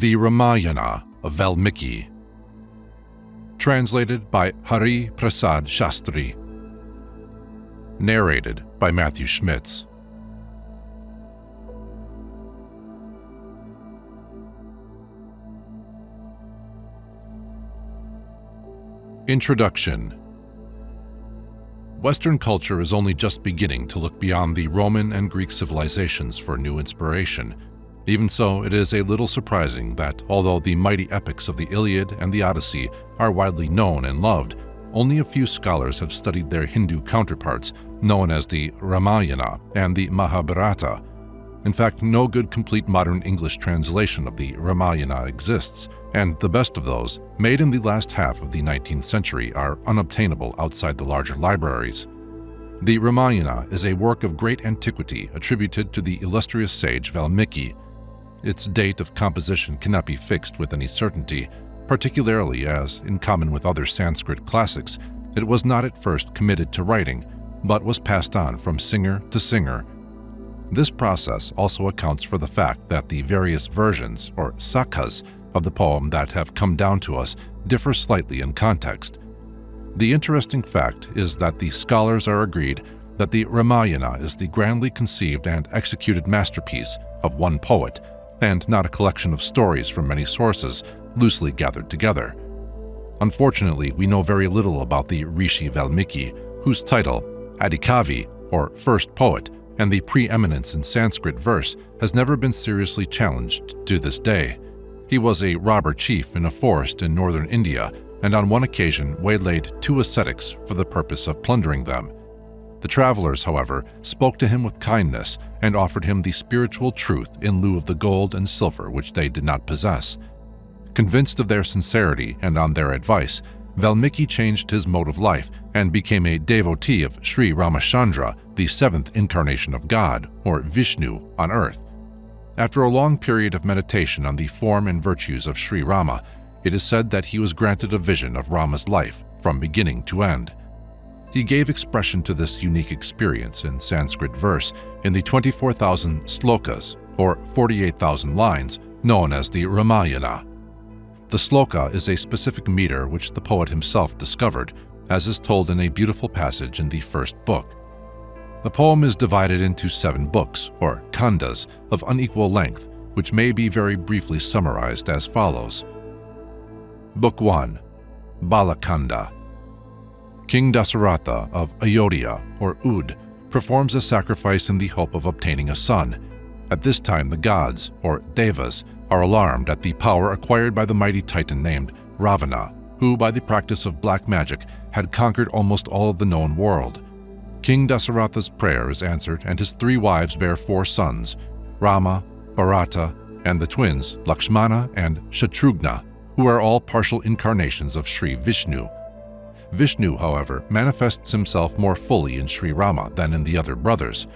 The Ramayana of Valmiki. Translated by Hari Prasad Shastri. Narrated by Matthew Schmitz. Introduction. Western culture is only just beginning to look beyond the Roman and Greek civilizations for new inspiration. Even so, it is a little surprising that, although the mighty epics of the Iliad and the Odyssey are widely known and loved, only a few scholars have studied their Hindu counterparts, known as the Ramayana and the Mahabharata. In fact, no good complete modern English translation of the Ramayana exists, and the best of those, made in the last half of the 19th century, are unobtainable outside the larger libraries. The Ramayana is a work of great antiquity attributed to the illustrious sage Valmiki. Its date of composition cannot be fixed with any certainty, particularly as, in common with other Sanskrit classics, it was not at first committed to writing, but was passed on from singer to singer. This process also accounts for the fact that the various versions, or sakhas, of the poem that have come down to us differ slightly in context. The interesting fact is that the scholars are agreed that the Ramayana is the grandly conceived and executed masterpiece of one poet, and not a collection of stories from many sources loosely gathered together. Unfortunately, we know very little about the Rishi Valmiki, whose title, Adikavi, or first poet, and the preeminence in Sanskrit verse has never been seriously challenged to this day. He was a robber chief in a forest in northern India, and on one occasion waylaid two ascetics for the purpose of plundering them. The travelers, however, spoke to him with kindness and offered him the spiritual truth in lieu of the gold and silver which they did not possess. Convinced of their sincerity and on their advice, Valmiki changed his mode of life and became a devotee of Sri Ramachandra, the seventh incarnation of God, or Vishnu, on earth. After a long period of meditation on the form and virtues of Sri Rama, it is said that he was granted a vision of Rama's life from beginning to end. He gave expression to this unique experience in Sanskrit verse in the 24,000 slokas, or 48,000 lines, known as the Ramayana. The sloka is a specific meter which the poet himself discovered, as is told in a beautiful passage in the first book. The poem is divided into 7 books, or kandas, of unequal length, which may be very briefly summarized as follows. Book 1. Bala-Kanda. King Dasaratha of Ayodhya, or Ud, performs a sacrifice in the hope of obtaining a son. At this time the gods, or devas, are alarmed at the power acquired by the mighty titan named Ravana, who by the practice of black magic had conquered almost all of the known world. King Dasaratha's prayer is answered and his 3 wives bear 4 sons, Rama, Bharata, and the twins Lakshmana and Shatrughna, who are all partial incarnations of Sri Vishnu. Vishnu, however, manifests himself more fully in Sri Rama than in the other brothers.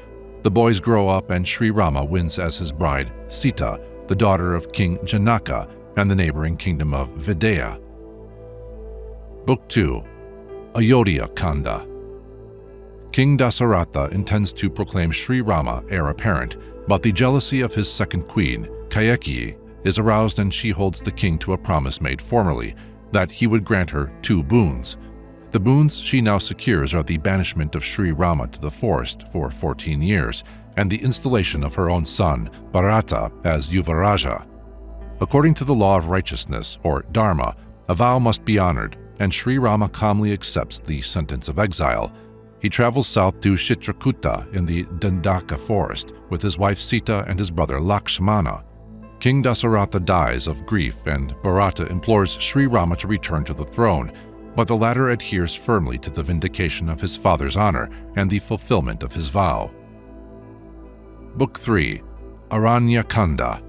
The boys grow up and Sri Rama wins as his bride Sita, the daughter of King Janaka and the neighboring kingdom of Videha. Book 2. Ayodhya Kanda. King Dasaratha intends to proclaim Sri Rama heir apparent, but the jealousy of his second queen, Kaikeyi, is aroused and she holds the king to a promise made formerly, that he would grant her 2 boons. The boons she now secures are the banishment of Sri Rama to the forest for 14 years and the installation of her own son, Bharata, as Yuvaraja. According to the law of righteousness, or dharma, a vow must be honored, and Sri Rama calmly accepts the sentence of exile. He travels south to Chitrakuta in the Dandaka forest with his wife Sita and his brother Lakshmana. King Dasaratha dies of grief and Bharata implores Sri Rama to return to the throne, but the latter adheres firmly to the vindication of his father's honor and the fulfillment of his vow. Book 3. Aranya Kanda.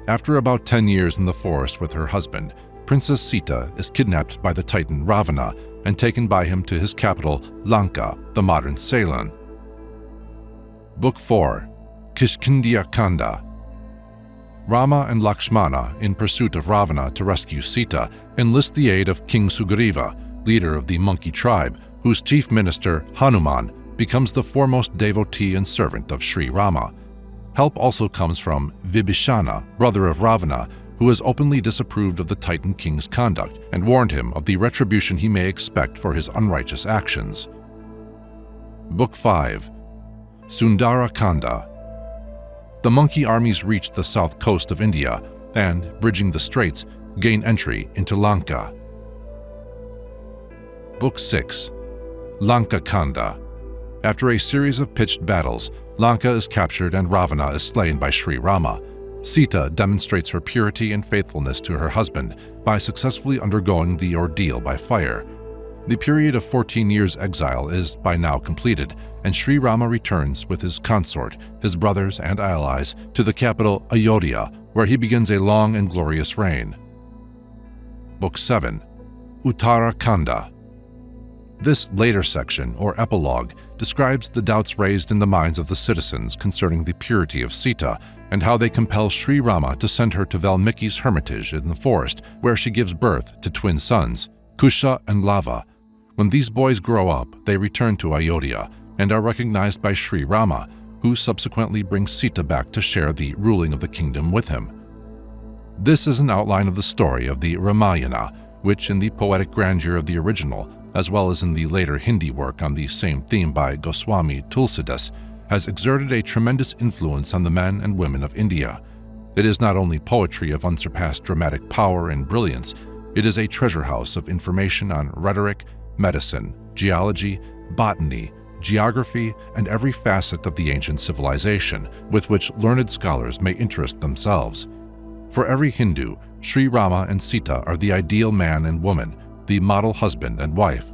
After about 10 years in the forest with her husband, Princess Sita is kidnapped by the titan Ravana and taken by him to his capital, Lanka, the modern Ceylon. Book 4. Kishkindiya Kanda. Rama and Lakshmana, in pursuit of Ravana to rescue Sita, enlist the aid of King Sugriva, leader of the monkey tribe, whose chief minister, Hanuman, becomes the foremost devotee and servant of Sri Rama. Help also comes from Vibhishana, brother of Ravana, who has openly disapproved of the Titan King's conduct and warned him of the retribution he may expect for his unrighteous actions. Book 5. Sundara-Kanda. The monkey armies reach the south coast of India and, bridging the straits, gain entry into Lanka. Book 6. Lanka-Kanda. After a series of pitched battles, Lanka is captured and Ravana is slain by Sri Rama. Sita demonstrates her purity and faithfulness to her husband by successfully undergoing the ordeal by fire. The period of 14 years' exile is by now completed, and Sri Rama returns with his consort, his brothers and allies, to the capital Ayodhya, where he begins a long and glorious reign. Book 7. Uttara-Kanda. This later section, or epilogue, describes the doubts raised in the minds of the citizens concerning the purity of Sita and how they compel Sri Rama to send her to Valmiki's hermitage in the forest, where she gives birth to twin sons, Kusha and Lava. When these boys grow up, they return to Ayodhya and are recognized by Sri Rama, who subsequently brings Sita back to share the ruling of the kingdom with him. This is an outline of the story of the Ramayana, which in the poetic grandeur of the original, as well as in the later Hindi work on the same theme by Goswami Tulsidas, has exerted a tremendous influence on the men and women of India. It is not only poetry of unsurpassed dramatic power and brilliance, it is a treasure house of information on rhetoric, medicine, geology, botany, geography, and every facet of the ancient civilization with which learned scholars may interest themselves. For every Hindu, Sri Rama and Sita are the ideal man and woman, the model husband and wife.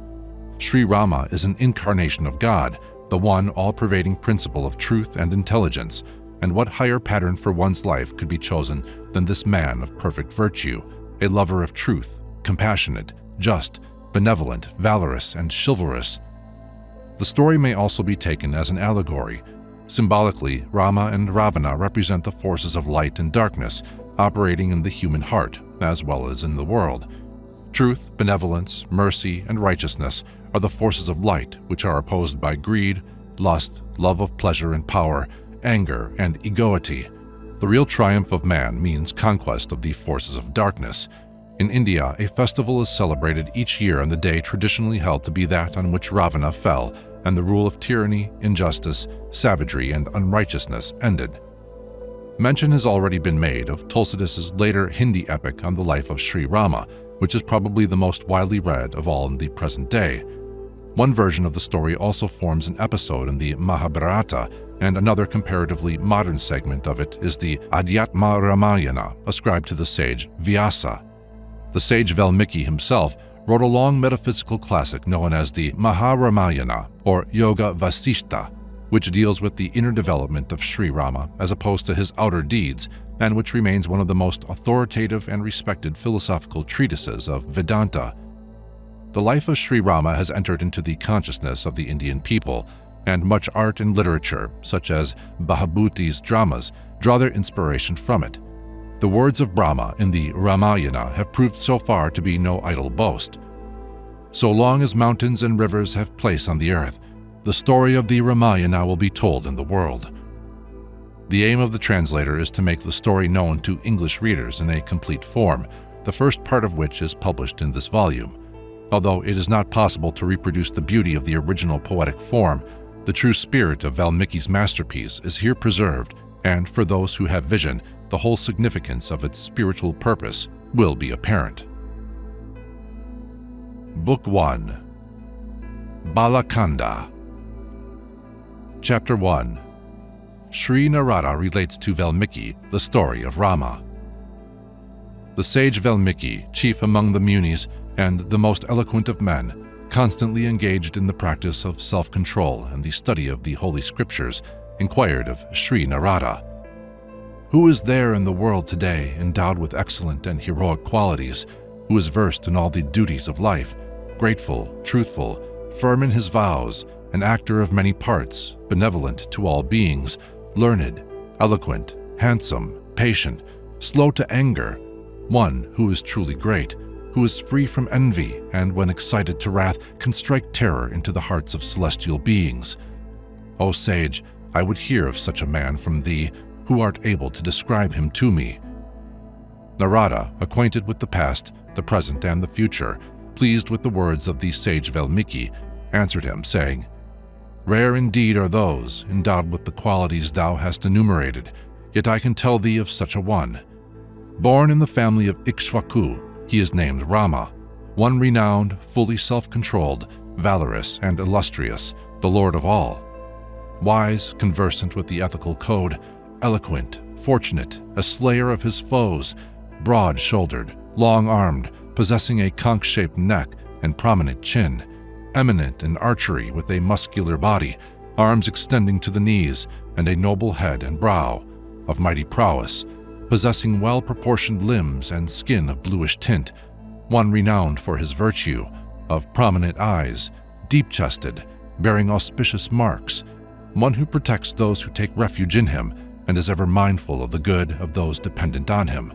Sri Rama is an incarnation of God, the one all-pervading principle of truth and intelligence, and what higher pattern for one's life could be chosen than this man of perfect virtue, a lover of truth, compassionate, just, benevolent, valorous, and chivalrous. The story may also be taken as an allegory. Symbolically, Rama and Ravana represent the forces of light and darkness operating in the human heart, as well as in the world. Truth, benevolence, mercy, and righteousness are the forces of light, which are opposed by greed, lust, love of pleasure and power, anger, and egoity. The real triumph of man means conquest of the forces of darkness. In India, a festival is celebrated each year on the day traditionally held to be that on which Ravana fell, and the rule of tyranny, injustice, savagery, and unrighteousness ended. Mention has already been made of Tulsidas' later Hindi epic on the life of Sri Rama, which is probably the most widely read of all in the present day. One version of the story also forms an episode in the Mahabharata, and another comparatively modern segment of it is the Adhyatma Ramayana, ascribed to the sage Vyasa. The sage Valmiki himself wrote a long metaphysical classic known as the Maharamayana, or Yoga Vasishta, which deals with the inner development of Sri Rama as opposed to his outer deeds, and which remains one of the most authoritative and respected philosophical treatises of Vedanta. The life of Sri Rama has entered into the consciousness of the Indian people, and much art and literature, such as Bhabhuti's dramas, draw their inspiration from it. The words of Brahma in the Ramayana have proved so far to be no idle boast. So long as mountains and rivers have place on the earth, the story of the Ramayana will be told in the world. The aim of the translator is to make the story known to English readers in a complete form, the first part of which is published in this volume. Although it is not possible to reproduce the beauty of the original poetic form, the true spirit of Valmiki's masterpiece is here preserved, and for those who have vision, the whole significance of its spiritual purpose will be apparent. Book 1. Bala-Kanda. Chapter 1. Sri Narada relates to Valmiki the story of Rama. The sage Valmiki, chief among the Munis and the most eloquent of men, constantly engaged in the practice of self-control and the study of the Holy Scriptures, inquired of Sri Narada, "Who is there in the world today endowed with excellent and heroic qualities, who is versed in all the duties of life, grateful, truthful, firm in his vows, an actor of many parts, benevolent to all beings, learned, eloquent, handsome, patient, slow to anger, one who is truly great, who is free from envy, and when excited to wrath can strike terror into the hearts of celestial beings? O sage, I would hear of such a man from thee, who art able to describe him to me." Narada, acquainted with the past, the present, and the future, pleased with the words of the sage Valmiki, answered him, saying, "Rare indeed are those endowed with the qualities thou hast enumerated, yet I can tell thee of such a one. Born in the family of Ikshwaku, he is named Rama, one renowned, fully self-controlled, valorous, and illustrious, the Lord of all. Wise, conversant with the ethical code, eloquent, fortunate, a slayer of his foes, broad-shouldered, long-armed, possessing a conch-shaped neck and prominent chin, eminent in archery with a muscular body, arms extending to the knees, and a noble head and brow, of mighty prowess, possessing well-proportioned limbs and skin of bluish tint, one renowned for his virtue, of prominent eyes, deep-chested, bearing auspicious marks, one who protects those who take refuge in him and is ever mindful of the good of those dependent on him,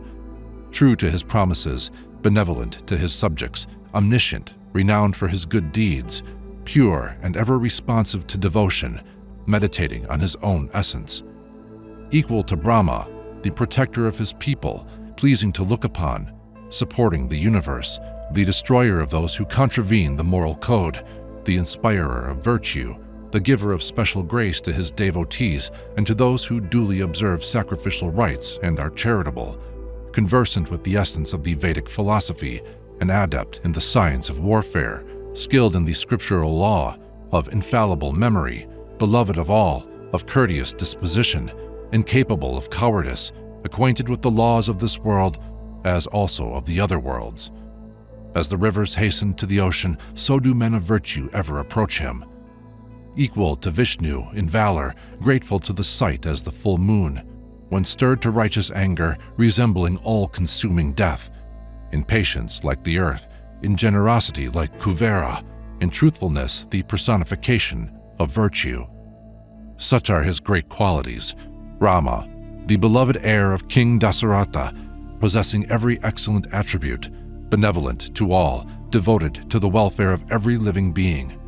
true to his promises, benevolent to his subjects, omniscient, renowned for his good deeds, pure and ever responsive to devotion, meditating on his own essence. Equal to Brahma, the protector of his people, pleasing to look upon, supporting the universe, the destroyer of those who contravene the moral code, the inspirer of virtue, the giver of special grace to his devotees and to those who duly observe sacrificial rites and are charitable, conversant with the essence of the Vedic philosophy, an adept in the science of warfare, skilled in the scriptural law, of infallible memory, beloved of all, of courteous disposition, incapable of cowardice, acquainted with the laws of this world, as also of the other worlds. As the rivers hasten to the ocean, so do men of virtue ever approach him. Equal to Vishnu in valor, grateful to the sight as the full moon, when stirred to righteous anger, resembling all-consuming death, in patience like the earth, in generosity like Kuvera, in truthfulness the personification of virtue. Such are his great qualities. Rama, the beloved heir of King Dasaratha, possessing every excellent attribute, benevolent to all, devoted to the welfare of every living being.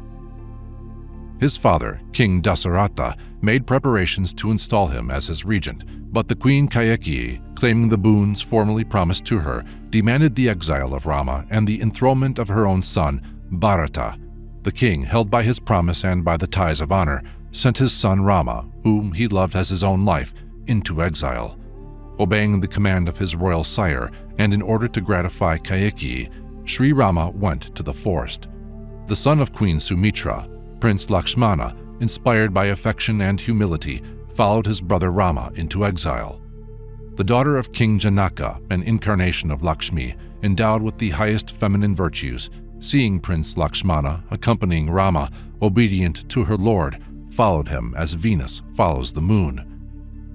His father, King Dasaratha, made preparations to install him as his regent, but the queen Kayekyi, claiming the boons formerly promised to her, demanded the exile of Rama and the enthronement of her own son, Bharata. The king, held by his promise and by the ties of honor, sent his son Rama, whom he loved as his own life, into exile. Obeying the command of his royal sire, and in order to gratify Kayekyi, Sri Rama went to the forest. The son of Queen Sumitra, Prince Lakshmana, inspired by affection and humility, followed his brother Rama into exile. The daughter of King Janaka, an incarnation of Lakshmi, endowed with the highest feminine virtues, seeing Prince Lakshmana accompanying Rama, obedient to her lord, followed him as Venus follows the moon.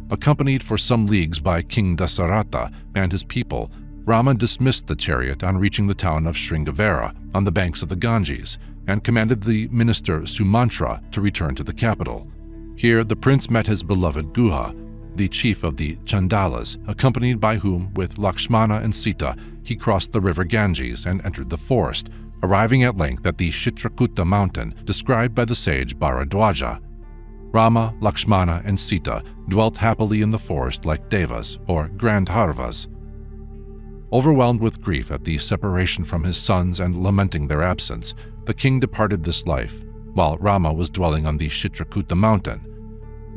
Accompanied for some leagues by King Dasaratha and his people, Rama dismissed the chariot on reaching the town of Sringavara on the banks of the Ganges and commanded the minister Sumantra to return to the capital. Here the prince met his beloved Guha, the chief of the Chandalas, accompanied by whom, with Lakshmana and Sita, he crossed the river Ganges and entered the forest, arriving at length at the Chitrakuta mountain described by the sage Bharadwaja. Rama, Lakshmana, and Sita dwelt happily in the forest like devas or Gandharvas. Overwhelmed with grief at the separation from his sons and lamenting their absence, the king departed this life, while Rama was dwelling on the Chitrakuta mountain.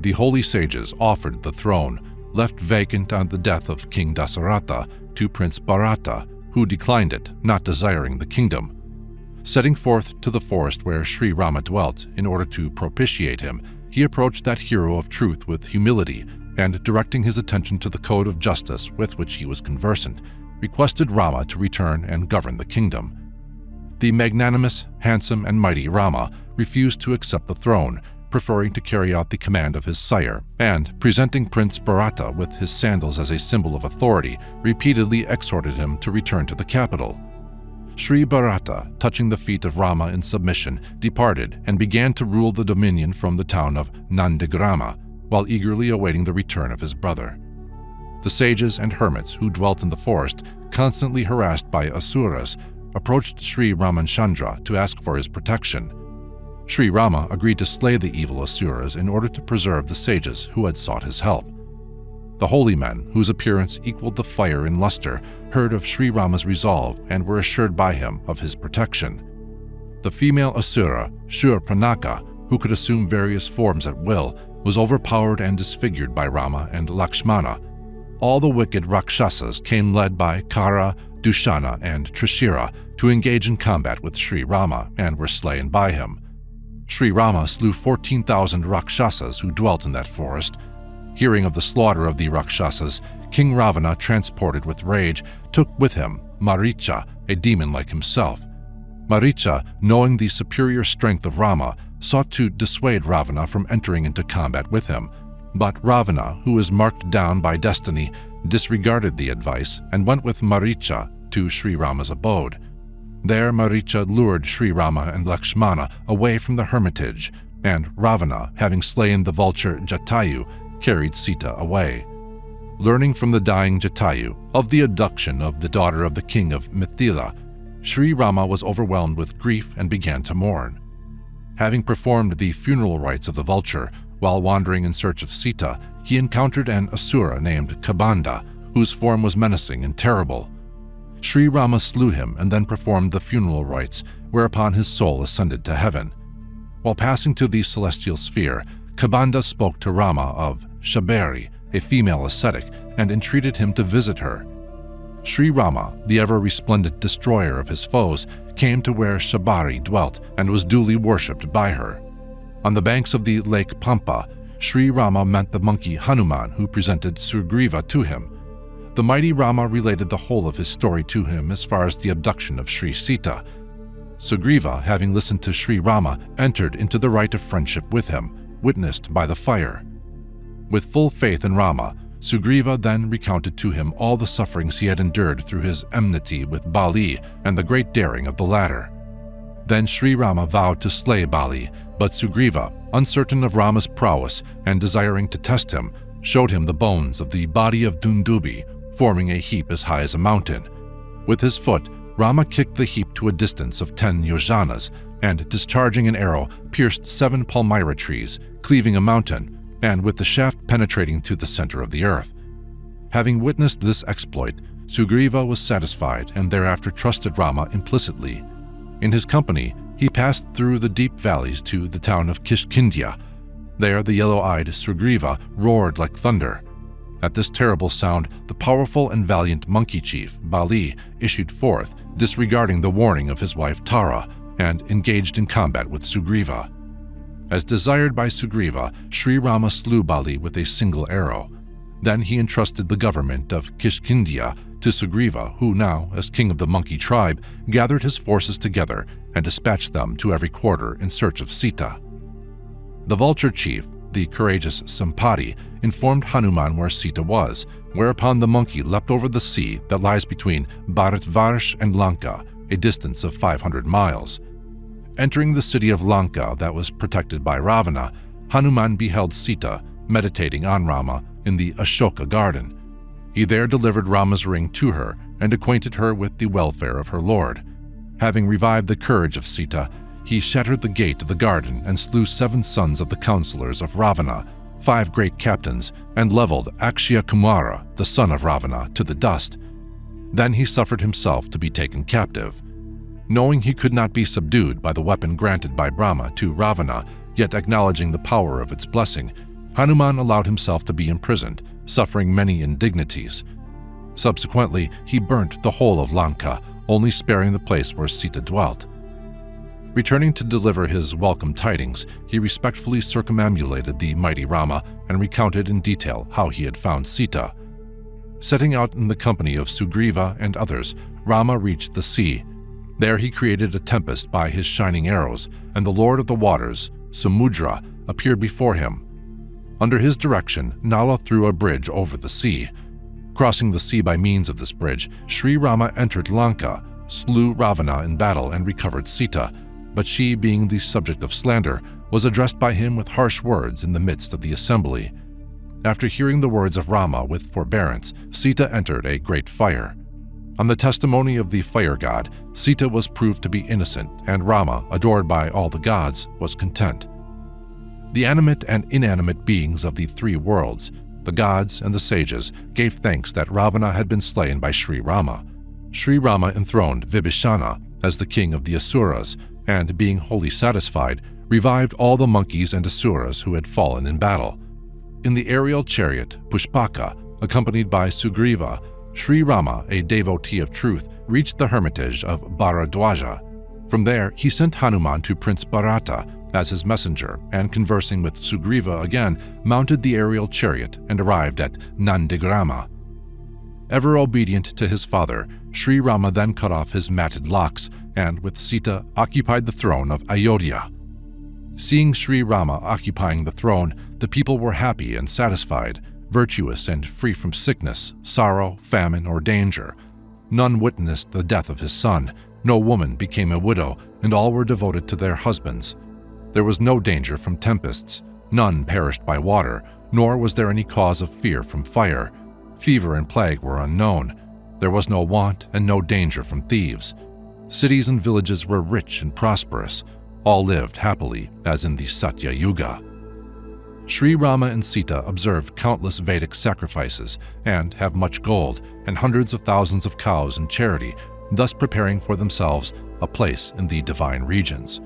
The holy sages offered the throne, left vacant on the death of King Dasaratha, to Prince Bharata, who declined it, not desiring the kingdom. Setting forth to the forest where Sri Rama dwelt in order to propitiate him, he approached that hero of truth with humility and, directing his attention to the code of justice with which he was conversant, requested Rama to return and govern the kingdom. The magnanimous, handsome, and mighty Rama refused to accept the throne, preferring to carry out the command of his sire, and, presenting Prince Bharata with his sandals as a symbol of authority, repeatedly exhorted him to return to the capital. Sri Bharata, touching the feet of Rama in submission, departed and began to rule the dominion from the town of Nandigrama, while eagerly awaiting the return of his brother. The sages and hermits who dwelt in the forest, constantly harassed by asuras, approached Sri Ramachandra to ask for his protection. Sri Rama agreed to slay the evil asuras in order to preserve the sages who had sought his help. The holy men, whose appearance equaled the fire in luster, heard of Sri Rama's resolve and were assured by him of his protection. The female Asura, Shurpanaka, who could assume various forms at will, was overpowered and disfigured by Rama and Lakshmana. All the wicked Rakshasas came led by Kara, Dushana, and Trishira to engage in combat with Sri Rama and were slain by him. Sri Rama slew 14,000 Rakshasas who dwelt in that forest. Hearing of the slaughter of the Rakshasas, King Ravana, transported with rage, took with him Maricha, a demon like himself. Maricha, knowing the superior strength of Rama, sought to dissuade Ravana from entering into combat with him. But Ravana, who was marked down by destiny, disregarded the advice and went with Maricha to Sri Rama's abode. There Maricha lured Sri Rama and Lakshmana away from the hermitage, and Ravana, having slain the vulture Jatayu, carried Sita away. Learning from the dying Jatayu of the abduction of the daughter of the king of Mithila, Sri Rama was overwhelmed with grief and began to mourn. Having performed the funeral rites of the vulture, while wandering in search of Sita, he encountered an Asura named Kabanda, whose form was menacing and terrible. Sri Rama slew him and then performed the funeral rites, whereupon his soul ascended to heaven. While passing to the celestial sphere, Kabanda spoke to Rama of Shabari, a female ascetic, and entreated him to visit her. Sri Rama, the ever-resplendent destroyer of his foes, came to where Shabari dwelt and was duly worshipped by her. On the banks of the lake Pampa, Sri Rama met the monkey Hanuman, who presented Sugriva to him. The mighty Rama related the whole of his story to him as far as the abduction of Sri Sita. Sugriva, having listened to Sri Rama, entered into the rite of friendship with him, witnessed by the fire. With full faith in Rama, Sugriva then recounted to him all the sufferings he had endured through his enmity with Bali and the great daring of the latter. Then Sri Rama vowed to slay Bali, but Sugriva, uncertain of Rama's prowess and desiring to test him, showed him the bones of the body of Dundubi, forming a heap as high as a mountain. With his foot, Rama kicked the heap to a distance of 10 yojanas, and discharging an arrow, pierced 7 palmyra trees, cleaving a mountain, and with the shaft penetrating to the center of the earth. Having witnessed this exploit, Sugriva was satisfied and thereafter trusted Rama implicitly. In his company, he passed through the deep valleys to the town of Kishkindya. There the yellow-eyed Sugriva roared like thunder. At this terrible sound, the powerful and valiant monkey chief, Bali, issued forth, disregarding the warning of his wife Tara, and engaged in combat with Sugriva. As desired by Sugriva, Sri Rama slew Bali with a single arrow. Then he entrusted the government of Kishkindya to Sugriva, who now, as king of the monkey tribe, gathered his forces together and dispatched them to every quarter in search of Sita. The vulture chief, the courageous Sampati, informed Hanuman where Sita was, whereupon the monkey leapt over the sea that lies between Bharatvarsh and Lanka, a distance of 500 miles. Entering the city of Lanka that was protected by Ravana, Hanuman beheld Sita meditating on Rama in the Ashoka garden. He there delivered Rama's ring to her and acquainted her with the welfare of her lord. Having revived the courage of Sita, he shattered the gate of the garden and slew 7 sons of the counselors of Ravana, 5 great captains, and leveled Akshaya Kumara, the son of Ravana, to the dust. Then he suffered himself to be taken captive. Knowing he could not be subdued by the weapon granted by Brahma to Ravana, yet acknowledging the power of its blessing, Hanuman allowed himself to be imprisoned, suffering many indignities. Subsequently, he burnt the whole of Lanka, only sparing the place where Sita dwelt. Returning to deliver his welcome tidings, he respectfully circumambulated the mighty Rama and recounted in detail how he had found Sita. Setting out in the company of Sugriva and others, Rama reached the sea. There he created a tempest by his shining arrows, and the Lord of the Waters, Samudra, appeared before him. Under his direction, Nala threw a bridge over the sea. Crossing the sea by means of this bridge, Sri Rama entered Lanka, slew Ravana in battle and recovered Sita, but she, being the subject of slander, was addressed by him with harsh words in the midst of the assembly. After hearing the words of Rama with forbearance, Sita entered a great fire. On the testimony of the fire god, Sita was proved to be innocent, and Rama, adored by all the gods, was content. The animate and inanimate beings of the 3 worlds, The gods and the sages gave thanks that Ravana had been slain by Sri Rama. Sri Rama enthroned Vibhishana as the king of the Asuras, and being wholly satisfied, revived all the monkeys and Asuras who had fallen in battle. In the aerial chariot, Pushpaka, accompanied by Sugriva, Sri Rama, a devotee of truth, reached the hermitage of Bharadwaja. From there, he sent Hanuman to Prince Bharata as his messenger, and conversing with Sugriva again, mounted the aerial chariot and arrived at Nandigrama. Ever obedient to his father, Sri Rama then cut off his matted locks and, with Sita, occupied the throne of Ayodhya. Seeing Sri Rama occupying the throne, the people were happy and satisfied, virtuous and free from sickness, sorrow, famine, or danger. None witnessed the death of his son, no woman became a widow, and all were devoted to their husbands. There was no danger from tempests, none perished by water, nor was there any cause of fear from fire. Fever and plague were unknown. There was no want and no danger from thieves. Cities and villages were rich and prosperous. All lived happily, as in the Satya Yuga. Sri Rama and Sita observe countless Vedic sacrifices and have much gold and hundreds of thousands of cows in charity, thus preparing for themselves a place in the divine regions.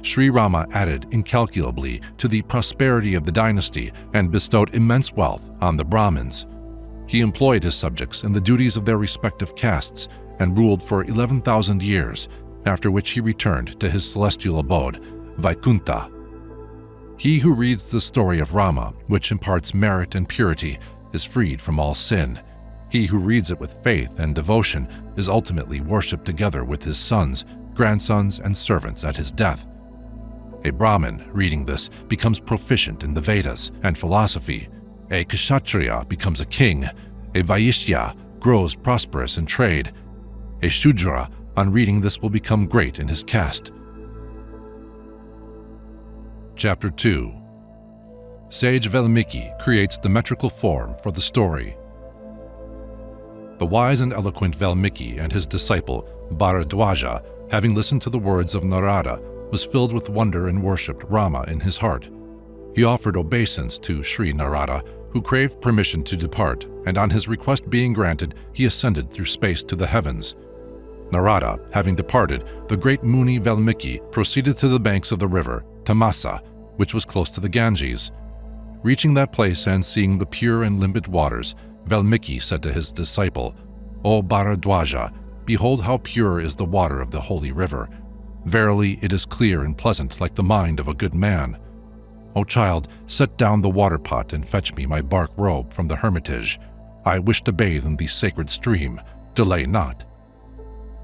Sri Rama added incalculably to the prosperity of the dynasty and bestowed immense wealth on the Brahmins. He employed his subjects in the duties of their respective castes and ruled for 11,000 years, after which he returned to his celestial abode, Vaikuntha. He who reads the story of Rama, which imparts merit and purity, is freed from all sin. He who reads it with faith and devotion is ultimately worshipped together with his sons, grandsons, and servants at his death. A Brahmin reading this becomes proficient in the Vedas and philosophy. A Kshatriya becomes a king. A Vaishya grows prosperous in trade. A Shudra, on reading this, will become great in his caste. Chapter 2. Sage Valmiki creates the metrical form for the story. The wise and eloquent Valmiki and his disciple Bharadwaja, having listened to the words of Narada, was filled with wonder and worshipped Rama in his heart. He offered obeisance to Sri Narada, who craved permission to depart, and on his request being granted, he ascended through space to the heavens. Narada, having departed, the great Muni Valmiki proceeded to the banks of the river Tamasa, which was close to the Ganges. Reaching that place and seeing the pure and limpid waters, Valmiki said to his disciple, "O Bharadwaja, behold how pure is the water of the holy river. Verily, it is clear and pleasant like the mind of a good man. O child, set down the water pot and fetch me my bark robe from the hermitage. I wish to bathe in the sacred stream. Delay not."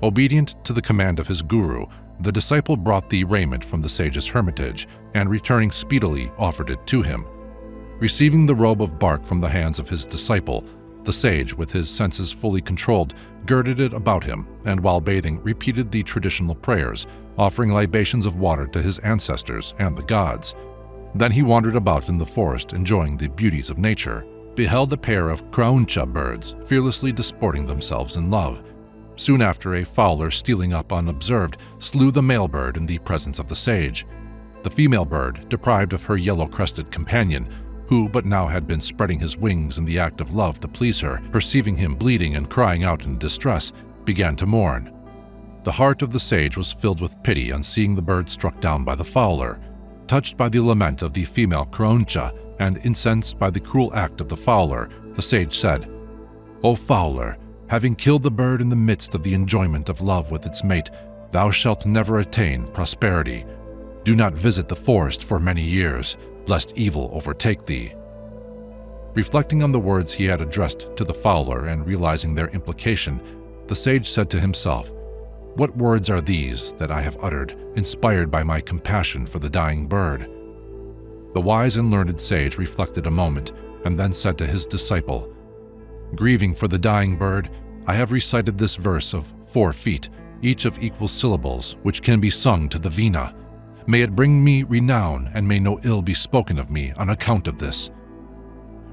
Obedient to the command of his guru, the disciple brought the raiment from the sage's hermitage, and returning speedily offered it to him. Receiving the robe of bark from the hands of his disciple, the sage, with his senses fully controlled, girded it about him, and while bathing repeated the traditional prayers, offering libations of water to his ancestors and the gods. Then he wandered about in the forest, enjoying the beauties of nature, beheld a pair of krauncha birds fearlessly disporting themselves in love. Soon after, a fowler, stealing up unobserved, slew the male bird in the presence of the sage. The female bird, deprived of her yellow-crested companion, who but now had been spreading his wings in the act of love to please her, perceiving him bleeding and crying out in distress, began to mourn. The heart of the sage was filled with pity on seeing the bird struck down by the fowler. Touched by the lament of the female krauncha and incensed by the cruel act of the fowler, the sage said, "O fowler, having killed the bird in the midst of the enjoyment of love with its mate, thou shalt never attain prosperity. Do not visit the forest for many years, lest evil overtake thee." Reflecting on the words he had addressed to the fowler and realizing their implication, the sage said to himself, "What words are these that I have uttered, inspired by my compassion for the dying bird?" The wise and learned sage reflected a moment and then said to his disciple, "Grieving for the dying bird, I have recited this verse of 4 feet, each of equal syllables, which can be sung to the veena. May it bring me renown, and may no ill be spoken of me on account of this."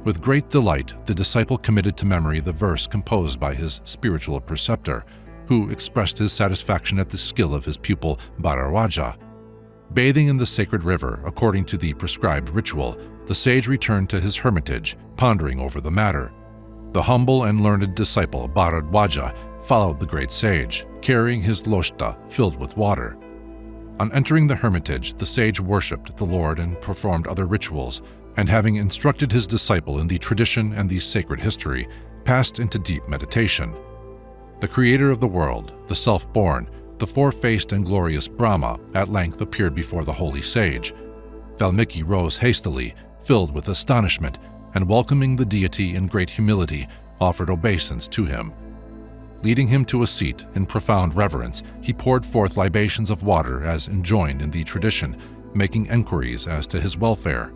With great delight, the disciple committed to memory the verse composed by his spiritual preceptor, who expressed his satisfaction at the skill of his pupil Bharadwaja. Bathing in the sacred river according to the prescribed ritual, the sage returned to his hermitage, pondering over the matter. The humble and learned disciple Bharadwaja followed the great sage, carrying his loshta filled with water. On entering the hermitage, the sage worshipped the Lord and performed other rituals, and having instructed his disciple in the tradition and the sacred history, passed into deep meditation. The creator of the world, the self-born, the four-faced and glorious Brahma at length appeared before the holy sage. Valmiki rose hastily, filled with astonishment, and welcoming the deity in great humility, offered obeisance to him. Leading him to a seat in profound reverence, he poured forth libations of water as enjoined in the tradition, making enquiries as to his welfare.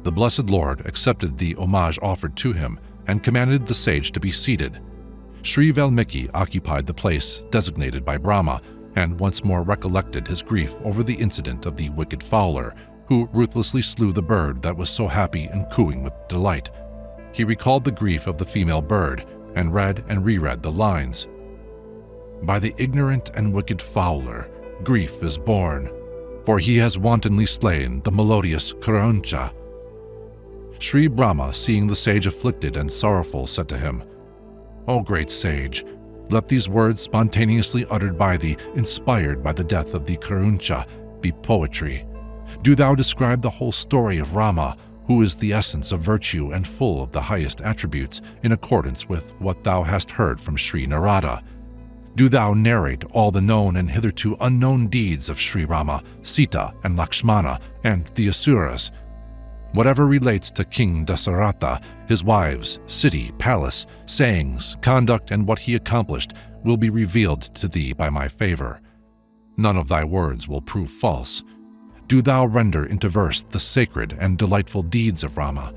The blessed Lord accepted the homage offered to him and commanded the sage to be seated. Sri Valmiki occupied the place designated by Brahma and once more recollected his grief over the incident of the wicked fowler, who ruthlessly slew the bird that was so happy and cooing with delight. He recalled the grief of the female bird and read and reread the lines. By the ignorant and wicked fowler, grief is born, for he has wantonly slain the melodious Karauncha. Sri Brahma, seeing the sage afflicted and sorrowful, said to him, "O great sage, let these words spontaneously uttered by thee, inspired by the death of the Karauncha, be poetry. Do thou describe the whole story of Rama, who is the essence of virtue and full of the highest attributes, in accordance with what thou hast heard from Sri Narada. Do thou narrate all the known and hitherto unknown deeds of Sri Rama, Sita, and Lakshmana, and the Asuras. Whatever relates to King Dasaratha, his wives, city, palace, sayings, conduct, and what he accomplished will be revealed to thee by my favor. None of thy words will prove false. Do thou render into verse the sacred and delightful deeds of Rama.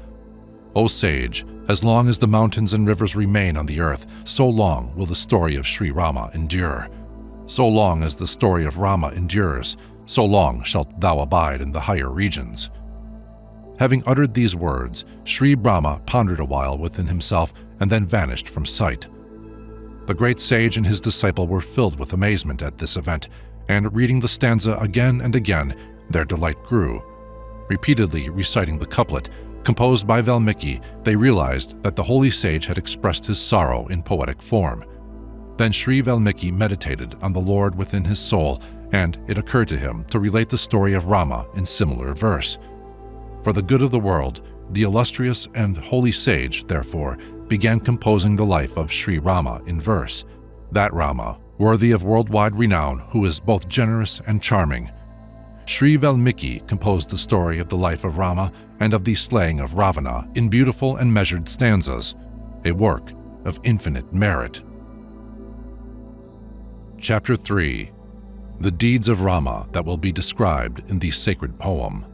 O sage, as long as the mountains and rivers remain on the earth, so long will the story of Sri Rama endure. So long as the story of Rama endures, so long shalt thou abide in the higher regions." Having uttered these words, Sri Brahma pondered a while within himself and then vanished from sight. The great sage and his disciple were filled with amazement at this event, and reading the stanza again and again, their delight grew. Repeatedly reciting the couplet, composed by Valmiki, they realized that the holy sage had expressed his sorrow in poetic form. Then Sri Valmiki meditated on the Lord within his soul, and it occurred to him to relate the story of Rama in similar verse. For the good of the world, the illustrious and holy sage, therefore, began composing the life of Sri Rama in verse. That Rama, worthy of worldwide renown, who is both generous and charming. Sri Valmiki composed the story of the life of Rama and of the slaying of Ravana in beautiful and measured stanzas, a work of infinite merit. Chapter 3. The deeds of Rama that will be described in the sacred poem.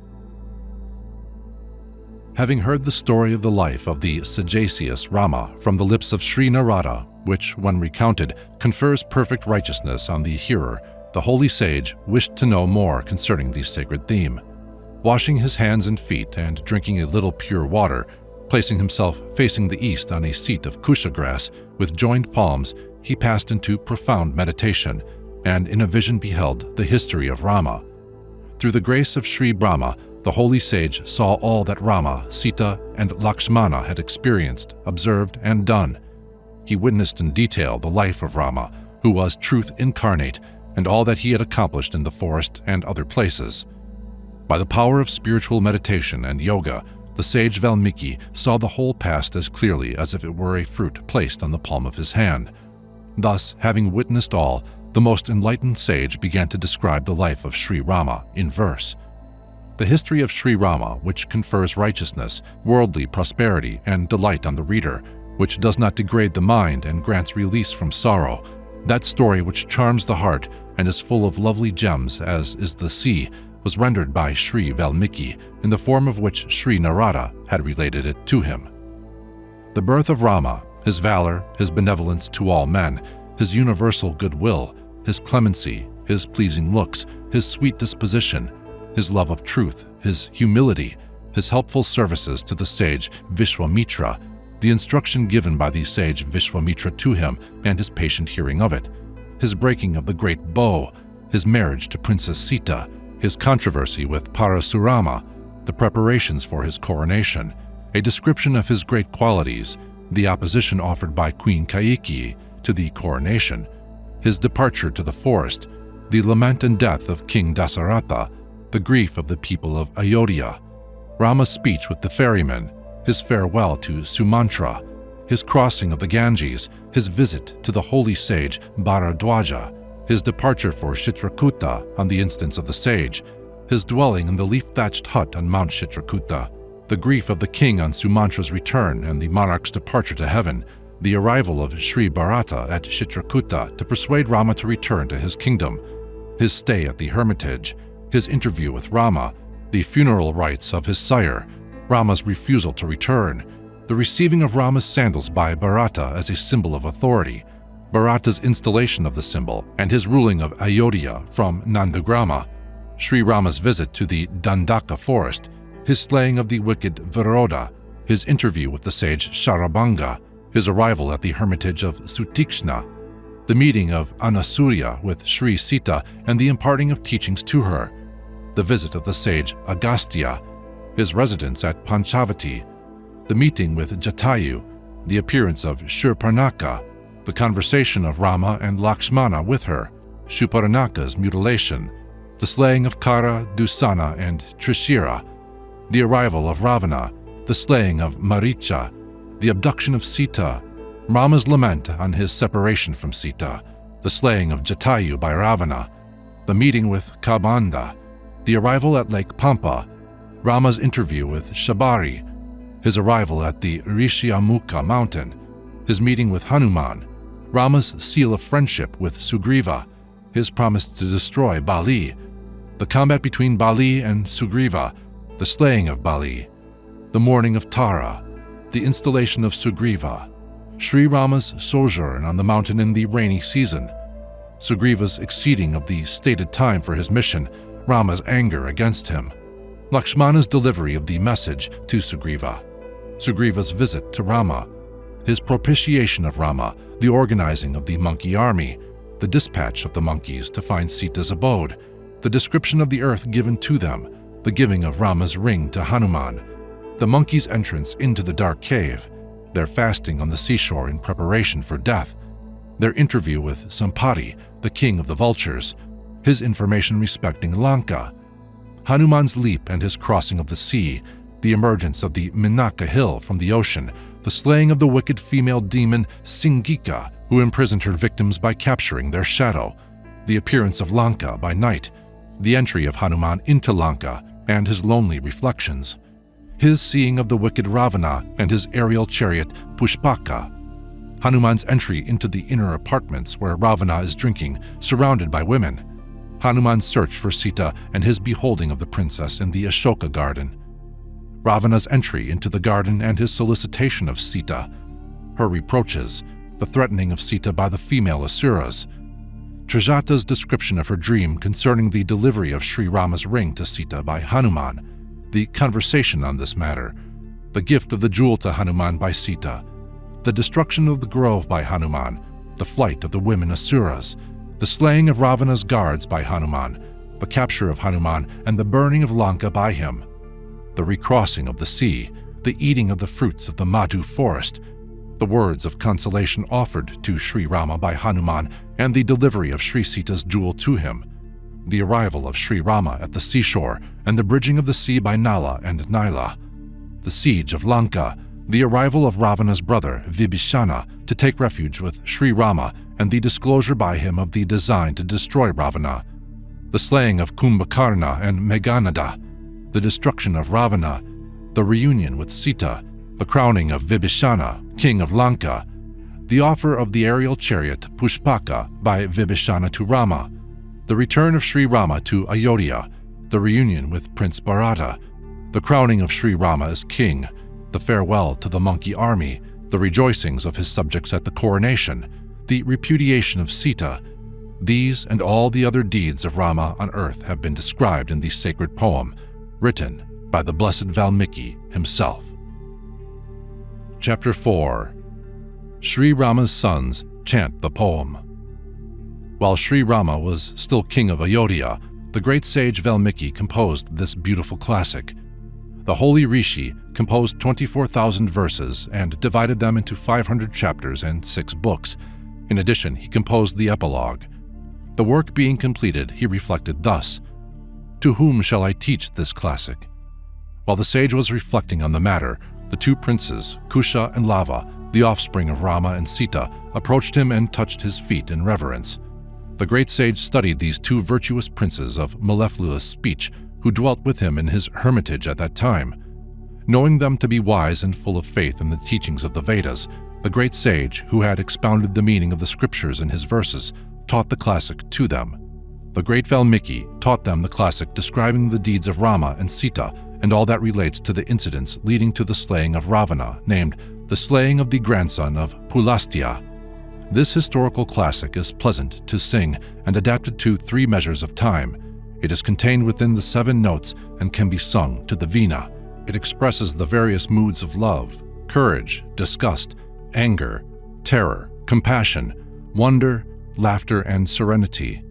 Having heard the story of the life of the sagacious Rama from the lips of Sri Narada, which, when recounted, confers perfect righteousness on the hearer, the holy sage wished to know more concerning the sacred theme. Washing his hands and feet and drinking a little pure water, placing himself facing the east on a seat of kusha grass with joined palms, he passed into profound meditation, and in a vision beheld the history of Rama. Through the grace of Sri Brahma, the holy sage saw all that Rama, Sita, and Lakshmana had experienced, observed, and done. He witnessed in detail the life of Rama, who was truth incarnate, and all that he had accomplished in the forest and other places. By the power of spiritual meditation and yoga, the sage Valmiki saw the whole past as clearly as if it were a fruit placed on the palm of his hand. Thus, having witnessed all, the most enlightened sage began to describe the life of Sri Rama in verse. The history of Sri Rama, which confers righteousness, worldly prosperity, and delight on the reader, which does not degrade the mind and grants release from sorrow, that story which charms the heart and is full of lovely gems as is the sea, was rendered by Sri Valmiki in the form of which Sri Narada had related it to him. The birth of Rama, his valor, his benevolence to all men, his universal goodwill, his clemency, his pleasing looks, his sweet disposition, his love of truth, his humility, his helpful services to the sage Vishwamitra, the instruction given by the sage Vishwamitra to him and his patient hearing of it, his breaking of the great bow, his marriage to Princess Sita, his controversy with Parasurama, the preparations for his coronation, a description of his great qualities, the opposition offered by Queen Kaikeyi to the coronation, his departure to the forest, the lament and death of King Dasaratha, the grief of the people of Ayodhya, Rama's speech with the ferryman, his farewell to Sumantra, his crossing of the Ganges, his visit to the holy sage Bharadwaja, his departure for Chitrakuta on the instance of the sage, his dwelling in the leaf-thatched hut on Mount Chitrakuta, the grief of the king on Sumantra's return and the monarch's departure to heaven, the arrival of Sri Bharata at Chitrakuta to persuade Rama to return to his kingdom, his stay at the hermitage, his interview with Rama, the funeral rites of his sire, Rama's refusal to return, the receiving of Rama's sandals by Bharata as a symbol of authority, Bharata's installation of the symbol, and his ruling of Ayodhya from Nandagrama, Sri Rama's visit to the Dandaka forest, his slaying of the wicked Viroda, his interview with the sage Sharabanga, his arrival at the hermitage of Sutikshna, the meeting of Anasurya with Sri Sita and the imparting of teachings to her, the visit of the sage Agastya, his residence at Panchavati, the meeting with Jatayu, the appearance of Shurparnaka, the conversation of Rama and Lakshmana with her, Shuparnaka's mutilation, the slaying of Kara, Dusana, and Trishira, the arrival of Ravana, the slaying of Maricha, the abduction of Sita, Rama's lament on his separation from Sita, the slaying of Jatayu by Ravana, the meeting with Kabanda, the arrival at Lake Pampa, Rama's interview with Shabari, his arrival at the Rishyamukha mountain, his meeting with Hanuman, Rama's seal of friendship with Sugriva, his promise to destroy Bali, the combat between Bali and Sugriva, the slaying of Bali, the mourning of Tara, the installation of Sugriva, Sri Rama's sojourn on the mountain in the rainy season, Sugriva's exceeding of the stated time for his mission, Rama's anger against him, Lakshmana's delivery of the message to Sugriva, Sugriva's visit to Rama, his propitiation of Rama, the organizing of the monkey army, the dispatch of the monkeys to find Sita's abode, the description of the earth given to them, the giving of Rama's ring to Hanuman, the monkeys' entrance into the dark cave, their fasting on the seashore in preparation for death, their interview with Sampati, the king of the vultures, his information respecting Lanka, Hanuman's leap and his crossing of the sea, the emergence of the Minaka hill from the ocean, the slaying of the wicked female demon Singika, who imprisoned her victims by capturing their shadow, the appearance of Lanka by night, the entry of Hanuman into Lanka and his lonely reflections, his seeing of the wicked Ravana and his aerial chariot Pushpaka, Hanuman's entry into the inner apartments where Ravana is drinking, surrounded by women, Hanuman's search for Sita and his beholding of the princess in the Ashoka garden, Ravana's entry into the garden and his solicitation of Sita, her reproaches, the threatening of Sita by the female Asuras, Trijata's description of her dream concerning the delivery of Sri Rama's ring to Sita by Hanuman, the conversation on this matter, the gift of the jewel to Hanuman by Sita, the destruction of the grove by Hanuman, the flight of the women Asuras, the slaying of Ravana's guards by Hanuman, the capture of Hanuman and the burning of Lanka by him, the recrossing of the sea, the eating of the fruits of the Madhu forest, the words of consolation offered to Sri Rama by Hanuman and the delivery of Sri Sita's jewel to him, the arrival of Sri Rama at the seashore and the bridging of the sea by Nala and Naila, the siege of Lanka, the arrival of Ravana's brother Vibhishana to take refuge with Sri Rama and the disclosure by him of the design to destroy Ravana, the slaying of Kumbhakarna and Meghanada, the destruction of Ravana, the reunion with Sita, the crowning of Vibhishana, king of Lanka, the offer of the aerial chariot Pushpaka by Vibhishana to Rama, the return of Sri Rama to Ayodhya, the reunion with Prince Bharata, the crowning of Sri Rama as king, the farewell to the monkey army, the rejoicings of his subjects at the coronation, the repudiation of Sita. These and all the other deeds of Rama on earth have been described in the sacred poem, written by the blessed Valmiki himself. Chapter 4. Sri Rama's sons chant the poem. While Sri Rama was still king of Ayodhya, the great sage Valmiki composed this beautiful classic. The holy Rishi composed 24,000 verses and divided them into 500 chapters and 6 books. In addition, he composed the epilogue. The work being completed, he reflected thus, "To whom shall I teach this classic?" While the sage was reflecting on the matter, the two princes, Kusha and Lava, the offspring of Rama and Sita, approached him and touched his feet in reverence. The great sage studied these two virtuous princes of mellifluous speech who dwelt with him in his hermitage at that time. Knowing them to be wise and full of faith in the teachings of the Vedas, the great sage, who had expounded the meaning of the scriptures in his verses, taught the classic to them. The great Valmiki taught them the classic describing the deeds of Rama and Sita and all that relates to the incidents leading to the slaying of Ravana, named The Slaying of the Grandson of Pulastya. This historical classic is pleasant to sing and adapted to 3 measures of time. It is contained within the 7 notes and can be sung to the veena. It expresses the various moods of love, courage, disgust, anger, terror, compassion, wonder, laughter, and serenity.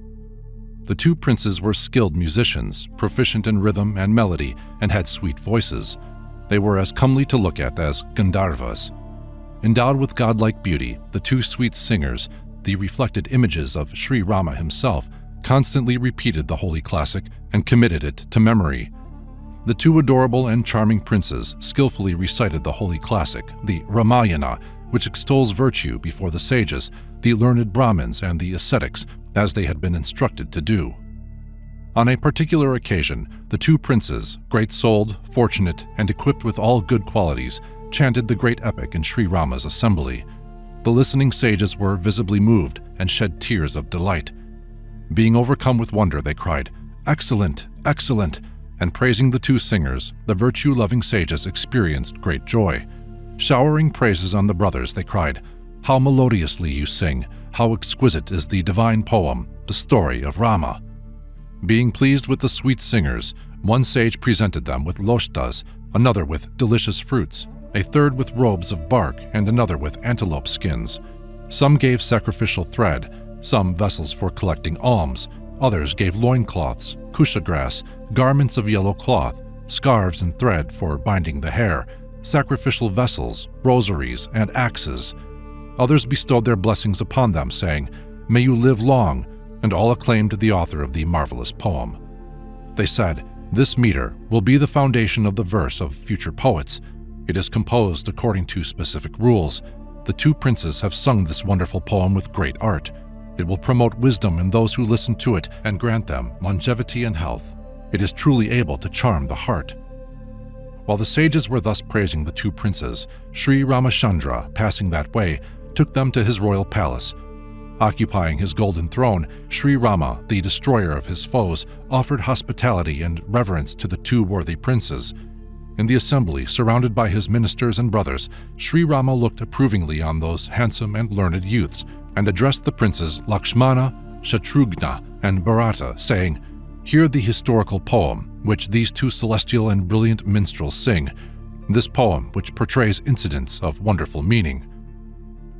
The two princes were skilled musicians, proficient in rhythm and melody, and had sweet voices. They were as comely to look at as Gandharvas. Endowed with godlike beauty, the two sweet singers, the reflected images of Sri Rama himself, constantly repeated the holy classic and committed it to memory. The two adorable and charming princes skillfully recited the holy classic, the Ramayana, which extols virtue before the sages, the learned Brahmins, and the ascetics, as they had been instructed to do. On a particular occasion, the two princes, great-souled, fortunate, and equipped with all good qualities, chanted the great epic in Sri Rama's assembly. The listening sages were visibly moved and shed tears of delight. Being overcome with wonder, they cried, "Excellent! Excellent!" and praising the two singers, the virtue-loving sages experienced great joy. Showering praises on the brothers, they cried, "How melodiously you sing! How exquisite is the divine poem, the story of Rama!" Being pleased with the sweet singers, one sage presented them with loshtas, another with delicious fruits, a third with robes of bark, and another with antelope skins. Some gave sacrificial thread, some vessels for collecting alms, others gave loincloths, kusha grass, garments of yellow cloth, scarves and thread for binding the hair, sacrificial vessels, rosaries, and axes. Others bestowed their blessings upon them, saying, "May you live long," and all acclaimed the author of the marvelous poem. They said, "This meter will be the foundation of the verse of future poets. It is composed according to specific rules. The two princes have sung this wonderful poem with great art. It will promote wisdom in those who listen to it and grant them longevity and health. It is truly able to charm the heart." While the sages were thus praising the two princes, Sri Ramachandra, passing that way, took them to his royal palace. Occupying his golden throne, Sri Rama, the destroyer of his foes, offered hospitality and reverence to the two worthy princes. In the assembly, surrounded by his ministers and brothers, Sri Rama looked approvingly on those handsome and learned youths and addressed the princes Lakshmana, Shatrughna, and Bharata, saying, "Hear the historical poem which these two celestial and brilliant minstrels sing, this poem which portrays incidents of wonderful meaning."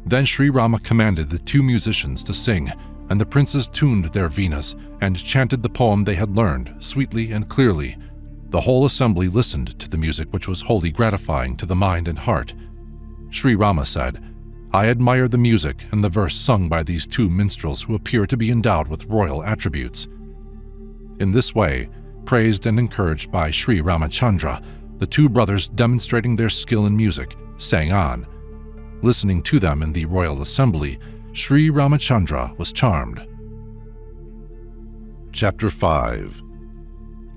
Then Sri Rama commanded the two musicians to sing, and the princes tuned their veenas and chanted the poem they had learned, sweetly and clearly. The whole assembly listened to the music, which was wholly gratifying to the mind and heart. Sri Rama said, "I admire the music and the verse sung by these two minstrels who appear to be endowed with royal attributes." In this way, praised and encouraged by Sri Ramachandra, the two brothers, demonstrating their skill in music, sang on. Listening to them in the royal assembly, Sri Ramachandra was charmed. Chapter 5.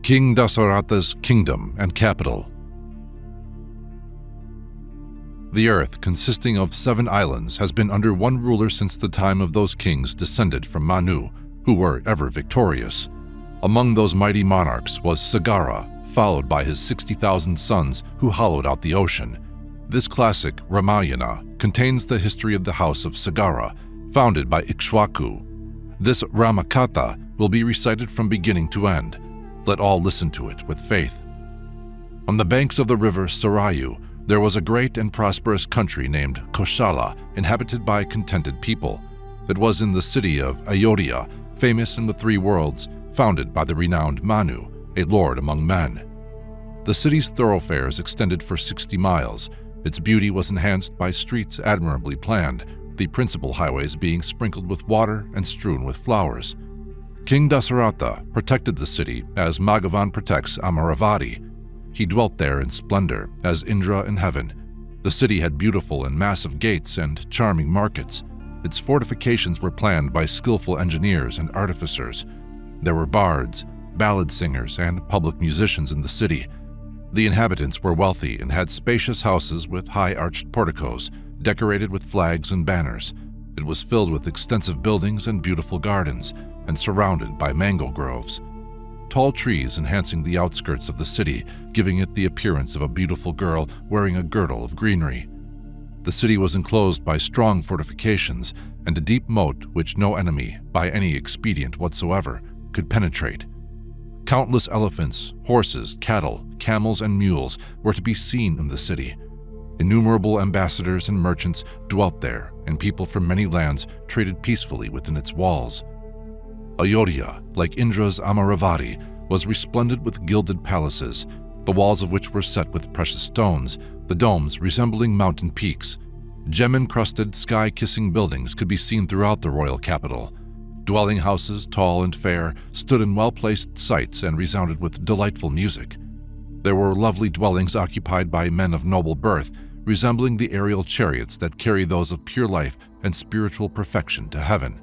King Dasaratha's Kingdom and Capital. The earth, consisting of 7 islands, has been under one ruler since the time of those kings descended from Manu, who were ever victorious. Among those mighty monarchs was Sagara, followed by his 60,000 sons who hollowed out the ocean. This classic, Ramayana, contains the history of the house of Sagara, founded by Ikshwaku. This Ramakatha will be recited from beginning to end. Let all listen to it with faith. On the banks of the river Sarayu, there was a great and prosperous country named Koshala, inhabited by contented people. It was in the city of Ayodhya, famous in the 3 worlds, founded by the renowned Manu, a lord among men. The city's thoroughfares extended for 60 miles. Its beauty was enhanced by streets admirably planned, the principal highways being sprinkled with water and strewn with flowers. King Dasaratha protected the city as Maghavan protects Amaravati. He dwelt there in splendor as Indra in heaven. The city had beautiful and massive gates and charming markets. Its fortifications were planned by skillful engineers and artificers. There were bards, ballad singers, and public musicians in the city. The inhabitants were wealthy and had spacious houses with high-arched porticos, decorated with flags and banners. It was filled with extensive buildings and beautiful gardens, and surrounded by mango groves. Tall trees enhancing the outskirts of the city, giving it the appearance of a beautiful girl wearing a girdle of greenery. The city was enclosed by strong fortifications and a deep moat which no enemy, by any expedient whatsoever, could penetrate. Countless elephants, horses, cattle, camels, and mules were to be seen in the city. Innumerable ambassadors and merchants dwelt there, and people from many lands traded peacefully within its walls. Ayodhya, like Indra's Amaravati, was resplendent with gilded palaces, the walls of which were set with precious stones, the domes resembling mountain peaks. Gem-encrusted, sky-kissing buildings could be seen throughout the royal capital. Dwelling houses, tall and fair, stood in well-placed sites and resounded with delightful music. There were lovely dwellings occupied by men of noble birth, resembling the aerial chariots that carry those of pure life and spiritual perfection to heaven.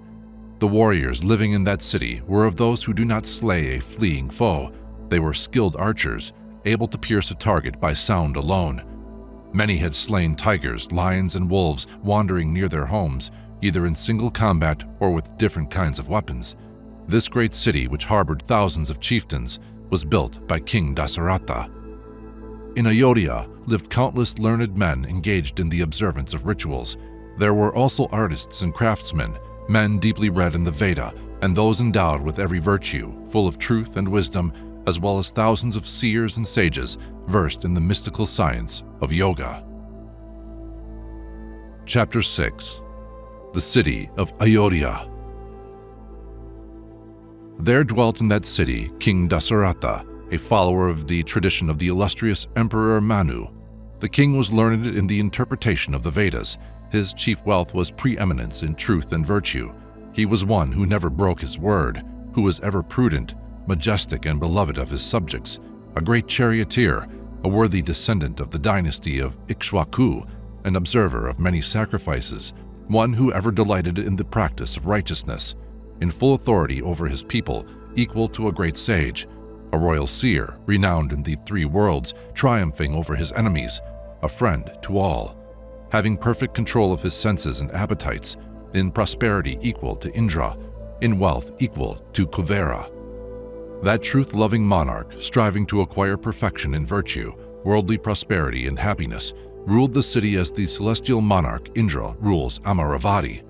The warriors living in that city were of those who do not slay a fleeing foe. They were skilled archers, able to pierce a target by sound alone. Many had slain tigers, lions, and wolves wandering near their homes, either in single combat or with different kinds of weapons. This great city, which harbored thousands of chieftains, was built by King Dasaratha. In Ayodhya lived countless learned men engaged in the observance of rituals. There were also artists and craftsmen, men deeply read in the Veda, and those endowed with every virtue, full of truth and wisdom, as well as thousands of seers and sages versed in the mystical science of yoga. Chapter 6. The City of Ayodhya. There dwelt in that city King Dasaratha, a follower of the tradition of the illustrious Emperor Manu. The king was learned in the interpretation of the Vedas. His chief wealth was preeminence in truth and virtue. He was one who never broke his word, who was ever prudent, majestic, and beloved of his subjects, a great charioteer, a worthy descendant of the dynasty of Ikshwaku, an observer of many sacrifices, one who ever delighted in the practice of righteousness, in full authority over his people, equal to a great sage, a royal seer, renowned in the three worlds, triumphing over his enemies, a friend to all, having perfect control of his senses and appetites, in prosperity equal to Indra, in wealth equal to Kuvera. That truth-loving monarch, striving to acquire perfection in virtue, worldly prosperity, and happiness, ruled the city as the celestial monarch Indra rules Amaravati.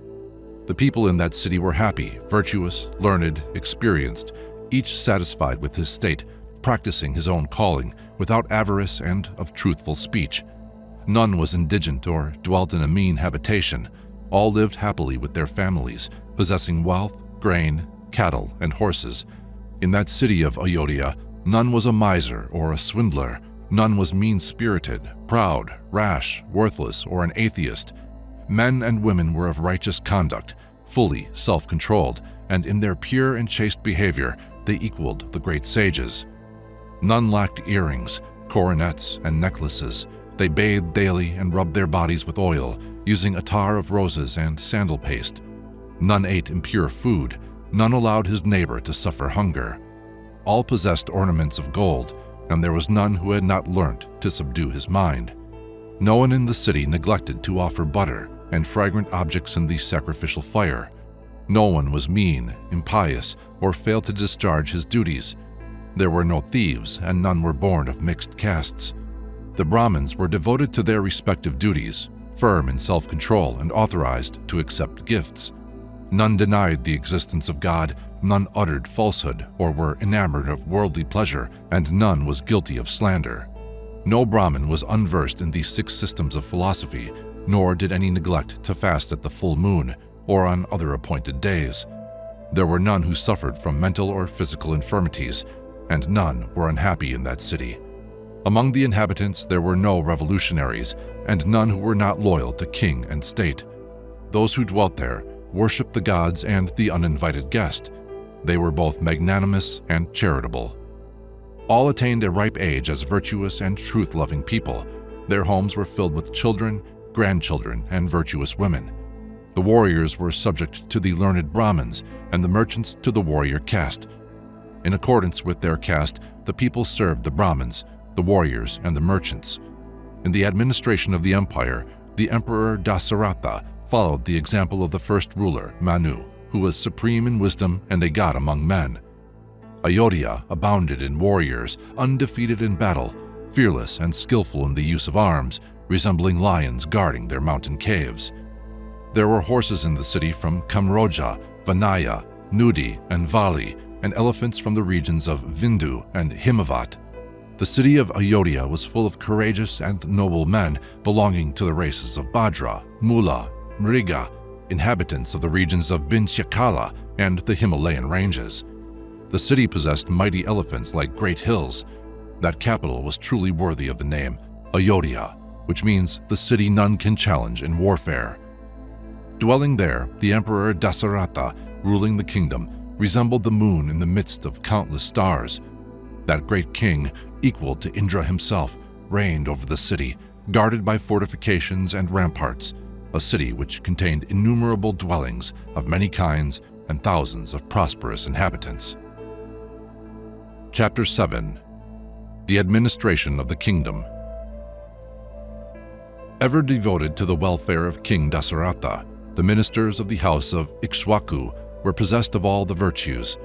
The people in that city were happy, virtuous, learned, experienced, each satisfied with his state, practicing his own calling, without avarice and of truthful speech. None was indigent or dwelt in a mean habitation. All lived happily with their families, possessing wealth, grain, cattle, and horses. In that city of Ayodhya, none was a miser or a swindler. None was mean-spirited, proud, rash, worthless, or an atheist. Men and women were of righteous conduct, fully self-controlled, and in their pure and chaste behavior, they equaled the great sages. None lacked earrings, coronets, and necklaces. They bathed daily and rubbed their bodies with oil, using attar of roses and sandal paste. None ate impure food. None allowed his neighbor to suffer hunger. All possessed ornaments of gold, and there was none who had not learnt to subdue his mind. No one in the city neglected to offer butter and fragrant objects in the sacrificial fire. No one was mean, impious, or failed to discharge his duties. There were no thieves, and none were born of mixed castes. The Brahmins were devoted to their respective duties, firm in self-control and authorized to accept gifts. None denied the existence of God, none uttered falsehood or were enamored of worldly pleasure, and none was guilty of slander. No Brahmin was unversed in the 6 systems of philosophy, nor did any neglect to fast at the full moon or on other appointed days. There were none who suffered from mental or physical infirmities, and none were unhappy in that city. Among the inhabitants there were no revolutionaries, and none who were not loyal to king and state. Those who dwelt there worshipped the gods and the uninvited guest. They were both magnanimous and charitable. All attained a ripe age as virtuous and truth-loving people. Their homes were filled with children, grandchildren, and virtuous women. The warriors were subject to the learned Brahmins, and the merchants to the warrior caste. In accordance with their caste, the people served the Brahmins, the warriors, and the merchants. In the administration of the empire, the Emperor Dasaratha followed the example of the first ruler, Manu, who was supreme in wisdom and a god among men. Ayodhya abounded in warriors, undefeated in battle, fearless and skillful in the use of arms, resembling lions guarding their mountain caves. There were horses in the city from Kamroja, Vanaya, Nudi, and Vali, and elephants from the regions of Vindu and Himavat. The city of Ayodhya was full of courageous and noble men belonging to the races of Bhadra, Mula, Mriga, inhabitants of the regions of Binchakala and the Himalayan ranges. The city possessed mighty elephants like great hills. That capital was truly worthy of the name Ayodhya, which means the city none can challenge in warfare. Dwelling there, the Emperor Dasaratha, ruling the kingdom, resembled the moon in the midst of countless stars. That great king, equal to Indra himself, reigned over the city, guarded by fortifications and ramparts, a city which contained innumerable dwellings of many kinds and thousands of prosperous inhabitants. Chapter 7. The Administration of the Kingdom. Ever devoted to the welfare of King Dasaratha, the ministers of the house of Ikshwaku were possessed of all the virtues.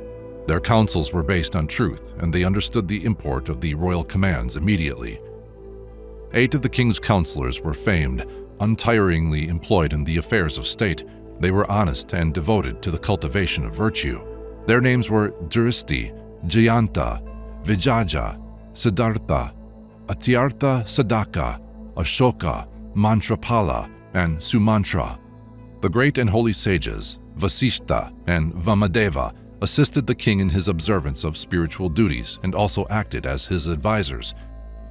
Their counsels were based on truth, and they understood the import of the royal commands immediately. 8 of the king's counselors were famed, untiringly employed in the affairs of state. They were honest and devoted to the cultivation of virtue. Their names were Dhristi, Jayanta, Vijaja, Siddhartha, Atyartha Sadaka, Ashoka, Mantrapala, and Sumantra. The great and holy sages, Vasishta and Vamadeva, assisted the king in his observance of spiritual duties and also acted as his advisors.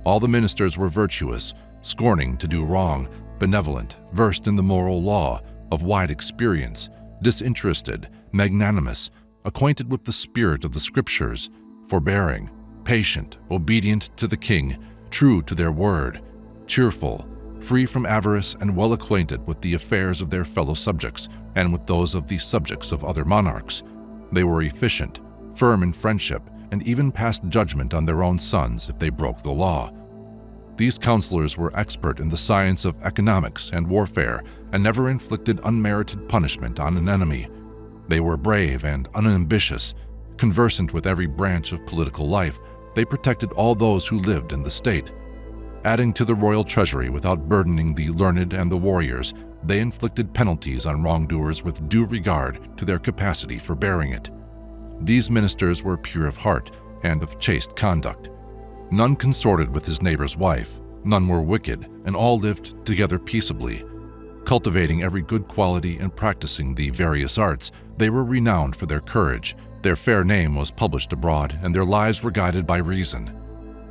All the ministers were virtuous, scorning to do wrong, benevolent, versed in the moral law, of wide experience, disinterested, magnanimous, acquainted with the spirit of the scriptures, forbearing, patient, obedient to the king, true to their word, cheerful, free from avarice, and well acquainted with the affairs of their fellow subjects and with those of the subjects of other monarchs. They were efficient, firm in friendship, and even passed judgment on their own sons if they broke the law. These counselors were expert in the science of economics and warfare and never inflicted unmerited punishment on an enemy. They were brave and unambitious. Conversant with every branch of political life, they protected all those who lived in the state. Adding to the royal treasury without burdening the learned and the warriors, they inflicted penalties on wrongdoers with due regard to their capacity for bearing it. These ministers were pure of heart and of chaste conduct. None consorted with his neighbor's wife, none were wicked, and all lived together peaceably. Cultivating every good quality and practicing the various arts, they were renowned for their courage. Their fair name was published abroad, and their lives were guided by reason.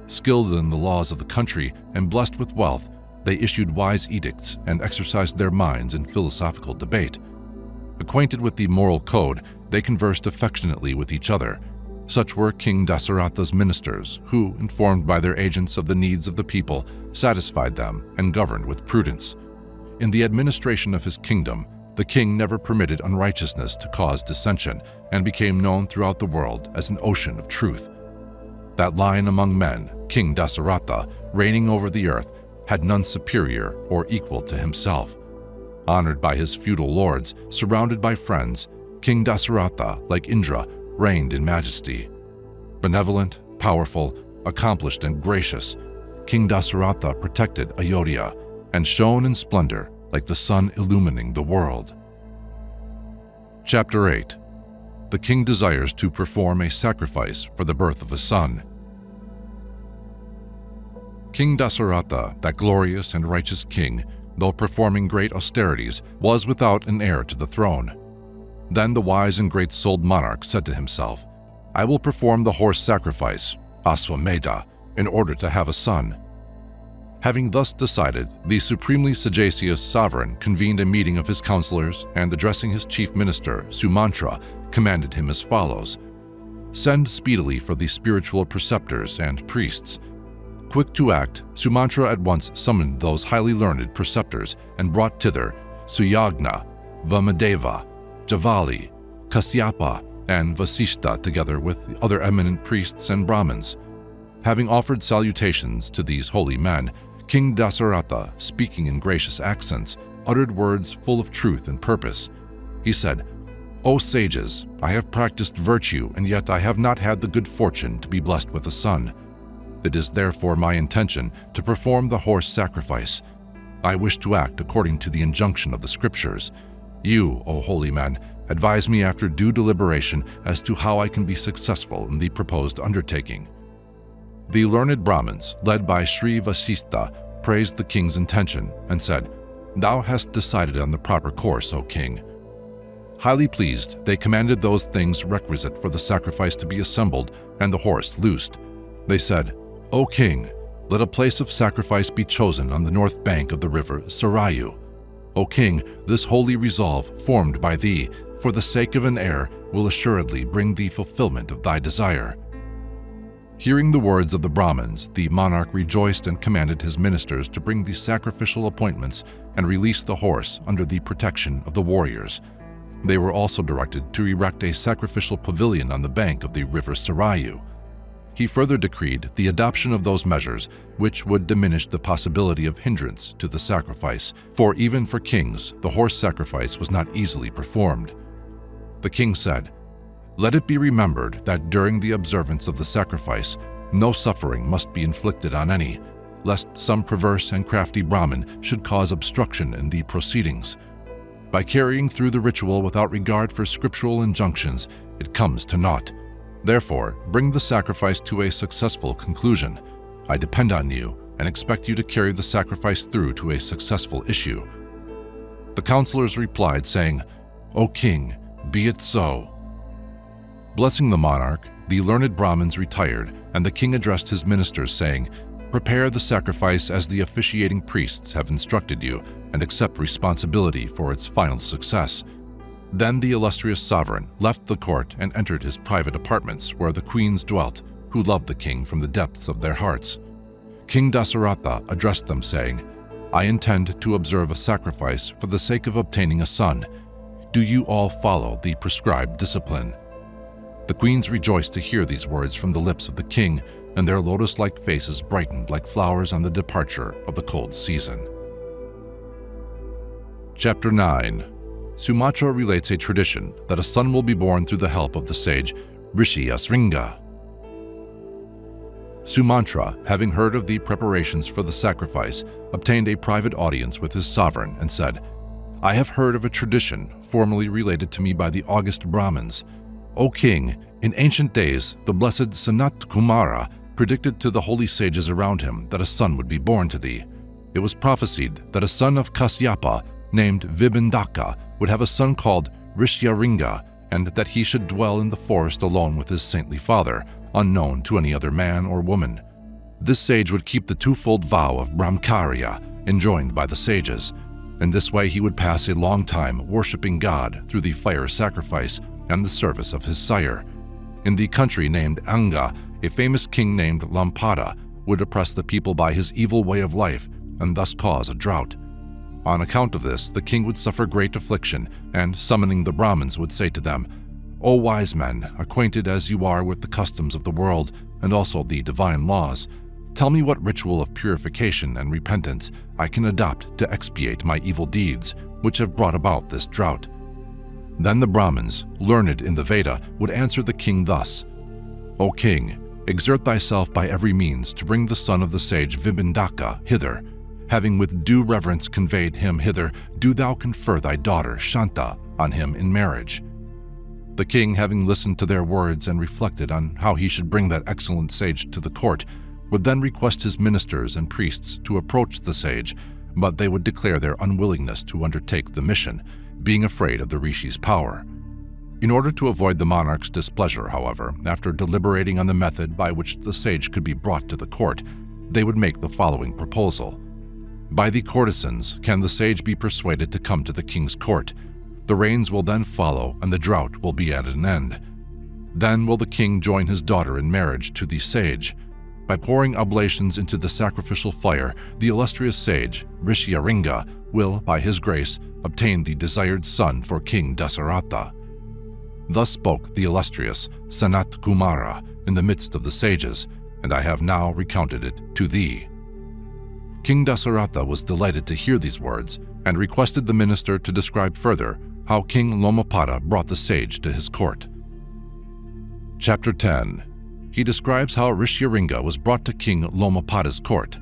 Skilled in the laws of the country and blessed with wealth, they issued wise edicts and exercised their minds in philosophical debate. Acquainted with the moral code, they conversed affectionately with each other. Such were King Dasaratha's ministers, who, informed by their agents of the needs of the people, satisfied them and governed with prudence. In the administration of his kingdom, the king never permitted unrighteousness to cause dissension and became known throughout the world as an ocean of truth. That lion among men, King Dasaratha, reigning over the earth, had none superior or equal to himself. Honored by his feudal lords, surrounded by friends, King Dasaratha, like Indra, reigned in majesty. Benevolent, powerful, accomplished, and gracious, King Dasaratha protected Ayodhya and shone in splendor like the sun illumining the world. Chapter 8. The king desires to perform a sacrifice for the birth of a son. King Dasaratha, that glorious and righteous king, though performing great austerities, was without an heir to the throne. Then the wise and great-souled monarch said to himself, "I will perform the horse sacrifice, Aswamedha, in order to have a son." Having thus decided, the supremely sagacious sovereign convened a meeting of his counselors and, addressing his chief minister, Sumantra, commanded him as follows: "Send speedily for the spiritual preceptors and priests." Quick to act, Sumantra at once summoned those highly learned preceptors and brought thither Suyagna, Vamadeva, Javali, Kasyapa, and Vasishta, together with the other eminent priests and Brahmins. Having offered salutations to these holy men, King Dasaratha, speaking in gracious accents, uttered words full of truth and purpose. He said, "O sages, I have practiced virtue, and yet I have not had the good fortune to be blessed with a son. It is therefore my intention to perform the horse sacrifice. I wish to act according to the injunction of the scriptures. You, O holy men, advise me after due deliberation as to how I can be successful in the proposed undertaking." The learned Brahmins, led by Sri Vasistha, praised the king's intention and said, "Thou hast decided on the proper course, O king." Highly pleased, they commanded those things requisite for the sacrifice to be assembled and the horse loosed. They said, "O king, let a place of sacrifice be chosen on the north bank of the river Sarayu. O king, this holy resolve, formed by thee, for the sake of an heir, will assuredly bring thee fulfillment of thy desire." Hearing the words of the Brahmins, the monarch rejoiced and commanded his ministers to bring the sacrificial appointments and release the horse under the protection of the warriors. They were also directed to erect a sacrificial pavilion on the bank of the river Sarayu. He further decreed the adoption of those measures which would diminish the possibility of hindrance to the sacrifice, for even for kings, the horse sacrifice was not easily performed. The king said, "Let it be remembered that during the observance of the sacrifice, no suffering must be inflicted on any, lest some perverse and crafty Brahmin should cause obstruction in the proceedings. By carrying through the ritual without regard for scriptural injunctions, it comes to naught. Therefore, bring the sacrifice to a successful conclusion. I depend on you and expect you to carry the sacrifice through to a successful issue." The counselors replied, saying, "O king, be it so." Blessing the monarch, the learned Brahmins retired, and the king addressed his ministers, saying, "Prepare the sacrifice as the officiating priests have instructed you, and accept responsibility for its final success." Then the illustrious sovereign left the court and entered his private apartments, where the queens dwelt, who loved the king from the depths of their hearts. King Dasaratha addressed them, saying, "I intend to observe a sacrifice for the sake of obtaining a son. Do you all follow the prescribed discipline?" The queens rejoiced to hear these words from the lips of the king, and their lotus-like faces brightened like flowers on the departure of the cold season. Chapter 9. Sumatra relates a tradition that a son will be born through the help of the sage Rishi Asringa. Sumantra, having heard of the preparations for the sacrifice, obtained a private audience with his sovereign and said, "I have heard of a tradition formerly related to me by the august Brahmins. O king, in ancient days, the blessed Sanat Kumara predicted to the holy sages around him that a son would be born to thee. It was prophesied that a son of Kasyapa, named Vibindaka, would have a son called Rishyaringa, and that he should dwell in the forest alone with his saintly father, unknown to any other man or woman. This sage would keep the twofold vow of Brahmacharya, enjoined by the sages. In this way he would pass a long time worshipping God through the fire sacrifice and the service of his sire. In the country named Anga, a famous king named Lampada would oppress the people by his evil way of life and thus cause a drought. On account of this, the king would suffer great affliction, and summoning the Brahmins would say to them, "O wise men, acquainted as you are with the customs of the world and also the divine laws, tell me what ritual of purification and repentance I can adopt to expiate my evil deeds, which have brought about this drought." Then the Brahmins, learned in the Veda, would answer the king thus, "O king, exert thyself by every means to bring the son of the sage Vibindaka hither. Having with due reverence conveyed him hither, do thou confer thy daughter Shanta on him in marriage." The king, having listened to their words and reflected on how he should bring that excellent sage to the court, would then request his ministers and priests to approach the sage, but they would declare their unwillingness to undertake the mission, being afraid of the rishi's power. In order to avoid the monarch's displeasure, however, after deliberating on the method by which the sage could be brought to the court, they would make the following proposal. By the courtesans can the sage be persuaded to come to the king's court. The rains will then follow, and the drought will be at an end. Then will the king join his daughter in marriage to the sage. By pouring oblations into the sacrificial fire, the illustrious sage, Rishyaringa, will, by his grace, obtain the desired son for King Dasaratha. Thus spoke the illustrious Sanat Kumara in the midst of the sages, and I have now recounted it to thee. King Dasaratha was delighted to hear these words and requested the minister to describe further how King Lomapada brought the sage to his court. Chapter 10. He describes how Rishyaringa was brought to King Lomapada's court.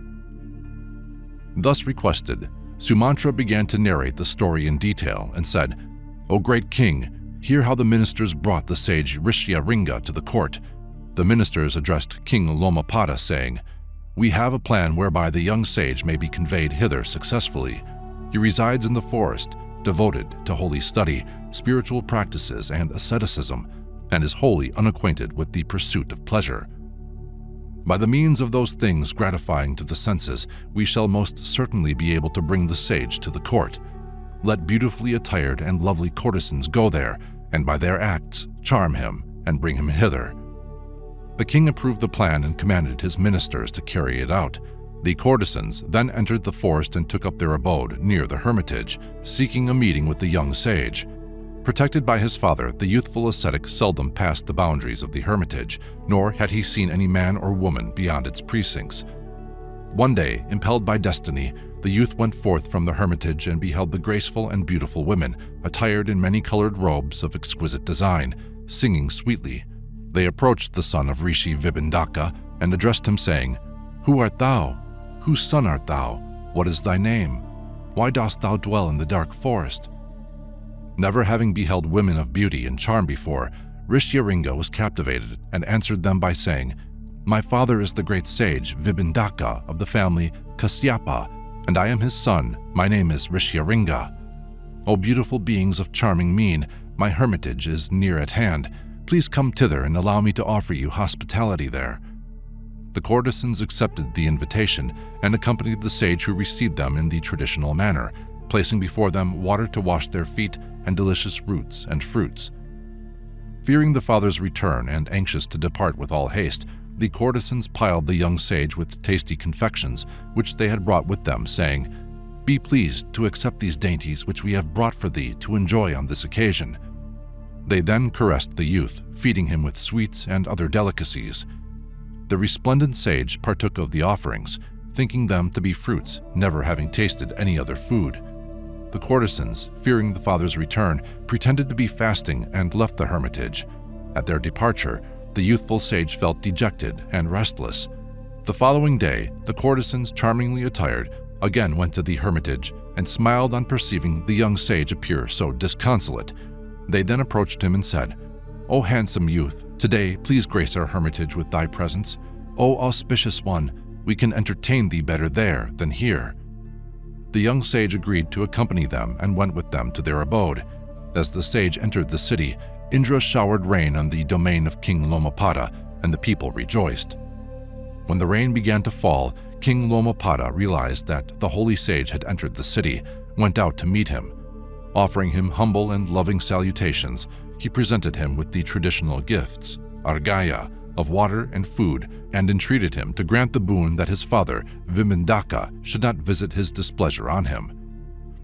Thus requested, Sumantra began to narrate the story in detail and said, "O great king, hear how the ministers brought the sage Rishyaringa to the court." The ministers addressed King Lomapada, saying, "We have a plan whereby the young sage may be conveyed hither successfully. He resides in the forest, devoted to holy study, spiritual practices, and asceticism, and is wholly unacquainted with the pursuit of pleasure. By the means of those things gratifying to the senses, we shall most certainly be able to bring the sage to the court. Let beautifully attired and lovely courtesans go there, and by their acts charm him and bring him hither." The king approved the plan and commanded his ministers to carry it out. The courtesans then entered the forest and took up their abode near the hermitage, seeking a meeting with the young sage. Protected by his father, the youthful ascetic seldom passed the boundaries of the hermitage, nor had he seen any man or woman beyond its precincts. One day, impelled by destiny, the youth went forth from the hermitage and beheld the graceful and beautiful women, attired in many-colored robes of exquisite design, singing sweetly. They approached the son of Rishi Vibindaka and addressed him, saying, "Who art thou? Whose son art thou? What is thy name? Why dost thou dwell in the dark forest?" Never having beheld women of beauty and charm before, Rishyaringa was captivated and answered them by saying, "My father is the great sage Vibindaka of the family Kasyapa, and I am his son. My name is Rishyaringa. O beautiful beings of charming mien, my hermitage is near at hand. Please come thither and allow me to offer you hospitality there." The courtesans accepted the invitation and accompanied the sage, who received them in the traditional manner, placing before them water to wash their feet and delicious roots and fruits. Fearing the father's return and anxious to depart with all haste, the courtesans piled the young sage with tasty confections which they had brought with them, saying, "Be pleased to accept these dainties which we have brought for thee to enjoy on this occasion." They then caressed the youth, feeding him with sweets and other delicacies. The resplendent sage partook of the offerings, thinking them to be fruits, never having tasted any other food. The courtesans, fearing the father's return, pretended to be fasting and left the hermitage. At their departure, the youthful sage felt dejected and restless. The following day, the courtesans, charmingly attired, again went to the hermitage and smiled on perceiving the young sage appear so disconsolate. They then approached him and said, "O handsome youth, today please grace our hermitage with thy presence. O auspicious one, we can entertain thee better there than here." The young sage agreed to accompany them and went with them to their abode. As the sage entered the city, Indra showered rain on the domain of King Lomapada, and the people rejoiced. When the rain began to fall, King Lomapada realized that the holy sage had entered the city, went out to meet him. Offering him humble and loving salutations, he presented him with the traditional gifts, argaya, of water and food, and entreated him to grant the boon that his father, Vibindaka, should not visit his displeasure on him.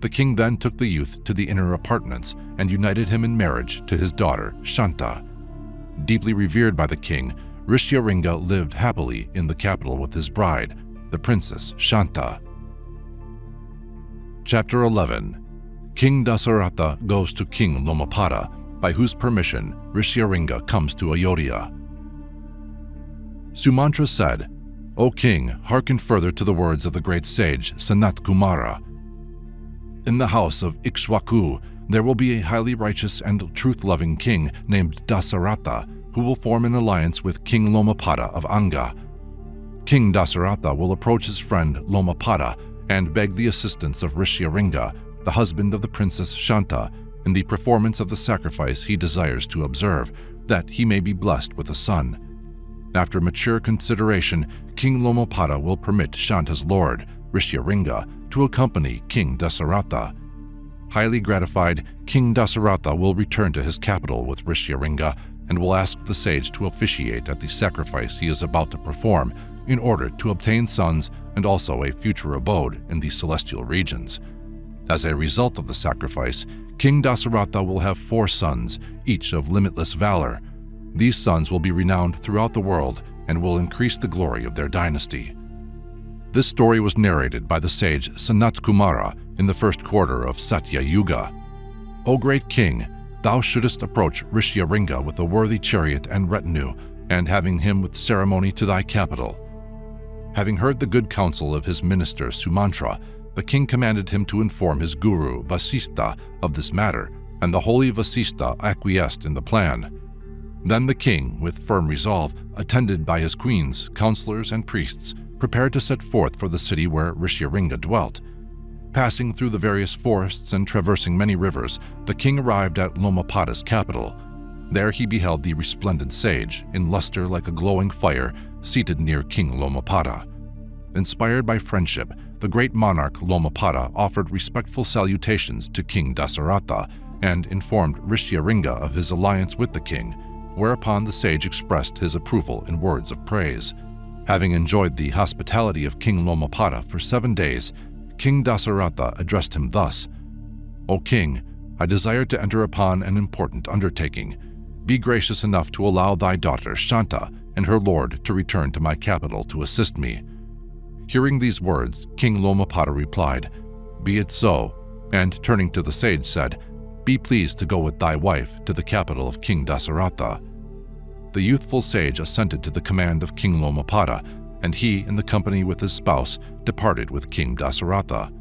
The king then took the youth to the inner apartments and united him in marriage to his daughter, Shanta. Deeply revered by the king, Rishyaringa lived happily in the capital with his bride, the princess Shanta. Chapter 11. King Dasaratha goes to King Lomapada, by whose permission Rishyaringa comes to Ayodhya. Sumantra said, "O king, hearken further to the words of the great sage Sanat Kumara. In the house of Ikshwaku, there will be a highly righteous and truth-loving king named Dasaratha, who will form an alliance with King Lomapada of Anga. King Dasaratha will approach his friend Lomapada and beg the assistance of Rishyaringa, the husband of the princess Shanta, in the performance of the sacrifice he desires to observe, that he may be blessed with a son. After mature consideration, King Lomapada will permit Shanta's lord, Rishyaringa, to accompany King Dasaratha. Highly gratified, King Dasaratha will return to his capital with Rishyaringa and will ask the sage to officiate at the sacrifice he is about to perform in order to obtain sons and also a future abode in the celestial regions. As a result of the sacrifice, King Dasaratha will have 4 sons, each of limitless valor. These sons will be renowned throughout the world and will increase the glory of their dynasty. This story was narrated by the sage Sanat Kumara in the first quarter of Satya Yuga. O great king, thou shouldest approach Rishyaringa with a worthy chariot and retinue, and having him with ceremony to thy capital. Having heard the good counsel of his minister Sumantra, the king commanded him to inform his guru Vasistha of this matter, and the holy Vasistha acquiesced in the plan. Then the king, with firm resolve, attended by his queens, counselors, and priests, prepared to set forth for the city where Rishyaringa dwelt. Passing through the various forests and traversing many rivers, the king arrived at Lomapada's capital. There he beheld the resplendent sage, in luster like a glowing fire, seated near King Lomapada. Inspired by friendship, the great monarch Lomapada offered respectful salutations to King Dasaratha and informed Rishyaringa of his alliance with the king, whereupon the sage expressed his approval in words of praise. Having enjoyed the hospitality of King Lomapada for 7 days, King Dasaratha addressed him thus: O king, I desire to enter upon an important undertaking. Be gracious enough to allow thy daughter Shanta and her lord to return to my capital to assist me. Hearing these words, King Lomapada replied, Be it so, and turning to the sage said, Be pleased to go with thy wife to the capital of King Dasaratha. The youthful sage assented to the command of King Lomapada, and he, in the company with his spouse, departed with King Dasaratha.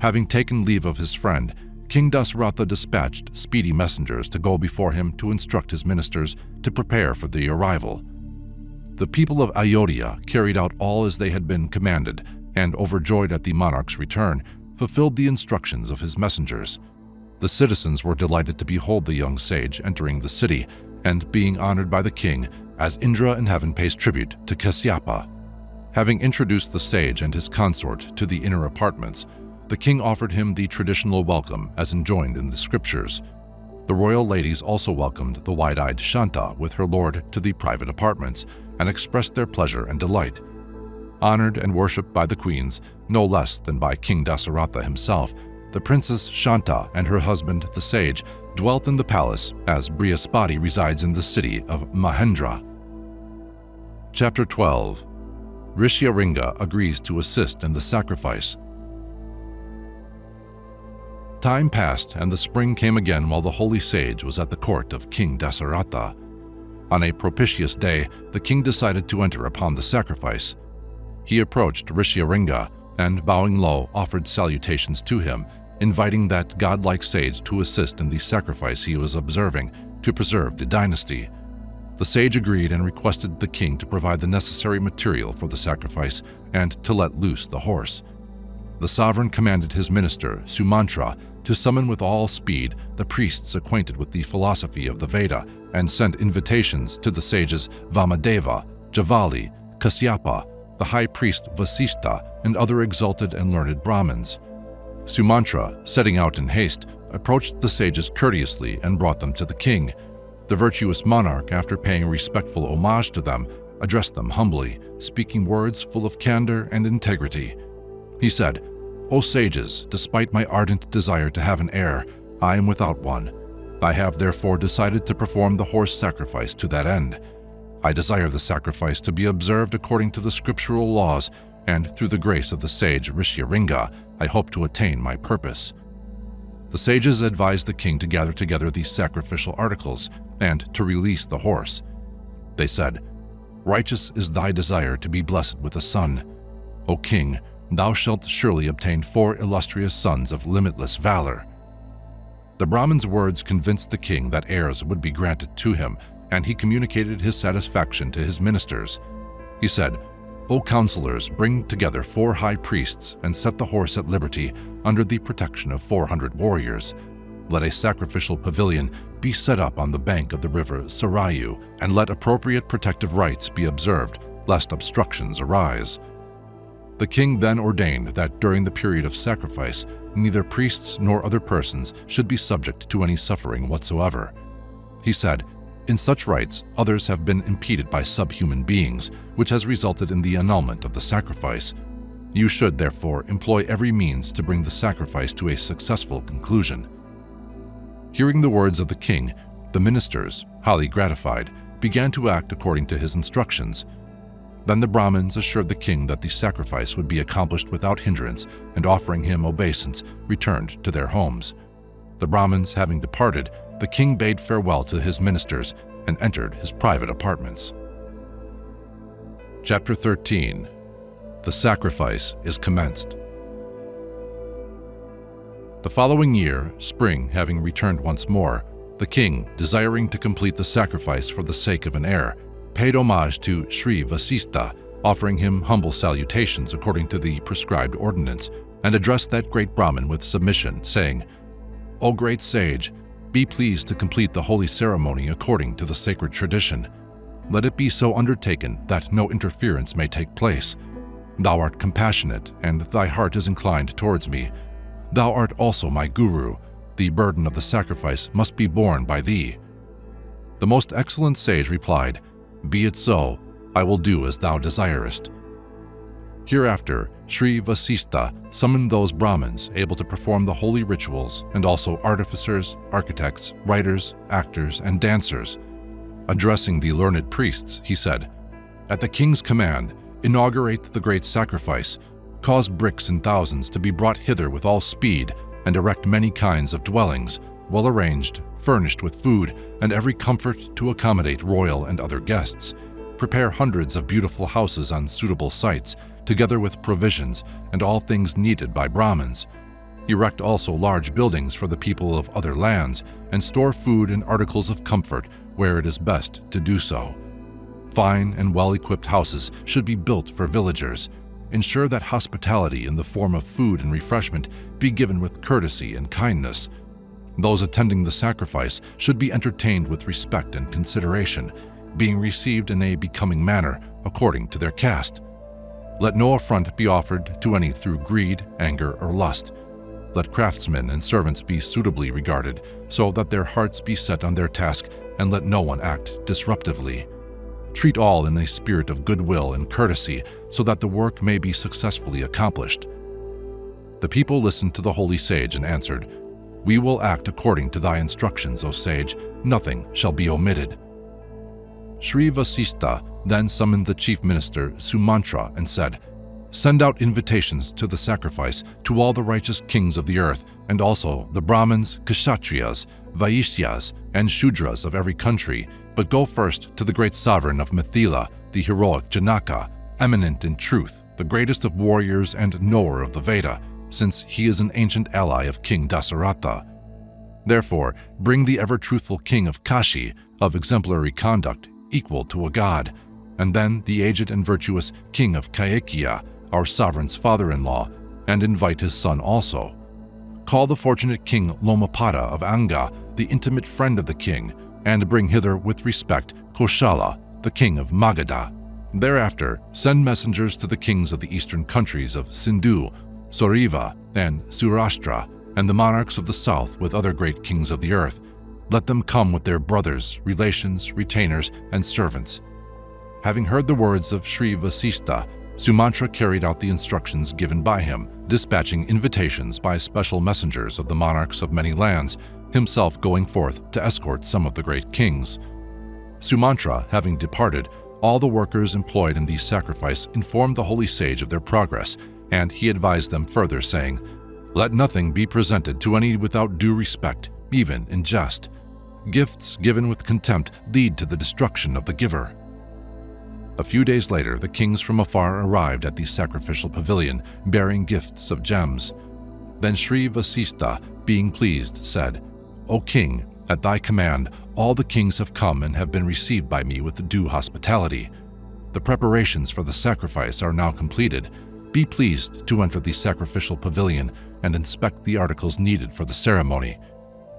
Having taken leave of his friend, King Dasaratha dispatched speedy messengers to go before him to instruct his ministers to prepare for the arrival. The people of Ayodhya carried out all as they had been commanded, and, overjoyed at the monarch's return, fulfilled the instructions of his messengers. The citizens were delighted to behold the young sage entering the city, and being honored by the king, as Indra in heaven pays tribute to Kasyapa. Having introduced the sage and his consort to the inner apartments, the king offered him the traditional welcome as enjoined in the scriptures. The royal ladies also welcomed the wide-eyed Shanta with her lord to the private apartments and expressed their pleasure and delight. Honored and worshipped by the queens, no less than by King Dasaratha himself, the princess Shanta and her husband, the sage, dwelt in the palace as Brihaspati resides in the city of Mahendra. Chapter 12. Rishyaringa agrees to assist in the sacrifice. Time passed, and the spring came again while the holy sage was at the court of King Dasaratha. On a propitious day, the king decided to enter upon the sacrifice. He approached Rishyaringa and, bowing low, offered salutations to him, inviting that godlike sage to assist in the sacrifice he was observing to preserve the dynasty. The sage agreed and requested the king to provide the necessary material for the sacrifice and to let loose the horse. The sovereign commanded his minister, Sumantra, to summon with all speed the priests acquainted with the philosophy of the Veda and sent invitations to the sages Vamadeva, Javali, Kasyapa, the high priest Vasistha, and other exalted and learned Brahmins. Sumantra, setting out in haste, approached the sages courteously and brought them to the king. The virtuous monarch, after paying respectful homage to them, addressed them humbly, speaking words full of candor and integrity. He said, O sages, despite my ardent desire to have an heir, I am without one. I have therefore decided to perform the horse sacrifice to that end. I desire the sacrifice to be observed according to the scriptural laws, and through the grace of the sage Rishyaringa, I hope to attain my purpose. The sages advised the king to gather together these sacrificial articles and to release the horse. They said, Righteous is thy desire to be blessed with a son. O king, thou shalt surely obtain 4 illustrious sons of limitless valor. The Brahmin's words convinced the king that heirs would be granted to him, and he communicated his satisfaction to his ministers. He said, O counselors, bring together 4 high priests and set the horse at liberty under the protection of 400 warriors. Let a sacrificial pavilion be set up on the bank of the river Sarayu, and let appropriate protective rites be observed, lest obstructions arise." The king then ordained that during the period of sacrifice, neither priests nor other persons should be subject to any suffering whatsoever. He said, "In such rites, others have been impeded by subhuman beings, which has resulted in the annulment of the sacrifice. You should, therefore, employ every means to bring the sacrifice to a successful conclusion." Hearing the words of the king, the ministers, highly gratified, began to act according to his instructions. Then the Brahmins assured the king that the sacrifice would be accomplished without hindrance, and offering him obeisance, returned to their homes. The Brahmins having departed, the king bade farewell to his ministers and entered his private apartments. Chapter 13. The sacrifice is commenced. The following year, spring having returned once more, the king, desiring to complete the sacrifice for the sake of an heir, paid homage to Sri Vasistha, offering him humble salutations according to the prescribed ordinance, and addressed that great Brahmin with submission, saying, "O great sage, be pleased to complete the holy ceremony according to the sacred tradition. Let it be so undertaken that no interference may take place. Thou art compassionate, and thy heart is inclined towards me. Thou art also my guru. The burden of the sacrifice must be borne by thee." The most excellent sage replied, "Be it so, I will do as thou desirest." Hereafter, Sri Vasistha summoned those Brahmins able to perform the holy rituals, and also artificers, architects, writers, actors, and dancers. Addressing the learned priests, he said, "At the king's command, inaugurate the great sacrifice, cause bricks in thousands to be brought hither with all speed, and erect many kinds of dwellings, well arranged, furnished with food, and every comfort to accommodate royal and other guests. Prepare hundreds of beautiful houses on suitable sites, together with provisions and all things needed by Brahmins. Erect also large buildings for the people of other lands, and store food and articles of comfort where it is best to do so. Fine and well-equipped houses should be built for villagers. Ensure that hospitality in the form of food and refreshment be given with courtesy and kindness. Those attending the sacrifice should be entertained with respect and consideration, being received in a becoming manner according to their caste. Let no affront be offered to any through greed, anger, or lust. Let craftsmen and servants be suitably regarded, so that their hearts be set on their task, and let no one act disruptively. Treat all in a spirit of goodwill and courtesy, so that the work may be successfully accomplished." The people listened to the holy sage and answered, "We will act according to thy instructions, O sage. Nothing shall be omitted." Sri Vasistha then summoned the chief minister Sumantra and said, "Send out invitations to the sacrifice to all the righteous kings of the earth, and also the Brahmins, Kshatriyas, Vaishyas, and Shudras of every country, but go first to the great sovereign of Mithila, the heroic Janaka, eminent in truth, the greatest of warriors and knower of the Veda, since he is an ancient ally of King Dasaratha. Therefore, bring the ever-truthful king of Kashi, of exemplary conduct, equal to a god, and then the aged and virtuous king of Kaikya, our sovereign's father-in-law, and invite his son also. Call the fortunate king Lomapada of Anga, the intimate friend of the king, and bring hither with respect Koshala, the king of Magadha. Thereafter, send messengers to the kings of the eastern countries of Sindhu, Soriva, and Surashtra, and the monarchs of the south with other great kings of the earth. Let them come with their brothers, relations, retainers, and servants." Having heard the words of Sri Vasistha, Sumantra carried out the instructions given by him, dispatching invitations by special messengers of the monarchs of many lands, himself going forth to escort some of the great kings. Sumantra having departed, all the workers employed in the sacrifice informed the holy sage of their progress, and he advised them further, saying, "Let nothing be presented to any without due respect, even in jest. Gifts given with contempt lead to the destruction of the giver." A few days later, the kings from afar arrived at the sacrificial pavilion, bearing gifts of gems. Then Sri Vasistha, being pleased, said, "O king, at thy command, all the kings have come and have been received by me with due hospitality. The preparations for the sacrifice are now completed. Be pleased to enter the sacrificial pavilion and inspect the articles needed for the ceremony.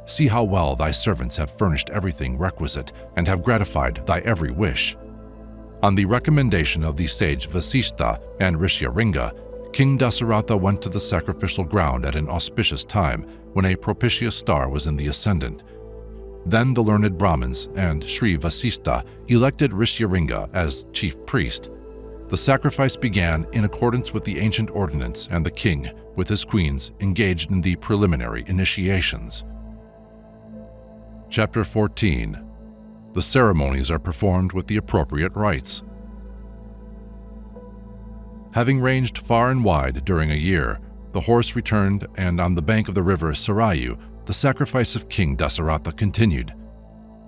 see how well thy servants have furnished everything requisite and have gratified thy every wish." On the recommendation of the sage Vasishtha and Rishyaringa, King Dasaratha went to the sacrificial ground at an auspicious time when a propitious star was in the ascendant. Then the learned Brahmins and Sri Vasishtha elected Rishyaringa as chief priest. The sacrifice began in accordance with the ancient ordinance, and the king, with his queens, engaged in the preliminary initiations. Chapter 14. The ceremonies are performed with the appropriate rites. Having ranged far and wide during a year, the horse returned, and on the bank of the river Sarayu, the sacrifice of King Dasaratha continued.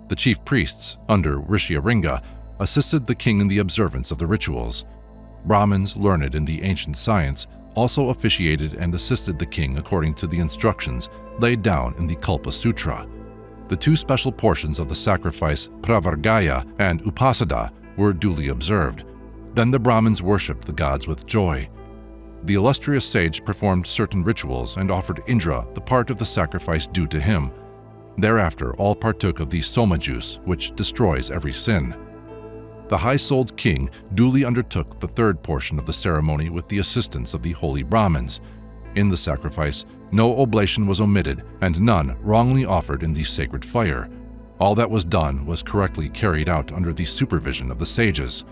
The chief priests, under Rishyaringa, assisted the king in the observance of the rituals. Brahmins learned in the ancient science also officiated and assisted the king according to the instructions laid down in the Kalpa Sutra. The two special portions of the sacrifice, Pravargaya and Upasada, were duly observed. Then the Brahmins worshipped the gods with joy. The illustrious sage performed certain rituals and offered Indra the part of the sacrifice due to him. Thereafter, all partook of the soma juice, which destroys every sin. The high-souled king duly undertook the third portion of the ceremony with the assistance of the holy Brahmins. In the sacrifice, no oblation was omitted and none wrongly offered in the sacred fire. All that was done was correctly carried out under the supervision of the sages.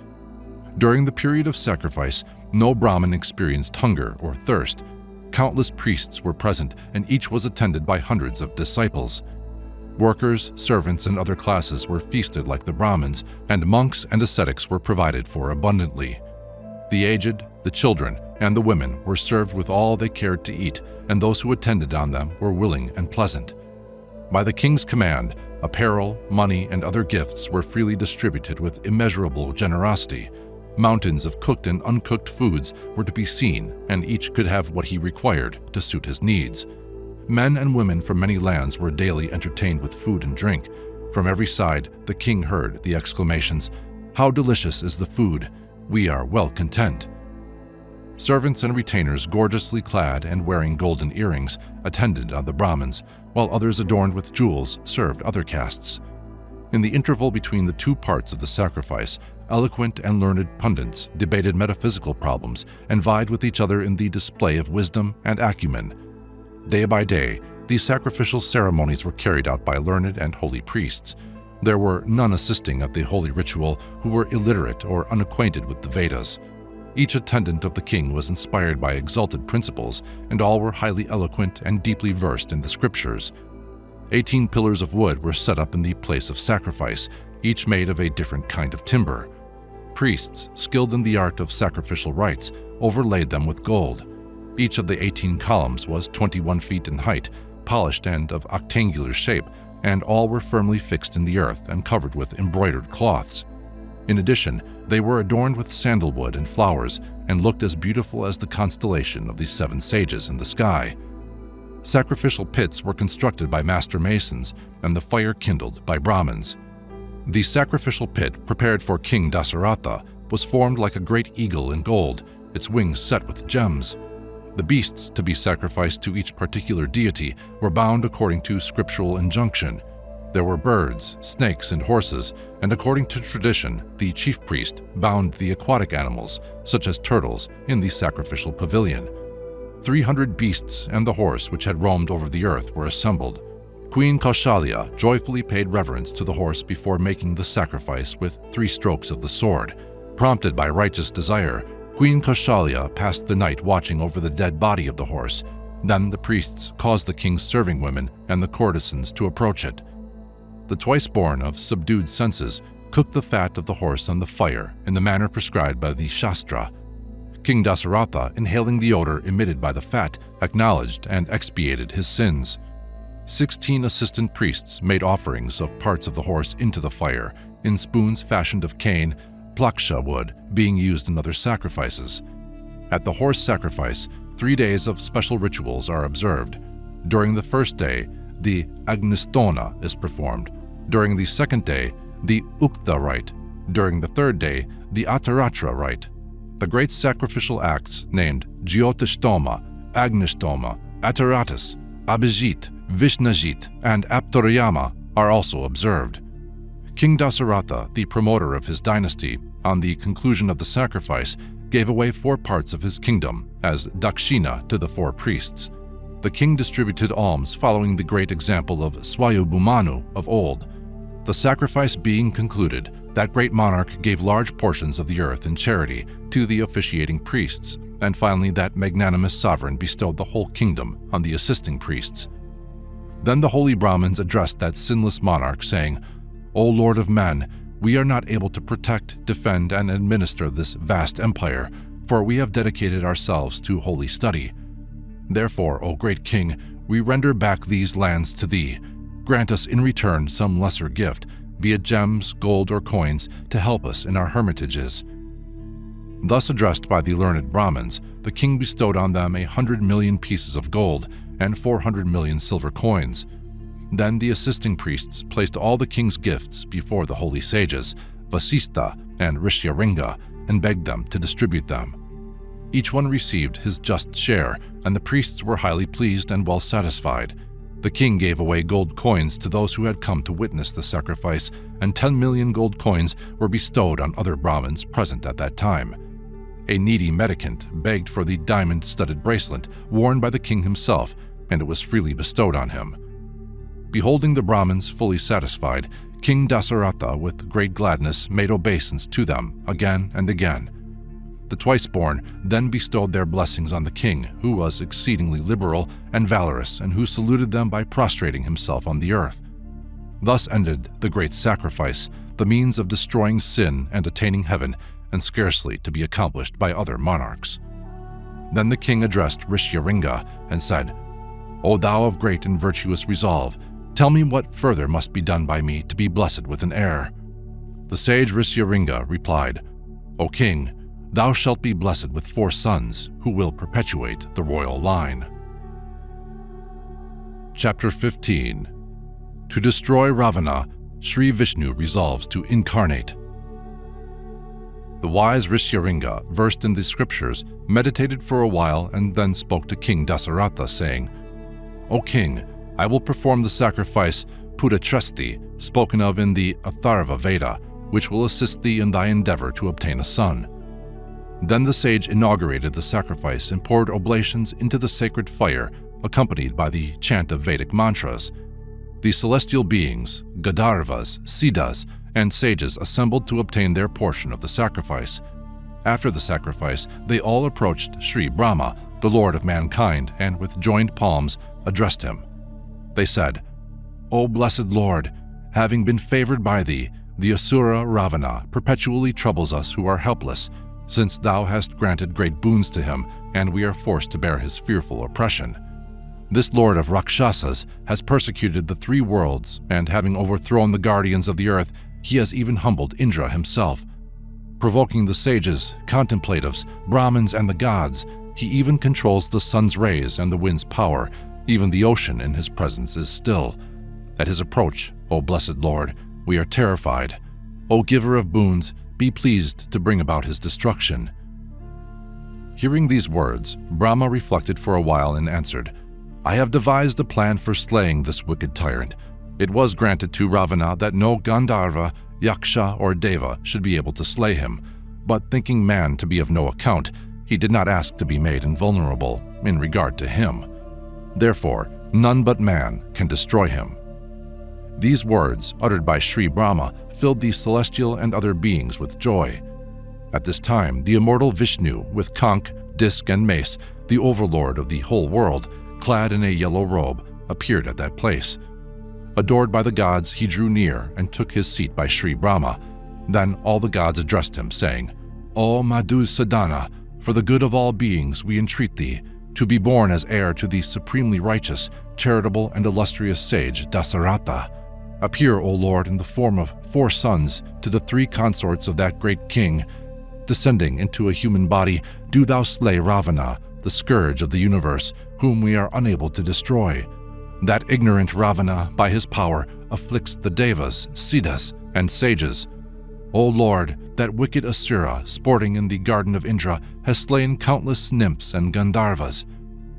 During the period of sacrifice, no Brahmin experienced hunger or thirst. Countless priests were present, and each was attended by hundreds of disciples. Workers, servants, and other classes were feasted like the Brahmins, and monks and ascetics were provided for abundantly. The aged, the children, and the women were served with all they cared to eat, and those who attended on them were willing and pleasant. By the king's command, apparel, money, and other gifts were freely distributed with immeasurable generosity. Mountains of cooked and uncooked foods were to be seen, and each could have what he required to suit his needs. Men and women from many lands were daily entertained with food and drink. From every side, the king heard the exclamations, "How delicious is the food! We are well content." Servants and retainers, gorgeously clad and wearing golden earrings, attended on the Brahmins, while others adorned with jewels served other castes. In the interval between the two parts of the sacrifice, eloquent and learned pundits debated metaphysical problems and vied with each other in the display of wisdom and acumen. Day by day, these sacrificial ceremonies were carried out by learned and holy priests. There were none assisting at the holy ritual who were illiterate or unacquainted with the Vedas. Each attendant of the king was inspired by exalted principles, and all were highly eloquent and deeply versed in the scriptures. 18 pillars of wood were set up in the place of sacrifice, each made of a different kind of timber. Priests, skilled in the art of sacrificial rites, overlaid them with gold. Each of the 18 columns was 21 feet in height, polished and of octangular shape, and all were firmly fixed in the earth and covered with embroidered cloths. In addition, they were adorned with sandalwood and flowers and looked as beautiful as the constellation of the 7 sages in the sky. Sacrificial pits were constructed by master masons and the fire kindled by Brahmins. The sacrificial pit prepared for King Dasaratha was formed like a great eagle in gold, its wings set with gems. The beasts to be sacrificed to each particular deity were bound according to scriptural injunction. There were birds, snakes, and horses, and according to tradition, the chief priest bound the aquatic animals, such as turtles, in the sacrificial pavilion. 300 beasts and the horse which had roamed over the earth were assembled. Queen Kaushalya joyfully paid reverence to the horse before making the sacrifice with 3 strokes of the sword. Prompted by righteous desire, Queen Kaushalya passed the night watching over the dead body of the horse. Then the priests caused the king's serving women and the courtesans to approach it. The twice-born of subdued senses cooked the fat of the horse on the fire in the manner prescribed by the Shastra. King Dasaratha, inhaling the odor emitted by the fat, acknowledged and expiated his sins. 16 assistant priests made offerings of parts of the horse into the fire, in spoons fashioned of cane, plaksha wood being used in other sacrifices. At the horse sacrifice, 3 days of special rituals are observed. During the first day, the Agnistona is performed. During the second day, the Ukta rite. During the third day, the Ataratra rite. The great sacrificial acts named Jyotishtoma, Agnistoma, Ataratas, Abhijit, Vishnajit, and Aptarayama are also observed. King Dasaratha, the promoter of his dynasty, on the conclusion of the sacrifice, gave away 4 parts of his kingdom as dakshina to the 4 priests. The king distributed alms following the great example of Swayambhumanu of old. The sacrifice being concluded, that great monarch gave large portions of the earth in charity to the officiating priests, and finally that magnanimous sovereign bestowed the whole kingdom on the assisting priests. Then the holy Brahmins addressed that sinless monarch, saying, "O Lord of men, we are not able to protect, defend, and administer this vast empire, for we have dedicated ourselves to holy study. Therefore, O great king, we render back these lands to thee. Grant us in return some lesser gift, be it gems, gold, or coins, to help us in our hermitages." Thus addressed by the learned Brahmins, the king bestowed on them 100 million pieces of gold and 400 million silver coins. Then the assisting priests placed all the king's gifts before the holy sages, Vasistha and Rishyaringa, and begged them to distribute them. Each one received his just share, and the priests were highly pleased and well satisfied. The king gave away gold coins to those who had come to witness the sacrifice, and 10 million gold coins were bestowed on other Brahmins present at that time. A needy mendicant begged for the diamond-studded bracelet worn by the king himself, and it was freely bestowed on him. Beholding the Brahmins fully satisfied, King Dasaratha with great gladness made obeisance to them again and again. The twice-born then bestowed their blessings on the king, who was exceedingly liberal and valorous, and who saluted them by prostrating himself on the earth. Thus ended the great sacrifice, the means of destroying sin and attaining heaven, and scarcely to be accomplished by other monarchs. Then the king addressed Rishyaringa and said, "O thou of great and virtuous resolve, tell me what further must be done by me to be blessed with an heir." The sage Rishyaringa replied, "O king, thou shalt be blessed with 4 sons who will perpetuate the royal line." Chapter 15. To destroy Ravana, Sri Vishnu resolves to incarnate. The wise Rishyaringa, versed in the scriptures, meditated for a while and then spoke to King Dasaratha, saying, "O king, I will perform the sacrifice Pudatrasti, spoken of in the Atharva Veda, which will assist thee in thy endeavor to obtain a son." Then the sage inaugurated the sacrifice and poured oblations into the sacred fire, accompanied by the chant of Vedic mantras. The celestial beings, Gandharvas, Siddhas, and sages assembled to obtain their portion of the sacrifice. After the sacrifice, they all approached Sri Brahma, the Lord of mankind, and with joined palms addressed him. They said, "O blessed Lord, having been favored by thee, the Asura Ravana perpetually troubles us who are helpless, since thou hast granted great boons to him, and we are forced to bear his fearful oppression. This lord of Rakshasas has persecuted the 3 worlds, and having overthrown the guardians of the earth, he has even humbled Indra himself. Provoking the sages, contemplatives, Brahmins, and the gods, he even controls the sun's rays and the wind's power. Even the ocean in his presence is still. At his approach, O blessed Lord, we are terrified. O giver of boons, be pleased to bring about his destruction." Hearing these words, Brahma reflected for a while and answered, "I have devised a plan for slaying this wicked tyrant. It was granted to Ravana that no Gandharva, Yaksha, or Deva should be able to slay him, but thinking man to be of no account, he did not ask to be made invulnerable in regard to him. Therefore, none but man can destroy him." These words, uttered by Sri Brahma, filled the celestial and other beings with joy. At this time, the immortal Vishnu, with conch, disc, and mace, the overlord of the whole world, clad in a yellow robe, appeared at that place. Adored by the gods, he drew near and took his seat by Sri Brahma. Then all the gods addressed him, saying, "O Madhusadana, for the good of all beings we entreat thee, to be born as heir to the supremely righteous, charitable, and illustrious sage Dasaratha. Appear, O Lord, in the form of 4 sons to the 3 consorts of that great king. Descending into a human body, do thou slay Ravana, the scourge of the universe, whom we are unable to destroy. That ignorant Ravana, by his power, afflicts the Devas, Siddhas, and sages. O Lord, that wicked Asura, sporting in the garden of Indra, has slain countless nymphs and Gandharvas.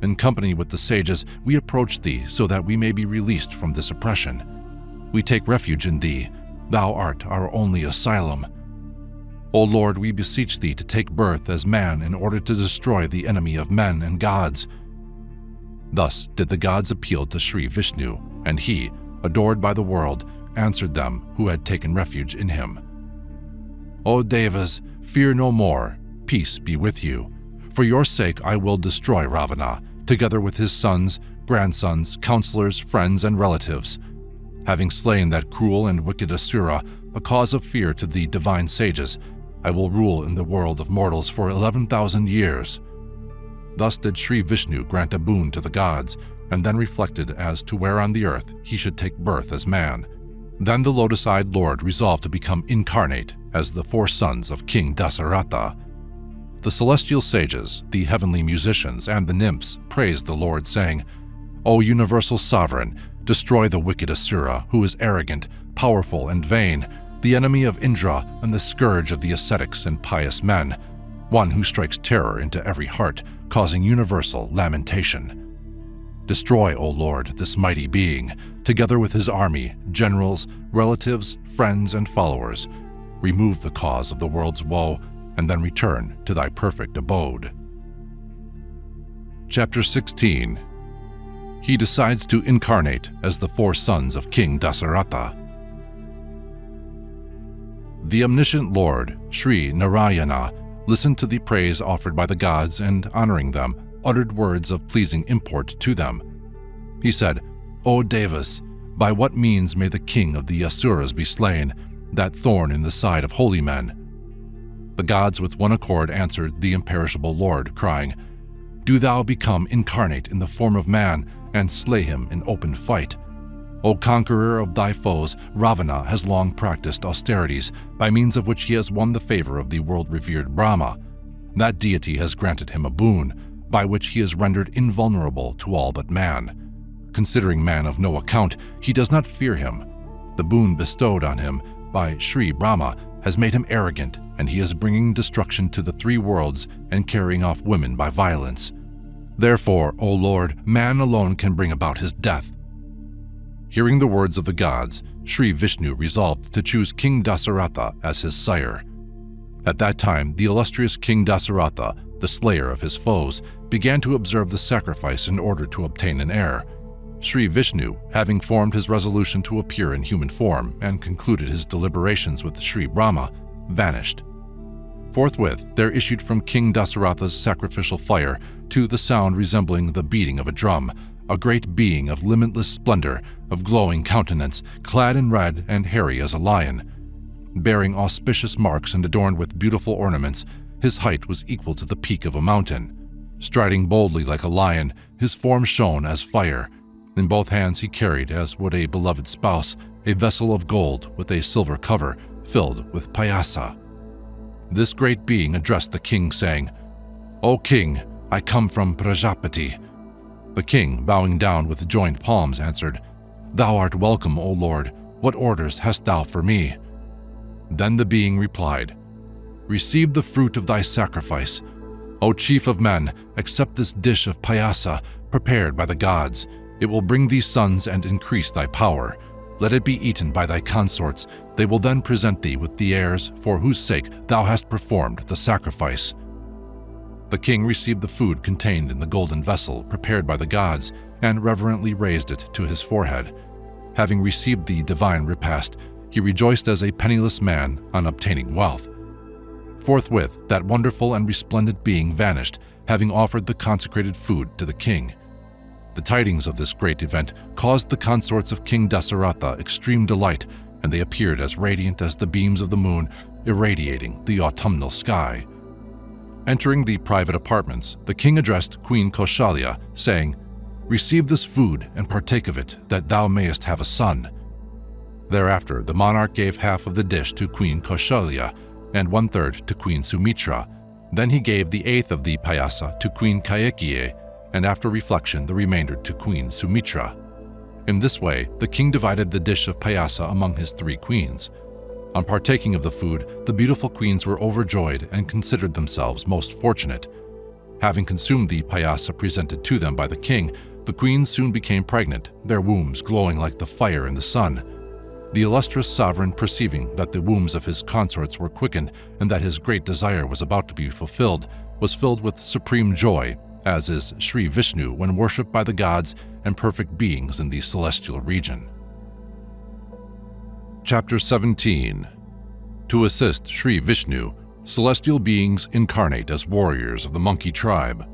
In company with the sages, we approach thee so that we may be released from this oppression. We take refuge in thee. Thou art our only asylum. O Lord, we beseech thee to take birth as man in order to destroy the enemy of men and gods. Thus did the gods appeal to Sri Vishnu, and he, adored by the world, answered them who had taken refuge in him. O Devas, fear no more, peace be with you. For your sake I will destroy Ravana, together with his sons, grandsons, counselors, friends, and relatives. Having slain that cruel and wicked Asura, a cause of fear to the divine sages, I will rule in the world of mortals for 11,000 years. Thus did Sri Vishnu grant a boon to the gods, and then reflected as to where on the earth he should take birth as man. Then the lotus-eyed Lord resolved to become incarnate as the 4 sons of King Dasaratha. The celestial sages, the heavenly musicians, and the nymphs praised the Lord, saying, O universal sovereign, destroy the wicked Asura, who is arrogant, powerful, and vain, the enemy of Indra and the scourge of the ascetics and pious men, one who strikes terror into every heart, causing universal lamentation. Destroy, O Lord, this mighty being, together with his army, generals, relatives, friends, and followers. Remove the cause of the world's woe, and then return to thy perfect abode. Chapter 16. He decides to incarnate as the 4 sons of King Dasaratha. The omniscient Lord, Sri Narayana, listened to the praise offered by the gods and, honoring them, uttered words of pleasing import to them. He said, O Devas, by what means may the king of the Asuras be slain, that thorn in the side of holy men? The gods with one accord answered the imperishable Lord, crying, Do thou become incarnate in the form of man, and slay him in open fight. O conqueror of thy foes, Ravana has long practiced austerities, by means of which he has won the favor of the world-revered Brahma. That deity has granted him a boon, by which he is rendered invulnerable to all but man. Considering man of no account, he does not fear him. The boon bestowed on him by Sri Brahma has made him arrogant, and he is bringing destruction to the 3 worlds and carrying off women by violence. Therefore, O Lord, man alone can bring about his death. Hearing the words of the gods, Sri Vishnu resolved to choose King Dasaratha as his sire. At that time, the illustrious King Dasaratha, the slayer of his foes, began to observe the sacrifice in order to obtain an heir. Sri Vishnu, having formed his resolution to appear in human form and concluded his deliberations with Sri Brahma, vanished. Forthwith, there issued from King Dasaratha's sacrificial fire, to the sound resembling the beating of a drum, a great being of limitless splendor, of glowing countenance, clad in red and hairy as a lion. Bearing auspicious marks and adorned with beautiful ornaments, his height was equal to the peak of a mountain. Striding boldly like a lion, his form shone as fire. In both hands he carried, as would a beloved spouse, a vessel of gold with a silver cover, filled with payasa. This great being addressed the king, saying, O king, I come from Prajapati. The king, bowing down with joined palms, answered, Thou art welcome, O Lord. What orders hast thou for me? Then the being replied, Receive the fruit of thy sacrifice. O chief of men, accept this dish of payasa prepared by the gods. It will bring thee sons and increase thy power. Let it be eaten by thy consorts. They will then present thee with the heirs for whose sake thou hast performed the sacrifice. The king received the food contained in the golden vessel prepared by the gods and reverently raised it to his forehead. Having received the divine repast, he rejoiced as a penniless man on obtaining wealth. Forthwith, that wonderful and resplendent being vanished, having offered the consecrated food to the king. The tidings of this great event caused the consorts of King Dasaratha extreme delight, and they appeared as radiant as the beams of the moon irradiating the autumnal sky. Entering the private apartments, the king addressed Queen Kaushalya, saying, Receive this food and partake of it, that thou mayest have a son. Thereafter, the monarch gave half of the dish to Queen Kaushalya and 1/3 to Queen Sumitra. Then he gave the 1/8 of the payasa to Queen Kaikeyi, and after reflection the remainder to Queen Sumitra. In this way, the king divided the dish of payasa among his 3 queens. On partaking of the food, the beautiful queens were overjoyed and considered themselves most fortunate. Having consumed the payasa presented to them by the king, the queens soon became pregnant, their wombs glowing like the fire in the sun. The illustrious sovereign, perceiving that the wombs of his consorts were quickened and that his great desire was about to be fulfilled, was filled with supreme joy, as is Sri Vishnu when worshipped by the gods and perfect beings in the celestial region. Chapter 17. To assist Sri Vishnu, celestial beings incarnate as warriors of the monkey tribe.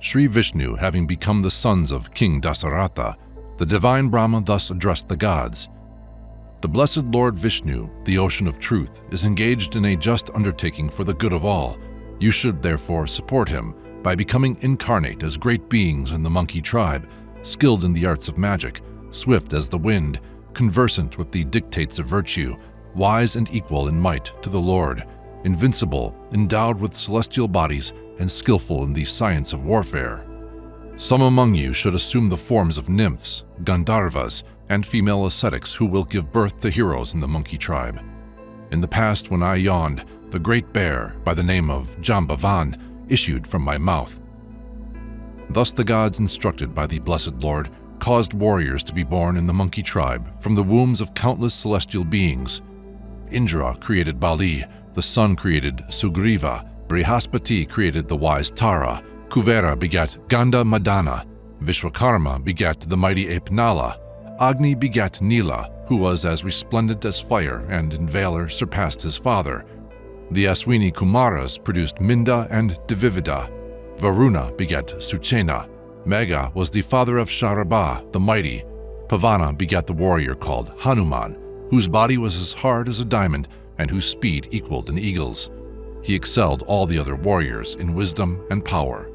Sri Vishnu having become the sons of King Dasaratha, the divine Brahma thus addressed the gods. The blessed Lord Vishnu, the ocean of truth, is engaged in a just undertaking for the good of all. You should therefore support him by becoming incarnate as great beings in the monkey tribe, skilled in the arts of magic, swift as the wind, conversant with the dictates of virtue, wise and equal in might to the Lord, invincible, endowed with celestial bodies, and skillful in the science of warfare. Some among you should assume the forms of nymphs, Gandharvas, and female ascetics who will give birth to heroes in the monkey tribe. In the past, when I yawned, the great bear, by the name of Jambavan, issued from my mouth. Thus the gods, instructed by the blessed Lord, caused warriors to be born in the monkey tribe from the wombs of countless celestial beings. Indra created Bali, the sun created Sugriva, Brihaspati created the wise Tara, Kuvera begat Ganda Madana, Vishwakarma begat the mighty ape Nala, Agni begat Nila, who was as resplendent as fire and in valor surpassed his father. The Aswini Kumaras produced Minda and Divivida. Varuna begat Suchena. Megha was the father of Sharabha, the mighty. Pavana begat the warrior called Hanuman, whose body was as hard as a diamond and whose speed equaled an eagle's. He excelled all the other warriors in wisdom and power.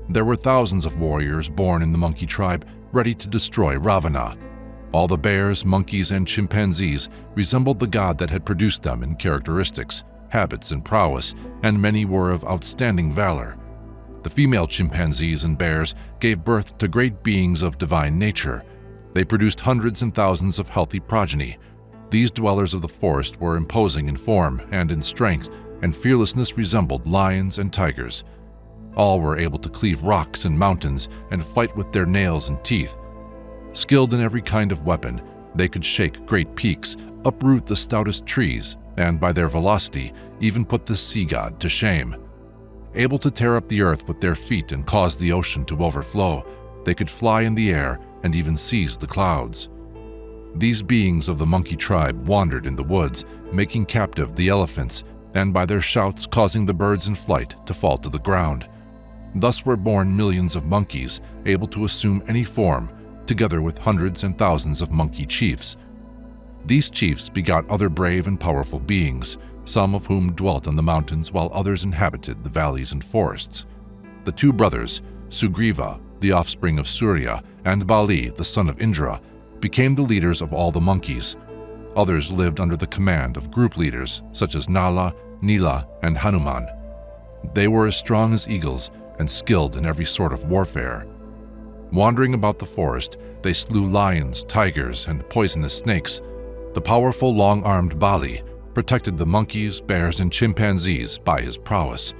There were thousands of warriors born in the monkey tribe, ready to destroy Ravana. All the bears, monkeys, and chimpanzees resembled the god that had produced them in characteristics, habits, and prowess, and many were of outstanding valor. The female chimpanzees and bears gave birth to great beings of divine nature. They produced hundreds and thousands of healthy progeny. These dwellers of the forest were imposing in form and in strength, and fearlessness resembled lions and tigers. All were able to cleave rocks and mountains and fight with their nails and teeth. Skilled in every kind of weapon, they could shake great peaks, uproot the stoutest trees, and by their velocity even put the sea god to shame. Able to tear up the earth with their feet and cause the ocean to overflow, they could fly in the air and even seize the clouds. These beings of the monkey tribe wandered in the woods, making captive the elephants, and by their shouts causing the birds in flight to fall to the ground. Thus were born millions of monkeys, able to assume any form, together with hundreds and thousands of monkey chiefs. These chiefs begot other brave and powerful beings, some of whom dwelt on the mountains while others inhabited the valleys and forests. The two brothers, Sugriva, the offspring of Surya, and Bali, the son of Indra, became the leaders of all the monkeys. Others lived under the command of group leaders such as Nala, Nila, and Hanuman. They were as strong as eagles and skilled in every sort of warfare. Wandering about the forest, they slew lions, tigers, and poisonous snakes. The powerful long-armed Bali protected the monkeys, bears, and chimpanzees by his prowess.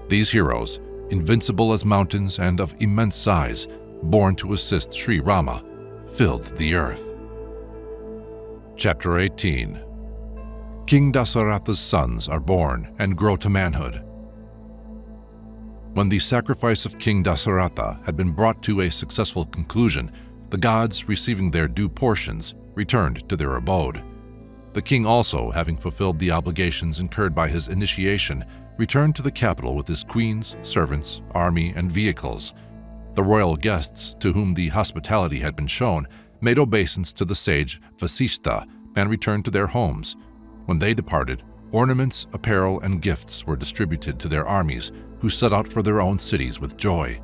These heroes, invincible as mountains and of immense size, born to assist Sri Rama, filled the earth. Chapter 18. King Dasaratha's sons are born and grow to manhood. When the sacrifice of King Dasaratha had been brought to a successful conclusion, the gods, receiving their due portions, returned to their abode. The king also, having fulfilled the obligations incurred by his initiation, returned to the capital with his queens, servants, army, and vehicles. The royal guests, to whom the hospitality had been shown, made obeisance to the sage Vasishtha and returned to their homes. When they departed, ornaments, apparel, and gifts were distributed to their armies, who set out for their own cities with joy.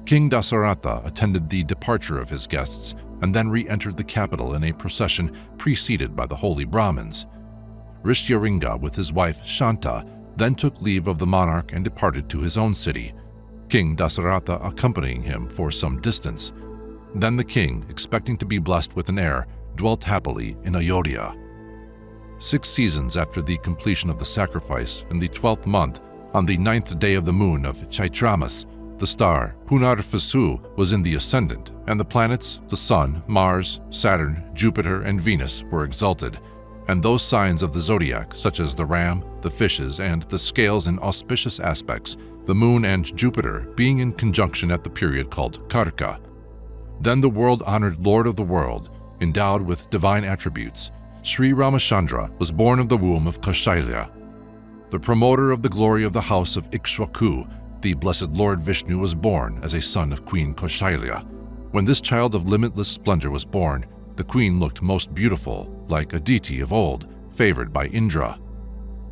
King Dasaratha attended the departure of his guests and then re-entered the capital in a procession preceded by the holy Brahmins. Rishyaringa, with his wife Shanta, then took leave of the monarch and departed to his own city, King Dasaratha accompanying him for some distance. Then the king, expecting to be blessed with an heir, dwelt happily in Ayodhya. 6 seasons after the completion of the sacrifice, in the 12th month, On the 9th day of the moon of Chaitramas, the star Punarvasu was in the ascendant, and the planets, the Sun, Mars, Saturn, Jupiter, and Venus were exalted, and those signs of the zodiac, such as the ram, the fishes, and the scales in auspicious aspects, the moon and Jupiter being in conjunction at the period called Karka. Then the world-honored Lord of the world, endowed with divine attributes, Sri Ramachandra, was born of the womb of Kaushalya. The promoter of the glory of the house of Ikshwaku, the blessed Lord Vishnu, was born as a son of Queen Kaushalya. When this child of limitless splendor was born, the queen looked most beautiful, like a deity of old, favored by Indra.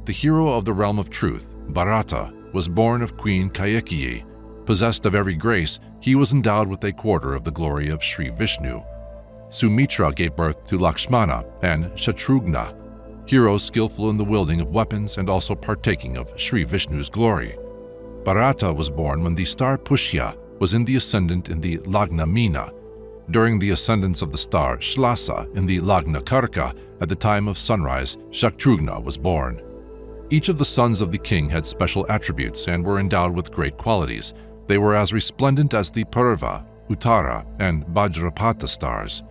The hero of the realm of truth, Bharata, was born of Queen Kaikeyi. Possessed of every grace, he was endowed with a quarter of the glory of Sri Vishnu. Sumitra gave birth to Lakshmana and Shatrughna, heroes skillful in the wielding of weapons and also partaking of Sri Vishnu's glory. Bharata was born when the star Pushya was in the ascendant in the Lagna Meena. During the ascendance of the star Shlasa in the Lagna Karka, at the time of sunrise, Shatrughna was born. Each of the sons of the king had special attributes and were endowed with great qualities. They were as resplendent as the Purva, Uttara, and Vajrapata stars.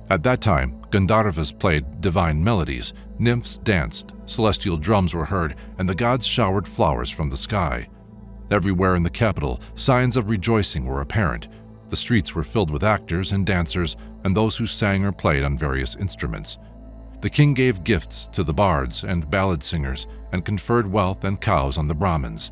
At that time, Gandharvas played divine melodies, nymphs danced, celestial drums were heard, and the gods showered flowers from the sky. Everywhere in the capital, signs of rejoicing were apparent. The streets were filled with actors and dancers and those who sang or played on various instruments. The king gave gifts to the bards and ballad singers and conferred wealth and cows on the Brahmins.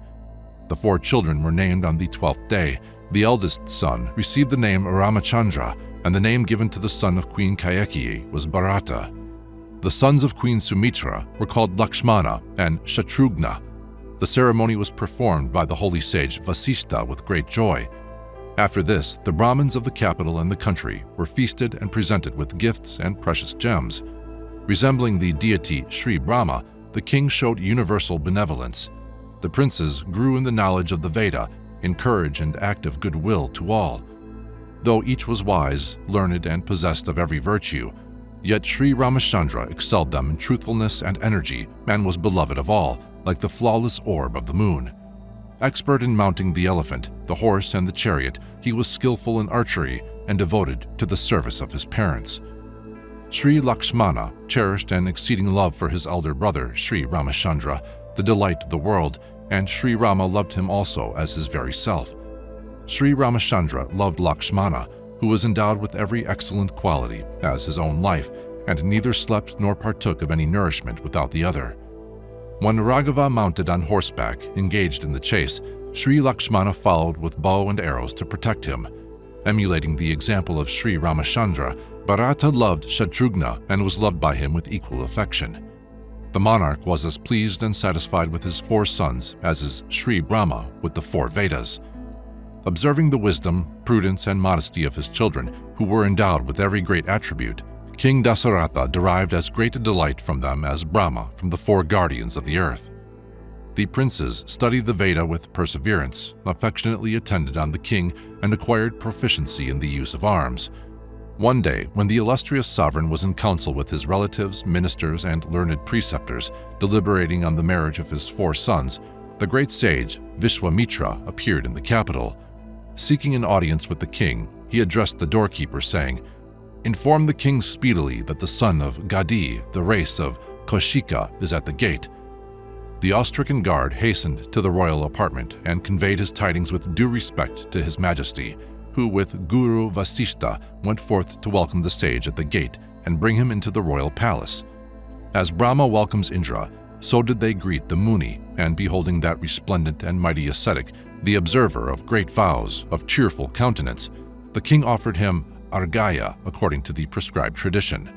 The 4 children were named on the 12th day. The eldest son received the name Ramachandra, and the name given to the son of Queen Kaikeyi was Bharata. The sons of Queen Sumitra were called Lakshmana and Shatrughna. The ceremony was performed by the holy sage Vasishtha with great joy. After this, the Brahmins of the capital and the country were feasted and presented with gifts and precious gems. Resembling the deity Sri Brahma, the king showed universal benevolence. The princes grew in the knowledge of the Veda, in courage and active goodwill to all. Though each was wise, learned, and possessed of every virtue, yet Sri Ramachandra excelled them in truthfulness and energy and was beloved of all, like the flawless orb of the moon. Expert in mounting the elephant, the horse, and the chariot, he was skillful in archery and devoted to the service of his parents. Sri Lakshmana cherished an exceeding love for his elder brother, Sri Ramachandra, the delight of the world, and Sri Rama loved him also as his very self. Sri Ramachandra loved Lakshmana, who was endowed with every excellent quality, as his own life, and neither slept nor partook of any nourishment without the other. When Raghava, mounted on horseback, engaged in the chase, Sri Lakshmana followed with bow and arrows to protect him. Emulating the example of Sri Ramachandra, Bharata loved Shatrughna and was loved by him with equal affection. The monarch was as pleased and satisfied with his 4 sons as is Sri Brahma with the 4 Vedas. Observing the wisdom, prudence, and modesty of his children, who were endowed with every great attribute, King Dasaratha derived as great a delight from them as Brahma from the 4 guardians of the earth. The princes studied the Veda with perseverance, affectionately attended on the king, and acquired proficiency in the use of arms. One day, when the illustrious sovereign was in council with his relatives, ministers, and learned preceptors, deliberating on the marriage of his 4 sons, the great sage Vishwamitra appeared in the capital. Seeking an audience with the king, he addressed the doorkeeper, saying, "Inform the king speedily that the son of Gadi, the race of Kaushika, is at the gate." The awe-stricken guard hastened to the royal apartment and conveyed his tidings with due respect to his majesty, who with Guru Vasishtha went forth to welcome the sage at the gate and bring him into the royal palace. As Brahma welcomes Indra, so did they greet the Muni, and beholding that resplendent and mighty ascetic, the observer of great vows, of cheerful countenance, the king offered him Arghya according to the prescribed tradition.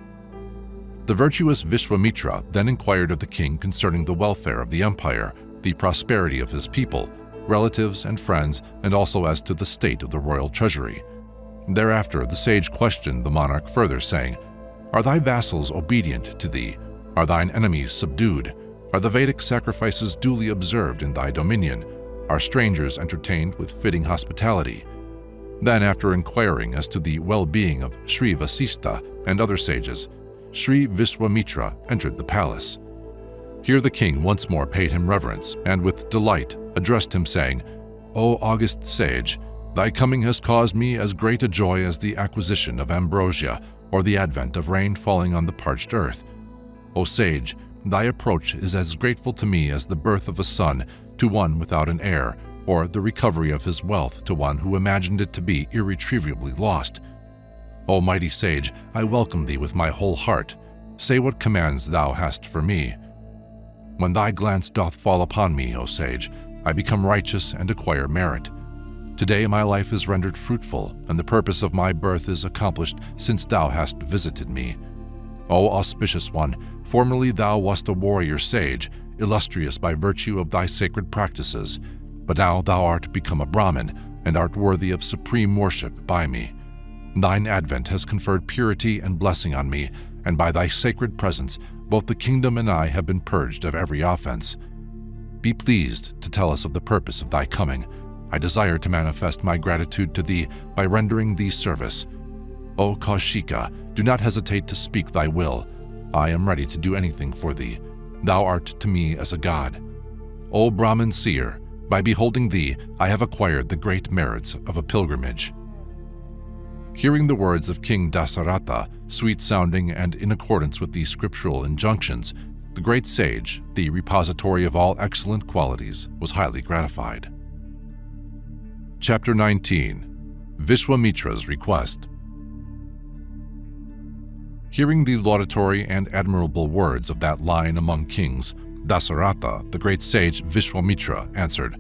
The virtuous Vishwamitra then inquired of the king concerning the welfare of the empire, the prosperity of his people, relatives and friends, and also as to the state of the royal treasury. Thereafter the sage questioned the monarch further, saying, "Are thy vassals obedient to thee? Are thine enemies subdued? Are the Vedic sacrifices duly observed in thy dominion? Are strangers entertained with fitting hospitality?" Then, after inquiring as to the well-being of Sri Vasishtha and other sages, Sri Vishwamitra entered the palace. Here the king once more paid him reverence, and with delight addressed him, saying, "O august sage, thy coming has caused me as great a joy as the acquisition of ambrosia, or the advent of rain falling on the parched earth. O sage, thy approach is as grateful to me as the birth of a son to one without an heir, or the recovery of his wealth to one who imagined it to be irretrievably lost. O mighty sage, I welcome thee with my whole heart. Say what commands thou hast for me. When thy glance doth fall upon me, O sage, I become righteous and acquire merit. Today my life is rendered fruitful, and the purpose of my birth is accomplished since thou hast visited me. O auspicious one, formerly thou wast a warrior sage, illustrious by virtue of thy sacred practices, but now thou art become a Brahmin, and art worthy of supreme worship by me. Thine advent has conferred purity and blessing on me, and by thy sacred presence both the kingdom and I have been purged of every offense. Be pleased to tell us of the purpose of thy coming. I desire to manifest my gratitude to thee by rendering thee service. O Kaushika, do not hesitate to speak thy will. I am ready to do anything for thee. Thou art to me as a god. O Brahmin seer, by beholding thee, I have acquired the great merits of a pilgrimage." Hearing the words of King Dasaratha, sweet-sounding and in accordance with the scriptural injunctions, the great sage, the repository of all excellent qualities, was highly gratified. Chapter 19. Vishwamitra's Request. Hearing the laudatory and admirable words of that line among kings, Dasaratha, the great sage Vishwamitra, answered,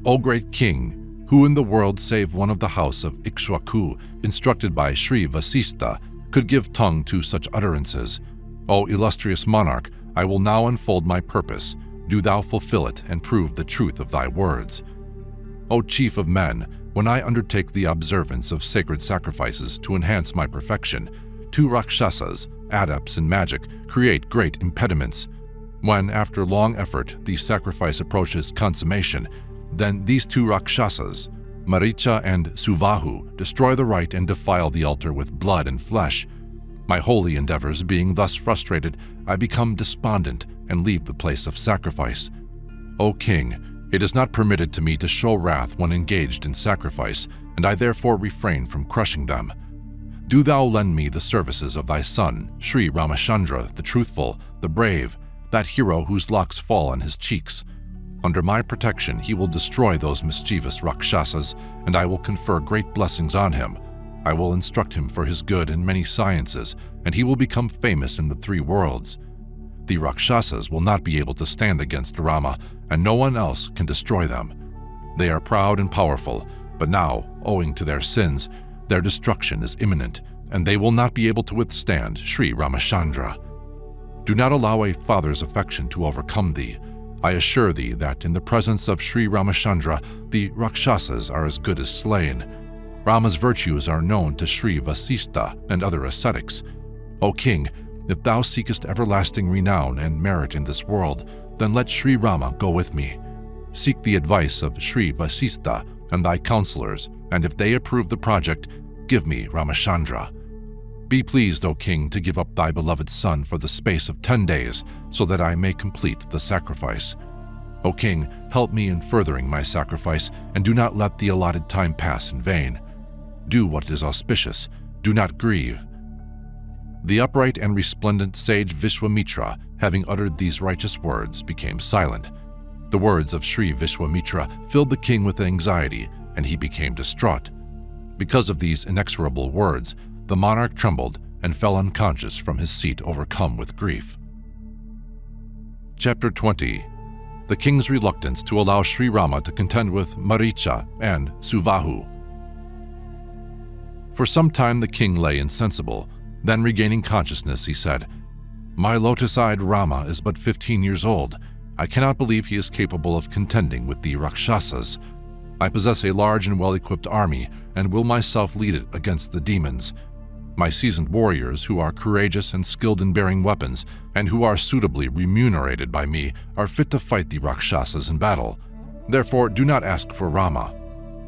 "O great king, who in the world save one of the house of Ikshwaku, instructed by Sri Vasista, could give tongue to such utterances? O illustrious monarch, I will now unfold my purpose. Do thou fulfill it and prove the truth of thy words. O chief of men, when I undertake the observance of sacred sacrifices to enhance my perfection, two Rakshasas, adepts in magic, create great impediments. When, after long effort, the sacrifice approaches consummation, then these two Rakshasas, Maricha and Suvahu, destroy the rite and defile the altar with blood and flesh. My holy endeavors being thus frustrated, I become despondent and leave the place of sacrifice. O king, it is not permitted to me to show wrath when engaged in sacrifice, and I therefore refrain from crushing them. Do thou lend me the services of thy son, Sri Ramachandra, the truthful, the brave, that hero whose locks fall on his cheeks. Under my protection he will destroy those mischievous Rakshasas, and I will confer great blessings on him. I will instruct him for his good in many sciences, and he will become famous in the three worlds. The Rakshasas will not be able to stand against Rama, and no one else can destroy them. They are proud and powerful, but now, owing to their sins, their destruction is imminent, and they will not be able to withstand Sri Ramachandra. Do not allow a father's affection to overcome thee. I assure thee that in the presence of Sri Ramachandra, the Rakshasas are as good as slain. Rama's virtues are known to Sri Vasista and other ascetics. O king, if thou seekest everlasting renown and merit in this world, then let Sri Rama go with me. Seek the advice of Sri Vasista and thy counselors, and if they approve the project, give me Ramachandra. Be pleased, O king, to give up thy beloved son for the space of 10 days, so that I may complete the sacrifice. O king, help me in furthering my sacrifice, and do not let the allotted time pass in vain. Do what is auspicious, do not grieve." The upright and resplendent sage Vishwamitra, having uttered these righteous words, became silent. The words of Sri Vishwamitra filled the king with anxiety, and he became distraught. Because of these inexorable words, the monarch trembled and fell unconscious from his seat, overcome with grief. Chapter 20. The king's reluctance to allow Sri Rama to contend with Maricha and Suvahu. For some time the king lay insensible. Then regaining consciousness, he said, "My lotus-eyed Rama is but 15 years old. I cannot believe he is capable of contending with the Rakshasas. I possess a large and well-equipped army, and will myself lead it against the demons. My seasoned warriors, who are courageous and skilled in bearing weapons, and who are suitably remunerated by me, are fit to fight the Rakshasas in battle. Therefore do not ask for Rama.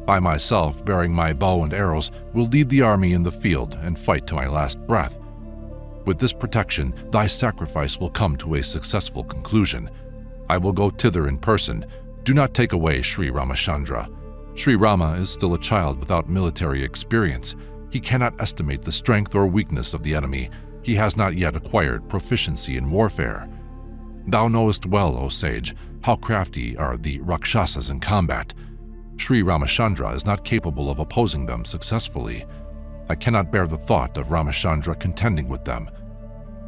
I myself, bearing my bow and arrows, will lead the army in the field and fight to my last breath." With this protection, thy sacrifice will come to a successful conclusion. I will go thither in person. Do not take away Sri Ramachandra. Sri Rama is still a child without military experience. He cannot estimate the strength or weakness of the enemy. He has not yet acquired proficiency in warfare. Thou knowest well, O sage, how crafty are the Rakshasas in combat. Sri Ramachandra is not capable of opposing them successfully. I cannot bear the thought of Ramachandra contending with them.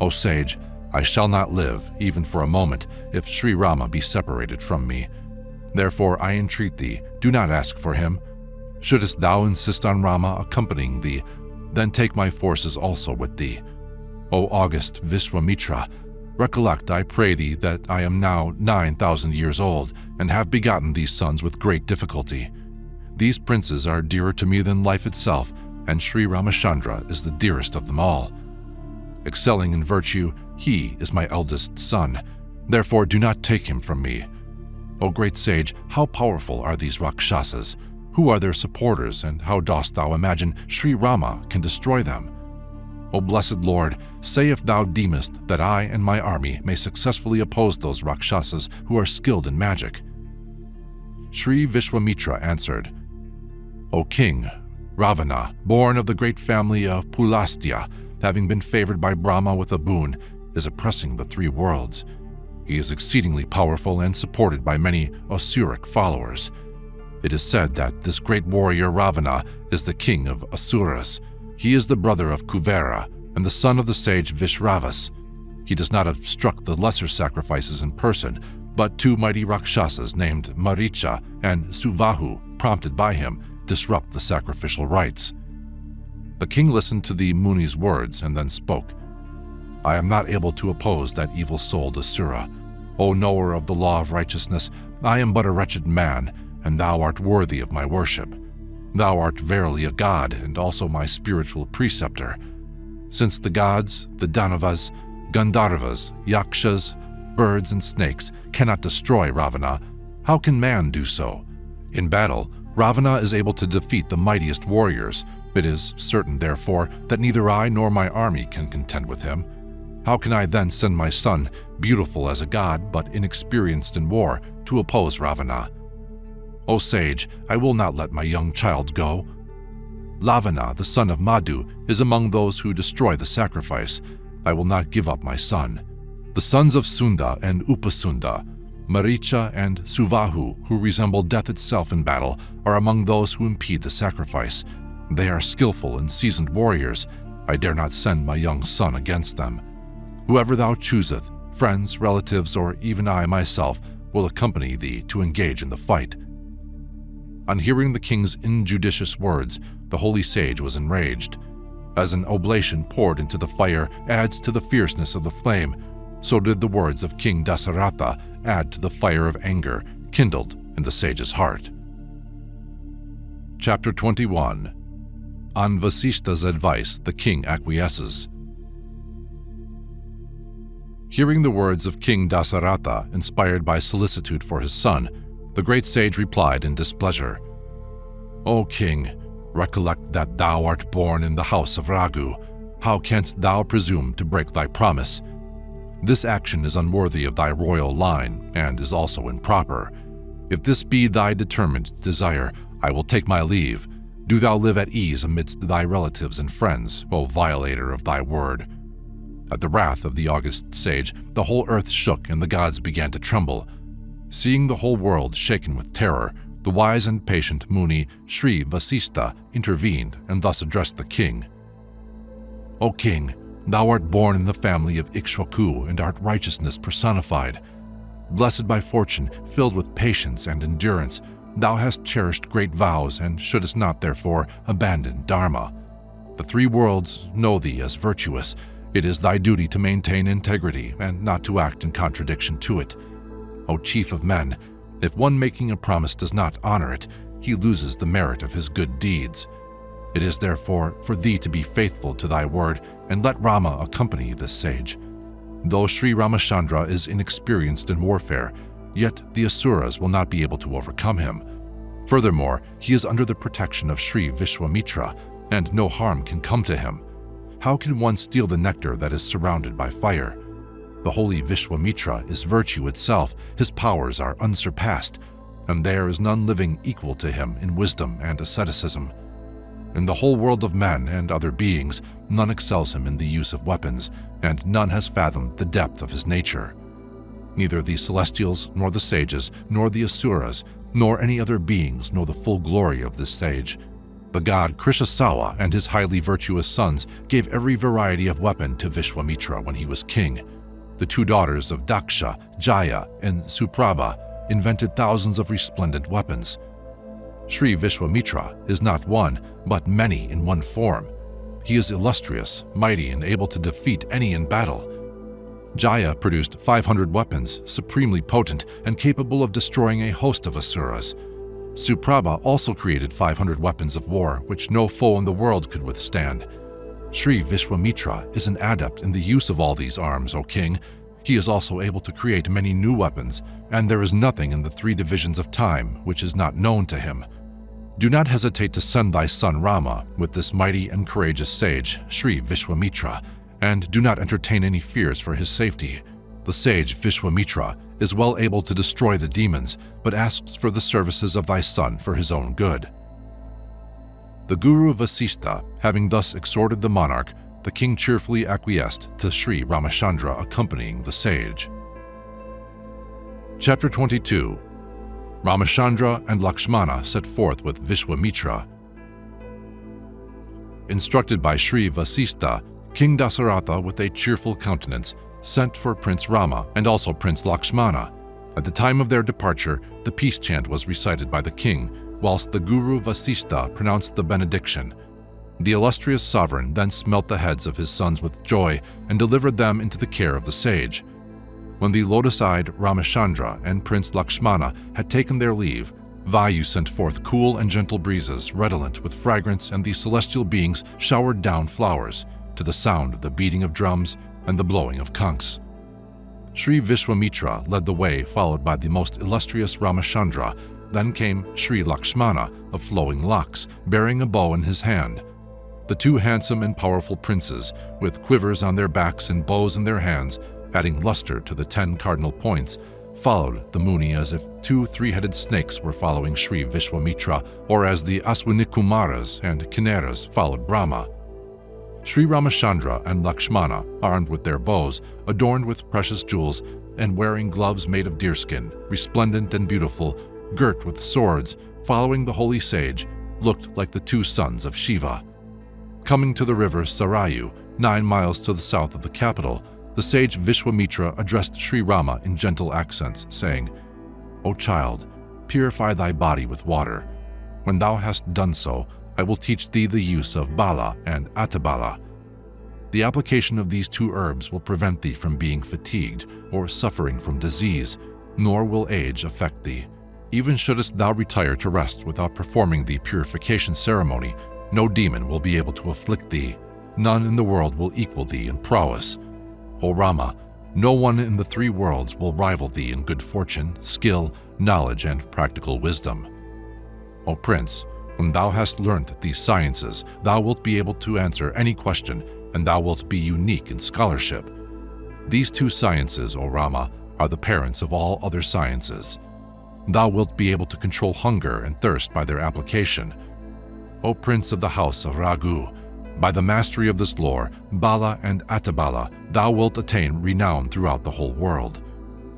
O sage, I shall not live, even for a moment, if Sri Rama be separated from me. Therefore I entreat thee, do not ask for him. Shouldest thou insist on Rama accompanying thee, then take my forces also with thee. O august Vishwamitra, recollect, I pray thee, that I am now 9,000 years old, and have begotten these sons with great difficulty. These princes are dearer to me than life itself, and Sri Ramachandra is the dearest of them all. Excelling in virtue, he is my eldest son. Therefore do not take him from me. O great sage, how powerful are these Rakshasas? Who are their supporters, and how dost thou imagine Sri Rama can destroy them? O blessed Lord, say if thou deemest that I and my army may successfully oppose those Rakshasas who are skilled in magic. Sri Vishwamitra answered, O king, Ravana, born of the great family of Pulastya, having been favored by Brahma with a boon, is oppressing the three worlds. He is exceedingly powerful and supported by many Asuric followers. It is said that this great warrior Ravana is the king of Asuras. He is the brother of Kuvera and the son of the sage Vishravas. He does not obstruct the lesser sacrifices in person, but two mighty Rakshasas named Maricha and Suvahu, prompted by him, disrupt the sacrificial rites. The king listened to the Muni's words and then spoke. I am not able to oppose that evil-souled Asura. O knower of the law of righteousness, I am but a wretched man, and thou art worthy of my worship. Thou art verily a god, and also my spiritual preceptor. Since the gods, the Danavas, Gandharvas, Yakshas, birds, and snakes cannot destroy Ravana, how can man do so? In battle, Ravana is able to defeat the mightiest warriors. It is certain, therefore, that neither I nor my army can contend with him. How can I then send my son, beautiful as a god but inexperienced in war, to oppose Ravana? O sage, I will not let my young child go. Lavana, the son of Madhu, is among those who destroy the sacrifice. I will not give up my son. The sons of Sunda and Upasunda, Maricha and Suvahu, who resemble death itself in battle, are among those who impede the sacrifice. They are skillful and seasoned warriors. I dare not send my young son against them. Whoever thou chooseth, friends, relatives, or even I myself, will accompany thee to engage in the fight. On hearing the king's injudicious words, the holy sage was enraged. As an oblation poured into the fire adds to the fierceness of the flame, so did the words of King Dasaratha add to the fire of anger kindled in the sage's heart. Chapter 21. On Vasishta's advice, the king acquiesces. Hearing the words of King Dasaratha, inspired by solicitude for his son, the great sage replied in displeasure, O king, recollect that thou art born in the house of Raghu. How canst thou presume to break thy promise? This action is unworthy of thy royal line, and is also improper. If this be thy determined desire, I will take my leave. Do thou live at ease amidst thy relatives and friends, O violator of thy word. At the wrath of the august sage, the whole earth shook and the gods began to tremble. Seeing the whole world shaken with terror, the wise and patient Muni Sri Vasishta intervened and thus addressed the king. O king, thou art born in the family of Ikshwaku and art righteousness personified. Blessed by fortune, filled with patience and endurance, thou hast cherished great vows and shouldest not therefore abandon Dharma. The three worlds know thee as virtuous. It is thy duty to maintain integrity and not to act in contradiction to it. O chief of men, if one making a promise does not honor it, he loses the merit of his good deeds. It is therefore for thee to be faithful to thy word and let Rama accompany this sage. Though Sri Ramachandra is inexperienced in warfare, yet the Asuras will not be able to overcome him. Furthermore, he is under the protection of Sri Vishwamitra, and no harm can come to him. how can one steal the nectar that is surrounded by fire? The holy Vishwamitra is virtue itself. His powers are unsurpassed, and there is none living equal to him in wisdom and asceticism. In the whole world of men and other beings, none excels him in the use of weapons, and none has fathomed the depth of his nature. Neither the celestials, nor the sages, nor the asuras, nor any other beings know the full glory of this sage. The god Krishasawa and his highly virtuous sons gave every variety of weapon to Vishwamitra when he was king. The two daughters of Daksha, Jaya, and Suprabha invented thousands of resplendent weapons. Sri Vishwamitra is not one, but many in one form. He is illustrious, mighty, and able to defeat any in battle. Jaya produced 500 weapons, supremely potent and capable of destroying a host of asuras. Suprabha also created 500 weapons of war, which no foe in the world could withstand. Sri Vishwamitra is an adept in the use of all these arms, O king. He is also able to create many new weapons, and there is nothing in the 3 divisions of time which is not known to him. Do not hesitate to send thy son Rama with this mighty and courageous sage, Sri Vishwamitra, and do not entertain any fears for his safety. The sage Vishwamitra is well able to destroy the demons, but asks for the services of thy son for his own good. The Guru Vasistha, having thus exhorted the monarch, the king cheerfully acquiesced to Sri Ramachandra accompanying the sage. Chapter 22. Ramachandra and Lakshmana set forth with Vishwamitra. Instructed by Sri Vasistha, King Dasaratha, with a cheerful countenance, sent for Prince Rama and also Prince Lakshmana. At the time of their departure, the peace chant was recited by the king, whilst the Guru Vasistha pronounced the benediction. The illustrious sovereign then smelt the heads of his sons with joy and delivered them into the care of the sage. When the lotus-eyed Ramachandra and Prince Lakshmana had taken their leave, Vayu sent forth cool and gentle breezes redolent with fragrance, and the celestial beings showered down flowers to the sound of the beating of drums and the blowing of conchs. Sri Vishwamitra led the way, followed by the most illustrious Ramachandra. Then came Sri Lakshmana of flowing locks, bearing a bow in his hand. The two handsome and powerful princes, with quivers on their backs and bows in their hands, adding luster to the 10 cardinal points, followed the Muni as if 2 3-headed snakes were following Sri Vishwamitra, or as the Aswinikumaras and Kinnaras followed Brahma. Sri Ramachandra and Lakshmana, armed with their bows, adorned with precious jewels, and wearing gloves made of deerskin, resplendent and beautiful, girt with swords, following the holy sage, looked like the 2 sons of Shiva. Coming to the river Sarayu, 9 miles to the south of the capital, the sage Vishwamitra addressed Sri Rama in gentle accents, saying, "O child, purify thy body with water. When thou hast done so, I will teach thee the use of Bala and Atabala. The application of these 2 herbs will prevent thee from being fatigued or suffering from disease, nor will age affect thee. Even shouldest thou retire to rest without performing the purification ceremony, no demon will be able to afflict thee. None in the world will equal thee in prowess. O Rama, no one in the 3 worlds will rival thee in good fortune, skill, knowledge, and practical wisdom. O Prince, when thou hast learnt these sciences, thou wilt be able to answer any question, and thou wilt be unique in scholarship. These 2 sciences, O Rama, are the parents of all other sciences. Thou wilt be able to control hunger and thirst by their application. O Prince of the house of Raghu, by the mastery of this lore, Bala and Atabala, thou wilt attain renown throughout the whole world.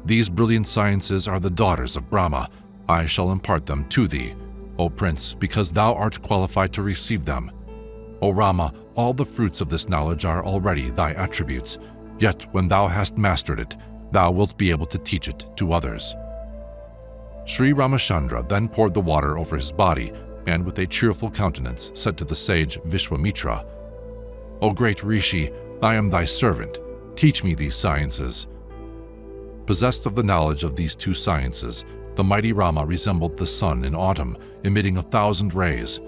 These brilliant sciences are the daughters of Brahma. I shall impart them to thee, O Prince, because thou art qualified to receive them. O Rama, all the fruits of this knowledge are already thy attributes, yet when thou hast mastered it, thou wilt be able to teach it to others." Sri Ramachandra then poured the water over his body, and with a cheerful countenance said to the sage Vishwamitra, "O great Rishi, I am thy servant. Teach me these sciences." Possessed of the knowledge of these 2 sciences, the mighty Rama resembled the sun in autumn, emitting 1,000 rays.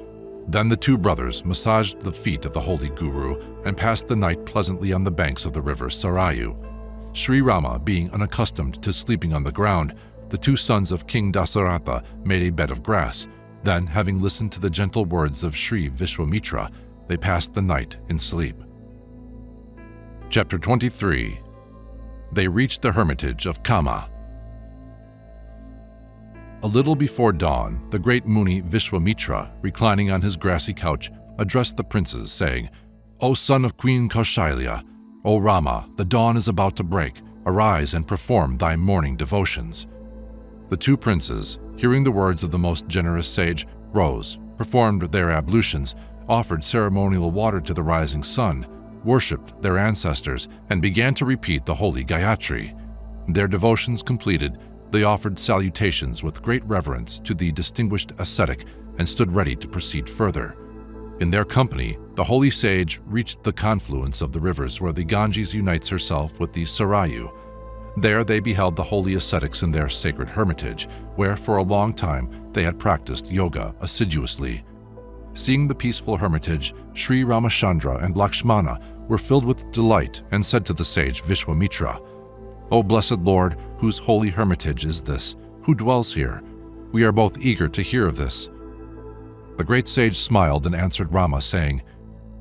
Then the 2 brothers massaged the feet of the holy Guru and passed the night pleasantly on the banks of the river Sarayu. Sri Rama, being unaccustomed to sleeping on the ground, the 2 sons of King Dasaratha made a bed of grass. Then, having listened to the gentle words of Sri Vishwamitra, they passed the night in sleep. Chapter 23. They reached the hermitage of Kama. A little before dawn, the great Muni Vishwamitra, reclining on his grassy couch, addressed the princes, saying, "O son of Queen Kaushalya, O Rama, the dawn is about to break. Arise and perform thy morning devotions." The two princes, hearing the words of the most generous sage, rose, performed their ablutions, offered ceremonial water to the rising sun, worshipped their ancestors, and began to repeat the holy Gayatri. Their devotions completed, they offered salutations with great reverence to the distinguished ascetic and stood ready to proceed further. In their company, the holy sage reached the confluence of the rivers where the Ganges unites herself with the Sarayu. There they beheld the holy ascetics in their sacred hermitage, where for a long time they had practiced yoga assiduously. Seeing the peaceful hermitage, Sri Ramachandra and Lakshmana were filled with delight and said to the sage Vishwamitra, "O blessed Lord, whose holy hermitage is this? Who dwells here? We are both eager to hear of this." The great sage smiled and answered Rama, saying,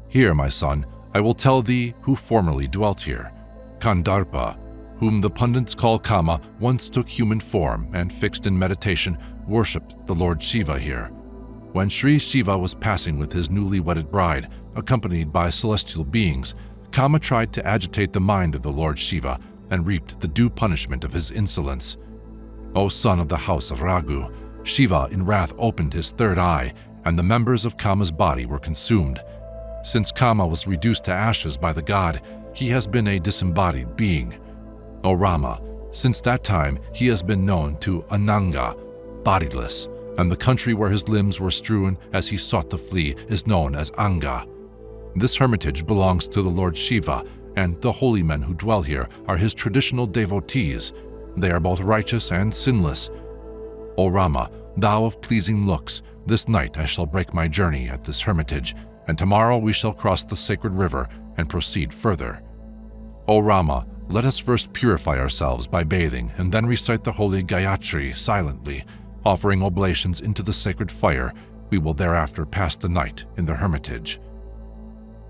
"Hear, my son, I will tell thee who formerly dwelt here. Kandarpa, whom the pundits call Kama, once took human form and, fixed in meditation, worshipped the Lord Shiva here. When Sri Shiva was passing with his newly wedded bride, accompanied by celestial beings, Kama tried to agitate the mind of the Lord Shiva and reaped the due punishment of his insolence. O son of the house of Raghu, Shiva in wrath opened his third eye, and the members of Kama's body were consumed. Since Kama was reduced to ashes by the god, he has been a disembodied being. O Rama, since that time he has been known to Ananga, bodiless, and the country where his limbs were strewn as he sought to flee is known as Anga. This hermitage belongs to the Lord Shiva, and the holy men who dwell here are his traditional devotees. They are both righteous and sinless. O Rama, thou of pleasing looks, this night I shall break my journey at this hermitage, and tomorrow we shall cross the sacred river and proceed further. O Rama, let us first purify ourselves by bathing and then recite the holy Gayatri silently, offering oblations into the sacred fire. We will thereafter pass the night in the hermitage."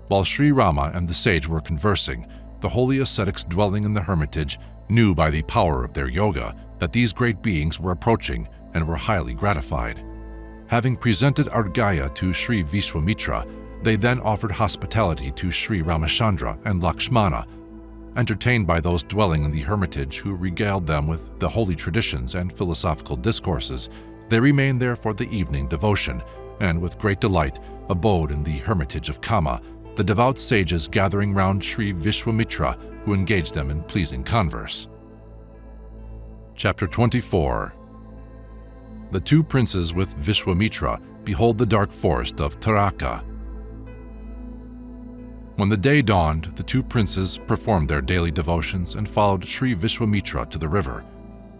While Sri Rama and the sage were conversing, the holy ascetics dwelling in the hermitage knew by the power of their yoga that these great beings were approaching and were highly gratified. Having presented Arghya to Sri Vishwamitra, they then offered hospitality to Sri Ramachandra and Lakshmana. Entertained by those dwelling in the hermitage who regaled them with the holy traditions and philosophical discourses, they remained there for the evening devotion, and with great delight abode in the hermitage of Kama, the devout sages gathering round Sri Vishwamitra, who engaged them in pleasing converse. Chapter 24. The two princes with Vishwamitra behold the dark forest of Taraka. When the day dawned, the two princes performed their daily devotions and followed Sri Vishwamitra to the river.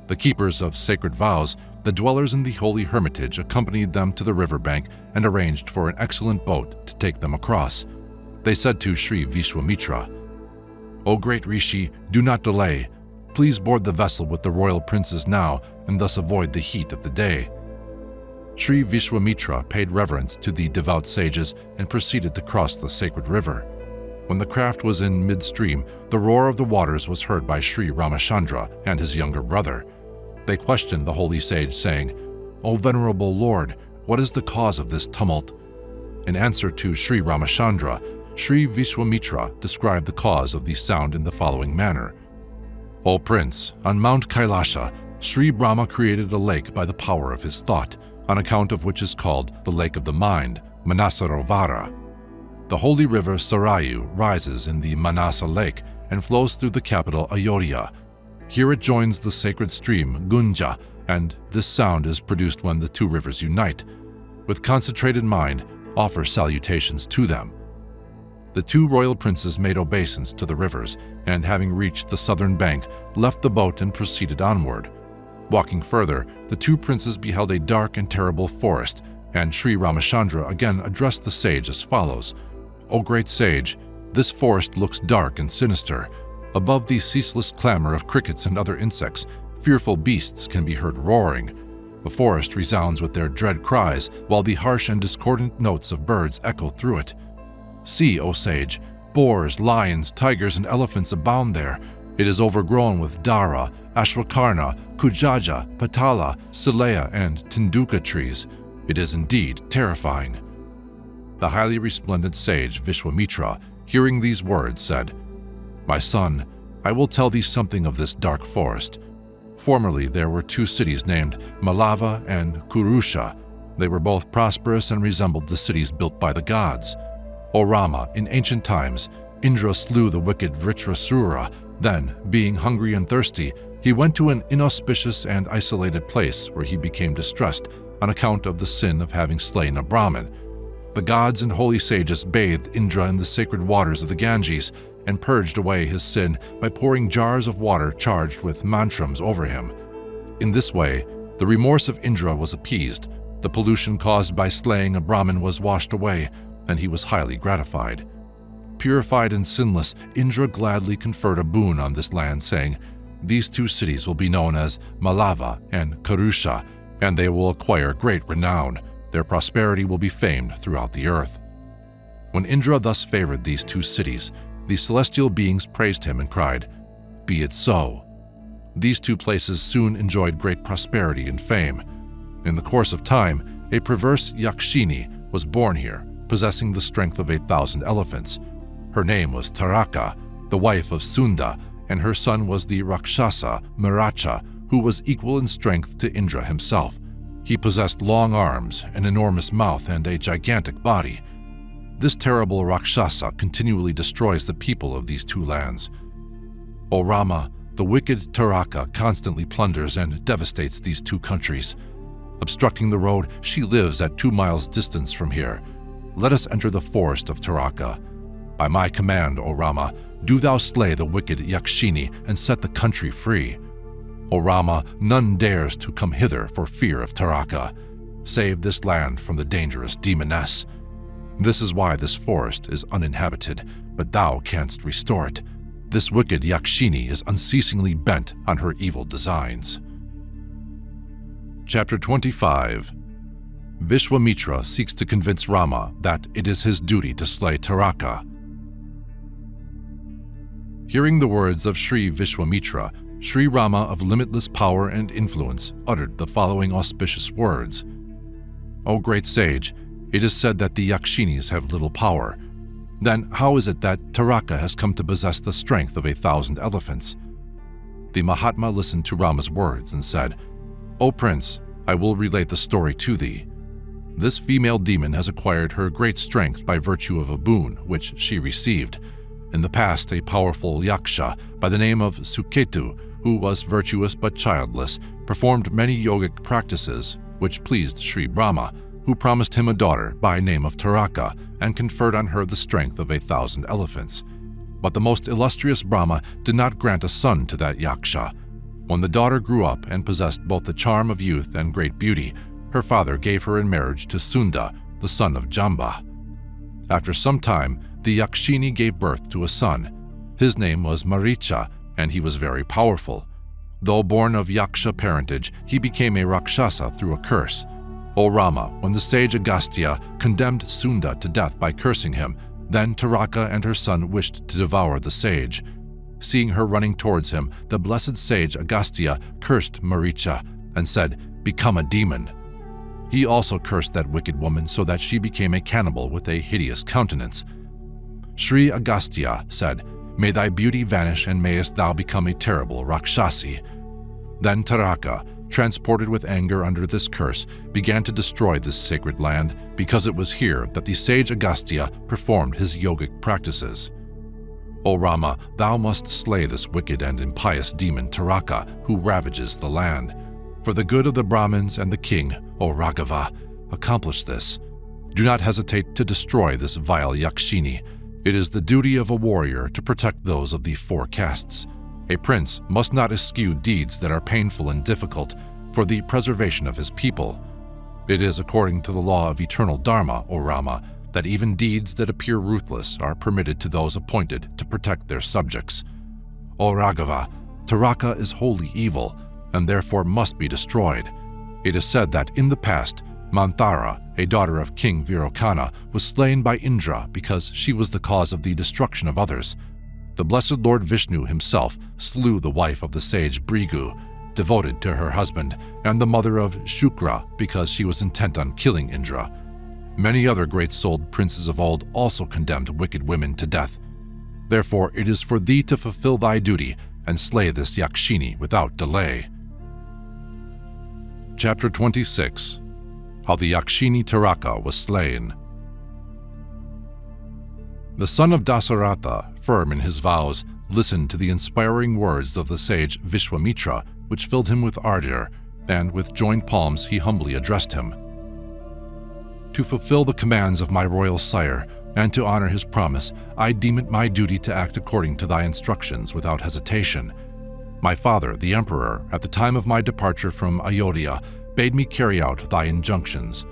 The keepers of sacred vows, the dwellers in the holy hermitage, accompanied them to the river bank and arranged for an excellent boat to take them across. They said to Sri Vishwamitra, "O great Rishi, do not delay. Please board the vessel with the royal princes now and thus avoid the heat of the day." Sri Vishwamitra paid reverence to the devout sages and proceeded to cross the sacred river. When the craft was in midstream, the roar of the waters was heard by Sri Ramachandra and his younger brother. They questioned the holy sage, saying, "O venerable Lord, what is the cause of this tumult?" In answer to Sri Ramachandra, Sri Vishwamitra described the cause of the sound in the following manner. "O Prince, on Mount Kailasha, Sri Brahma created a lake by the power of his thought, on account of which is called the Lake of the Mind, Manasarovara. The holy river Sarayu rises in the Manasa lake and flows through the capital Ayodhya. Here it joins the sacred stream Gunja, and this sound is produced when the two rivers unite. With concentrated mind, offer salutations to them." The two royal princes made obeisance to the rivers, and having reached the southern bank, left the boat and proceeded onward. Walking further, the two princes beheld a dark and terrible forest, and Sri Ramachandra again addressed the sage as follows, "O great sage, this forest looks dark and sinister. Above the ceaseless clamor of crickets and other insects, fearful beasts can be heard roaring. The forest resounds with their dread cries, while the harsh and discordant notes of birds echo through it. See, O sage, Boars, lions, tigers, and elephants abound there. It is overgrown with dara, ashwakarna, kujaja, patala, silea, and tinduka trees. It is indeed terrifying." The highly resplendent sage Vishwamitra, hearing these words, said, "My son, I will tell thee something of this dark forest. Formerly there were two cities named Malava and Kurusha. They were both prosperous and resembled the cities built by the gods. O Rama, in ancient times, Indra slew the wicked Vritrasura. Then, being hungry and thirsty, he went to an inauspicious and isolated place where he became distressed on account of the sin of having slain a Brahmin. The gods and holy sages bathed Indra in the sacred waters of the Ganges and purged away his sin by pouring jars of water charged with mantrams over him. In this way, the remorse of Indra was appeased, the pollution caused by slaying a Brahmin was washed away, and he was highly gratified. Purified and sinless, Indra gladly conferred a boon on this land, saying, "These two cities will be known as Malava and Kurusha, and they will acquire great renown. Their prosperity will be famed throughout the earth." When Indra thus favored these two cities, the celestial beings praised him and cried, "Be it so." These two places soon enjoyed great prosperity and fame. In the course of time, a perverse Yakshini was born here, possessing the strength of 1,000 elephants. Her name was Taraka, the wife of Sunda, and her son was the Rakshasa Maracha, who was equal in strength to Indra himself. He possessed long arms, an enormous mouth, and a gigantic body. This terrible Rakshasa continually destroys the people of these two lands. O Rama, the wicked Taraka constantly plunders and devastates these two countries. Obstructing the road, she lives at 2 miles distance from here. Let us enter the forest of Taraka. By my command, O Rama, do thou slay the wicked Yakshini and set the country free. O Rama, none dares to come hither for fear of Taraka. Save this land from the dangerous demoness. This is why this forest is uninhabited, but thou canst restore it. This wicked Yakshini is unceasingly bent on her evil designs. Chapter 25. Vishwamitra seeks to convince Rama that it is his duty to slay Taraka. Hearing the words of Sri Vishwamitra, Sri Rama of limitless power and influence uttered the following auspicious words. "O great sage, it is said that the Yakshinis have little power. Then how is it that Taraka has come to possess the strength of 1,000 elephants?" The Mahatma listened to Rama's words and said, "O Prince, I will relate the story to thee. This female demon has acquired her great strength by virtue of a boon which she received. In the past, a powerful Yaksha by the name of Suketu, who was virtuous but childless, performed many yogic practices which pleased Sri Brahma, who promised him a daughter by name of Taraka and conferred on her the strength of 1,000 elephants. But the most illustrious Brahma did not grant a son to that Yaksha. When the daughter grew up and possessed both the charm of youth and great beauty, her father gave her in marriage to Sunda, the son of Jamba. After some time, the Yakshini gave birth to a son. His name was Maricha, and he was very powerful. Though born of Yaksha parentage, he became a Rakshasa through a curse. O Rama, when the sage Agastya condemned Sunda to death by cursing him, then Taraka and her son wished to devour the sage. Seeing her running towards him, the blessed sage Agastya cursed Maricha and said, "Become a demon." He also cursed that wicked woman so that she became a cannibal with a hideous countenance. Sri Agastya said, "May thy beauty vanish and mayest thou become a terrible Rakshasi." Then Taraka, transported with anger under this curse, began to destroy this sacred land because it was here that the sage Agastya performed his yogic practices. O Rama, thou must slay this wicked and impious demon Taraka, who ravages the land. For the good of the Brahmins and the king, O Raghava, accomplish this. Do not hesitate to destroy this vile Yakshini. It is the duty of a warrior to protect those of the 4 castes. A prince must not eschew deeds that are painful and difficult for the preservation of his people. It is according to the law of eternal Dharma, O Rama, that even deeds that appear ruthless are permitted to those appointed to protect their subjects. O Raghava, Taraka is wholly evil, and therefore must be destroyed. It is said that in the past, Manthara, a daughter of King Virokana, was slain by Indra because she was the cause of the destruction of others. The blessed Lord Vishnu himself slew the wife of the sage Brigu, devoted to her husband, and the mother of Shukra because she was intent on killing Indra. Many other great-souled princes of old also condemned wicked women to death. Therefore it is for thee to fulfill thy duty and slay this Yakshini without delay. Chapter 26. How the Yakshini Taraka was slain. The son of Dasaratha, firm in his vows, listened to the inspiring words of the sage Vishwamitra, which filled him with ardor, and with joined palms he humbly addressed him. To fulfill the commands of my royal sire, and to honor his promise, I deem it my duty to act according to thy instructions without hesitation. My father, the emperor, at the time of my departure from Ayodhya, bade me carry out thy injunctions.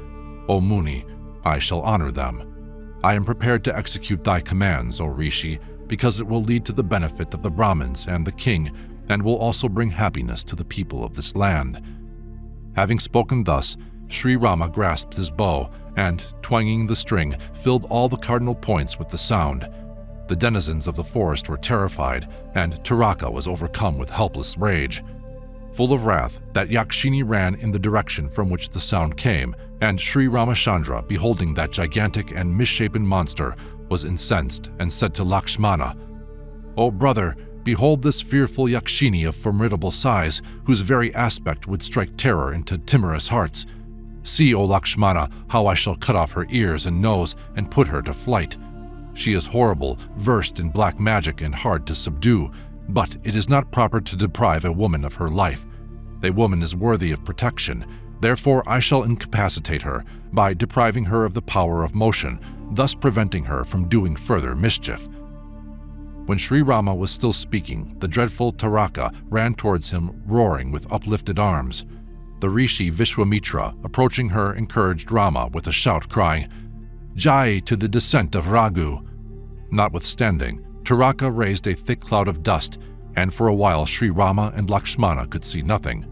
O Muni, I shall honor them. I am prepared to execute thy commands, O Rishi, because it will lead to the benefit of the Brahmins and the king, and will also bring happiness to the people of this land. Having spoken thus, Sri Rama grasped his bow and, twanging the string, filled all the cardinal points with the sound. The denizens of the forest were terrified, and Taraka was overcome with helpless rage. Full of wrath, that Yakshini ran in the direction from which the sound came, and Sri Ramachandra, beholding that gigantic and misshapen monster, was incensed and said to Lakshmana, "O brother, behold this fearful Yakshini of formidable size, whose very aspect would strike terror into timorous hearts. See, O Lakshmana, how I shall cut off her ears and nose and put her to flight. She is horrible, versed in black magic and hard to subdue, but it is not proper to deprive a woman of her life. A woman is worthy of protection. Therefore I shall incapacitate her by depriving her of the power of motion, thus preventing her from doing further mischief." When Sri Rama was still speaking, the dreadful Taraka ran towards him, roaring with uplifted arms. The rishi Vishwamitra, approaching her, encouraged Rama with a shout, crying, "Jai to the descent of Raghu!" Notwithstanding, Taraka raised a thick cloud of dust, and for a while Sri Rama and Lakshmana could see nothing.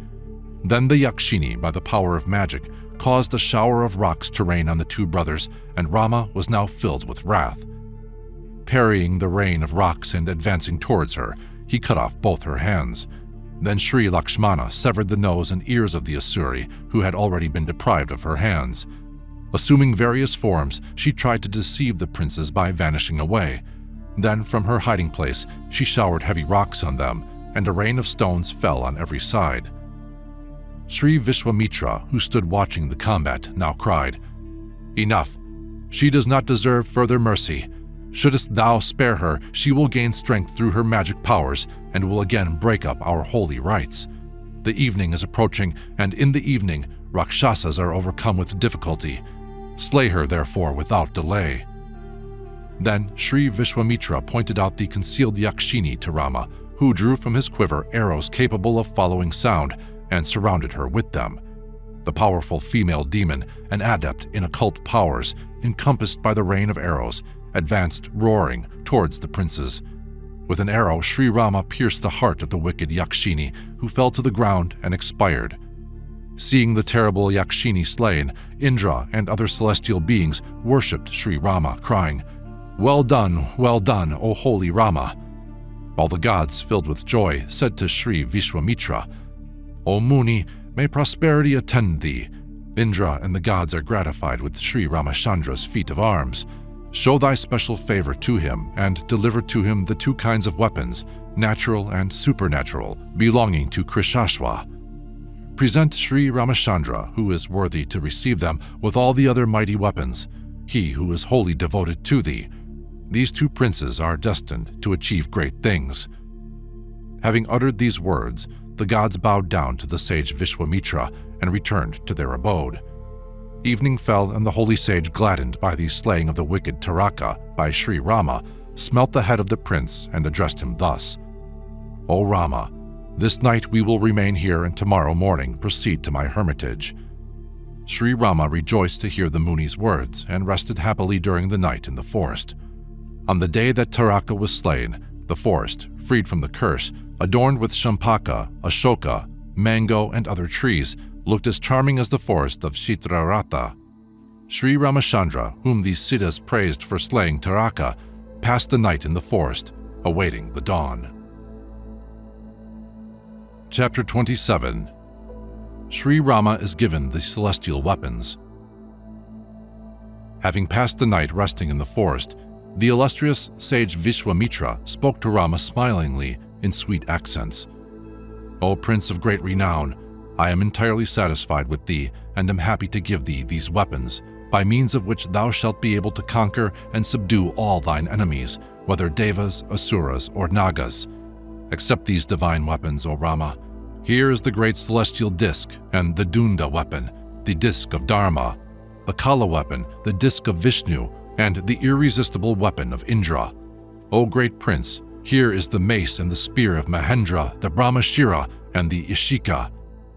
Then the Yakshini, by the power of magic, caused a shower of rocks to rain on the two brothers, and Rama was now filled with wrath. Parrying the rain of rocks and advancing towards her, he cut off both her hands. Then Sri Lakshmana severed the nose and ears of the Asuri, who had already been deprived of her hands. Assuming various forms, she tried to deceive the princes by vanishing away. Then, from her hiding place, she showered heavy rocks on them, and a rain of stones fell on every side. Sri Vishwamitra, who stood watching the combat, now cried, "Enough! She does not deserve further mercy. Shouldst thou spare her, she will gain strength through her magic powers and will again break up our holy rites. The evening is approaching, and in the evening, Rakshasas are overcome with difficulty. Slay her, therefore, without delay." Then Sri Vishwamitra pointed out the concealed Yakshini to Rama, who drew from his quiver arrows capable of following sound and surrounded her with them. The powerful female demon, an adept in occult powers, encompassed by the rain of arrows, advanced roaring towards the princes. With an arrow, Sri Rama pierced the heart of the wicked Yakshini, who fell to the ground and expired. Seeing the terrible Yakshini slain, Indra and other celestial beings worshipped Sri Rama, crying, well done, O holy Rama!" While the gods, filled with joy, said to Sri Vishwamitra, "O Muni, may prosperity attend thee. Indra and the gods are gratified with Sri Ramachandra's feat of arms. Show thy special favor to him and deliver to him the two kinds of weapons, natural and supernatural, belonging to Krishashwa. Present Sri Ramachandra, who is worthy to receive them, with all the other mighty weapons, he who is wholly devoted to thee. These two princes are destined to achieve great things." Having uttered these words, the gods bowed down to the sage Vishwamitra and returned to their abode. Evening fell, and the holy sage, gladdened by the slaying of the wicked Taraka by Sri Rama, smelt the head of the prince and addressed him thus, "O Rama, this night we will remain here, and tomorrow morning proceed to my hermitage." Sri Rama rejoiced to hear the Muni's words and rested happily during the night in the forest. On the day that Taraka was slain, the forest, freed from the curse, adorned with champaka, ashoka, mango, and other trees, looked as charming as the forest of Chitraratha. Sri Ramachandra, whom the Siddhas praised for slaying Taraka, passed the night in the forest, awaiting the dawn. Chapter 27. Sri Rama is given the celestial weapons. Having passed the night resting in the forest, the illustrious sage Vishwamitra spoke to Rama smilingly in sweet accents. "O Prince of great renown, I am entirely satisfied with thee and am happy to give thee these weapons, by means of which thou shalt be able to conquer and subdue all thine enemies, whether devas, asuras, or nagas. Accept these divine weapons, O Rama. Here is the great celestial disc and the Dunda weapon, the disc of Dharma, the Kala weapon, the disc of Vishnu, and the irresistible weapon of Indra. O great prince, here is the mace and the spear of Mahendra, the Brahmashira, and the Ishika.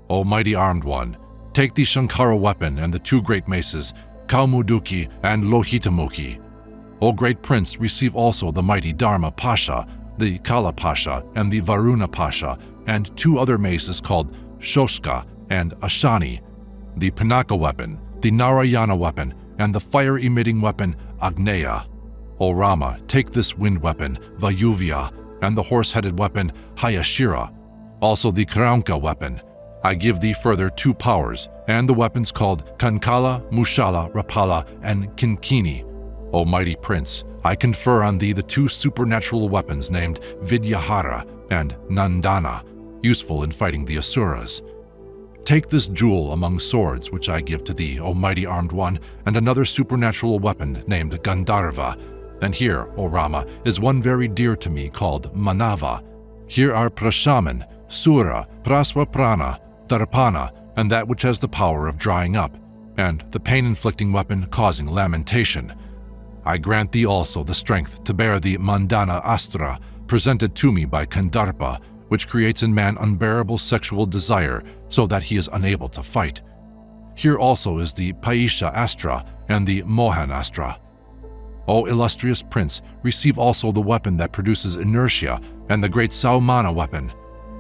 O mighty armed one, take the Shankara weapon and the two great maces, Kaumuduki and Lohitamukhi. O great prince, receive also the mighty Dharma Pasha, the Kala Pasha, and the Varuna Pasha, and two other maces called Shoshka and Ashani, the Pinaka weapon, the Narayana weapon, and the fire-emitting weapon Agneya. O Rama, take this wind weapon, Vayuvya, and the horse-headed weapon Hayashira, also the Kraunka weapon. I give thee further two powers, and the weapons called Kankala, Mushala, Rapala, and Kinkini. O mighty prince, I confer on thee the two supernatural weapons named Vidyahara and Nandana, useful in fighting the Asuras. Take this jewel among swords which I give to thee, O mighty armed one, and another supernatural weapon named Gandharva. And here, O Rama, is one very dear to me called Manava. Here are Prashaman, Sura, Praswaprana, Darpana, and that which has the power of drying up, and the pain-inflicting weapon causing lamentation. I grant thee also the strength to bear the Mandana Astra, presented to me by Kandarpa, which creates in man unbearable sexual desire so that he is unable to fight. Here also is the Paisha Astra and the Mohan Astra. O illustrious prince, receive also the weapon that produces inertia and the great Saumana weapon.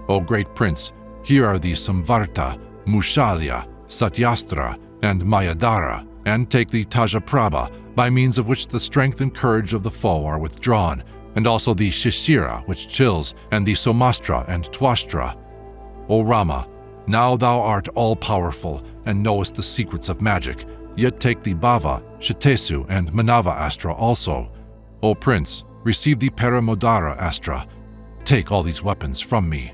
O great prince, here are the Samvarta, Mushalya, Satyastra, and Mayadara, and take the Tajaprabha, by means of which the strength and courage of the foe are withdrawn, and also the Shishira, which chills, and the Somastra and Twastra. O Rama, now thou art all-powerful and knowest the secrets of magic, yet take the Bhava, Shitesu, and Manava Astra also. O prince, receive the Paramodara Astra. Take all these weapons from me."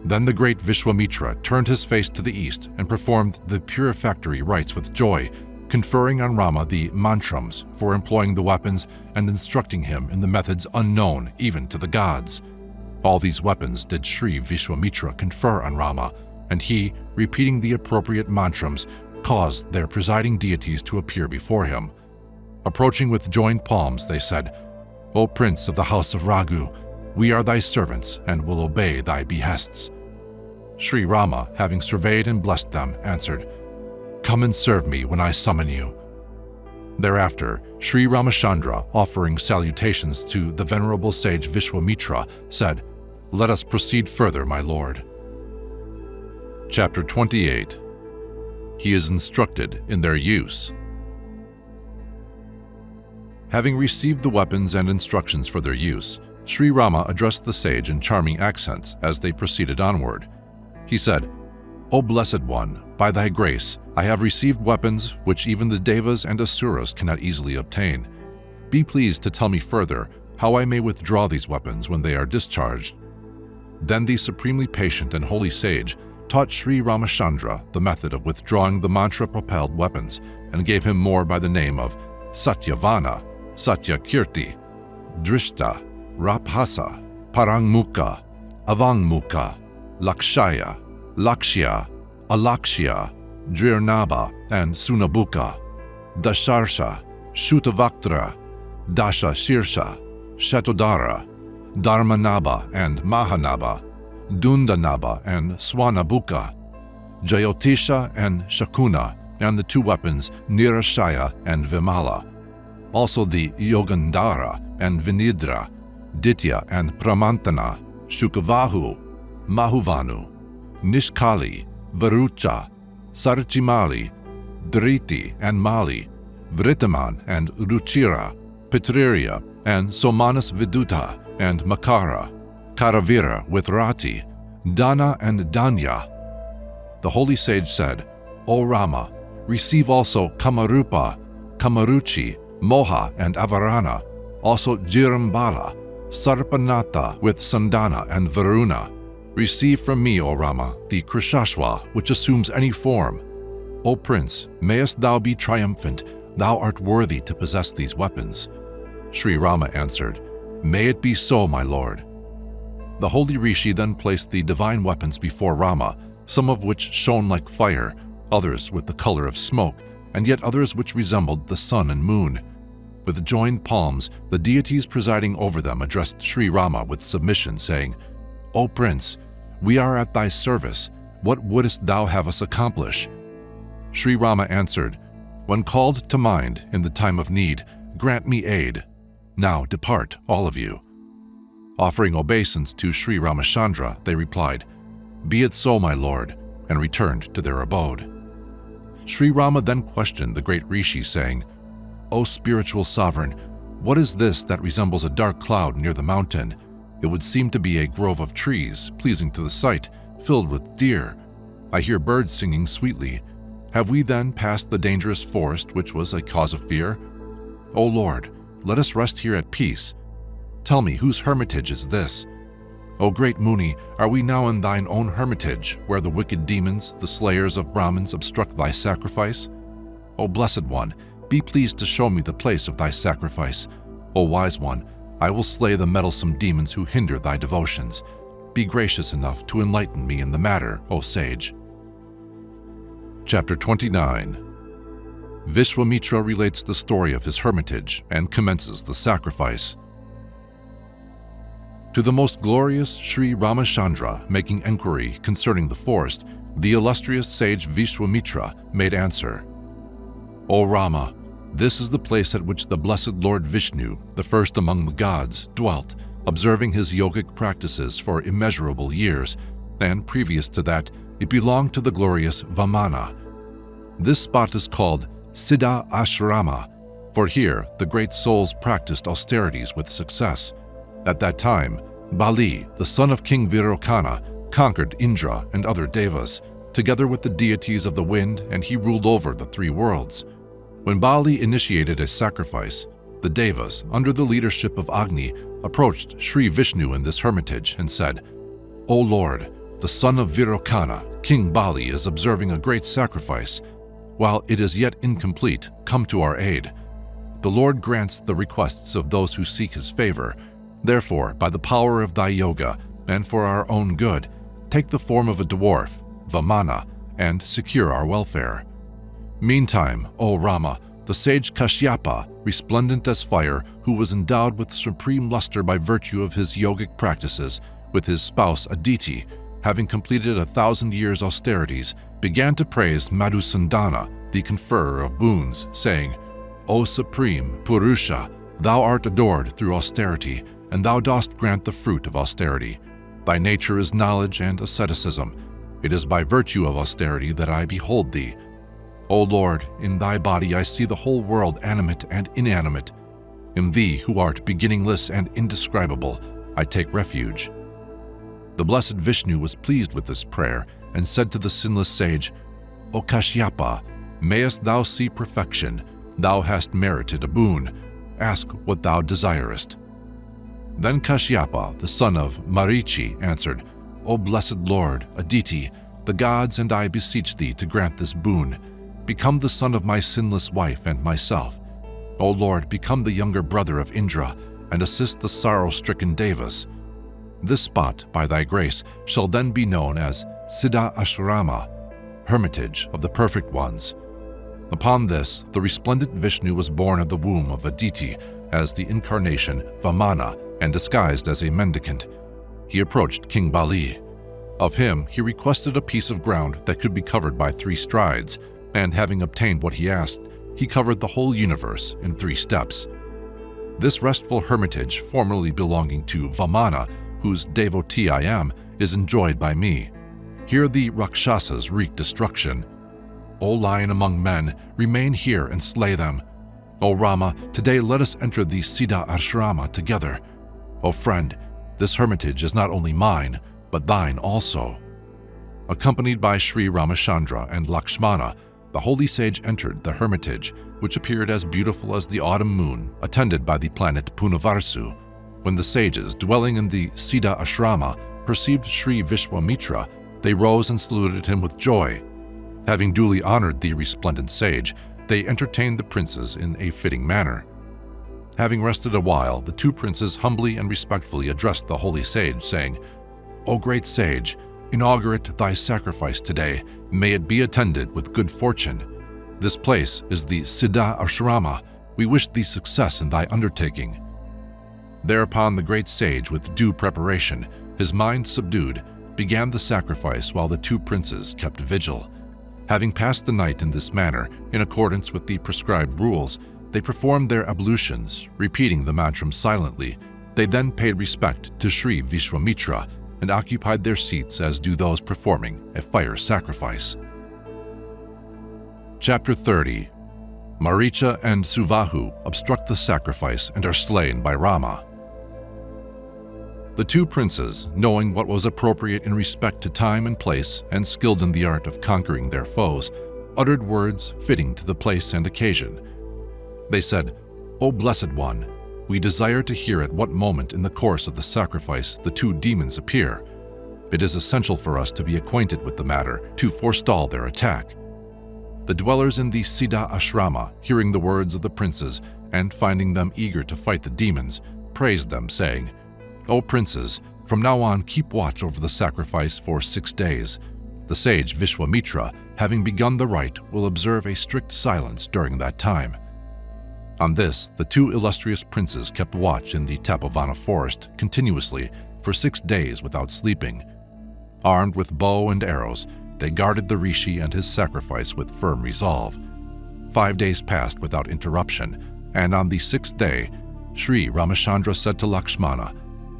Then the great Vishwamitra turned his face to the east and performed the purificatory rites with joy, conferring on Rama the mantrams for employing the weapons and instructing him in the methods unknown even to the gods. All these weapons did Sri Vishwamitra confer on Rama, and he, repeating the appropriate mantrams, caused their presiding deities to appear before him. Approaching with joined palms, they said, "O Prince of the house of Raghu, we are thy servants and will obey thy behests." Sri Rama, having surveyed and blessed them, answered, "Come and serve me when I summon you." Thereafter, Sri Ramachandra, offering salutations to the venerable sage Vishwamitra, said, "Let us proceed further, my lord." Chapter 28. He is instructed in their use. Having received the weapons and instructions for their use, Sri Rama addressed the sage in charming accents as they proceeded onward. He said, "O Blessed One, by thy grace, I have received weapons which even the Devas and Asuras cannot easily obtain. Be pleased to tell me further how I may withdraw these weapons when they are discharged." Then the supremely patient and holy sage taught Sri Ramachandra the method of withdrawing the mantra-propelled weapons and gave him more by the name of Satyavana, Satyakirti, Drishta, Raphasa, Parangmukha, Avangmukha, Lakshaya, Lakshya, Alakshya, Drirnaba, and Sunabhuka, Dasharsha, Shutavaktra, Dasha Shirsha, Shatodara, Dharmanaba and Mahanaba, Dundanaba and Swanabhuka, Jayotisha and Shakuna, and the two weapons Nirashaya and Vimala. Also the Yogandhara and Vinidra, Ditya and Pramantana, Shukavahu, Mahuvanu, Nishkali, Varucha, Sarchimali, Driti and Mali, Vritaman and Ruchira, Pitriria and Somanus Viduta and Makara, Karavira with Rati, Dana and Danya. The holy sage said, O Rama, receive also Kamarupa, Kamaruchi, Moha and Avarana, also Jirambala, Sarpanata with Sandana and Varuna. Receive from me, O Rama, the Krishashwa, which assumes any form. O Prince, mayest thou be triumphant, thou art worthy to possess these weapons. Sri Rama answered, May it be so, my lord. The holy rishi then placed the divine weapons before Rama, some of which shone like fire, others with the color of smoke, and yet others which resembled the sun and moon. With joined palms, the deities presiding over them addressed Sri Rama with submission, saying, O Prince, we are at thy service. What wouldest thou have us accomplish? Sri Rama answered, When called to mind in the time of need, grant me aid. Now depart, all of you. Offering obeisance to Sri Ramachandra, they replied, Be it so, my lord, and returned to their abode. Sri Rama then questioned the great rishi, saying, O spiritual sovereign, what is this that resembles a dark cloud near the mountain? It would seem to be a grove of trees, pleasing to the sight, filled with deer. I hear birds singing sweetly. Have we then passed the dangerous forest which was a cause of fear? O Lord, let us rest here at peace. Tell me, whose hermitage is this? O great Muni, are we now in thine own hermitage, where the wicked demons, the slayers of Brahmins, obstruct thy sacrifice? O Blessed One, be pleased to show me the place of thy sacrifice. O Wise One, I will slay the meddlesome demons who hinder thy devotions. Be gracious enough to enlighten me in the matter, O sage. Chapter 29. Vishwamitra relates the story of his hermitage and commences the sacrifice. To the most glorious Sri Ramachandra, making enquiry concerning the forest, the illustrious sage Vishwamitra made answer, O Rama, this is the place at which the blessed Lord Vishnu, the first among the gods, dwelt, observing his yogic practices for immeasurable years, and previous to that, it belonged to the glorious Vamana. This spot is called Siddha Ashrama, for here the great souls practiced austerities with success. At that time, Bali, the son of King Virokana, conquered Indra and other devas, together with the deities of the wind, and he ruled over the three worlds. When Bali initiated a sacrifice, the devas, under the leadership of Agni, approached Sri Vishnu in this hermitage and said, O Lord, the son of Virokana, King Bali is observing a great sacrifice. While it is yet incomplete, come to our aid. The Lord grants the requests of those who seek his favor. Therefore, by the power of thy yoga, and for our own good, take the form of a dwarf, Vamana, and secure our welfare. Meantime, O Rama, the sage Kashyapa, resplendent as fire, who was endowed with supreme luster by virtue of his yogic practices, with his spouse Aditi, having completed 1,000 years' austerities, began to praise Madhusandana, the conferrer of boons, saying, O supreme Purusha, thou art adored through austerity, and thou dost grant the fruit of austerity. Thy nature is knowledge and asceticism. It is by virtue of austerity that I behold thee. O Lord, in thy body I see the whole world animate and inanimate. In thee, who art beginningless and indescribable, I take refuge. The blessed Vishnu was pleased with this prayer and said to the sinless sage, O Kashyapa, mayest thou see perfection, thou hast merited a boon. Ask what thou desirest. Then Kashyapa, the son of Marichi, answered, O blessed Lord, Aditi, the gods and I beseech thee to grant this boon. Become the son of my sinless wife and myself. O Lord, become the younger brother of Indra, and assist the sorrow-stricken devas. This spot, by thy grace, shall then be known as Siddha Ashrama, hermitage of the perfect ones. Upon this, the resplendent Vishnu was born of the womb of Aditi as the incarnation Vamana and disguised as a mendicant. He approached King Bali. Of him, he requested a piece of ground that could be covered by 3 strides, and having obtained what he asked, he covered the whole universe in 3 steps. This restful hermitage, formerly belonging to Vamana, whose devotee I am, is enjoyed by me. Here the Rakshasas wreak destruction. O lion among men, remain here and slay them. O Rama, today let us enter the Siddha Ashrama together. O friend, this hermitage is not only mine, but thine also." Accompanied by Sri Ramachandra and Lakshmana, the holy sage entered the hermitage, which appeared as beautiful as the autumn moon, attended by the planet Punavarsu. When the sages dwelling in the Siddha Ashrama perceived Sri Vishwamitra, they rose and saluted him with joy. Having duly honored the resplendent sage, they entertained the princes in a fitting manner. Having rested a while, the two princes humbly and respectfully addressed the holy sage, saying, "O great sage, inaugurate thy sacrifice today. May it be attended with good fortune. This place is the Siddha Ashrama. We wish thee success in thy undertaking." Thereupon the great sage, with due preparation, his mind subdued, began the sacrifice while the two princes kept vigil. Having passed the night in this manner, in accordance with the prescribed rules, they performed their ablutions, repeating the mantram silently. They then paid respect to Sri Vishwamitra and occupied their seats as do those performing a fire sacrifice. Chapter 30. Maricha and Suvahu obstruct the sacrifice and are slain by Rama. The two princes, knowing what was appropriate in respect to time and place and skilled in the art of conquering their foes, uttered words fitting to the place and occasion. They said, "O Blessed One, we desire to hear at what moment in the course of the sacrifice the two demons appear. It is essential for us to be acquainted with the matter to forestall their attack." The dwellers in the Siddha Ashrama, hearing the words of the princes and finding them eager to fight the demons, praised them, saying, "O princes, from now on keep watch over the sacrifice for 6 days. The sage Vishwamitra, having begun the rite, will observe a strict silence during that time." On this, the two illustrious princes kept watch in the Tapovana forest continuously for 6 days without sleeping. Armed with bow and arrows, they guarded the rishi and his sacrifice with firm resolve. 5 days passed without interruption, and on the 6th day, Sri Ramachandra said to Lakshmana,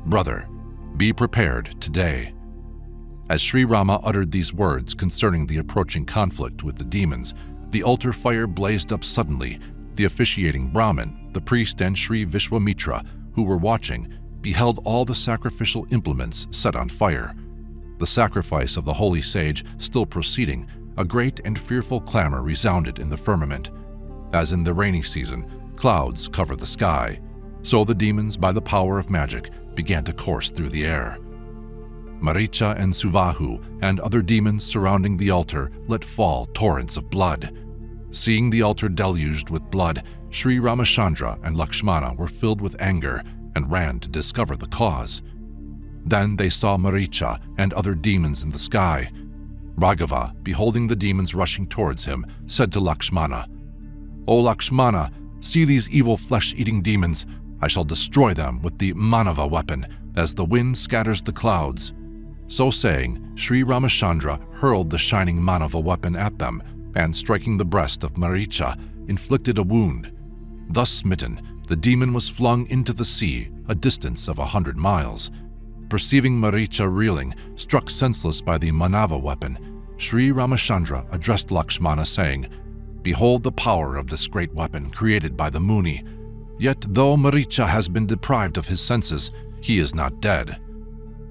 "Brother, be prepared today." As Sri Rama uttered these words concerning the approaching conflict with the demons, the altar fire blazed up suddenly. The officiating Brahmin, the priest, and Sri Vishwamitra, who were watching, beheld all the sacrificial implements set on fire. The sacrifice of the holy sage still proceeding, a great and fearful clamor resounded in the firmament. As in the rainy season, clouds cover the sky, so the demons, by the power of magic, began to course through the air. Maricha and Suvahu and other demons surrounding the altar let fall torrents of blood. Seeing the altar deluged with blood, Sri Ramachandra and Lakshmana were filled with anger and ran to discover the cause. Then they saw Maricha and other demons in the sky. Raghava, beholding the demons rushing towards him, said to Lakshmana, "O Lakshmana, see these evil flesh-eating demons. I shall destroy them with the Manava weapon, as the wind scatters the clouds." So saying, Sri Ramachandra hurled the shining Manava weapon at them, and striking the breast of Maricha, inflicted a wound. Thus smitten, the demon was flung into the sea, a distance of 100 miles. Perceiving Maricha reeling, struck senseless by the Manava weapon, Sri Ramachandra addressed Lakshmana, saying, "Behold the power of this great weapon created by the Muni. Yet though Maricha has been deprived of his senses, he is not dead.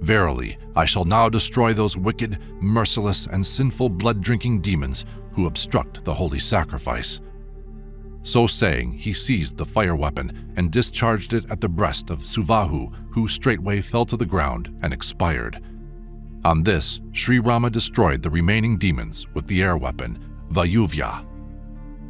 Verily, I shall now destroy those wicked, merciless, and sinful blood-drinking demons who obstruct the holy sacrifice." So saying, he seized the fire weapon and discharged it at the breast of Suvahu, who straightway fell to the ground and expired. On this, Sri Rama destroyed the remaining demons with the air weapon, Vayuvya.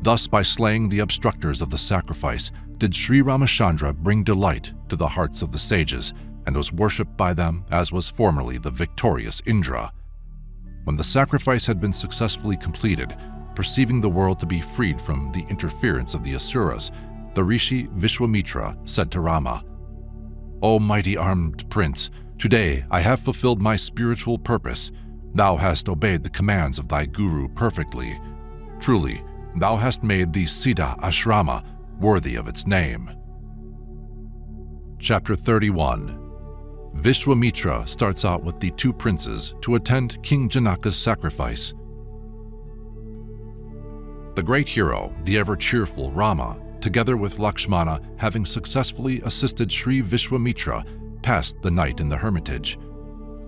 Thus, by slaying the obstructors of the sacrifice, did Sri Ramachandra bring delight to the hearts of the sages, and was worshipped by them as was formerly the victorious Indra. When the sacrifice had been successfully completed, perceiving the world to be freed from the interference of the Asuras, the rishi Vishwamitra said to Rama, "O mighty armed prince, today I have fulfilled my spiritual purpose. Thou hast obeyed the commands of thy guru perfectly. Truly, thou hast made the Siddha Ashrama worthy of its name." Chapter 31. Vishwamitra starts out with the two princes to attend King Janaka's sacrifice. The great hero, the ever-cheerful Rama, together with Lakshmana, having successfully assisted Sri Vishwamitra, passed the night in the hermitage.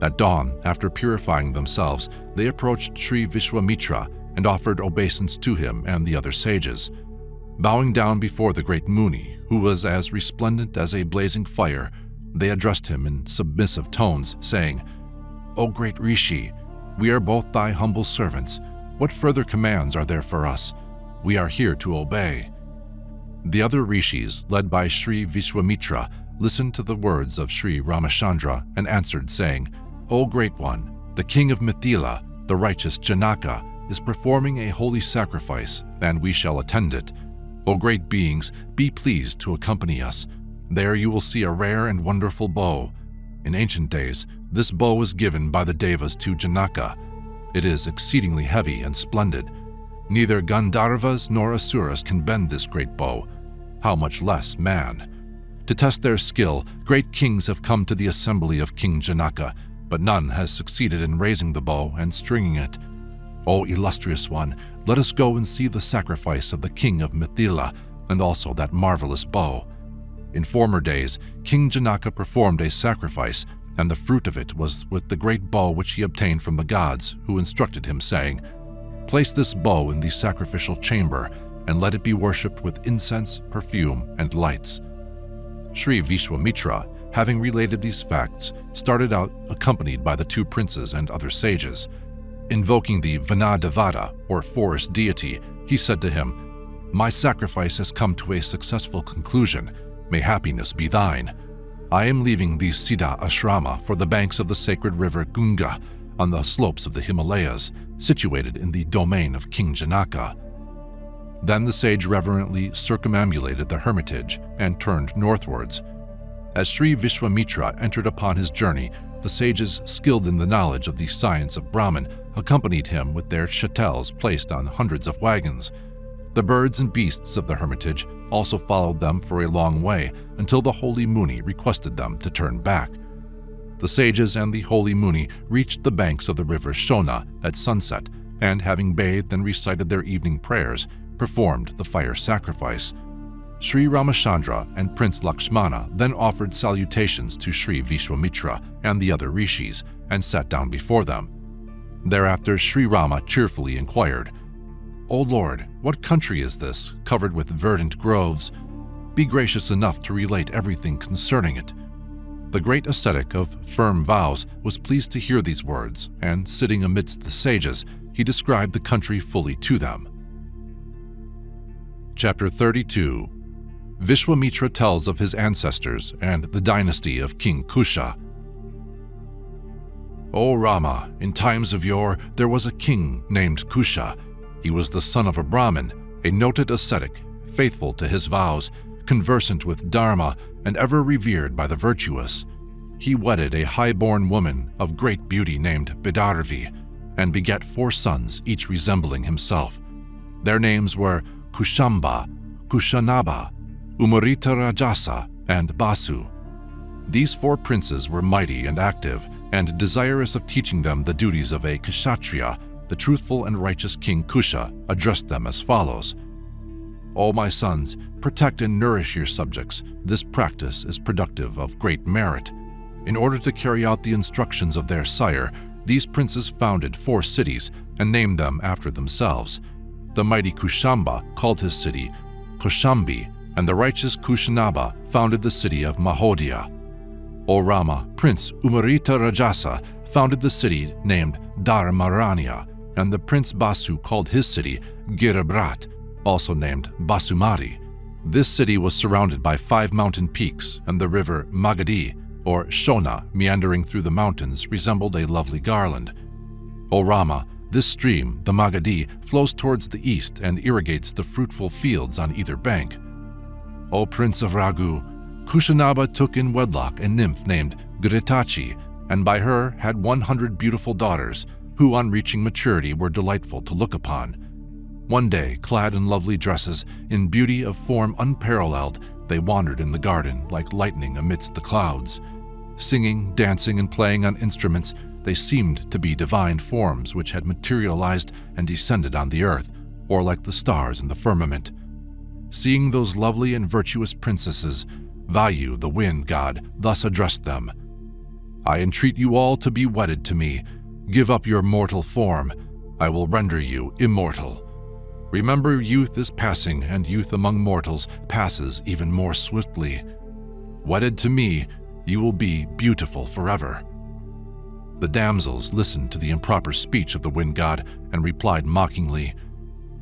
At dawn, after purifying themselves, they approached Sri Vishwamitra and offered obeisance to him and the other sages. Bowing down before the great Muni, who was as resplendent as a blazing fire, they addressed him in submissive tones, saying, "O great Rishi, we are both thy humble servants. What further commands are there for us? We are here to obey." The other rishis, led by Sri Vishwamitra, listened to the words of Sri Ramachandra and answered, saying, "O Great One, the king of Mithila, the righteous Janaka, is performing a holy sacrifice, and we shall attend it. O great beings, be pleased to accompany us. There you will see a rare and wonderful bow. In ancient days, this bow was given by the Devas to Janaka. It is exceedingly heavy and splendid. Neither Gandharvas nor Asuras can bend this great bow, how much less man. To test their skill, great kings have come to the assembly of King Janaka, but none has succeeded in raising the bow and stringing it. O illustrious one, let us go and see the sacrifice of the king of Mithila, and also that marvelous bow. In former days, King Janaka performed a sacrifice, and the fruit of it was with the great bow which he obtained from the gods, who instructed him, saying, 'Place this bow in the sacrificial chamber, and let it be worshipped with incense, perfume, and lights.'" Sri Vishwamitra, having related these facts, started out accompanied by the two princes and other sages. Invoking the Vanadavata, or forest deity, he said to him, "My sacrifice has come to a successful conclusion. May happiness be thine. I am leaving the Siddha Ashrama for the banks of the sacred river Gunga on the slopes of the Himalayas, situated in the domain of King Janaka." Then the sage reverently circumambulated the hermitage and turned northwards. As Sri Vishwamitra entered upon his journey, the sages skilled in the knowledge of the science of Brahman accompanied him with their chattels placed on hundreds of wagons. The birds and beasts of the hermitage also followed them for a long way until the holy Muni requested them to turn back. The sages and the holy Muni reached the banks of the river Shona at sunset, and having bathed and recited their evening prayers, performed the fire sacrifice. Sri Ramachandra and Prince Lakshmana then offered salutations to Sri Vishwamitra and the other rishis and sat down before them. Thereafter Sri Rama cheerfully inquired, "O Lord, what country is this, covered with verdant groves? Be gracious enough to relate everything concerning it." The great ascetic of firm vows was pleased to hear these words, and sitting amidst the sages, he described the country fully to them. Chapter 32. Vishwamitra tells of his ancestors and the dynasty of King Kusha. O Rama, in times of yore there was a king named Kusha. He was the son of a Brahmin, a noted ascetic, faithful to his vows, conversant with Dharma, and ever revered by the virtuous. He wedded a high-born woman of great beauty named Bidarvi, and begat 4 sons, each resembling himself. Their names were Kushamba, Kushanaba, Umarita Rajasa, and Basu. These 4 princes were mighty and active, and desirous of teaching them the duties of a Kshatriya, the truthful and righteous King Kusha addressed them as follows: "O my sons, protect and nourish your subjects. This practice is productive of great merit." In order to carry out the instructions of their sire, these princes founded 4 cities and named them after themselves. The mighty Kushamba called his city Koshambi, and the righteous Kushanaba founded the city of Mahodhya. O Rama, Prince Umarita Rajasa founded the city named Dharmaranya, and the Prince Basu called his city Girabrat, also named Basumari. This city was surrounded by 5 mountain peaks, and the river Magadi, or Shona, meandering through the mountains, resembled a lovely garland. O Rama, this stream, the Magadi, flows towards the east and irrigates the fruitful fields on either bank. O Prince of Raghu, Kushanaba took in wedlock a nymph named Gritachi, and by her had 100 beautiful daughters, who on reaching maturity were delightful to look upon. One day, clad in lovely dresses, in beauty of form unparalleled, they wandered in the garden like lightning amidst the clouds. Singing, dancing, and playing on instruments, they seemed to be divine forms which had materialized and descended on the earth, or like the stars in the firmament. Seeing those lovely and virtuous princesses, Vayu, the wind god, thus addressed them. I entreat you all to be wedded to me. Give up your mortal form. I will render you immortal. Remember, youth is passing, and youth among mortals passes even more swiftly. Wedded to me, you will be beautiful forever. The damsels listened to the improper speech of the wind god and replied mockingly,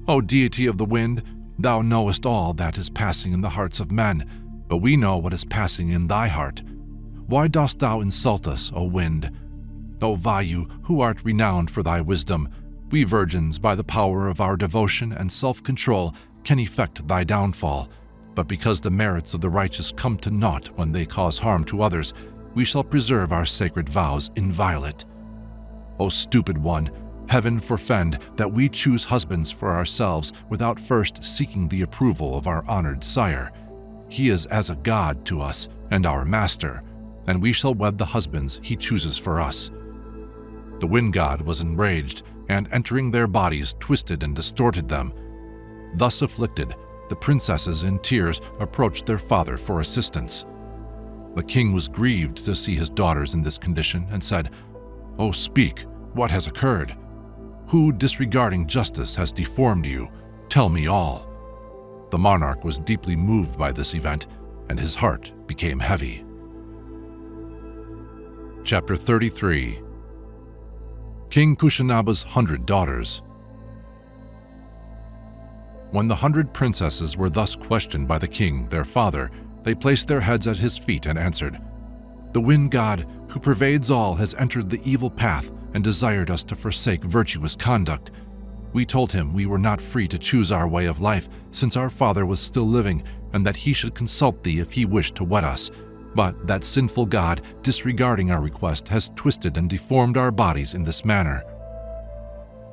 O deity of the wind, thou knowest all that is passing in the hearts of men, but we know what is passing in thy heart. Why dost thou insult us, O wind? O Vayu, who art renowned for thy wisdom, we virgins, by the power of our devotion and self-control, can effect thy downfall. But because the merits of the righteous come to naught when they cause harm to others, we shall preserve our sacred vows inviolate. O stupid one, heaven forfend that we choose husbands for ourselves without first seeking the approval of our honored sire. He is as a god to us and our master, and we shall wed the husbands he chooses for us. The wind god was enraged, and entering their bodies twisted and distorted them. Thus afflicted, the princesses in tears approached their father for assistance. The king was grieved to see his daughters in this condition and said, "O speak, what has occurred? Who, disregarding justice, has deformed you? Tell me all." The monarch was deeply moved by this event, and his heart became heavy. Chapter 33. King Kushinaba's 100 Daughters. When the 100 princesses were thus questioned by the king, their father, they placed their heads at his feet and answered, "The wind god, who pervades all, has entered the evil path and desired us to forsake virtuous conduct. We told him we were not free to choose our way of life, since our father was still living, and that he should consult thee if he wished to wed us. But that sinful god, disregarding our request, has twisted and deformed our bodies in this manner."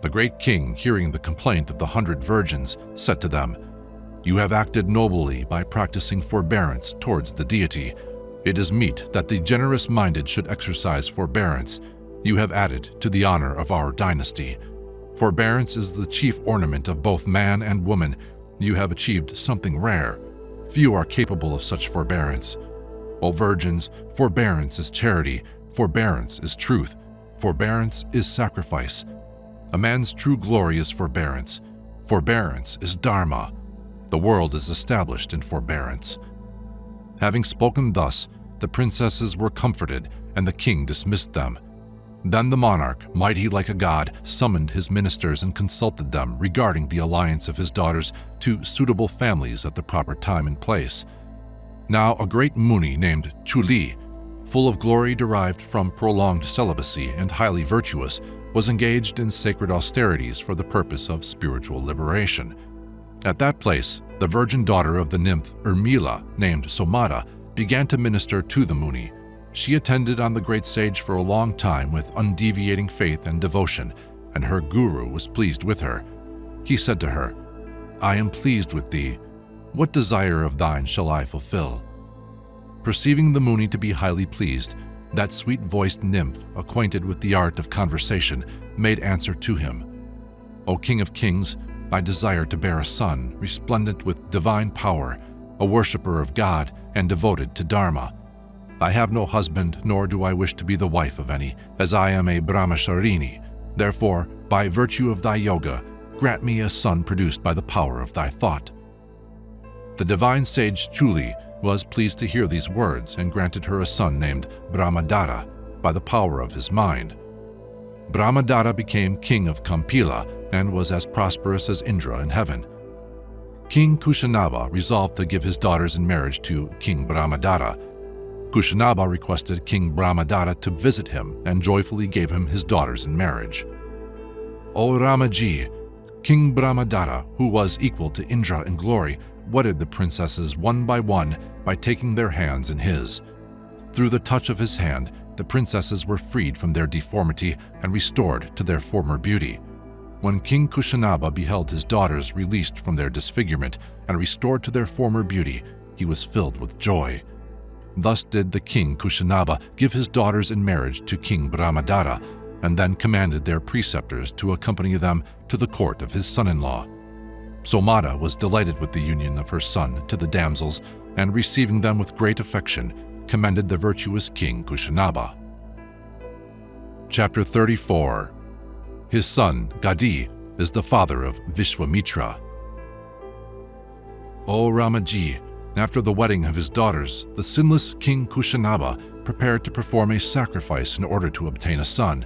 The great king, hearing the complaint of the 100 virgins, said to them, "You have acted nobly by practicing forbearance towards the deity. It is meet that the generous-minded should exercise forbearance. You have added to the honor of our dynasty. Forbearance is the chief ornament of both man and woman. You have achieved something rare. Few are capable of such forbearance. O virgins, forbearance is charity, forbearance is truth, forbearance is sacrifice. A man's true glory is forbearance. Forbearance is dharma. The world is established in forbearance." Having spoken thus, the princesses were comforted, and the king dismissed them. Then the monarch, mighty like a god, summoned his ministers and consulted them regarding the alliance of his daughters to suitable families at the proper time and place. Now a great Muni named Chuli, full of glory derived from prolonged celibacy and highly virtuous, was engaged in sacred austerities for the purpose of spiritual liberation. At that place, the virgin daughter of the nymph Urmila, named Somata, began to minister to the Muni. She attended on the great sage for a long time with undeviating faith and devotion, and her guru was pleased with her. He said to her, "I am pleased with thee. What desire of thine shall I fulfill?" Perceiving the Muni to be highly pleased, that sweet-voiced nymph, acquainted with the art of conversation, made answer to him, "O King of Kings, I desire to bear a son, resplendent with divine power, a worshipper of God, and devoted to Dharma. I have no husband, nor do I wish to be the wife of any, as I am a brahmacharini. Therefore, by virtue of thy yoga, grant me a son produced by the power of thy thought." The divine sage Chuli was pleased to hear these words and granted her a son named Brahmadara by the power of his mind. Brahmadara became king of Kampila and was as prosperous as Indra in heaven. King Kushanaba resolved to give his daughters in marriage to King Brahmadara. Kushanaba requested King Brahmadara to visit him and joyfully gave him his daughters in marriage. O Ramaji, King Brahmadara, who was equal to Indra in glory, wedded the princesses one by taking their hands in his. Through the touch of his hand, the princesses were freed from their deformity and restored to their former beauty. When King Kushanaba beheld his daughters released from their disfigurement and restored to their former beauty, he was filled with joy. Thus did the king Kushanaba give his daughters in marriage to King Brahmadara, and then commanded their preceptors to accompany them to the court of his son-in-law. Somata was delighted with the union of her son to the damsels, and receiving them with great affection, commended the virtuous king Kushanaba. Chapter 34. His son, Gadi, is the father of Vishwamitra. O Ramaji, after the wedding of his daughters, the sinless king Kushanaba prepared to perform a sacrifice in order to obtain a son.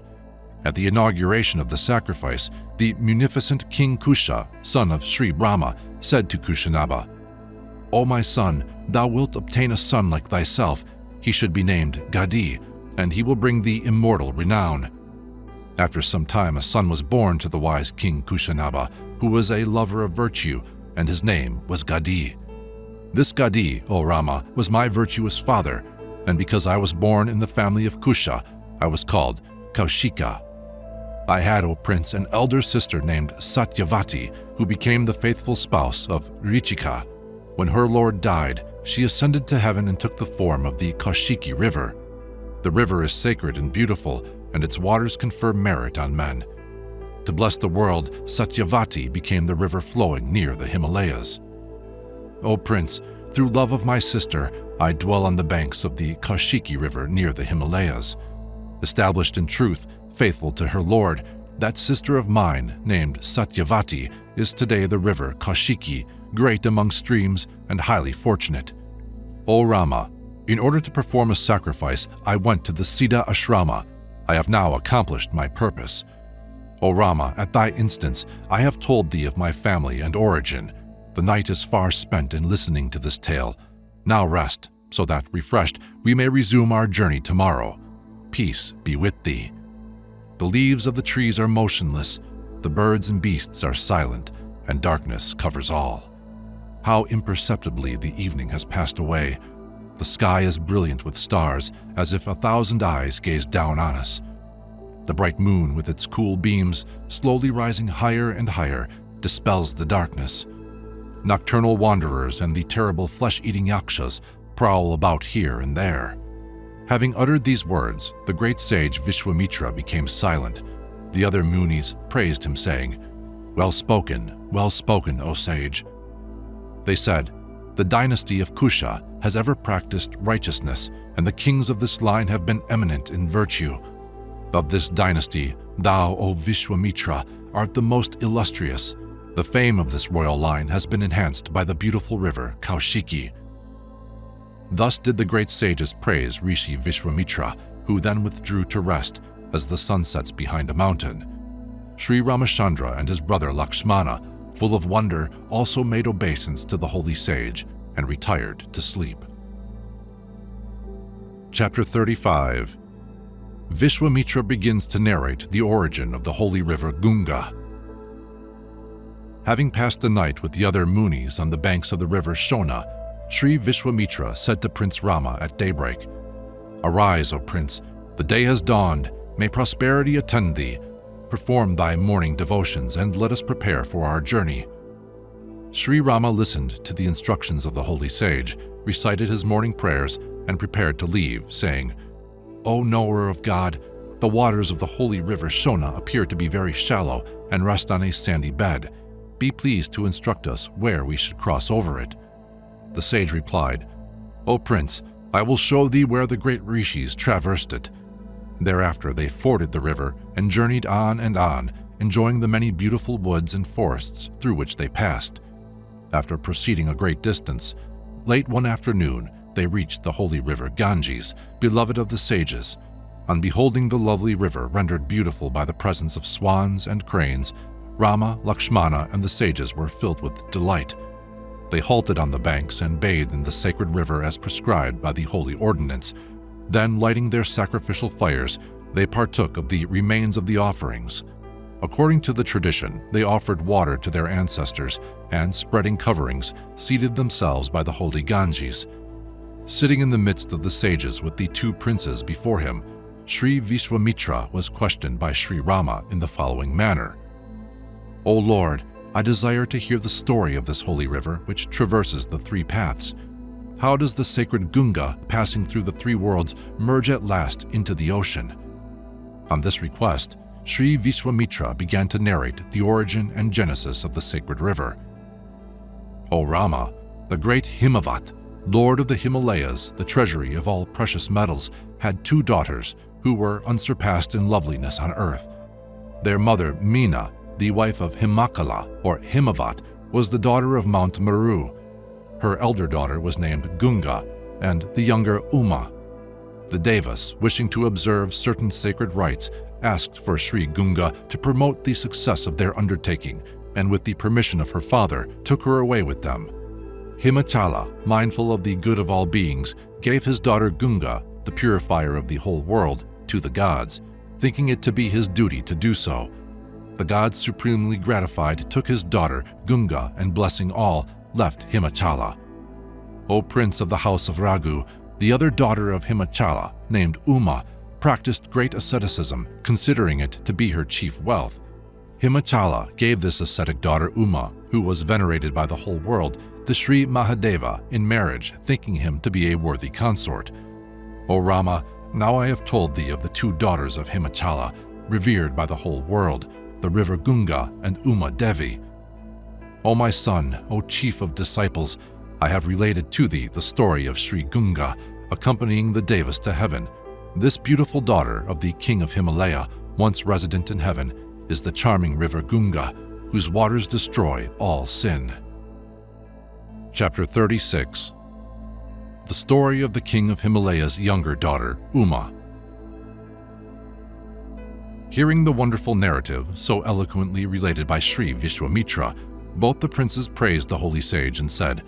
At the inauguration of the sacrifice, the munificent King Kusha, son of Sri Brahma, said to Kushanaba, "O my son, thou wilt obtain a son like thyself. He should be named Gadi, and he will bring thee immortal renown." After some time, a son was born to the wise King Kushanaba, who was a lover of virtue, and his name was Gadi. This Gadi, O Rama, was my virtuous father, and because I was born in the family of Kusha, I was called Kaushika. I had, O Prince, an elder sister named Satyavati, who became the faithful spouse of Richika. When her lord died, she ascended to heaven and took the form of the Kaushiki River. The river is sacred and beautiful, and its waters confer merit on men. To bless the world, Satyavati became the river flowing near the Himalayas. O Prince, through love of my sister, I dwell on the banks of the Kaushiki River near the Himalayas. Established in truth, faithful to her lord, that sister of mine, named Satyavati, is today the river Kaushiki, great among streams and highly fortunate. O Rama, in order to perform a sacrifice, I went to the Siddha ashrama. I have now accomplished my purpose. O Rama, at thy instance, I have told thee of my family and origin. The night is far spent in listening to this tale. Now rest, so that, refreshed, we may resume our journey tomorrow. Peace be with thee. The leaves of the trees are motionless, the birds and beasts are silent, and darkness covers all. How imperceptibly the evening has passed away. The sky is brilliant with stars, as if 1,000 eyes gazed down on us. The bright moon, with its cool beams, slowly rising higher and higher, dispels the darkness. Nocturnal wanderers and the terrible flesh-eating yakshas prowl about here and there. Having uttered these words, the great sage Vishwamitra became silent. The other munis praised him, saying, well spoken, O sage." They said, "The dynasty of Kusha has ever practiced righteousness, and the kings of this line have been eminent in virtue. Of this dynasty, thou, O Vishwamitra, art the most illustrious. The fame of this royal line has been enhanced by the beautiful river Kaushiki." Thus did the great sages praise Rishi Vishwamitra, who then withdrew to rest as the sun sets behind a mountain. Sri Ramachandra and his brother Lakshmana, full of wonder, also made obeisance to the holy sage and retired to sleep. Chapter 35. Vishwamitra begins to narrate the origin of the holy river Gunga. Having passed the night with the other munis on the banks of the river Shona, Sri Vishwamitra said to Prince Rama at daybreak, "Arise, O Prince, the day has dawned. May prosperity attend thee. Perform thy morning devotions and let us prepare for our journey." Sri Rama listened to the instructions of the holy sage, recited his morning prayers, and prepared to leave, saying, "O knower of God, the waters of the holy river Shona appear to be very shallow and rest on a sandy bed. Be pleased to instruct us where we should cross over it." The sage replied, "O Prince, I will show thee where the great rishis traversed it." Thereafter they forded the river and journeyed on, enjoying the many beautiful woods and forests through which they passed. After proceeding a great distance, late one afternoon they reached the holy river Ganges, beloved of the sages. On beholding the lovely river rendered beautiful by the presence of swans and cranes, Rama, Lakshmana, and the sages were filled with delight. They halted on the banks and bathed in the sacred river as prescribed by the holy ordinance. Then, lighting their sacrificial fires, they partook of the remains of the offerings. According to the tradition, they offered water to their ancestors and, spreading coverings, seated themselves by the holy Ganges. Sitting in the midst of the sages with the two princes before him, Sri Vishwamitra was questioned by Sri Rama in the following manner. "O Lord, I desire to hear the story of this holy river which traverses the three paths. How does the sacred Gunga, passing through the three worlds, merge at last into the ocean?" On this request, Sri Vishwamitra began to narrate the origin and genesis of the sacred river. O Rama, the great Himavat, lord of the Himalayas, the treasury of all precious metals, had 2 daughters who were unsurpassed in loveliness on earth. Their mother, Meena, the wife of Himakala, or Himavat, was the daughter of Mount Meru. Her elder daughter was named Gunga, and the younger Uma. The Devas, wishing to observe certain sacred rites, asked for Sri Gunga to promote the success of their undertaking, and with the permission of her father, took her away with them. Himachala, mindful of the good of all beings, gave his daughter Gunga, the purifier of the whole world, to the gods, thinking it to be his duty to do so. The gods, supremely gratified, took his daughter Gunga and, blessing all, left Himachala. O prince of the house of Raghu, the other daughter of Himachala, named Uma, practiced great asceticism, considering it to be her chief wealth. Himachala gave this ascetic daughter Uma, who was venerated by the whole world, to Sri Mahadeva in marriage, thinking him to be a worthy consort. O Rama, now I have told thee of the 2 daughters of Himachala, revered by the whole world, the river Gunga and Uma Devi. O my son, O chief of disciples, I have related to thee the story of Sri Gunga, accompanying the Devas to heaven. This beautiful daughter of the king of Himalaya, once resident in heaven, is the charming river Gunga, whose waters destroy all sin. Chapter 36. The story of the king of Himalaya's younger daughter, Uma. Hearing the wonderful narrative, so eloquently related by Sri Vishwamitra, both the princes praised the holy sage and said,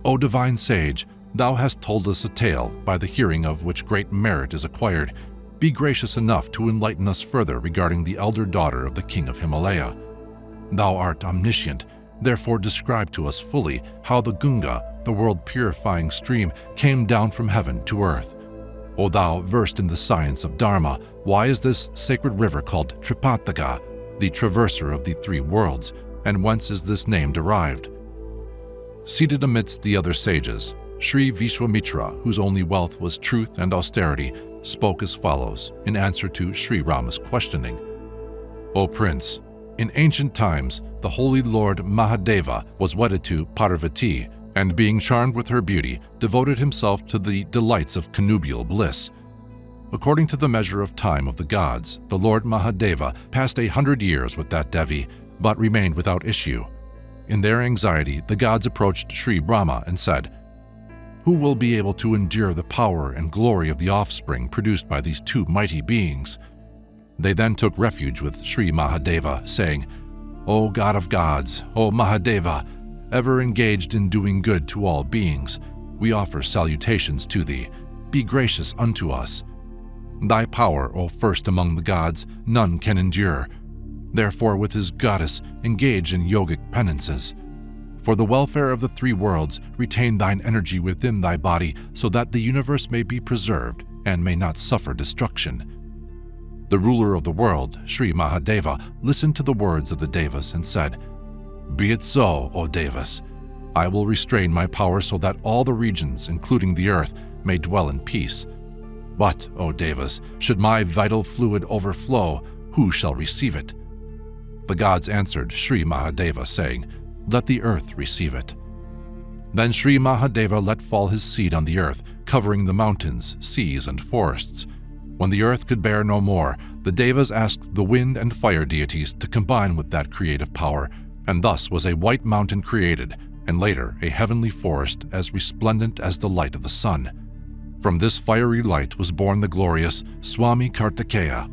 O divine sage, thou hast told us a tale by the hearing of which great merit is acquired. Be gracious enough to enlighten us further regarding the elder daughter of the king of Himalaya. Thou art omniscient, therefore describe to us fully how the Gunga, the world-purifying stream, came down from heaven to earth. O thou versed in the science of Dharma, why is this sacred river called Tripataka, the traverser of the 3 worlds, and whence is this name derived? Seated amidst the other sages, Sri Vishwamitra, whose only wealth was truth and austerity, spoke as follows in answer to Sri Rama's questioning. O Prince, in ancient times, the holy Lord Mahadeva was wedded to Parvati, and being charmed with her beauty, devoted himself to the delights of connubial bliss. According to the measure of time of the gods, the Lord Mahadeva passed 100 years with that Devi, but remained without issue. In their anxiety, the gods approached Sri Brahma and said, Who will be able to endure the power and glory of the offspring produced by these 2 mighty beings? They then took refuge with Sri Mahadeva, saying, O God of gods, O Mahadeva, ever engaged in doing good to all beings, we offer salutations to thee. Be gracious unto us. Thy power, O first among the gods, none can endure. Therefore, with his goddess, engage in yogic penances. For the welfare of the 3 worlds, retain thine energy within thy body so that the universe may be preserved and may not suffer destruction. The ruler of the world, Sri Mahadeva, listened to the words of the Devas and said, Be it so, O Devas. I will restrain my power so that all the regions, including the earth, may dwell in peace. But, O Devas, should my vital fluid overflow, who shall receive it? The gods answered Sri Mahadeva, saying, Let the earth receive it. Then Sri Mahadeva let fall his seed on the earth, covering the mountains, seas, and forests. When the earth could bear no more, the Devas asked the wind and fire deities to combine with that creative power, and thus was a white mountain created, and later a heavenly forest as resplendent as the light of the sun. From this fiery light was born the glorious Swami Kartikeya.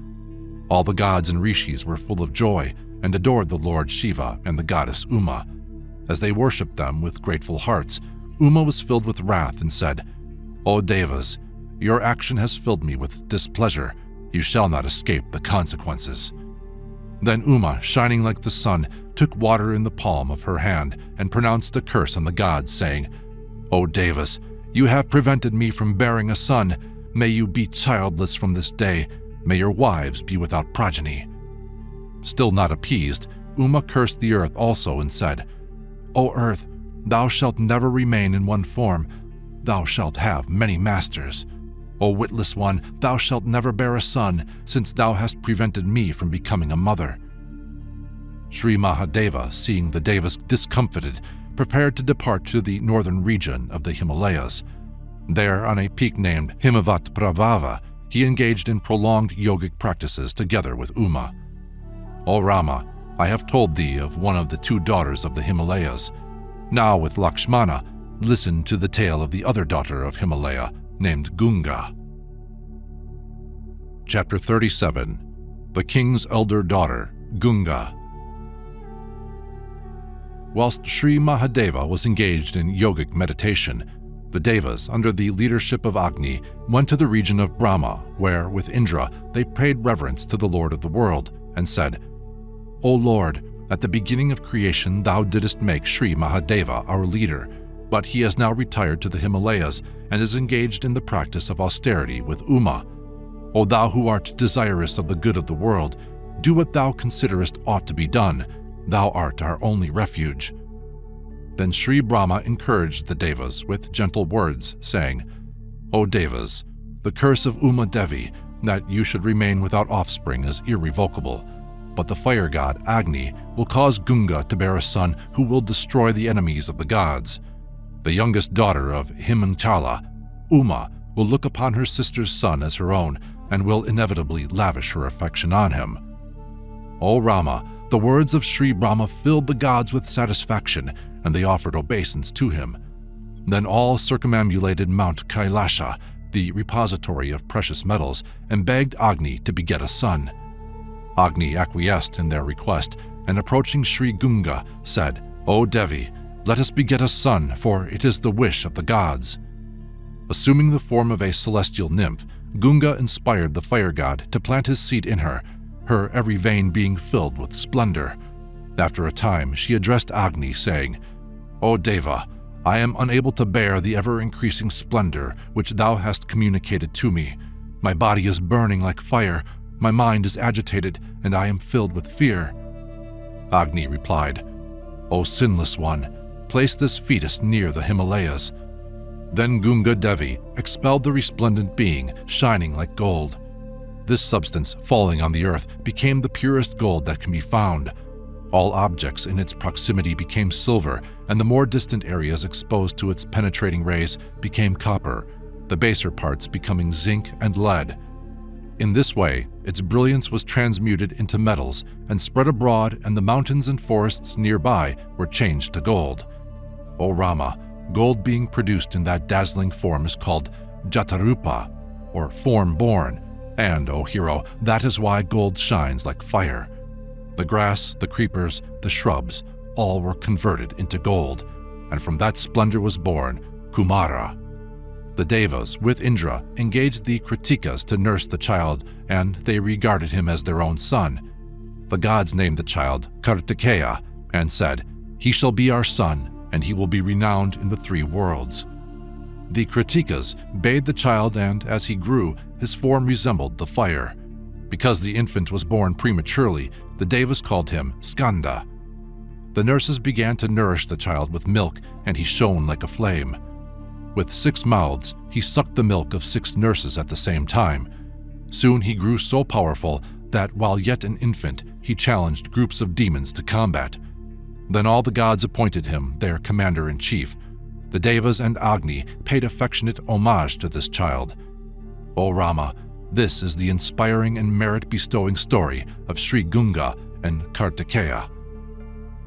All the gods and rishis were full of joy and adored the Lord Shiva and the goddess Uma. As they worshipped them with grateful hearts, Uma was filled with wrath and said, O Devas, your action has filled me with displeasure. You shall not escape the consequences. Then Uma, shining like the sun, took water in the palm of her hand and pronounced a curse on the gods, saying, O Devas, you have prevented me from bearing a son. May you be childless from this day. May your wives be without progeny. Still not appeased, Uma cursed the earth also and said, O earth, thou shalt never remain in one form. Thou shalt have many masters. O witless one, thou shalt never bear a son, since thou hast prevented me from becoming a mother. Sri Mahadeva, seeing the Devas discomfited, prepared to depart to the northern region of the Himalayas. There, on a peak named Himavat Prabhava, he engaged in prolonged yogic practices together with Uma. "O Rama, I have told thee of one of the two daughters of the Himalayas. Now with Lakshmana, listen to the tale of the other daughter of Himalaya, named Gunga." Chapter 37. The King's Elder Daughter, Gunga. Whilst Sri Mahadeva was engaged in yogic meditation, the Devas, under the leadership of Agni, went to the region of Brahma, where, with Indra, they paid reverence to the Lord of the world, and said, "O Lord, at the beginning of creation thou didst make Sri Mahadeva our leader, but he has now retired to the Himalayas and is engaged in the practice of austerity with Uma. O thou who art desirous of the good of the world, do what thou considerest ought to be done. Thou art our only refuge." Then Sri Brahma encouraged the Devas with gentle words, saying, "O Devas, the curse of Uma Devi, that you should remain without offspring, is irrevocable. But the fire god, Agni, will cause Gunga to bear a son who will destroy the enemies of the gods. The youngest daughter of Himanchala, Uma, will look upon her sister's son as her own and will inevitably lavish her affection on him." O Rama, the words of Sri Brahma filled the gods with satisfaction, and they offered obeisance to him. Then all circumambulated Mount Kailasha, the repository of precious metals, and begged Agni to beget a son. Agni acquiesced in their request, and approaching Sri Gunga, said, "O Devi, let us beget a son, for it is the wish of the gods." Assuming the form of a celestial nymph, Gunga inspired the fire god to plant his seed in her every vein being filled with splendor. After a time, she addressed Agni, saying, "O Deva, I am unable to bear the ever-increasing splendor which thou hast communicated to me. My body is burning like fire, my mind is agitated, and I am filled with fear." Agni replied, "O sinless one, place this fetus near the Himalayas." Then Gunga Devi expelled the resplendent being, shining like gold. This substance, falling on the earth, became the purest gold that can be found. All objects in its proximity became silver, and the more distant areas exposed to its penetrating rays became copper, the baser parts becoming zinc and lead. In this way, its brilliance was transmuted into metals and spread abroad, and the mountains and forests nearby were changed to gold. O Rama, gold being produced in that dazzling form is called Jatarupa, or form-born, and, O hero, that is why gold shines like fire. The grass, the creepers, the shrubs, all were converted into gold, and from that splendor was born Kumara. The Devas, with Indra, engaged the Kritikas to nurse the child, and they regarded him as their own son. The gods named the child Kartikeya and said, "He shall be our son, and he will be renowned in the three worlds." The Kritikas bathed the child, and as he grew, his form resembled the fire. Because the infant was born prematurely, the Devas called him Skanda. The nurses began to nourish the child with milk, and he shone like a flame. With 6 mouths, he sucked the milk of 6 nurses at the same time. Soon he grew so powerful that, while yet an infant, he challenged groups of demons to combat. Then all the gods appointed him their commander-in-chief. The Devas and Agni paid affectionate homage to this child. O Rama, this is the inspiring and merit-bestowing story of Sri Gunga and Kartikeya.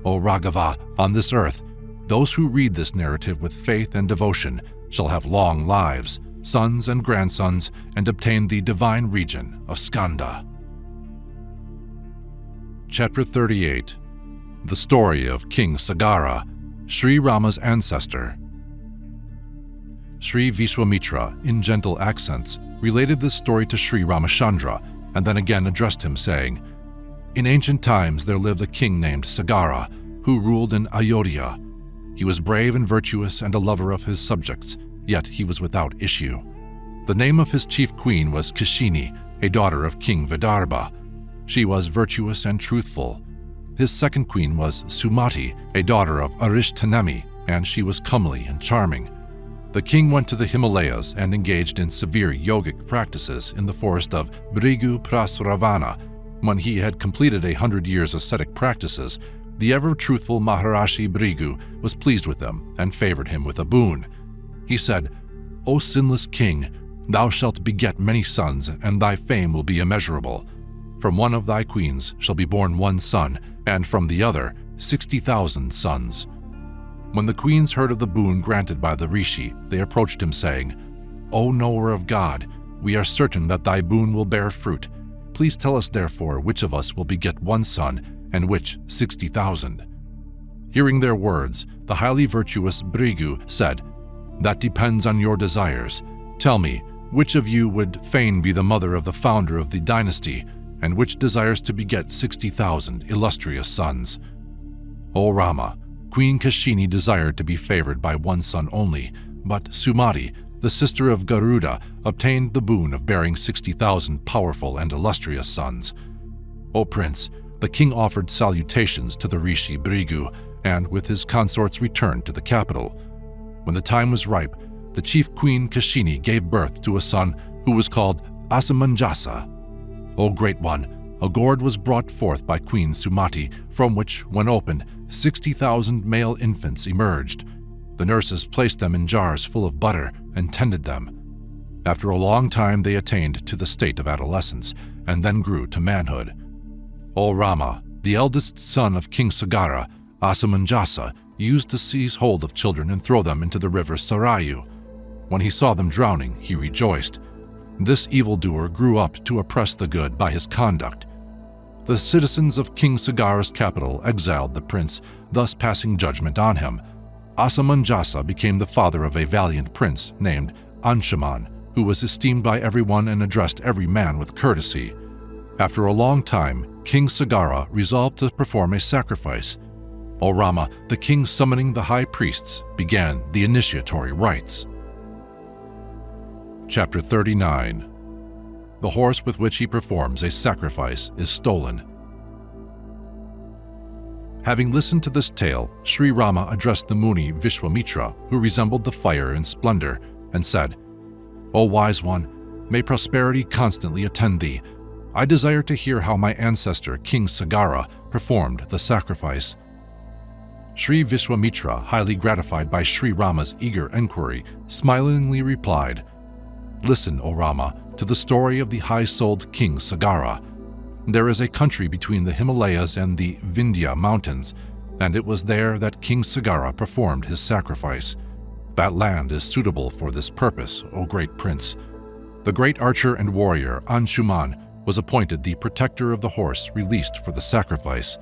O Raghava, on this earth, those who read this narrative with faith and devotion shall have long lives, sons and grandsons, and obtain the divine region of Skanda. Chapter 38. The Story of King Sagara, Sri Rama's ancestor. Sri Vishwamitra, in gentle accents, related this story to Sri Ramachandra, and then again addressed him, saying, "In ancient times there lived a king named Sagara, who ruled in Ayodhya. He was brave and virtuous and a lover of his subjects, yet he was without issue. The name of his chief queen was Kishini, a daughter of King Vidarbha. She was virtuous and truthful. His second queen was Sumati, a daughter of Arishtanemi, and she was comely and charming. The king went to the Himalayas and engaged in severe yogic practices in the forest of Bhrigu Prasravana. When he had completed 100 years' ascetic practices, the ever-truthful Maharishi Bhrigu was pleased with him and favored him with a boon. He said, "O sinless king, thou shalt beget many sons, and thy fame will be immeasurable. From one of thy queens shall be born one son, and from the other 60,000 sons." When the queens heard of the boon granted by the rishi, they approached him saying, "O knower of God, we are certain that thy boon will bear fruit. Please tell us therefore which of us will beget one son, and which 60,000. Hearing their words, the highly virtuous Bhrigu said, "That depends on your desires. Tell me, which of you would fain be the mother of the founder of the dynasty, and which desires to beget 60,000 illustrious sons?" O Rama, Queen Kashini desired to be favored by one son only, but Sumati, the sister of Garuda, obtained the boon of bearing 60,000 powerful and illustrious sons. O Prince, the king offered salutations to the rishi Bhrigu, and with his consorts returned to the capital. When the time was ripe, the chief queen Kashini gave birth to a son who was called Asamanjasa. O Great One, a gourd was brought forth by Queen Sumati, from which, when opened, 60,000 male infants emerged. The nurses placed them in jars full of butter and tended them. After a long time they attained to the state of adolescence, and then grew to manhood. O Rama, the eldest son of King Sagara, Asamanjasa, used to seize hold of children and throw them into the river Sarayu. When he saw them drowning, he rejoiced. This evildoer grew up to oppress the good by his conduct. The citizens of King Sagara's capital exiled the prince, thus passing judgment on him. Asamanjasa became the father of a valiant prince named Anshuman, who was esteemed by everyone and addressed every man with courtesy. After a long time, King Sagara resolved to perform a sacrifice. O Rama, the king summoning the high priests, began the initiatory rites. Chapter 39. The horse with which he performs a sacrifice is stolen. Having listened to this tale, Sri Rama addressed the Muni Vishwamitra, who resembled the fire in splendor, and said, "O wise one, may prosperity constantly attend thee. I desire to hear how my ancestor, King Sagara, performed the sacrifice." Sri Vishwamitra, highly gratified by Sri Rama's eager enquiry, smilingly replied, "Listen, O Rama, to the story of the high-souled King Sagara. There is a country between the Himalayas and the Vindhya mountains, and it was there that King Sagara performed his sacrifice. That land is suitable for this purpose, O great prince. The great archer and warrior Anshuman was appointed the protector of the horse released for the sacrifice.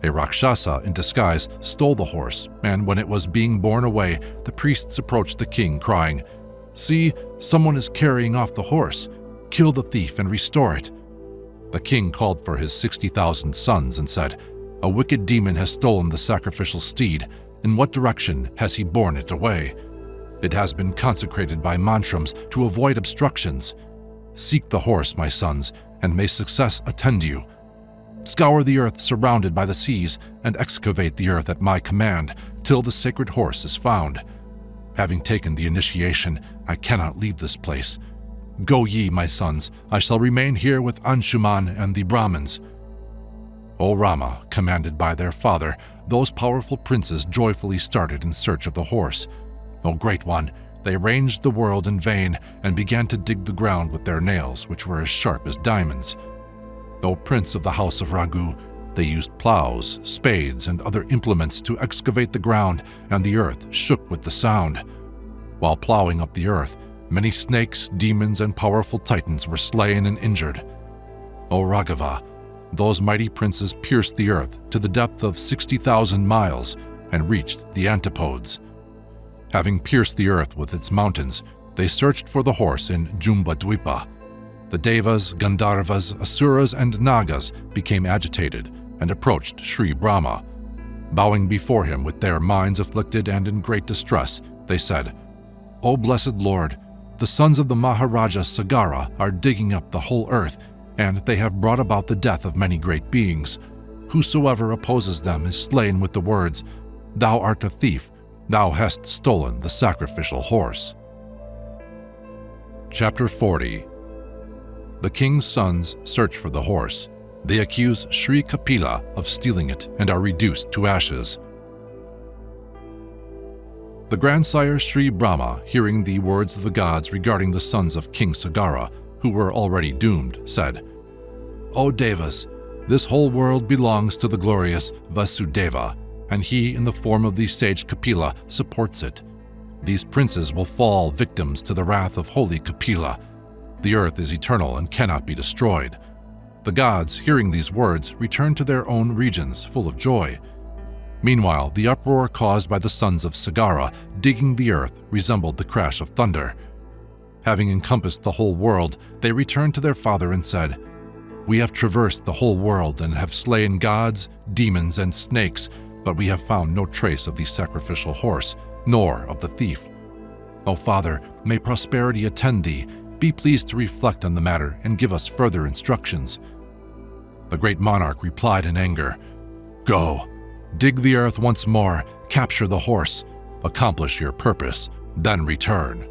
A Rakshasa in disguise stole the horse, and when it was being borne away, the priests approached the king, crying, "See, someone is carrying off the horse. Kill the thief and restore it." The king called for his 60,000 sons and said, "A wicked demon has stolen the sacrificial steed. In what direction has he borne it away? It has been consecrated by mantrams to avoid obstructions. Seek the horse, my sons, and may success attend you. Scour the earth surrounded by the seas, and excavate the earth at my command, till the sacred horse is found. Having taken the initiation, I cannot leave this place. Go ye, my sons, I shall remain here with Anshuman and the Brahmins." O Rama, commanded by their father, those powerful princes joyfully started in search of the horse. O Great One, they ranged the world in vain and began to dig the ground with their nails, which were as sharp as diamonds. O Prince of the House of Raghu, they used plows, spades, and other implements to excavate the ground, and the earth shook with the sound. While plowing up the earth, many snakes, demons, and powerful titans were slain and injured. O Raghava, those mighty princes pierced the earth to the depth of 60,000 miles and reached the antipodes. Having pierced the earth with its mountains, they searched for the horse in Jumbadvipa. The Devas, Gandharvas, Asuras, and Nagas became agitated and approached Sri Brahma. Bowing before him with their minds afflicted and in great distress, they said, "O blessed Lord, the sons of the Maharaja Sagara are digging up the whole earth, and they have brought about the death of many great beings. Whosoever opposes them is slain with the words, 'Thou art a thief, thou hast stolen the sacrificial horse.'" Chapter 40. The king's sons search for the horse. They accuse Sri Kapila of stealing it and are reduced to ashes. The grandsire Sri Brahma, hearing the words of the gods regarding the sons of King Sagara, who were already doomed, said, "O Devas, this whole world belongs to the glorious Vasudeva, and he, in the form of the sage Kapila, supports it. These princes will fall victims to the wrath of holy Kapila. The earth is eternal and cannot be destroyed." The gods, hearing these words, returned to their own regions, full of joy. Meanwhile, the uproar caused by the sons of Sagara digging the earth resembled the crash of thunder. Having encompassed the whole world, they returned to their father and said, "We have traversed the whole world and have slain gods, demons, and snakes, but we have found no trace of the sacrificial horse, nor of the thief. O Father, may prosperity attend thee. Be pleased to reflect on the matter and give us further instructions." The great monarch replied in anger, "Go, dig the earth once more, capture the horse, accomplish your purpose, then return."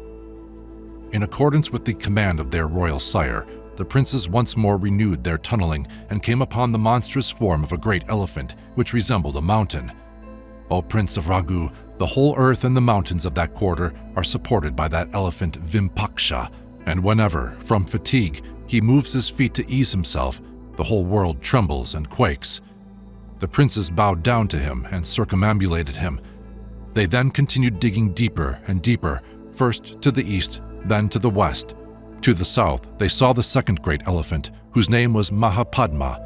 In accordance with the command of their royal sire, the princes once more renewed their tunneling and came upon the monstrous form of a great elephant, which resembled a mountain. "O Prince of Raghu, the whole earth and the mountains of that quarter are supported by that elephant Vimpaksha, and whenever, from fatigue, he moves his feet to ease himself, the whole world trembles and quakes." The princes bowed down to him and circumambulated him. They then continued digging deeper and deeper, first to the east, then to the west. To the south, they saw the second great elephant, whose name was Mahapadma.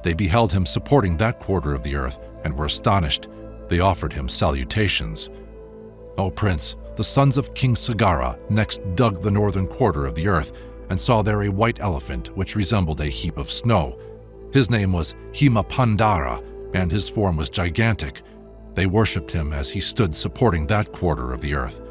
They beheld him supporting that quarter of the earth and were astonished. They offered him salutations. "O Prince, the sons of King Sagara next dug the northern quarter of the earth and saw there a white elephant which resembled a heap of snow. His name was Himapandara, and his form was gigantic. They worshipped him as he stood supporting that quarter of the earth.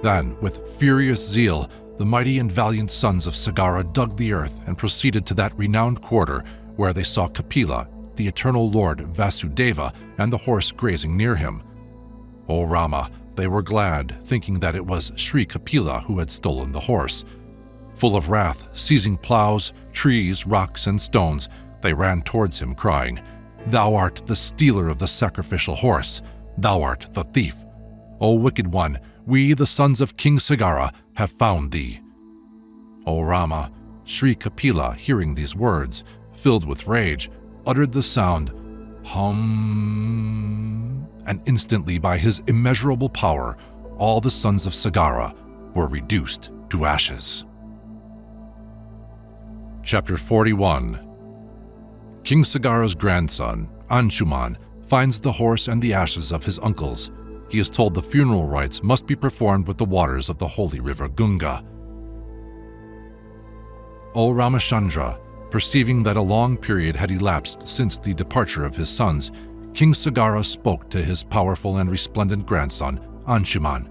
Then, with furious zeal, the mighty and valiant sons of Sagara dug the earth and proceeded to that renowned quarter where they saw Kapila, the eternal Lord Vasudeva, and the horse grazing near him. O Rama, they were glad, thinking that it was Sri Kapila who had stolen the horse. Full of wrath, seizing plows, trees, rocks, and stones, they ran towards him, crying, "Thou art the stealer of the sacrificial horse. Thou art the thief. O wicked one, we, the sons of King Sagara, have found thee." O Rama, Sri Kapila, hearing these words, filled with rage, uttered the sound, hum, and instantly by his immeasurable power, all the sons of Sagara were reduced to ashes. Chapter 41. King Sagara's grandson, Anshuman, finds the horse and the ashes of his uncles. He is told the funeral rites must be performed with the waters of the holy river Gunga. O Ramachandra, perceiving that a long period had elapsed since the departure of his sons, King Sagara spoke to his powerful and resplendent grandson, Anshuman.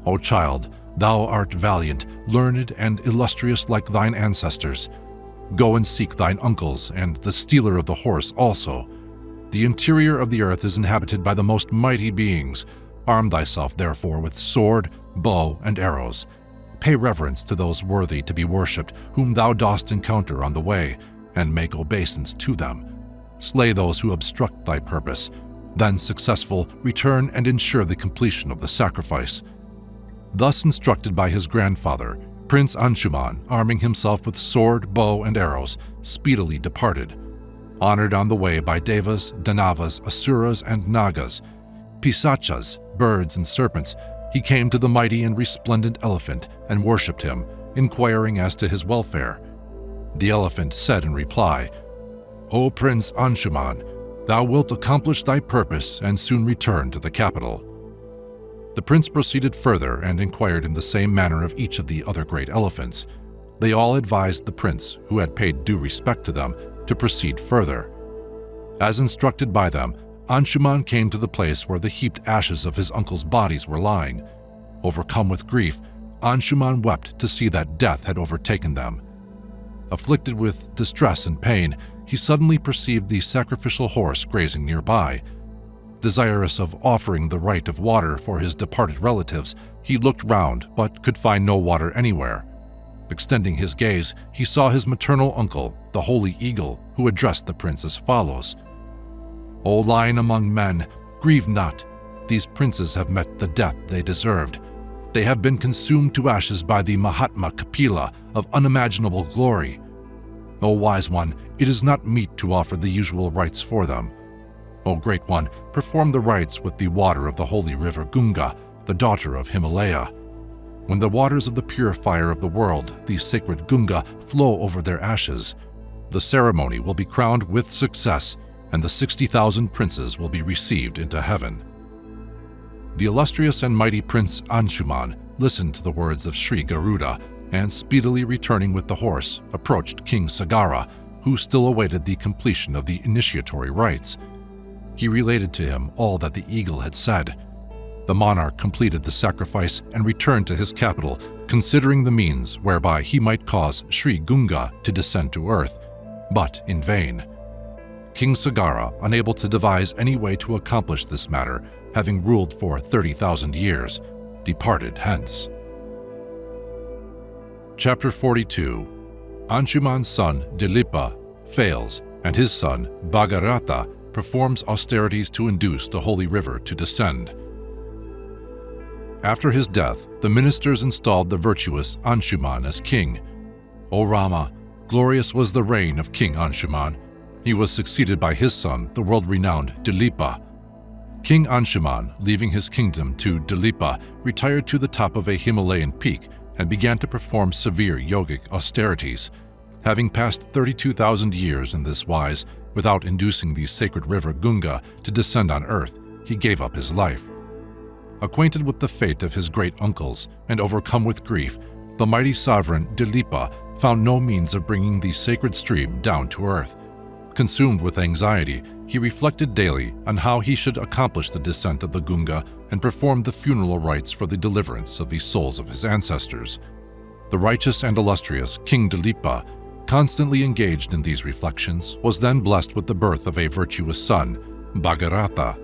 "O child, thou art valiant, learned, and illustrious like thine ancestors. Go and seek thine uncles and the stealer of the horse also. The interior of the earth is inhabited by the most mighty beings. Arm thyself, therefore, with sword, bow, and arrows. Pay reverence to those worthy to be worshipped, whom thou dost encounter on the way, and make obeisance to them. Slay those who obstruct thy purpose. Then, successful, return and ensure the completion of the sacrifice." Thus instructed by his grandfather, Prince Anshuman, arming himself with sword, bow, and arrows, speedily departed. Honored on the way by Devas, Danavas, Asuras, and Nagas, Pisachas, birds, and serpents, he came to the mighty and resplendent elephant and worshipped him, inquiring as to his welfare. The elephant said in reply, "O Prince Anshuman, thou wilt accomplish thy purpose and soon return to the capital." The prince proceeded further and inquired in the same manner of each of the other great elephants. They all advised the prince, who had paid due respect to them, to proceed further. As instructed by them, Anshuman came to the place where the heaped ashes of his uncles' bodies were lying. Overcome with grief, Anshuman wept to see that death had overtaken them. Afflicted with distress and pain, he suddenly perceived the sacrificial horse grazing nearby. Desirous of offering the rite of water for his departed relatives, he looked round but could find no water anywhere. Extending his gaze, he saw his maternal uncle, the holy eagle, who addressed the prince as follows: "O lion among men, grieve not. These princes have met the death they deserved. They have been consumed to ashes by the Mahatma Kapila of unimaginable glory. O wise one, it is not meet to offer the usual rites for them. O great one, perform the rites with the water of the holy river Gunga, the daughter of Himalaya. When the waters of the purifier of the world, the sacred Gunga, flow over their ashes, the ceremony will be crowned with success, and the 60,000 princes will be received into heaven." The illustrious and mighty Prince Anshuman listened to the words of Sri Garuda, and speedily returning with the horse, approached King Sagara, who still awaited the completion of the initiatory rites. He related to him all that the eagle had said. The monarch completed the sacrifice and returned to his capital, considering the means whereby he might cause Sri Gunga to descend to earth, but in vain. King Sagara, unable to devise any way to accomplish this matter, having ruled for 30,000 years, departed hence. Chapter 42. Anshuman's son Dilipa fails, and his son Bhagarata performs austerities to induce the holy river to descend. After his death, the ministers installed the virtuous Anshuman as king. O Rama, glorious was the reign of King Anshuman. He was succeeded by his son, the world-renowned Dilipa. King Anshuman, leaving his kingdom to Dilipa, retired to the top of a Himalayan peak and began to perform severe yogic austerities. Having passed 32,000 years in this wise, without inducing the sacred river Gunga to descend on earth, he gave up his life. Acquainted with the fate of his great uncles and overcome with grief, the mighty sovereign Dilipa found no means of bringing the sacred stream down to earth. Consumed with anxiety, he reflected daily on how he should accomplish the descent of the Gunga and perform the funeral rites for the deliverance of the souls of his ancestors. The righteous and illustrious King Dilipa, constantly engaged in these reflections, was then blessed with the birth of a virtuous son, Bhagarata.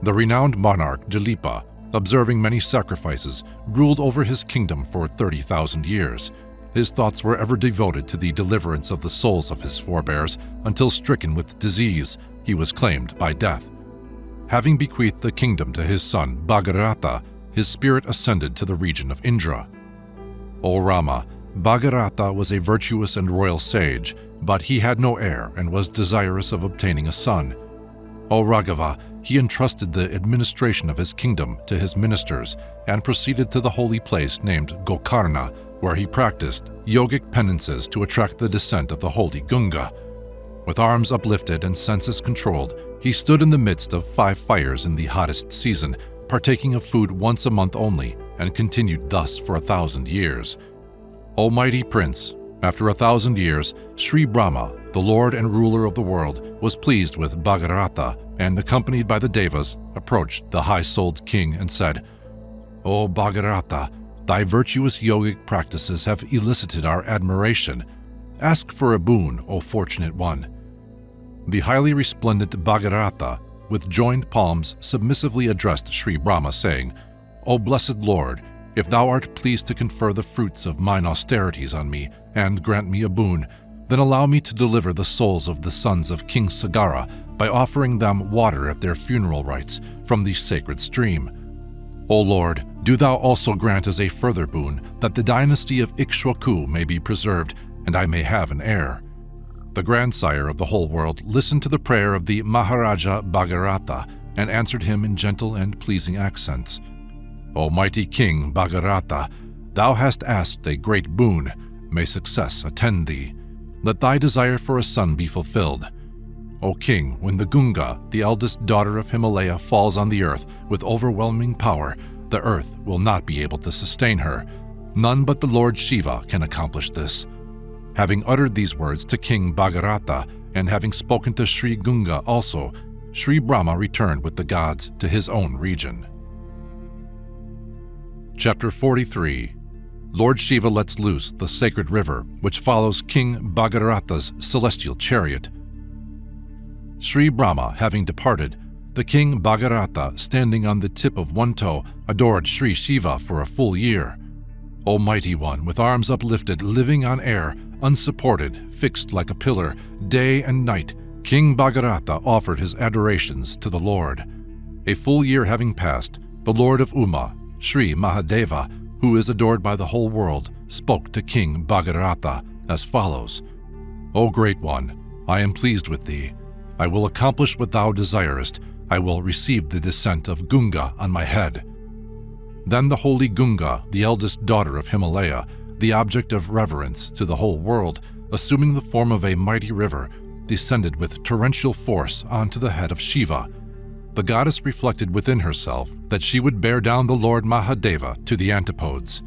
The renowned monarch Dilipa, observing many sacrifices, ruled over his kingdom for 30,000 years. His thoughts were ever devoted to the deliverance of the souls of his forebears until, stricken with disease, he was claimed by death. Having bequeathed the kingdom to his son Bhagarata, his spirit ascended to the region of Indra. O Rama, Bhagarata was a virtuous and royal sage, but he had no heir and was desirous of obtaining a son. O Raghava, he entrusted the administration of his kingdom to his ministers and proceeded to the holy place named Gokarna, where he practiced yogic penances to attract the descent of the holy Gunga. With arms uplifted and senses controlled, he stood in the midst of 5 fires in the hottest season, partaking of food once a month only, and continued thus for 1,000 years. O mighty prince, after 1,000 years, Sri Brahma, the lord and ruler of the world, was pleased with Bhagarata and, accompanied by the Devas, approached the high-souled king and said, "O Bhagarata, thy virtuous yogic practices have elicited our admiration. Ask for a boon, O fortunate one." The highly resplendent Bhagarata, with joined palms, submissively addressed Sri Brahma, saying, "O blessed Lord, if thou art pleased to confer the fruits of mine austerities on me and grant me a boon, then allow me to deliver the souls of the sons of King Sagara by offering them water at their funeral rites from the sacred stream. O Lord, do thou also grant as a further boon that the dynasty of Ikshwaku may be preserved and I may have an heir." The grandsire of the whole world listened to the prayer of the Maharaja Bhagarata and answered him in gentle and pleasing accents. "O mighty King Bhagarata, thou hast asked a great boon. May success attend thee. Let thy desire for a son be fulfilled. O King, when the Gunga, the eldest daughter of Himalaya, falls on the earth with overwhelming power, the earth will not be able to sustain her. None but the Lord Shiva can accomplish this." Having uttered these words to King Bhagarata, and having spoken to Sri Gunga also, Sri Brahma returned with the gods to his own region. Chapter 43. Lord Shiva lets loose the sacred river, which follows King Bhagarata's celestial chariot. Sri Brahma having departed, the King Bhagarata, standing on the tip of one toe, adored Sri Shiva for a full year. O mighty one, with arms uplifted, living on air, Unsupported, fixed like a pillar, day and night, King Bhagarata offered his adorations to the Lord. A full year having passed, the Lord of Uma, Sri Mahadeva, who is adored by the whole world, spoke to King Bhagarata as follows: O Great One, I am pleased with thee. I will accomplish what thou desirest. I will receive the descent of Gunga on my head. Then the holy Gunga, the eldest daughter of Himalaya, the object of reverence to the whole world, assuming the form of a mighty river, descended with torrential force onto the head of Shiva. The goddess reflected within herself that she would bear down the Lord Mahadeva to the antipodes.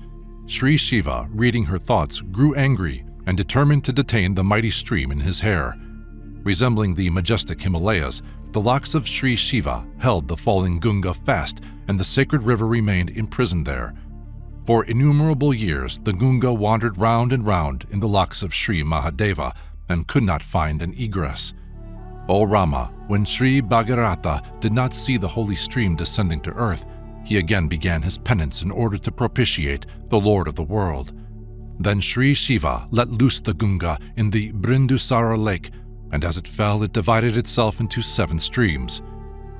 Sri Shiva, reading her thoughts, grew angry and determined to detain the mighty stream in his hair. Resembling the majestic Himalayas, the locks of Sri Shiva held the falling Gunga fast, and the sacred river remained imprisoned there. For innumerable years, the Gunga wandered round and round in the locks of Sri Mahadeva and could not find an egress. O Rama, when Sri Bhagarata did not see the holy stream descending to earth, he again began his penance in order to propitiate the Lord of the world. Then Sri Shiva let loose the Gunga in the Brindusara lake, and as it fell, it divided itself into 7 streams.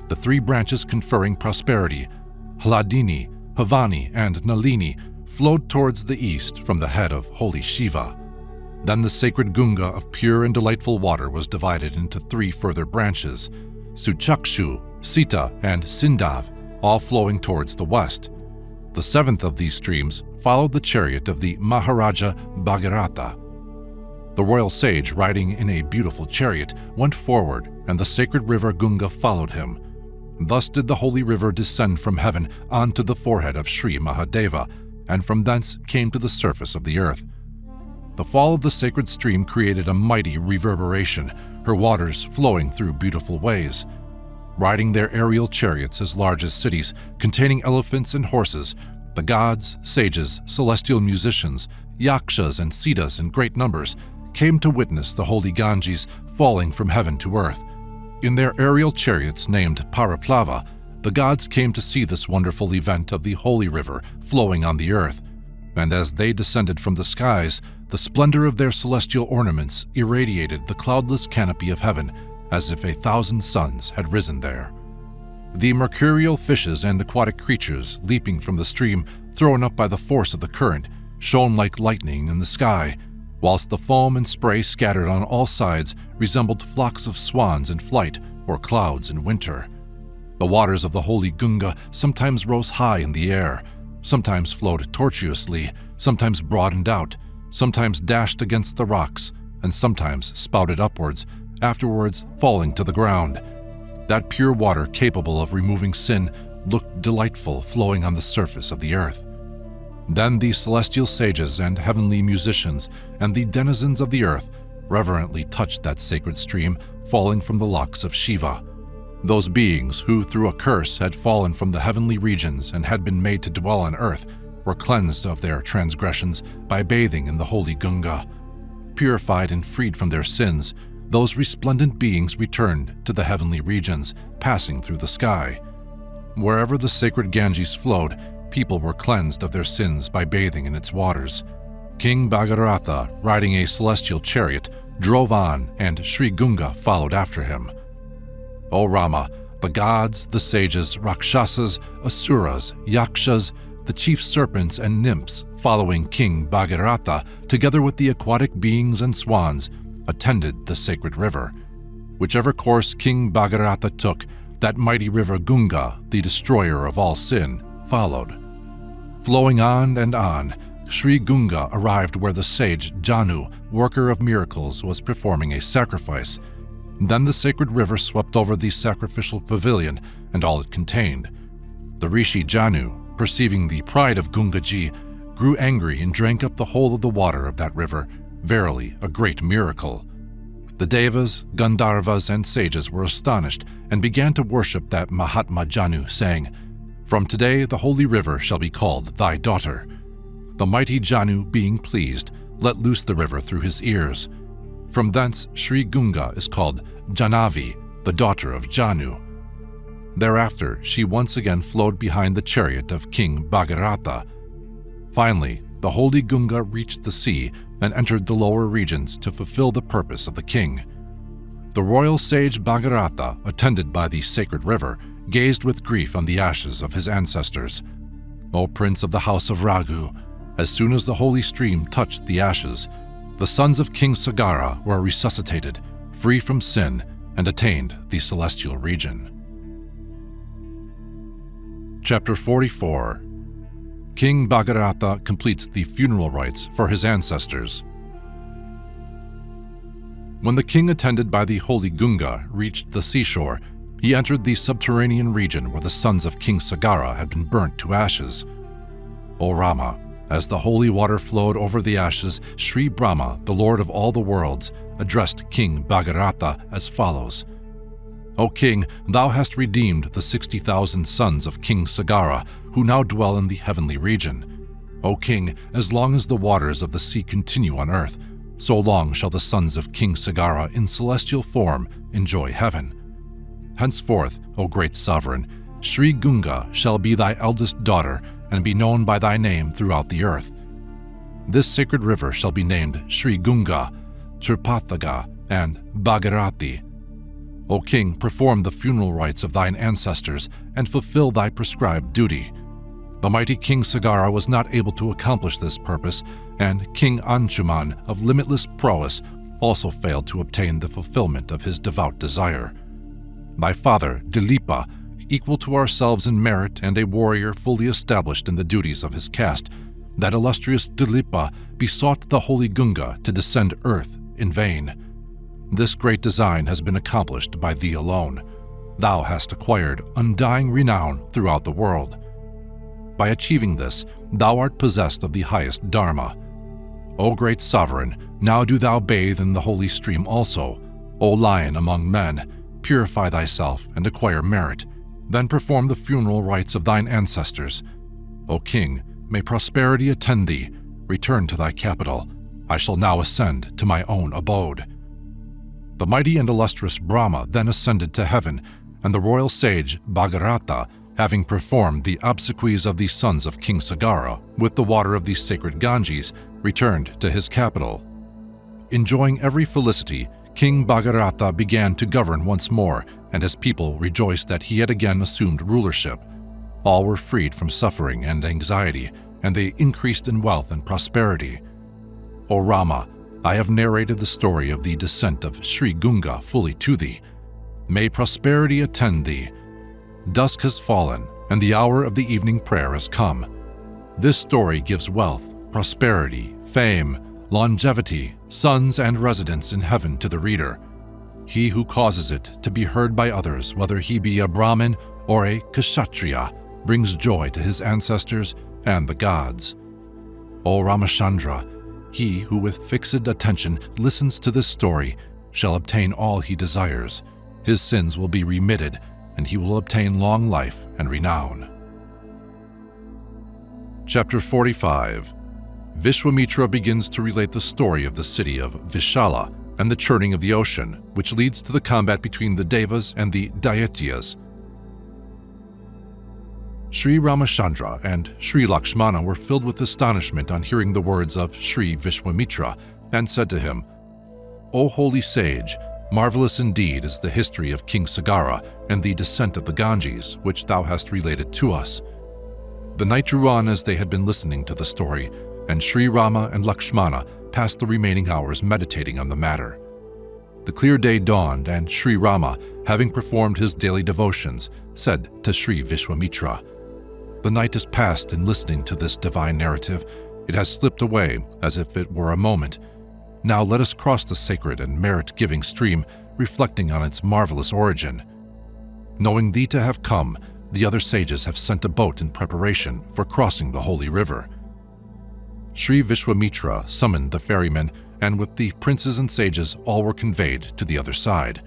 The 3 branches conferring prosperity, Hladini, Bhavani, and Nalini, flowed towards the east from the head of holy Shiva. Then the sacred Gunga of pure and delightful water was divided into 3 further branches, Suchakshu, Sita, and Sindhav, all flowing towards the west. The 7th of these streams followed the chariot of the Maharaja Bhagarata. The royal sage, riding in a beautiful chariot, went forward, and the sacred river Gunga followed him. Thus did the holy river descend from heaven onto the forehead of Sri Mahadeva, and from thence came to the surface of the earth. The fall of the sacred stream created a mighty reverberation, her waters flowing through beautiful ways. Riding their aerial chariots as large as cities, containing elephants and horses, the gods, sages, celestial musicians, yakshas, and siddhas in great numbers came to witness the holy Ganges falling from heaven to earth. In their aerial chariots named Paraplava, the gods came to see this wonderful event of the holy river flowing on the earth, and as they descended from the skies, the splendor of their celestial ornaments irradiated the cloudless canopy of heaven as if 1,000 suns had risen there. The mercurial fishes and aquatic creatures leaping from the stream, thrown up by the force of the current, shone like lightning in the sky, whilst the foam and spray scattered on all sides resembled flocks of swans in flight or clouds in winter. The waters of the holy Gunga sometimes rose high in the air, sometimes flowed tortuously, sometimes broadened out, sometimes dashed against the rocks, and sometimes spouted upwards, afterwards falling to the ground. That pure water capable of removing sin looked delightful flowing on the surface of the earth. Then the celestial sages and heavenly musicians and the denizens of the earth reverently touched that sacred stream falling from the locks of Shiva. Those beings who through a curse had fallen from the heavenly regions and had been made to dwell on earth were cleansed of their transgressions by bathing in the holy Gunga. Purified and freed from their sins, those resplendent beings returned to the heavenly regions, passing through the sky. Wherever the sacred Ganges flowed, people were cleansed of their sins by bathing in its waters. King Bhagarata, riding a celestial chariot, drove on, and Sri Gunga followed after him. O Rama, the gods, the sages, Rakshasas, Asuras, Yakshas, the chief serpents and nymphs following King Bhagarata, together with the aquatic beings and swans, attended the sacred river. Whichever course King Bhagarata took, that mighty river Gunga, the destroyer of all sin, followed. Flowing on and on, Sri Gunga arrived where the sage Janu, worker of miracles, was performing a sacrifice. Then the sacred river swept over the sacrificial pavilion and all it contained. The rishi Janu, perceiving the pride of Gungaji, grew angry and drank up the whole of the water of that river, verily a great miracle. The Devas, Gandharvas, and sages were astonished and began to worship that Mahatma Janu, saying, "From today the holy river shall be called thy daughter." The mighty Janu, being pleased, let loose the river through his ears. From thence Sri Gunga is called Janavi, the daughter of Janu. Thereafter she once again flowed behind the chariot of King Bhagarata. Finally, the holy Gunga reached the sea and entered the lower regions to fulfill the purpose of the king. The royal sage Bhagarata, attended by the sacred river, gazed with grief on the ashes of his ancestors. O prince of the house of Raghu, as soon as the holy stream touched the ashes, the sons of King Sagara were resuscitated, free from sin, and attained the celestial region. Chapter 44. King Bhagarata completes the funeral rites for his ancestors. When the king, attended by the holy Gunga, reached the seashore, he entered the subterranean region where the sons of King Sagara had been burnt to ashes. O Rama, as the holy water flowed over the ashes, Sri Brahma, the Lord of all the worlds, addressed King Bhagarata as follows. O king, thou hast redeemed the 60,000 sons of King Sagara, who now dwell in the heavenly region. O king, as long as the waters of the sea continue on earth, so long shall the sons of King Sagara in celestial form enjoy heaven. Henceforth, O great sovereign, Sri Gunga shall be thy eldest daughter and be known by thy name throughout the earth. This sacred river shall be named Sri Gunga, Tripathaga, and Bhagarati. O king, perform the funeral rites of thine ancestors and fulfill thy prescribed duty. The mighty King Sagara was not able to accomplish this purpose, and King Anshuman of limitless prowess also failed to obtain the fulfillment of his devout desire. Thy father, Dilipa, equal to ourselves in merit and a warrior fully established in the duties of his caste, that illustrious Dilipa besought the holy Gunga to descend earth in vain. This great design has been accomplished by thee alone. Thou hast acquired undying renown throughout the world. By achieving this, thou art possessed of the highest dharma. O great sovereign, now do thou bathe in the holy stream also. O lion among men, purify thyself and acquire merit. Then perform the funeral rites of thine ancestors. O king, may prosperity attend thee. Return to thy capital. I shall now ascend to my own abode. The mighty and illustrious Brahma then ascended to heaven, and the royal sage Bhagarata, having performed the obsequies of the sons of King Sagara with the water of the sacred Ganges, returned to his capital. Enjoying every felicity, King Bhagarata began to govern once more, and his people rejoiced that he had again assumed rulership. All were freed from suffering and anxiety, and they increased in wealth and prosperity. O Rama, I have narrated the story of the descent of Sri Gunga fully to thee. May prosperity attend thee. Dusk has fallen, and the hour of the evening prayer has come. This story gives wealth, prosperity, fame, longevity, sons, and residence in heaven to the reader. He who causes it to be heard by others, whether he be a Brahmin or a Kshatriya, brings joy to his ancestors and the gods. O Ramachandra, he who with fixed attention listens to this story shall obtain all he desires. His sins will be remitted, and he will obtain long life and renown. Chapter 45. Vishwamitra begins to relate the story of the city of Vishala and the churning of the ocean, which leads to the combat between the Devas and the Daityas. Sri Ramachandra and Sri Lakshmana were filled with astonishment on hearing the words of Sri Vishwamitra, and said to him, O holy sage, marvelous indeed is the history of King Sagara and the descent of the Ganges, which thou hast related to us. The night drew on as they had been listening to the story, and Sri Rama and Lakshmana passed the remaining hours meditating on the matter. The clear day dawned, and Sri Rama, having performed his daily devotions, said to Sri Vishwamitra, The night is passed in listening to this divine narrative. It has slipped away as if it were a moment. Now let us cross the sacred and merit-giving stream, reflecting on its marvelous origin. Knowing thee to have come, the other sages have sent a boat in preparation for crossing the holy river. Sri Vishwamitra summoned the ferrymen, and with the princes and sages all were conveyed to the other side.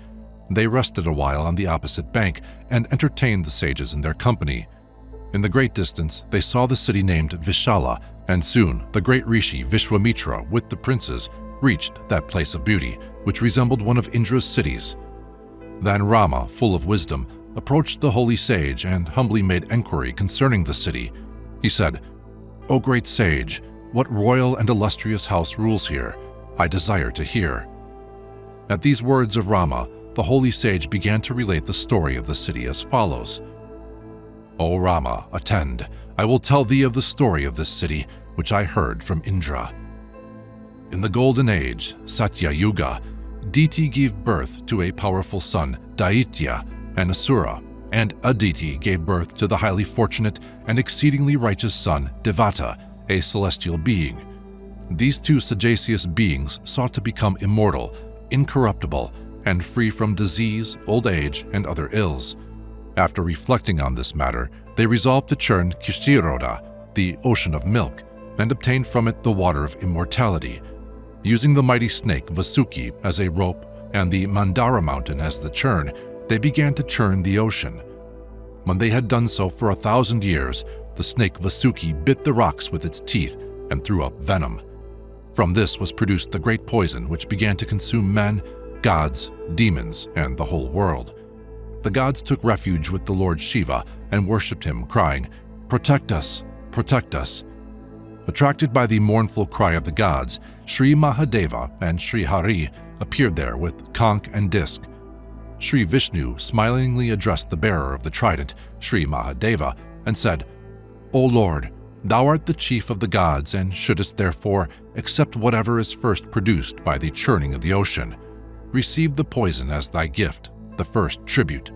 They rested a while on the opposite bank and entertained the sages in their company. In the great distance they saw the city named Vishala, and soon the great rishi Vishwamitra with the princes reached that place of beauty, which resembled one of Indra's cities. Then Rama, full of wisdom, approached the holy sage and humbly made enquiry concerning the city. He said, O great sage, What royal and illustrious house rules here? I desire to hear." At these words of Rama, the holy sage began to relate the story of the city as follows. "O Rama, attend. I will tell thee of the story of this city, which I heard from Indra. In the Golden Age, Satya Yuga, Diti gave birth to a powerful son, Daitya, an Asura, and Aditi gave birth to the highly fortunate and exceedingly righteous son, Devata, a celestial being. These two sagacious beings sought to become immortal, incorruptible, and free from disease, old age, and other ills. After reflecting on this matter, they resolved to churn Kshiroda, the ocean of milk, and obtain from it the water of immortality. Using the mighty snake Vasuki as a rope and the Mandara mountain as the churn, they began to churn the ocean. When they had done so for 1,000 years, the snake Vasuki bit the rocks with its teeth and threw up venom. From this was produced the great poison which began to consume men, gods, demons, and the whole world. The gods took refuge with the Lord Shiva and worshipped him, crying, "Protect us, protect us." Attracted by the mournful cry of the gods, Sri Mahadeva and Sri Hari appeared there with conch and disc. Sri Vishnu smilingly addressed the bearer of the trident, Sri Mahadeva, and said, "O Lord, thou art the chief of the gods and shouldest therefore accept whatever is first produced by the churning of the ocean. Receive the poison as thy gift, the first tribute."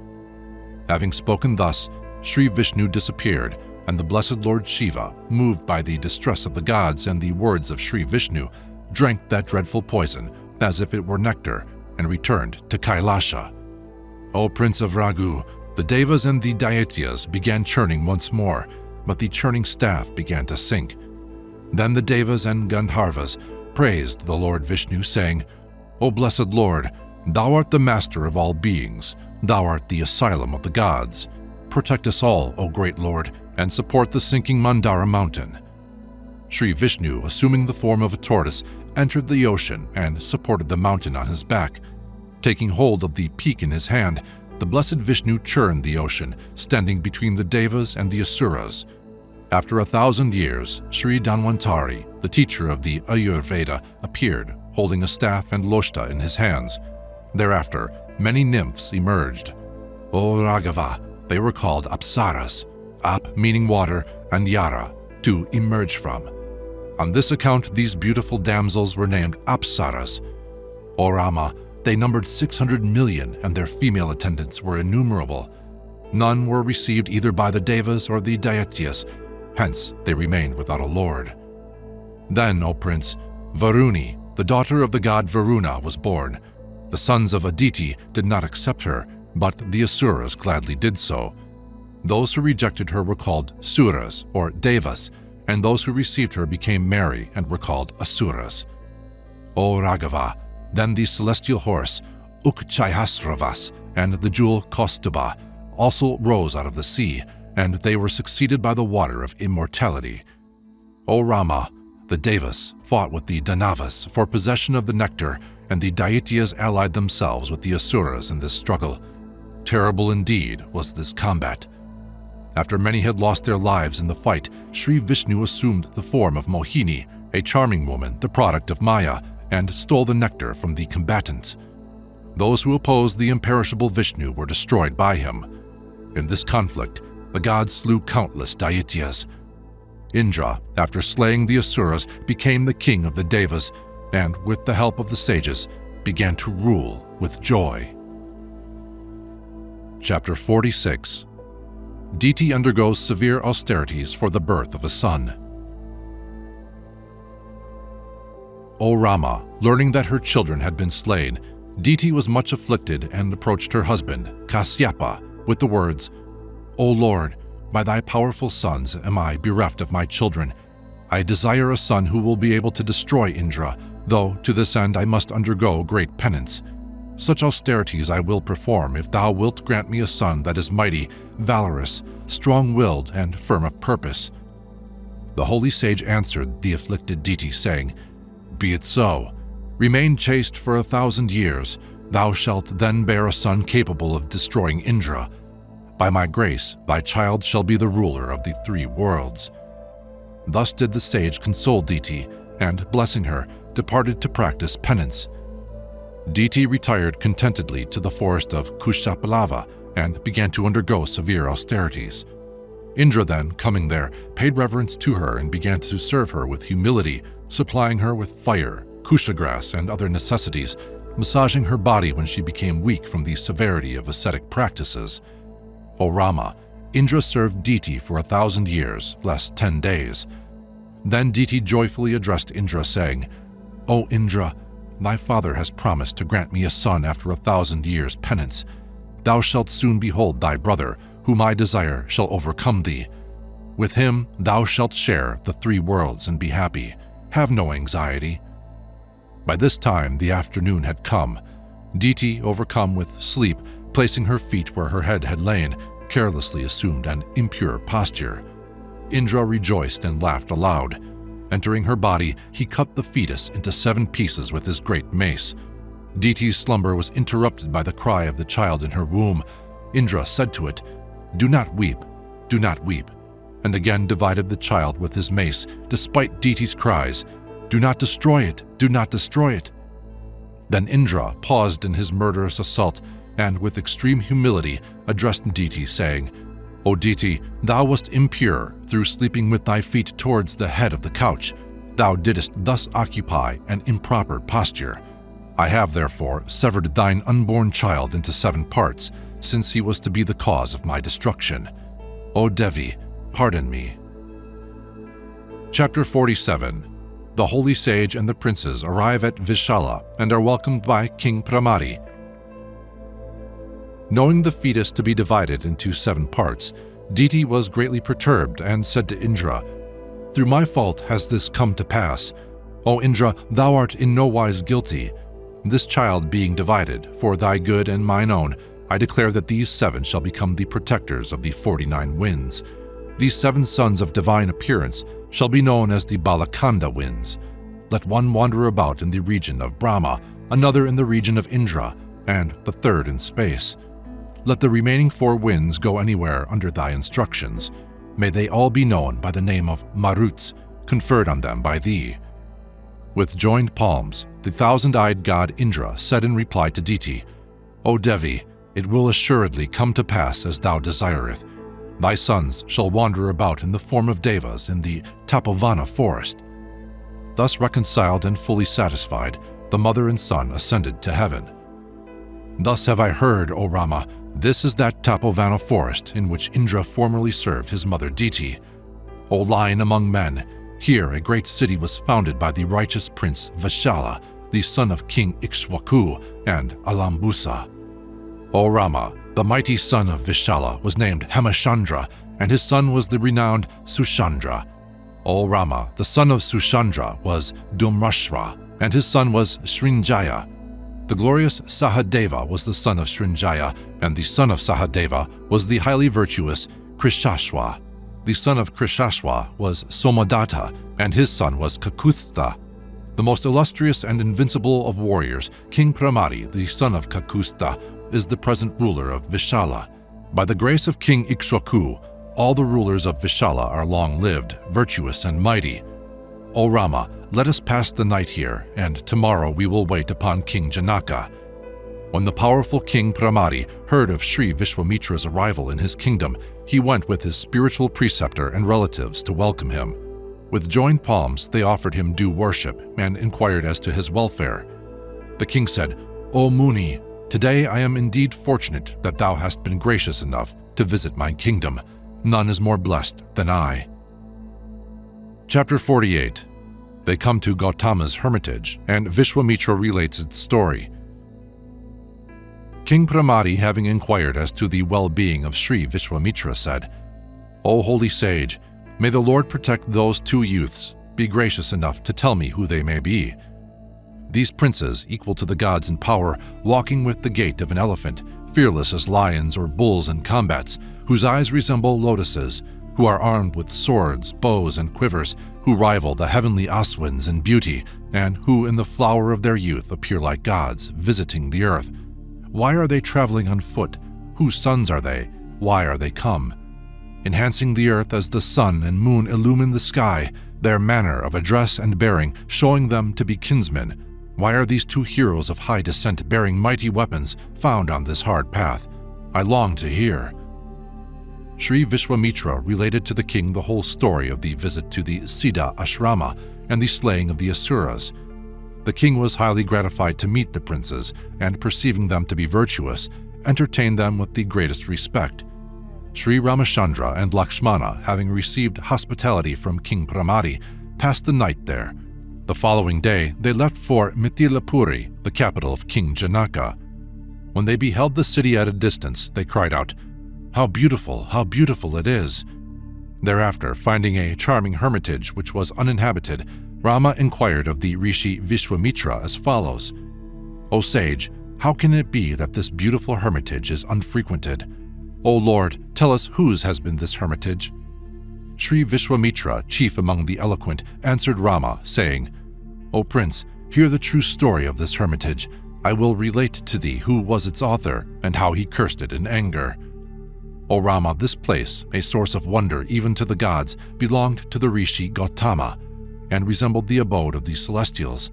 Having spoken thus, Sri Vishnu disappeared, and the blessed Lord Shiva, moved by the distress of the gods and the words of Sri Vishnu, drank that dreadful poison as if it were nectar and returned to Kailasha. O Prince of Raghu, the Devas and the Daityas began churning once more, but the churning staff began to sink. Then the Devas and Gandharvas praised the Lord Vishnu, saying, "O blessed Lord, thou art the master of all beings, thou art the asylum of the gods. Protect us all, O great Lord, and support the sinking Mandara mountain." Sri Vishnu, assuming the form of a tortoise, entered the ocean and supported the mountain on his back. Taking hold of the peak in his hand, the blessed Vishnu churned the ocean, standing between the Devas and the Asuras. After 1,000 years, Sri Dhanvantari, the teacher of the Ayurveda, appeared, holding a staff and loshta in his hands. Thereafter, many nymphs emerged. O Raghava, they were called Apsaras, Ap meaning water and Yara, to emerge from. On this account, these beautiful damsels were named Apsaras. O Rama, they numbered 600 million, and their female attendants were innumerable. None were received either by the Devas or the Daityas, hence they remained without a lord. Then, O Prince, Varuni, the daughter of the god Varuna, was born. The sons of Aditi did not accept her, but the Asuras gladly did so. Those who rejected her were called Suras, or Devas, and those who received her became merry and were called Asuras. O Raghava, then the celestial horse, Ukchayasravas, and the jewel Kaustuba also rose out of the sea, and they were succeeded by the water of immortality. O Rama, the Devas fought with the Danavas for possession of the nectar, and the Daityas allied themselves with the Asuras in this struggle. Terrible indeed was this combat. After many had lost their lives in the fight, Sri Vishnu assumed the form of Mohini, a charming woman, the product of Maya, and stole the nectar from the combatants. Those who opposed the imperishable Vishnu were destroyed by him. In this conflict, the gods slew countless Daityas. Indra, after slaying the Asuras, became the king of the Devas, and with the help of the sages, began to rule with joy. Chapter 46. Diti undergoes severe austerities for the birth of a son. O Rama, learning that her children had been slain, Diti was much afflicted and approached her husband, Kasyapa, with the words, "O Lord, by thy powerful sons am I bereft of my children. I desire a son who will be able to destroy Indra, though to this end I must undergo great penance. Such austerities I will perform if thou wilt grant me a son that is mighty, valorous, strong-willed, and firm of purpose." The holy sage answered the afflicted Diti, saying, "Be it so. Remain chaste for 1,000 years. Thou shalt then bear a son capable of destroying Indra. By my grace, thy child shall be the ruler of the 3 worlds." Thus did the sage console Diti, and, blessing her, departed to practice penance. Diti retired contentedly to the forest of Kushapalava and began to undergo severe austerities. Indra then, coming there, paid reverence to her and began to serve her with humility, supplying her with fire, kusha grass, and other necessities, massaging her body when she became weak from the severity of ascetic practices. O Rama, Indra served Diti for 1,000 years, less 10 days. Then Diti joyfully addressed Indra, saying, "O Indra, thy father has promised to grant me a son after 1,000 years' penance. Thou shalt soon behold thy brother, whom I desire shall overcome thee. With him thou shalt share the 3 worlds and be happy. Have no anxiety." By this time the afternoon had come. Diti, overcome with sleep, placing her feet where her head had lain, carelessly assumed an impure posture. Indra rejoiced and laughed aloud. Entering her body, he cut the fetus into 7 pieces with his great mace. Diti's slumber was interrupted by the cry of the child in her womb. Indra said to it, "Do not weep, do not weep," and again divided the child with his mace, despite Diti's cries, "Do not destroy it, do not destroy it." Then Indra paused in his murderous assault and, with extreme humility, addressed Diti, saying, "O Diti, thou wast impure through sleeping with thy feet towards the head of the couch. Thou didst thus occupy an improper posture. I have therefore severed thine unborn child into 7 parts, since he was to be the cause of my destruction. O Devi, pardon me." Chapter 47. The holy sage and the princes arrive at Vishala and are welcomed by King Pramati. Knowing the fetus to be divided into 7 parts, Diti was greatly perturbed and said to Indra, "Through my fault has this come to pass. O Indra, thou art in no wise guilty. This child being divided, for thy good and mine own, I declare that these 7 shall become the protectors of the 49 winds. These 7 sons of divine appearance shall be known as the Bala-Kanda winds. Let one wander about in the region of Brahma, another in the region of Indra, and the 3rd in space. Let the remaining 4 winds go anywhere under thy instructions. May they all be known by the name of Maruts, conferred on them by thee." With joined palms, the 1,000-eyed god Indra said in reply to Diti, "O Devi, it will assuredly come to pass as thou desireth. Thy sons shall wander about in the form of devas in the Tapovana forest." Thus reconciled and fully satisfied, the mother and son ascended to heaven. "Thus have I heard, O Rama, this is that Tapovana forest in which Indra formerly served his mother Diti. O lion among men, here a great city was founded by the righteous prince Vishala, the son of King Ikshwaku and Alambusa. O Rama, the mighty son of Vishala was named Hemachandra, and his son was the renowned Sushandra. O Rama, the son of Sushandra was Dumrashra, and his son was Srinjaya. The glorious Sahadeva was the son of Srinjaya, and the son of Sahadeva was the highly virtuous Krishashwa. The son of Krishashwa was Somadatta, and his son was Kakusta. The most illustrious and invincible of warriors, King Pramati, the son of Kakusta, is the present ruler of Vishala. By the grace of King Ikshwaku, all the rulers of Vishala are long-lived, virtuous, and mighty. O Rama, let us pass the night here, and tomorrow we will wait upon King Janaka." When the powerful King Pramati heard of Sri Vishwamitra's arrival in his kingdom, he went with his spiritual preceptor and relatives to welcome him. With joined palms, they offered him due worship and inquired as to his welfare. The king said, "O Muni, today I am indeed fortunate that thou hast been gracious enough to visit my kingdom. None is more blessed than I." Chapter 48. They come to Gautama's hermitage, and Vishwamitra relates its story. King Pramati, having inquired as to the well-being of Sri Vishwamitra, said, "O holy sage, may the Lord protect those 2 youths. Be gracious enough to tell me who they may be." These princes, equal to the gods in power, walking with the gait of an elephant, fearless as lions or bulls in combats, whose eyes resemble lotuses, who are armed with swords, bows, and quivers, who rival the heavenly Aswins in beauty, and who in the flower of their youth appear like gods, visiting the earth. Why are they traveling on foot? Whose sons are they? Why are they come? enhancing the earth as the sun and moon illumine the sky, their manner of address and bearing showing them to be kinsmen. Why are these two heroes of high descent bearing mighty weapons found on this hard path? I long to hear." Sri Vishwamitra related to the king the whole story of the visit to the Siddha ashrama and the slaying of the Asuras. The king was highly gratified to meet the princes, and perceiving them to be virtuous, entertained them with the greatest respect. Sri Ramachandra and Lakshmana, having received hospitality from King Pramati, passed the night there. The following day, they left for Mithilapuri, the capital of King Janaka. When they beheld the city at a distance, they cried out, how beautiful it is!" Thereafter, finding a charming hermitage which was uninhabited, Rama inquired of the Rishi Vishwamitra as follows, "O sage, how can it be that this beautiful hermitage is unfrequented? O Lord, tell us whose has been this hermitage?" Sri Vishwamitra, chief among the eloquent, answered Rama, saying, "O Prince, hear the true story of this hermitage. I will relate to thee who was its author and how he cursed it in anger. O Rama, this place, a source of wonder even to the gods, belonged to the Rishi Gautama and resembled the abode of the celestials.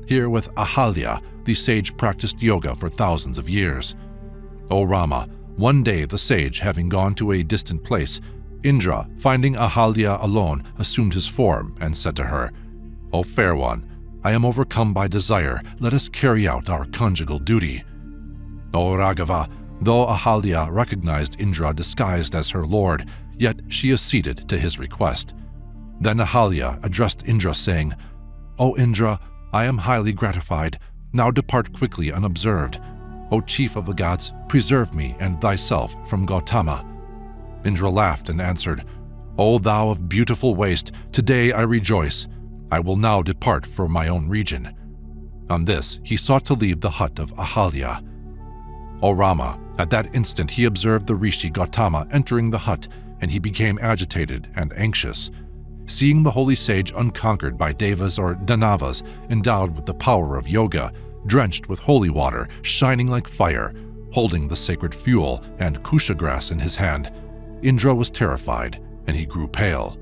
Here with Ahalya, the sage practiced yoga for thousands of years. O Rama, one day the sage, having gone to a distant place, Indra, finding Ahalya alone, assumed his form and said to her, "O fair one, I am overcome by desire. Let us carry out our conjugal duty." O Raghava, though Ahalya recognized Indra disguised as her lord, yet she acceded to his request. Then Ahalya addressed Indra, saying, "O Indra, I am highly gratified. Now depart quickly unobserved. O chief of the gods, preserve me and thyself from Gautama." Indra laughed and answered, "O thou of beautiful waist, today I rejoice. I will now depart for my own region." On this, he sought to leave the hut of Ahalya. O Rama, at that instant he observed the Rishi Gautama entering the hut, and he became agitated and anxious. Seeing the holy sage unconquered by devas or danavas, endowed with the power of yoga, drenched with holy water, shining like fire, holding the sacred fuel and kusha grass in his hand, Indra was terrified, and he grew pale.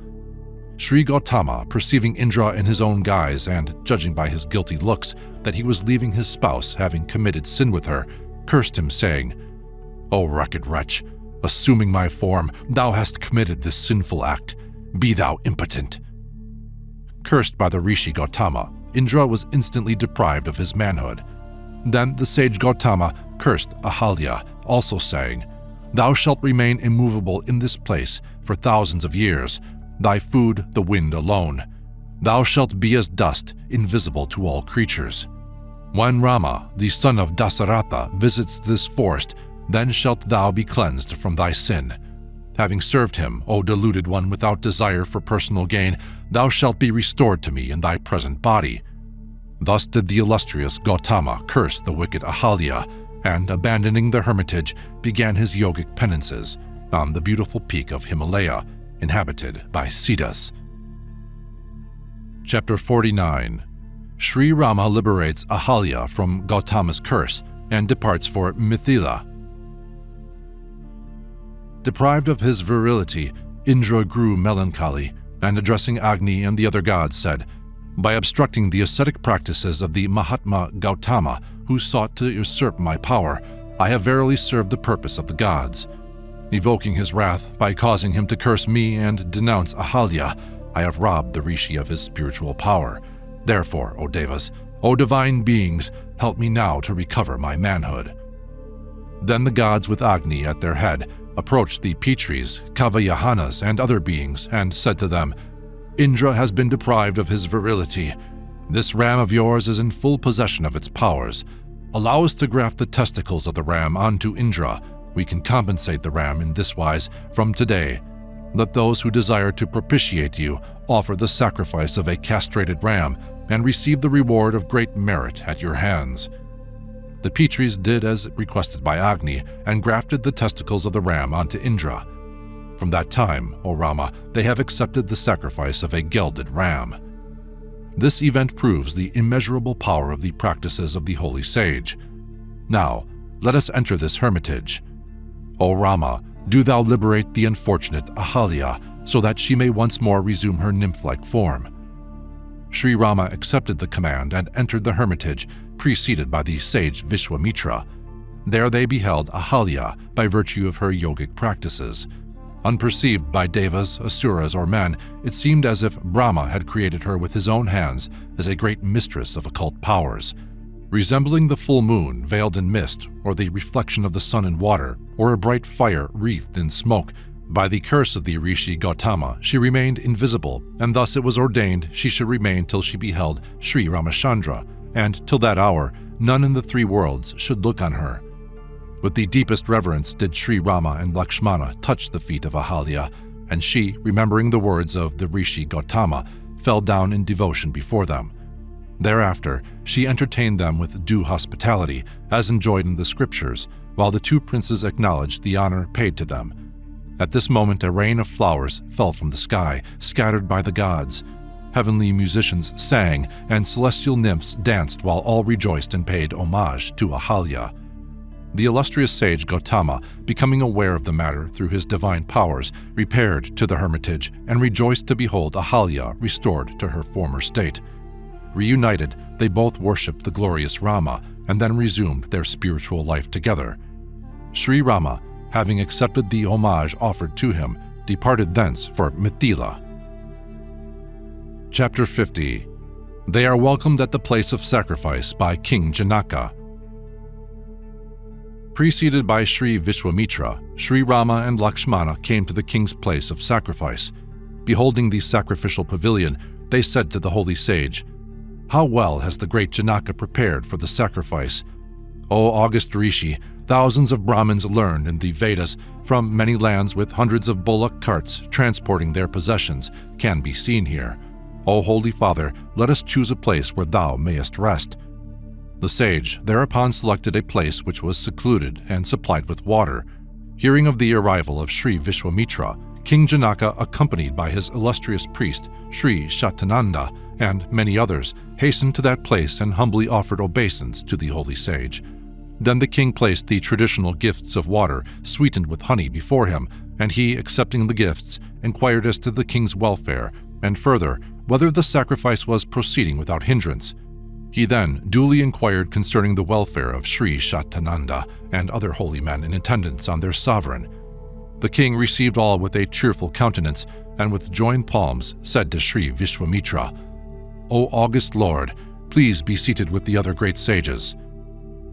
Sri Gautama, perceiving Indra in his own guise and judging by his guilty looks that he was leaving his spouse having committed sin with her, cursed him, saying, "O wretched wretch, assuming my form, thou hast committed this sinful act. Be thou impotent." Cursed by the Rishi Gautama, Indra was instantly deprived of his manhood. Then the sage Gautama cursed Ahalya, also saying, "Thou shalt remain immovable in this place for thousands of years, thy food the wind alone. Thou shalt be as dust, invisible to all creatures. When Rama, the son of Dasaratha, visits this forest, then shalt thou be cleansed from thy sin. Having served him, O deluded one without desire for personal gain, thou shalt be restored to me in thy present body." Thus did the illustrious Gautama curse the wicked Ahalya, and, abandoning the hermitage, began his yogic penances on the beautiful peak of Himalaya, inhabited by Siddhas. Chapter 49. Sri Rama liberates Ahalya from Gautama's curse and departs for Mithila. Deprived of his virility, Indra grew melancholy, and addressing Agni and the other gods said, "By obstructing the ascetic practices of the Mahatma Gautama, who sought to usurp my power, I have verily served the purpose of the gods. Evoking his wrath by causing him to curse me and denounce Ahalya, I have robbed the Rishi of his spiritual power. Therefore, O Devas, O divine beings, help me now to recover my manhood." Then the gods with Agni at their head approached the Pitris, Kavayahanas, and other beings and said to them, "Indra has been deprived of his virility. This ram of yours is in full possession of its powers. Allow us to graft the testicles of the ram onto Indra. We can compensate the ram in this wise from today. Let those who desire to propitiate you offer the sacrifice of a castrated ram and receive the reward of great merit at your hands." The Pitris did as requested by Agni and grafted the testicles of the ram onto Indra. From that time, O Rama, they have accepted the sacrifice of a gelded ram. This event proves the immeasurable power of the practices of the holy sage. Now, let us enter this hermitage. O Rama, do thou liberate the unfortunate Ahalya, so that she may once more resume her nymph-like form." Sri Rama accepted the command and entered the hermitage, preceded by the sage Vishwamitra. There they beheld Ahalya by virtue of her yogic practices. Unperceived by devas, asuras, or men, it seemed as if Brahma had created her with his own hands as a great mistress of occult powers. Resembling the full moon veiled in mist, or the reflection of the sun in water, or a bright fire wreathed in smoke, by the curse of the Rishi Gautama, she remained invisible, and thus it was ordained she should remain till she beheld Sri Ramachandra, and till that hour none in the three worlds should look on her. With the deepest reverence did Sri Rama and Lakshmana touch the feet of Ahalya, and she, remembering the words of the Rishi Gautama, fell down in devotion before them. Thereafter, she entertained them with due hospitality, as enjoined in the scriptures, while the two princes acknowledged the honor paid to them. At this moment a rain of flowers fell from the sky, scattered by the gods. Heavenly musicians sang, and celestial nymphs danced while all rejoiced and paid homage to Ahalya. The illustrious sage Gautama, becoming aware of the matter through his divine powers, repaired to the hermitage and rejoiced to behold Ahalya restored to her former state. Reunited, they both worshipped the glorious Rama and then resumed their spiritual life together. Sri Rama, having accepted the homage offered to him, departed thence for Mithila. Chapter 50. They are welcomed at the place of sacrifice by King Janaka. Preceded by Sri Vishwamitra, Sri Rama and Lakshmana came to the king's place of sacrifice. Beholding the sacrificial pavilion, they said to the holy sage, "How well has the great Janaka prepared for the sacrifice! O august Rishi, thousands of Brahmins learned in the Vedas from many lands with hundreds of bullock carts transporting their possessions can be seen here. O Holy Father, let us choose a place where thou mayest rest." The sage thereupon selected a place which was secluded and supplied with water. Hearing of the arrival of Sri Vishwamitra, King Janaka, accompanied by his illustrious priest, Sri Shatananda, and many others, hastened to that place and humbly offered obeisance to the holy sage. Then the king placed the traditional gifts of water, sweetened with honey, before him, and he, accepting the gifts, inquired as to the king's welfare, and further, whether the sacrifice was proceeding without hindrance. He then duly inquired concerning the welfare of Sri Shatananda and other holy men in attendance on their sovereign. The king received all with a cheerful countenance, and with joined palms said to Sri Vishwamitra, "O august Lord, please be seated with the other great sages."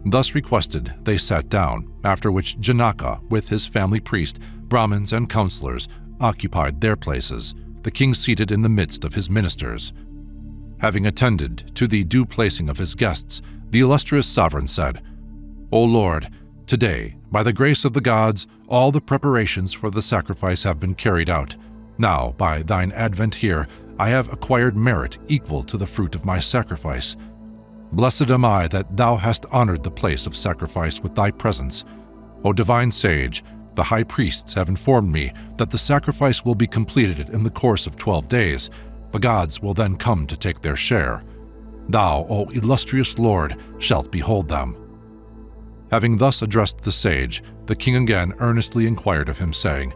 Thus requested, they sat down, after which Janaka, with his family priest, Brahmins, and counselors, occupied their places, the king seated in the midst of his ministers. Having attended to the due placing of his guests, the illustrious sovereign said, "O Lord, today, by the grace of the gods, all the preparations for the sacrifice have been carried out. Now, by thine advent here, I have acquired merit equal to the fruit of my sacrifice. Blessed am I that thou hast honored the place of sacrifice with thy presence. O divine sage, the high priests have informed me that the sacrifice will be completed in the course of 12 days. The gods will then come to take their share. Thou, O illustrious Lord, shalt behold them." Having thus addressed the sage, the king again earnestly inquired of him, saying,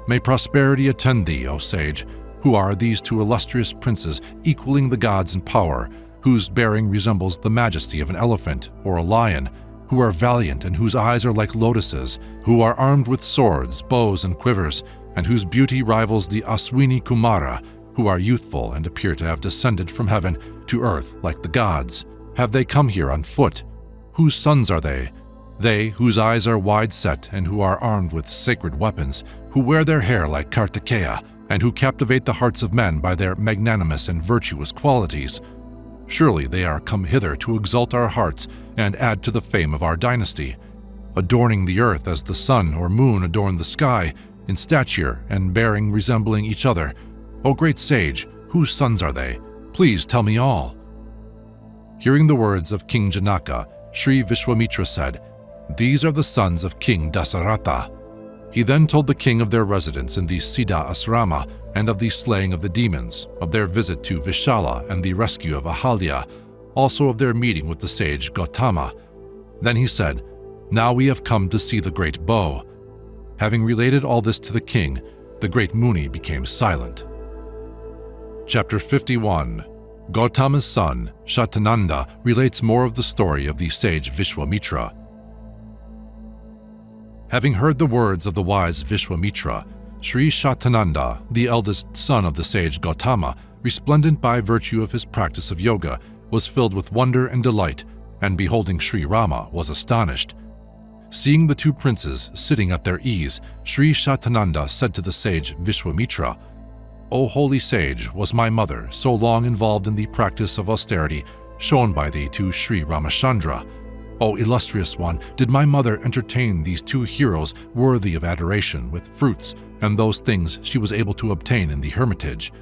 "May prosperity attend thee, O sage. Who are these two illustrious princes equaling the gods in power, whose bearing resembles the majesty of an elephant or a lion, who are valiant and whose eyes are like lotuses, who are armed with swords, bows, and quivers, and whose beauty rivals the Aswini Kumara, who are youthful and appear to have descended from heaven to earth like the gods? Have they come here on foot? Whose sons are they? They whose eyes are wide set and who are armed with sacred weapons, who wear their hair like Kartikeya, and who captivate the hearts of men by their magnanimous and virtuous qualities. Surely they are come hither to exalt our hearts and add to the fame of our dynasty, adorning the earth as the sun or moon adorn the sky, in stature and bearing resembling each other. O great sage, whose sons are they? Please tell me all." Hearing the words of King Janaka, Sri Vishwamitra said, "These are the sons of King Dasaratha." He then told the king of their residence in the Siddha Asrama and of the slaying of the demons, of their visit to Vishala and the rescue of Ahalya, also of their meeting with the sage Gautama. Then he said, "Now we have come to see the great bow." Having related all this to the king, the great Muni became silent. Chapter 51. Gautama's son, Shatananda, relates more of the story of the sage Vishwamitra. Having heard the words of the wise Vishwamitra, Sri Shatananda, the eldest son of the sage Gautama, resplendent by virtue of his practice of yoga, was filled with wonder and delight, and beholding Sri Rama was astonished. Seeing the two princes sitting at their ease, Sri Shatananda said to the sage Vishwamitra, "O holy sage, was my mother so long involved in the practice of austerity shown by thee to Sri Ramachandra? O illustrious one, did my mother entertain these two heroes worthy of adoration with fruits and those things she was able to obtain in the hermitage?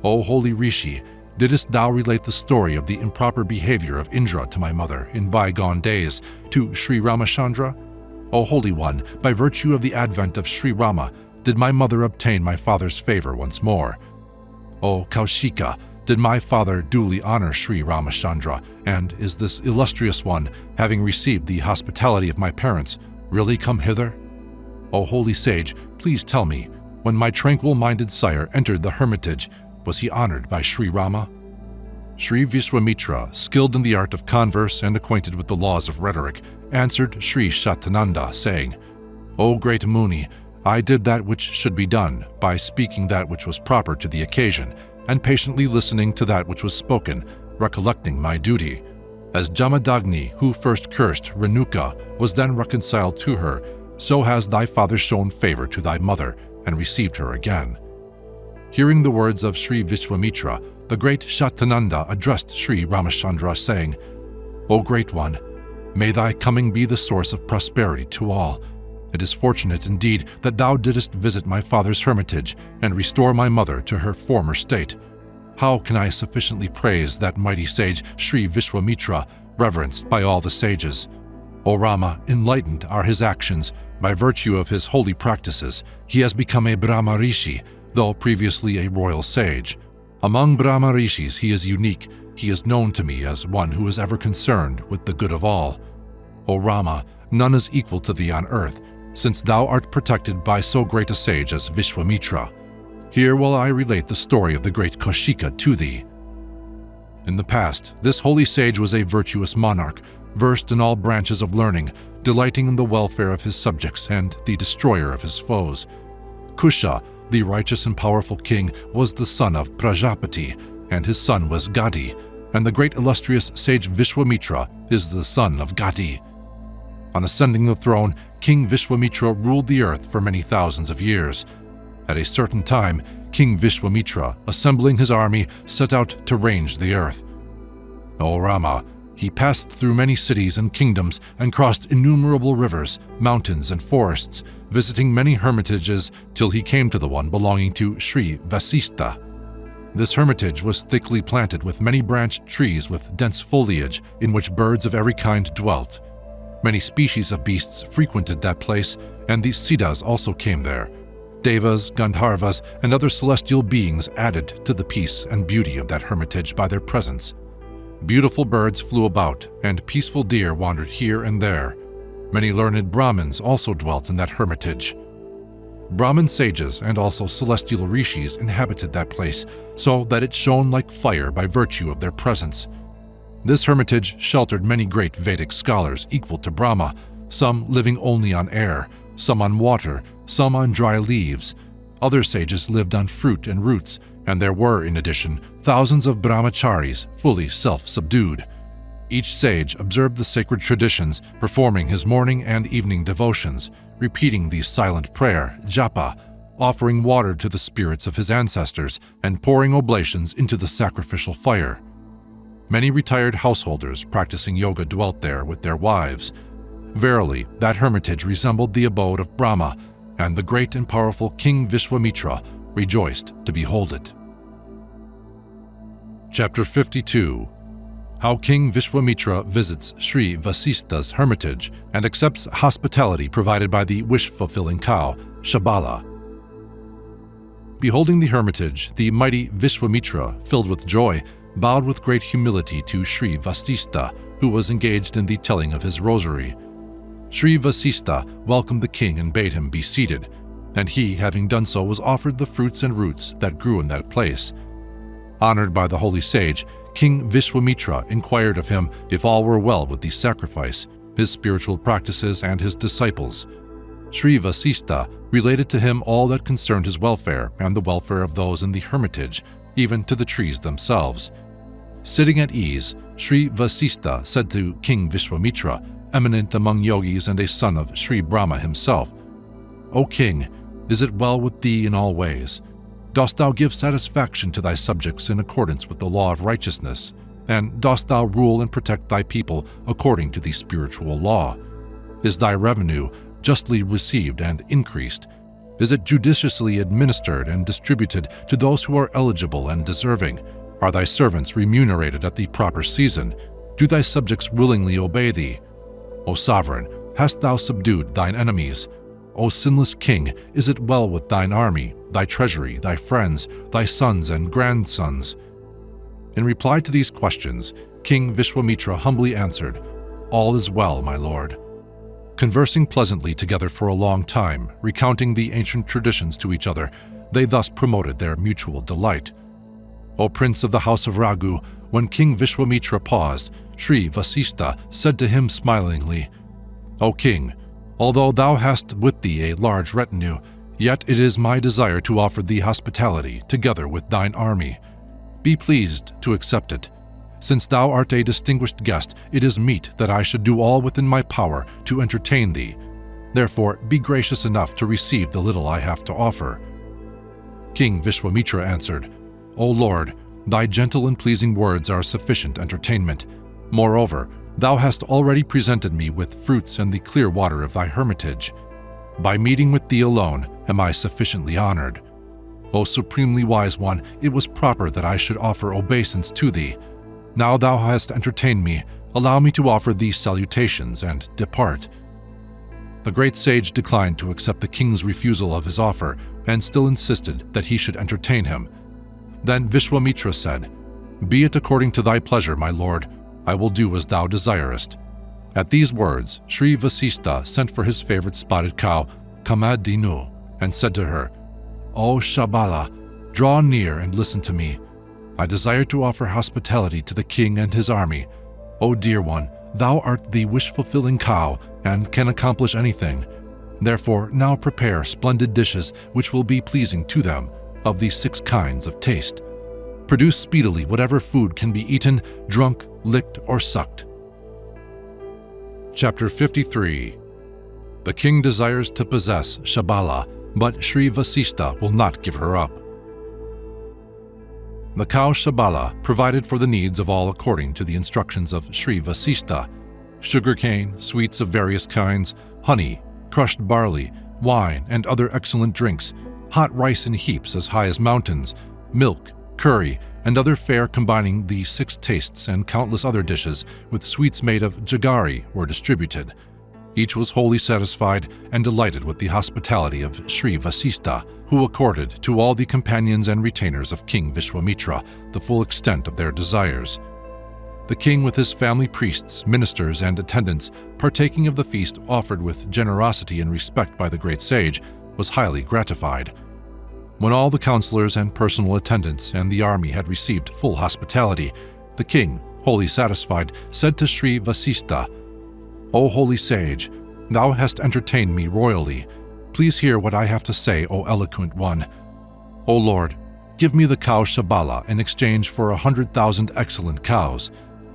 O holy Rishi, didst thou relate the story of the improper behavior of Indra to my mother in bygone days to Sri Ramachandra? O holy one, by virtue of the advent of Sri Rama, did my mother obtain my father's favor once more? O Kaushika, did my father duly honor Sri Ramachandra, and is this illustrious one, having received the hospitality of my parents, really come hither? O holy sage, please tell me, when my tranquil-minded sire entered the hermitage, was he honored by Sri Rama?" Sri Vishwamitra, skilled in the art of converse and acquainted with the laws of rhetoric, answered Sri Shatananda, saying, "O great Muni, I did that which should be done by speaking that which was proper to the occasion, and patiently listening to that which was spoken, recollecting my duty. As Jamadagni, who first cursed Renuka, was then reconciled to her, so has thy father shown favor to thy mother, and received her again." Hearing the words of Sri Vishwamitra, the great Shatananda addressed Sri Ramachandra, saying, "O great one, may thy coming be the source of prosperity to all. It is fortunate indeed that thou didst visit my father's hermitage and restore my mother to her former state. How can I sufficiently praise that mighty sage Sri Vishwamitra, reverenced by all the sages? O Rama, enlightened are his actions. By virtue of his holy practices, he has become a Brahma Rishi, though previously a royal sage. Among Brahma Rishis he is unique. He is known to me as one who is ever concerned with the good of all. O Rama, none is equal to thee on earth, since thou art protected by so great a sage as Vishwamitra. Here will I relate the story of the great Kaushika to thee. In the past, this holy sage was a virtuous monarch, versed in all branches of learning, delighting in the welfare of his subjects and the destroyer of his foes. Kusha, the righteous and powerful king, was the son of Prajapati, and his son was Gadi, and the great illustrious sage Vishwamitra is the son of Gadi. On ascending the throne, King Vishwamitra ruled the earth for many thousands of years. At a certain time, King Vishwamitra, assembling his army, set out to range the earth. O Rama, he passed through many cities and kingdoms and crossed innumerable rivers, mountains, and forests, visiting many hermitages till he came to the one belonging to Sri Vasista. This hermitage was thickly planted with many branched trees with dense foliage, in which birds of every kind dwelt. Many species of beasts frequented that place, and the Siddhas also came there. Devas, Gandharvas, and other celestial beings added to the peace and beauty of that hermitage by their presence. Beautiful birds flew about, and peaceful deer wandered here and there. Many learned Brahmins also dwelt in that hermitage. Brahmin sages and also celestial rishis inhabited that place, so that it shone like fire by virtue of their presence. This hermitage sheltered many great Vedic scholars equal to Brahma, some living only on air, some on water, some on dry leaves. Other sages lived on fruit and roots, and there were, in addition, thousands of brahmacharis fully self-subdued. Each sage observed the sacred traditions, performing his morning and evening devotions, repeating the silent prayer, japa, offering water to the spirits of his ancestors, and pouring oblations into the sacrificial fire. Many retired householders practicing yoga dwelt there with their wives. Verily, that hermitage resembled the abode of Brahma, and the great and powerful King Vishwamitra rejoiced to behold it. Chapter 52. How King Vishwamitra visits Sri Vasista's hermitage and accepts hospitality provided by the wish-fulfilling cow, Shabala. Beholding the hermitage, the mighty Vishwamitra, filled with joy, bowed with great humility to Sri Vasista, who was engaged in the telling of his rosary. Sri Vasista welcomed the king and bade him be seated, and he, having done so, was offered the fruits and roots that grew in that place. Honored by the holy sage, King Vishwamitra inquired of him if all were well with the sacrifice, his spiritual practices, and his disciples. Sri Vasista related to him all that concerned his welfare and the welfare of those in the hermitage, even to the trees themselves. Sitting at ease, Sri Vasista said to King Vishwamitra, eminent among yogis and a son of Sri Brahma himself, "O king, is it well with thee in all ways? Dost thou give satisfaction to thy subjects in accordance with the law of righteousness? And dost thou rule and protect thy people according to the spiritual law? Is thy revenue justly received and increased? Is it judiciously administered and distributed to those who are eligible and deserving? Are thy servants remunerated at the proper season? Do thy subjects willingly obey thee? O sovereign, hast thou subdued thine enemies? O sinless king, is it well with thine army, thy treasury, thy friends, thy sons and grandsons?" In reply to these questions, King Vishwamitra humbly answered, "All is well, my lord." Conversing pleasantly together for a long time, recounting the ancient traditions to each other, they thus promoted their mutual delight. O prince of the house of Raghu, when King Vishwamitra paused, Sri Vasista said to him smilingly, "O king, although thou hast with thee a large retinue, yet it is my desire to offer thee hospitality together with thine army. Be pleased to accept it. Since thou art a distinguished guest, it is meet that I should do all within my power to entertain thee. Therefore, be gracious enough to receive the little I have to offer." King Vishwamitra answered, "O Lord, thy gentle and pleasing words are sufficient entertainment. Moreover, thou hast already presented me with fruits and the clear water of thy hermitage. By meeting with thee alone am I sufficiently honored. O supremely wise one, it was proper that I should offer obeisance to thee. Now thou hast entertained me, allow me to offer thee salutations and depart." The great sage declined to accept the king's refusal of his offer and still insisted that he should entertain him. Then Vishwamitra said, "Be it according to thy pleasure, my lord. I will do as thou desirest." At these words, Sri Vasista sent for his favorite spotted cow, Kamadinu, and said to her, "O Shabala, draw near and listen to me. I desire to offer hospitality to the king and his army. O dear one, thou art the wish-fulfilling cow and can accomplish anything. Therefore now prepare splendid dishes which will be pleasing to them, of the 6 kinds of taste. Produce speedily whatever food can be eaten, drunk, licked, or sucked." Chapter 53. The king desires to possess Shabala, but Sri Vasista will not give her up. The cow Shabala provided for the needs of all according to the instructions of Sri Vasista. Sugarcane, sweets of various kinds, honey, crushed barley, wine, and other excellent drinks, hot rice in heaps as high as mountains, milk, curry, and other fare combining the 6 tastes and countless other dishes with sweets made of jaggery were distributed. Each was wholly satisfied and delighted with the hospitality of Sri Vasista, who accorded to all the companions and retainers of King Vishwamitra the full extent of their desires. The king with his family priests, ministers, and attendants, partaking of the feast offered with generosity and respect by the great sage, was highly gratified. When all the counselors and personal attendants and the army had received full hospitality, the king, wholly satisfied, said to Sri Vasista, "O holy sage, thou hast entertained me royally. Please hear what I have to say, O eloquent one. O Lord, give me the cow Shabala in exchange for 100,000 excellent cows.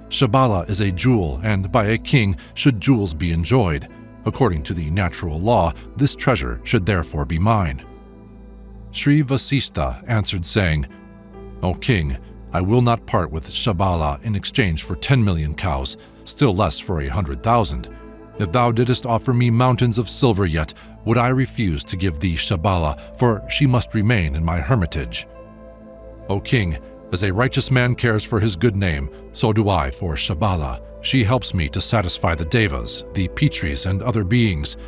Shabala is a jewel, and by a king should jewels be enjoyed. According to the natural law, this treasure should therefore be mine." Sri Vasista answered saying, "O king, I will not part with Shabala in exchange for 10 million cows, still less for 100,000. If thou didst offer me mountains of silver yet, would I refuse to give thee Shabala, for she must remain in my hermitage. O king, as a righteous man cares for his good name, so do I for Shabala. She helps me to satisfy the devas, the pitris, and other beings.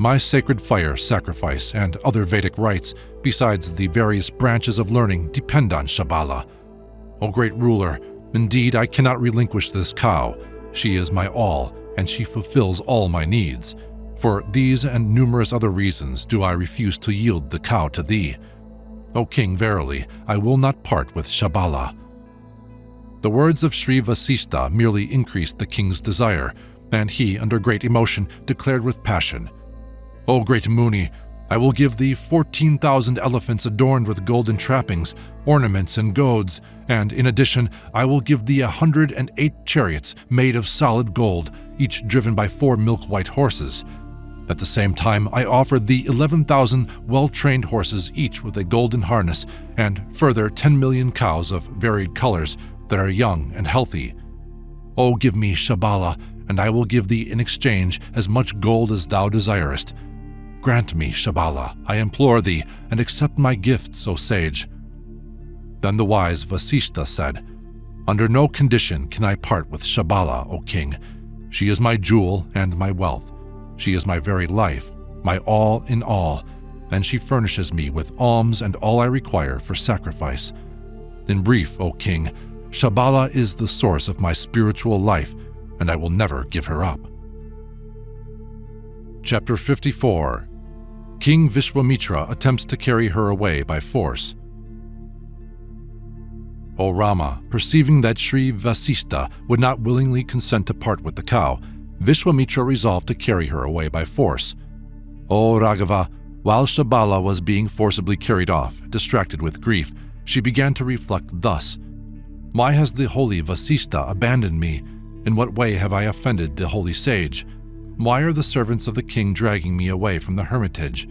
My sacred fire sacrifice and other Vedic rites, besides the various branches of learning, depend on Shabala. O great ruler, indeed I cannot relinquish this cow. She is my all, and she fulfills all my needs. For these and numerous other reasons do I refuse to yield the cow to thee. O king, verily, I will not part with Shabala." The words of Sri Vasista merely increased the king's desire, and he, under great emotion, declared with passion, "O great Muni, I will give thee 14,000 elephants adorned with golden trappings, ornaments, and goads, and in addition I will give thee 108 chariots made of solid gold, each driven by 4 milk-white horses. At the same time I offer thee 11,000 well-trained horses, each with a golden harness, and further 10 million cows of varied colors that are young and healthy. O give me Shabala, and I will give thee in exchange as much gold as thou desirest. Grant me Shabala, I implore thee, and accept my gifts, O sage." Then the wise Vasista said, "Under no condition can I part with Shabala, O king. She is my jewel and my wealth. She is my very life, my all in all, and she furnishes me with alms and all I require for sacrifice. In brief, O king, Shabala is the source of my spiritual life, and I will never give her up." Chapter 54. King Vishwamitra attempts to carry her away by force. O Rama, perceiving that Sri Vasista would not willingly consent to part with the cow, Vishwamitra resolved to carry her away by force. O Raghava, while Shabala was being forcibly carried off, distracted with grief, she began to reflect thus, "Why has the holy Vasista abandoned me? In what way have I offended the holy sage? Why are the servants of the king dragging me away from the hermitage?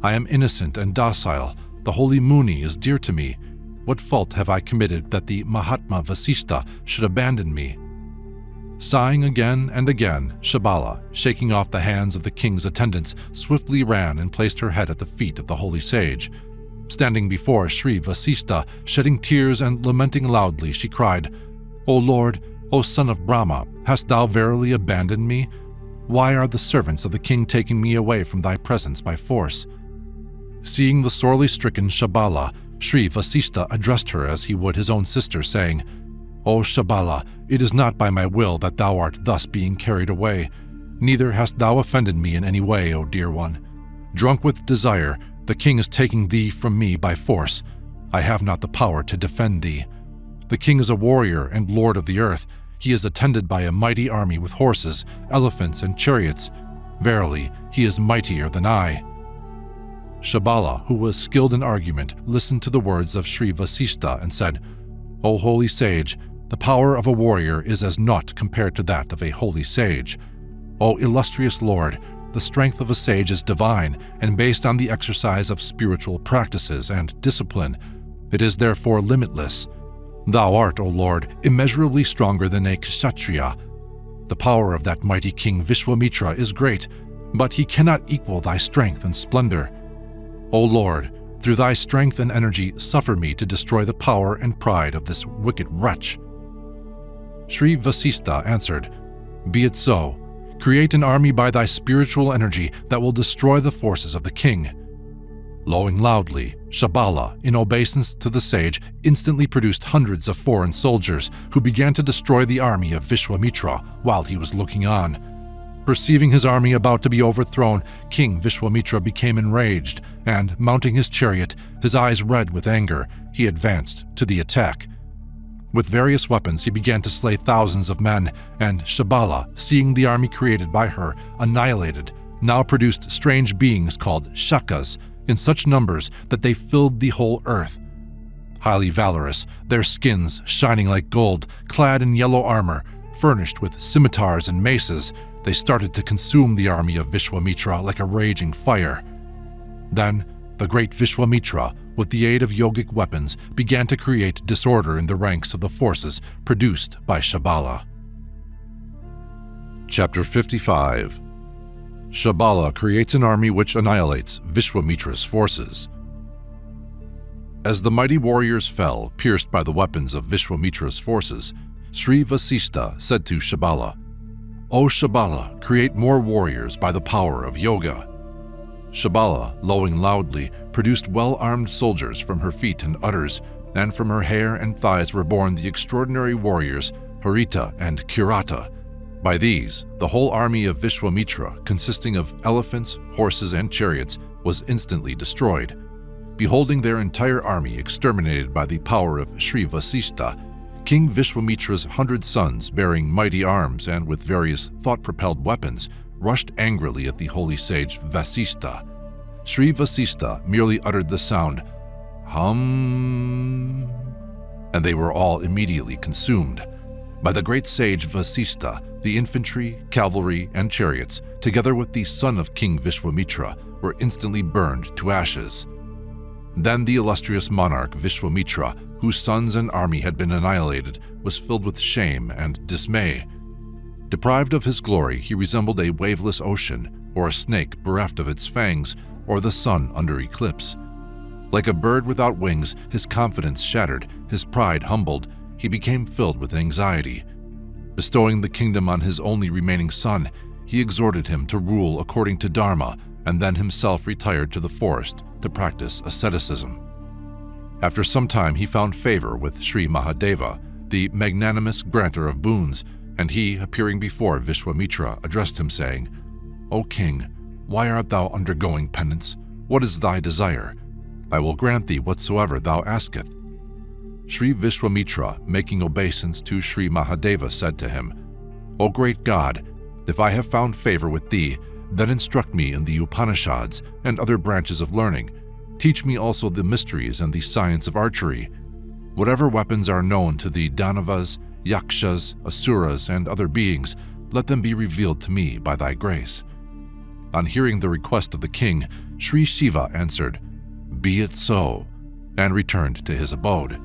I am innocent and docile. The holy Muni is dear to me. What fault have I committed that the Mahatma Vasista should abandon me?" Sighing again and again, Shabala, shaking off the hands of the king's attendants, swiftly ran and placed her head at the feet of the holy sage. Standing before Sri Vasista, shedding tears and lamenting loudly, she cried, "O Lord, O son of Brahma, hast thou verily abandoned me? Why are the servants of the king taking me away from thy presence by force?" Seeing the sorely stricken Shabala, Sri Vasista addressed her as he would his own sister, saying, "O Shabala, it is not by my will that thou art thus being carried away. Neither hast thou offended me in any way, O dear one. Drunk with desire, the king is taking thee from me by force. I have not the power to defend thee. The king is a warrior and lord of the earth. He is attended by a mighty army with horses, elephants, and chariots. Verily, he is mightier than I." Shabala, who was skilled in argument, listened to the words of Sri Vasista and said, "O holy sage, the power of a warrior is as naught compared to that of a holy sage. O illustrious Lord, the strength of a sage is divine and based on the exercise of spiritual practices and discipline. It is therefore limitless. Thou art, O Lord, immeasurably stronger than a kshatriya. The power of that mighty king Vishwamitra is great, but he cannot equal thy strength and splendor. O Lord, through thy strength and energy, suffer me to destroy the power and pride of this wicked wretch." Sri Vasista answered, "Be it so. Create an army by thy spiritual energy that will destroy the forces of the king." Lowing loudly, Shabala, in obeisance to the sage, instantly produced hundreds of foreign soldiers who began to destroy the army of Vishwamitra while he was looking on. Perceiving his army about to be overthrown, King Vishwamitra became enraged, and, mounting his chariot, his eyes red with anger, he advanced to the attack. With various weapons he began to slay thousands of men, and Shabala, seeing the army created by her annihilated, now produced strange beings called shakas, in such numbers that they filled the whole earth. Highly valorous, their skins shining like gold, clad in yellow armor, furnished with scimitars and maces, they started to consume the army of Vishwamitra like a raging fire. Then, the great Vishwamitra, with the aid of yogic weapons, began to create disorder in the ranks of the forces produced by Shabala. Chapter 55. Shabala creates an army which annihilates Vishwamitra's forces. As the mighty warriors fell, pierced by the weapons of Vishwamitra's forces, Sri Vasista said to Shabala, "O Shabala, create more warriors by the power of yoga." Shabala, lowing loudly, produced well-armed soldiers from her feet and udders, and from her hair and thighs were born the extraordinary warriors Harita and Kirata. By these, the whole army of Vishwamitra, consisting of elephants, horses, and chariots, was instantly destroyed. Beholding their entire army exterminated by the power of Sri Vasishtha, King Vishwamitra's 100 sons, bearing mighty arms and with various thought-propelled weapons, rushed angrily at the holy sage Vasishtha. Sri Vasishtha merely uttered the sound, hum, and they were all immediately consumed. By the great sage Vasishtha, the infantry, cavalry, and chariots, together with the son of King Vishwamitra, were instantly burned to ashes. Then the illustrious monarch Vishwamitra, whose sons and army had been annihilated, was filled with shame and dismay. Deprived of his glory, he resembled a waveless ocean, or a snake bereft of its fangs, or the sun under eclipse. Like a bird without wings, his confidence shattered, his pride humbled, he became filled with anxiety. Bestowing the kingdom on his only remaining son, he exhorted him to rule according to Dharma, and then himself retired to the forest to practice asceticism. After some time, he found favor with Sri Mahadeva, the magnanimous granter of boons, and he, appearing before Vishwamitra, addressed him, saying, "O king, why art thou undergoing penance? What is thy desire? I will grant thee whatsoever thou asketh." Sri Vishwamitra, making obeisance to Sri Mahadeva, said to him, "O great God, if I have found favor with thee, then instruct me in the Upanishads and other branches of learning. Teach me also the mysteries and the science of archery. Whatever weapons are known to the Danavas, Yakshas, Asuras, and other beings, let them be revealed to me by thy grace." On hearing the request of the king, Sri Shiva answered, "Be it so," and returned to his abode.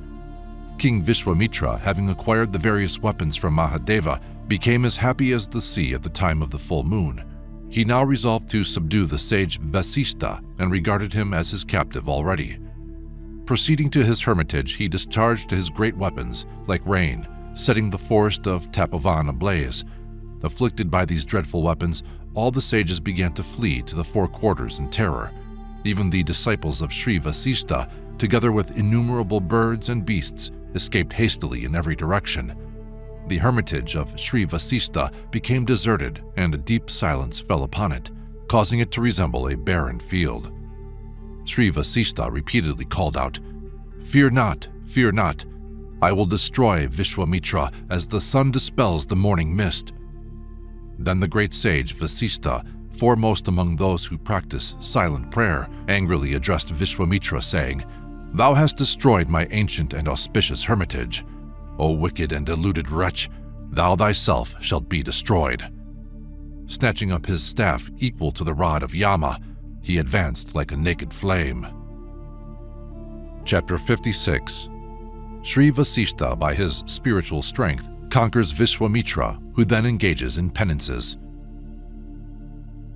King Vishwamitra, having acquired the various weapons from Mahadeva, became as happy as the sea at the time of the full moon. He now resolved to subdue the sage Vasishtha and regarded him as his captive already. Proceeding to his hermitage, he discharged his great weapons like rain, setting the forest of Tapovan ablaze. Afflicted by these dreadful weapons, all the sages began to flee to the four quarters in terror. Even the disciples of Sri Vasishtha, together with innumerable birds and beasts, escaped hastily in every direction. The hermitage of Sri Vasishtha became deserted, and a deep silence fell upon it, causing it to resemble a barren field. Sri Vasishtha repeatedly called out, "Fear not, fear not. I will destroy Vishwamitra as the sun dispels the morning mist." Then the great sage Vasishtha, foremost among those who practice silent prayer, angrily addressed Vishwamitra, saying, "Thou hast destroyed my ancient and auspicious hermitage. O wicked and deluded wretch, thou thyself shalt be destroyed." Snatching up his staff equal to the rod of Yama, he advanced like a naked flame. Chapter 56. Sri Vasishtha, by his spiritual strength, conquers Vishwamitra, who then engages in penances.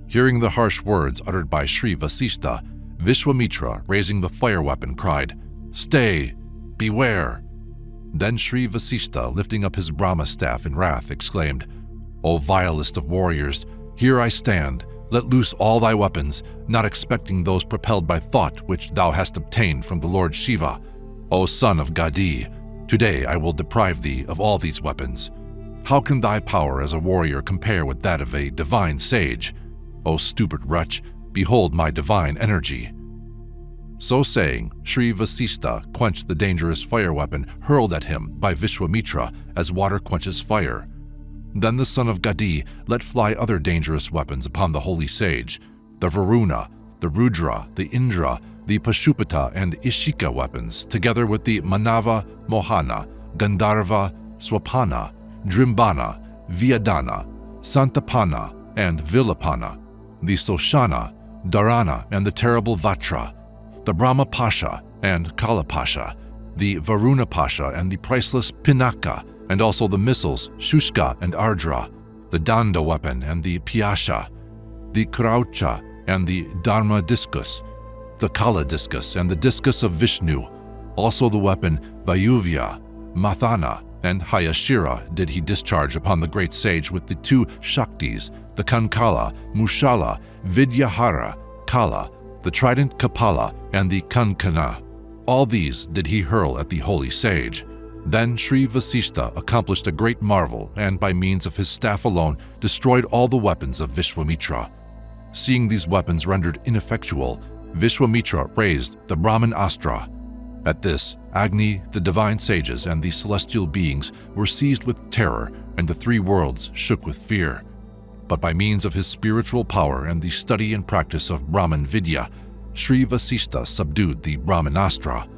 Hearing the harsh words uttered by Sri Vasishtha, Vishwamitra, raising the fire weapon, cried, "Stay! Beware!" Then Sri Vasishtha, lifting up his Brahma staff in wrath, exclaimed, "O vilest of warriors, here I stand. Let loose all thy weapons, not expecting those propelled by thought which thou hast obtained from the Lord Shiva. O son of Gadi, today I will deprive thee of all these weapons. How can thy power as a warrior compare with that of a divine sage? O stupid wretch, behold my divine energy." So saying, Sri Vasishtha quenched the dangerous fire weapon hurled at him by Vishwamitra as water quenches fire. Then the son of Gadi let fly other dangerous weapons upon the holy sage, the Varuna, the Rudra, the Indra, the Pashupata and Ishika weapons, together with the Manava, Mohana, Gandharva, Swapana, Drimbana, Vyadana, Santapana, and Vilapana, the Soshana, Dharana, and the terrible Vatra, the Brahma Pasha and Kala Pasha, the Varuna Pasha and the priceless Pinaka, and also the missiles Shushka and Ardra, the Danda weapon and the Piyasha, the Kraucha and the Dharma discus, the Kala discus and the discus of Vishnu, also the weapon Vayuvya, Mathana, and Hayashira did he discharge upon the great sage with the two Shaktis, the Kankala, Mushala, Vidyahara, Kala, the trident Kapala, and the Kankana. All these did he hurl at the holy sage. Then Sri Vasistha accomplished a great marvel and by means of his staff alone destroyed all the weapons of Vishwamitra. Seeing these weapons rendered ineffectual, Vishwamitra raised the Brahman Astra. At this, Agni, the divine sages, and the celestial beings were seized with terror, and the three worlds shook with fear. But by means of his spiritual power and the study and practice of Brahman Vidya, Sri Vasistha subdued the Brahmanastra.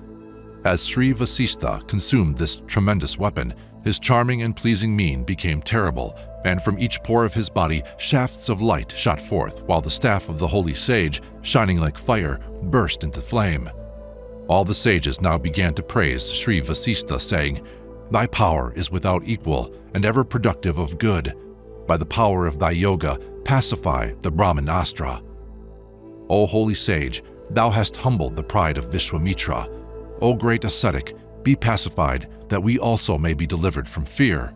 As Sri Vasistha consumed this tremendous weapon, his charming and pleasing mien became terrible, and from each pore of his body shafts of light shot forth, while the staff of the holy sage, shining like fire, burst into flame. All the sages now began to praise Sri Vasistha, saying, "Thy power is without equal and ever productive of good. By the power of thy yoga, pacify the Brahman Astra." O holy sage, thou hast humbled the pride of Vishwamitra. O great ascetic, be pacified, that we also may be delivered from fear.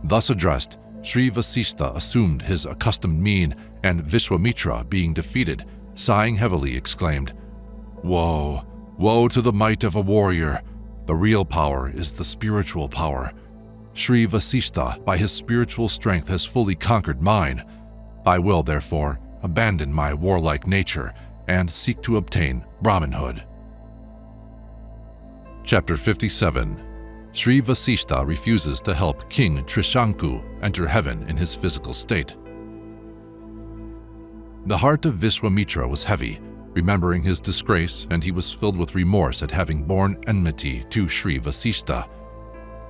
Thus addressed, Sri Vasistha assumed his accustomed mien, and Vishwamitra, being defeated, sighing heavily, exclaimed, "Woe, woe to the might of a warrior! The real power is the spiritual power. Sri Vasistha, by his spiritual strength, has fully conquered mine. I will, therefore, abandon my warlike nature and seek to obtain Brahmanhood." Chapter 57. Sri Vasistha refuses to help King Trishanku enter heaven in his physical state. The heart of Vishwamitra was heavy, remembering his disgrace, and he was filled with remorse at having borne enmity to Sri Vasistha.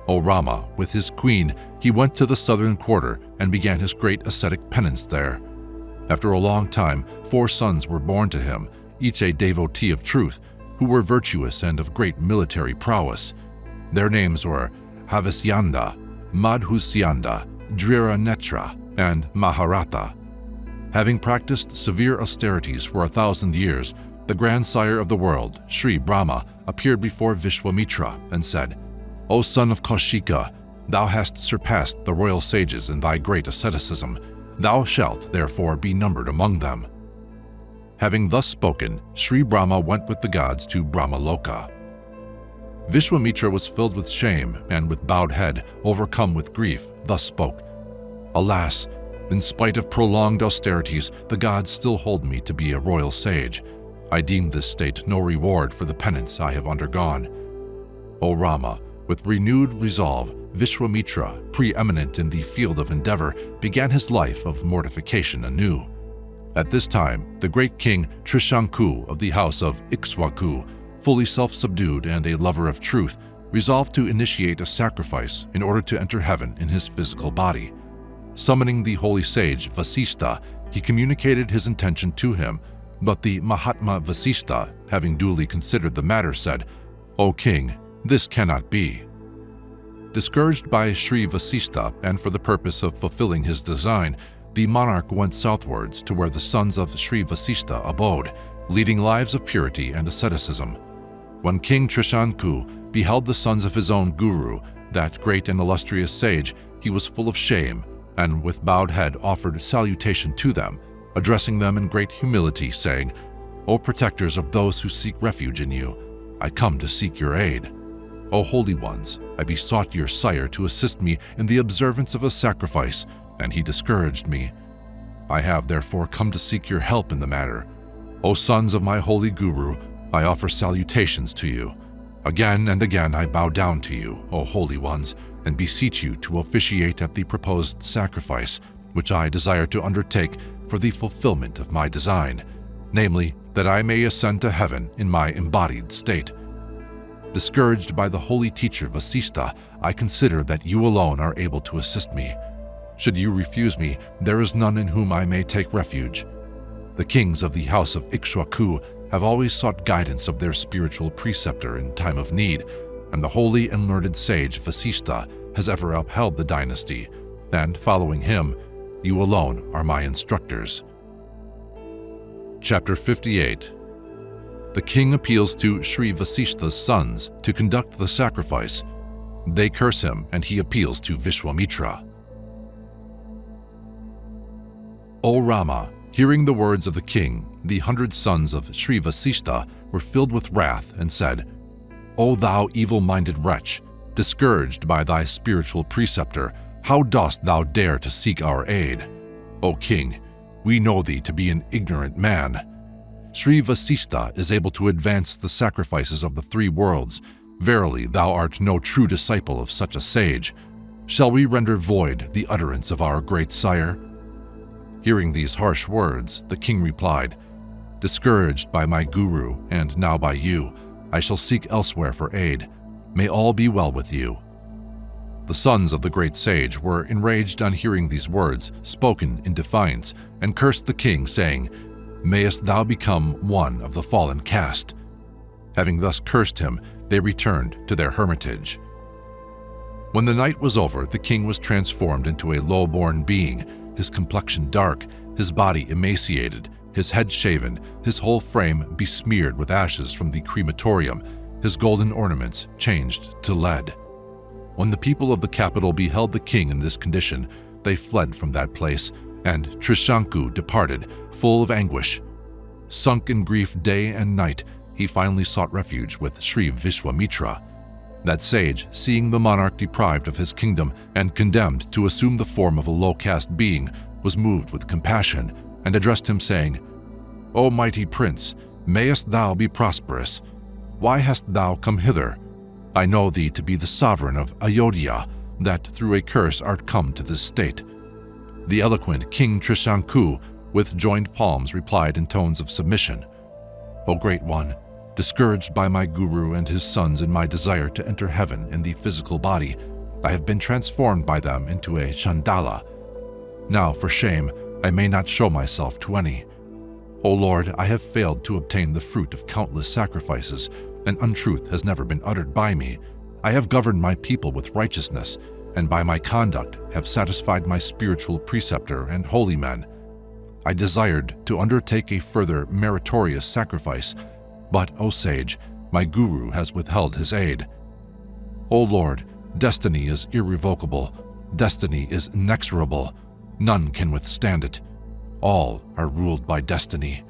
O Rama, with his queen, he went to the southern quarter and began his great ascetic penance there. After a long time, 4 sons were born to him, each a devotee of truth, who were virtuous and of great military prowess. Their names were Havisyanda, Madhusyanda, Driranetra, and Maharatha. Having practiced severe austerities for 1,000 years, the grandsire of the world, Sri Brahma, appeared before Vishwamitra and said, "O son of Kaushika, thou hast surpassed the royal sages in thy great asceticism. Thou shalt therefore be numbered among them." Having thus spoken, Sri Brahma went with the gods to Brahmaloka. Vishwamitra was filled with shame and with bowed head, overcome with grief, thus spoke, "Alas, in spite of prolonged austerities, the gods still hold me to be a royal sage. I deem this state no reward for the penance I have undergone." O Rama, with renewed resolve, Vishwamitra, preeminent in the field of endeavor, began his life of mortification anew. At this time, the great king Trishanku of the house of Ikshwaku, fully self-subdued and a lover of truth, resolved to initiate a sacrifice in order to enter heaven in his physical body. Summoning the holy sage Vasistha, he communicated his intention to him, but the Mahatma Vasistha, having duly considered the matter, said, "O king, this cannot be." Discouraged by Sri Vasistha and for the purpose of fulfilling his design, the monarch went southwards to where the sons of Sri Vasistha abode, leading lives of purity and asceticism. When King Trishanku beheld the sons of his own guru, that great and illustrious sage, he was full of shame, and with bowed head offered salutation to them, addressing them in great humility, saying, "O protectors of those who seek refuge in you, I come to seek your aid. O holy ones, I besought your sire to assist me in the observance of a sacrifice, and he discouraged me. I have therefore come to seek your help in the matter. O sons of my holy guru, I offer salutations to you. Again and again I bow down to you, O holy ones, and beseech you to officiate at the proposed sacrifice, which I desire to undertake for the fulfillment of my design, namely, that I may ascend to heaven in my embodied state. Discouraged by the holy teacher Vasistha, I consider that you alone are able to assist me. Should you refuse me, there is none in whom I may take refuge. The kings of the house of Ikshwaku have always sought guidance of their spiritual preceptor in time of need, and the holy and learned sage Vasistha has ever upheld the dynasty, and following him, you alone are my instructors. Chapter 58. The king appeals to Sri Vasistha's sons to conduct the sacrifice. They curse him, and he appeals to Vishwamitra. O Rama, hearing the words of the king, the 100 sons of Sri Vasistha were filled with wrath and said, "O thou evil-minded wretch, discouraged by thy spiritual preceptor, how dost thou dare to seek our aid? O king, we know thee to be an ignorant man. Sri Vasista is able to advance the sacrifices of the three worlds. Verily, thou art no true disciple of such a sage. Shall we render void the utterance of our great sire?" Hearing these harsh words, the king replied, "Discouraged by my guru and now by you, I shall seek elsewhere for aid. May all be well with you." The sons of the great sage were enraged on hearing these words spoken in defiance and cursed the king, saying, "Mayest thou become one of the fallen caste." Having thus cursed him, they returned to their hermitage. When the night was over, the king was transformed into a low-born being, his complexion dark, his body emaciated, his head shaven, his whole frame besmeared with ashes from the crematorium, his golden ornaments changed to lead. When the people of the capital beheld the king in this condition, they fled from that place, and Trishanku departed, full of anguish. Sunk in grief day and night, he finally sought refuge with Sri Vishwamitra. That sage, seeing the monarch deprived of his kingdom and condemned to assume the form of a low-caste being, was moved with compassion and addressed him, saying, "O mighty prince, mayest thou be prosperous. Why hast thou come hither? I know thee to be the sovereign of Ayodhya, that through a curse art come to this state." The eloquent King Trishanku, with joined palms, replied in tones of submission, "O great one, discouraged by my guru and his sons in my desire to enter heaven in the physical body, I have been transformed by them into a Chandala. Now, for shame, I may not show myself to any. O Lord, I have failed to obtain the fruit of countless sacrifices, and untruth has never been uttered by me. I have governed my people with righteousness, and by my conduct have satisfied my spiritual preceptor and holy men. I desired to undertake a further meritorious sacrifice, but, O sage, my guru has withheld his aid. O Lord, destiny is irrevocable, destiny is inexorable, none can withstand it. All are ruled by destiny.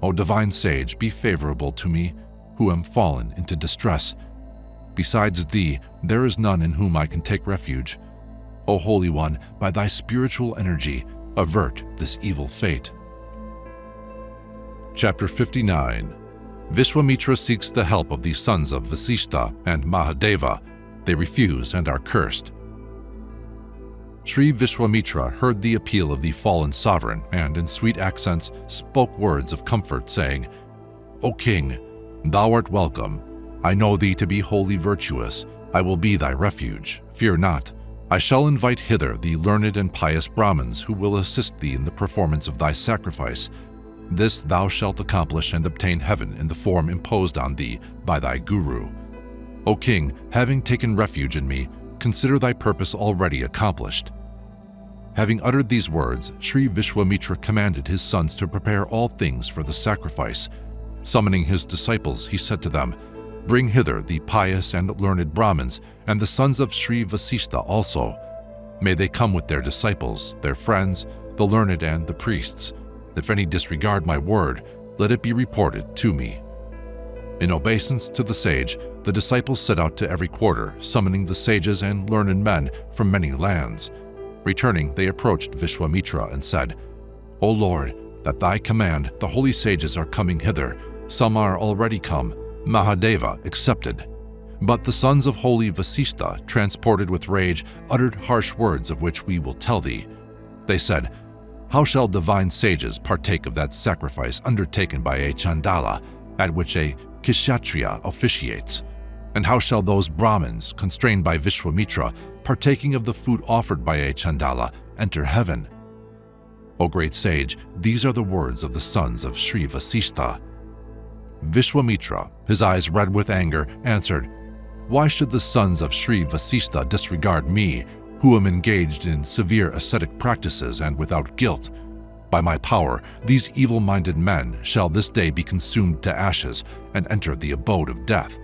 O divine sage, be favorable to me, who am fallen into distress. Besides thee, there is none in whom I can take refuge. O Holy One, by thy spiritual energy, avert this evil fate." Chapter 59. Vishwamitra seeks the help of the sons of Vasishta and Mahadeva. They refuse and are cursed. Sri Vishwamitra heard the appeal of the fallen sovereign and in sweet accents spoke words of comfort, saying, "O king, thou art welcome. I know thee to be wholly virtuous. I will be thy refuge. Fear not. I shall invite hither the learned and pious Brahmins who will assist thee in the performance of thy sacrifice. This thou shalt accomplish and obtain heaven in the form imposed on thee by thy guru. O king, having taken refuge in me, consider thy purpose already accomplished." Having uttered these words, Sri Vishwamitra commanded his sons to prepare all things for the sacrifice. Summoning his disciples, he said to them, "Bring hither the pious and learned Brahmins and the sons of Sri Vasishta also. May they come with their disciples, their friends, the learned and the priests. If any disregard my word, let it be reported to me." In obeisance to the sage, the disciples set out to every quarter, summoning the sages and learned men from many lands. Returning, they approached Vishwamitra and said, "O Lord, at thy command the holy sages are coming hither. Some are already come, Mahadeva accepted." But the sons of holy Vasishta, transported with rage, uttered harsh words of which we will tell thee. They said, "How shall divine sages partake of that sacrifice undertaken by a Chandala, at which a Kshatriya officiates? And how shall those Brahmins, constrained by Vishwamitra, partaking of the food offered by a Chandala, enter heaven?" O great sage, these are the words of the sons of Sri Vasishta. Vishwamitra, his eyes red with anger, answered, "Why should the sons of Sri Vasishta disregard me, who am engaged in severe ascetic practices and without guilt? By my power, these evil-minded men shall this day be consumed to ashes and enter the abode of death.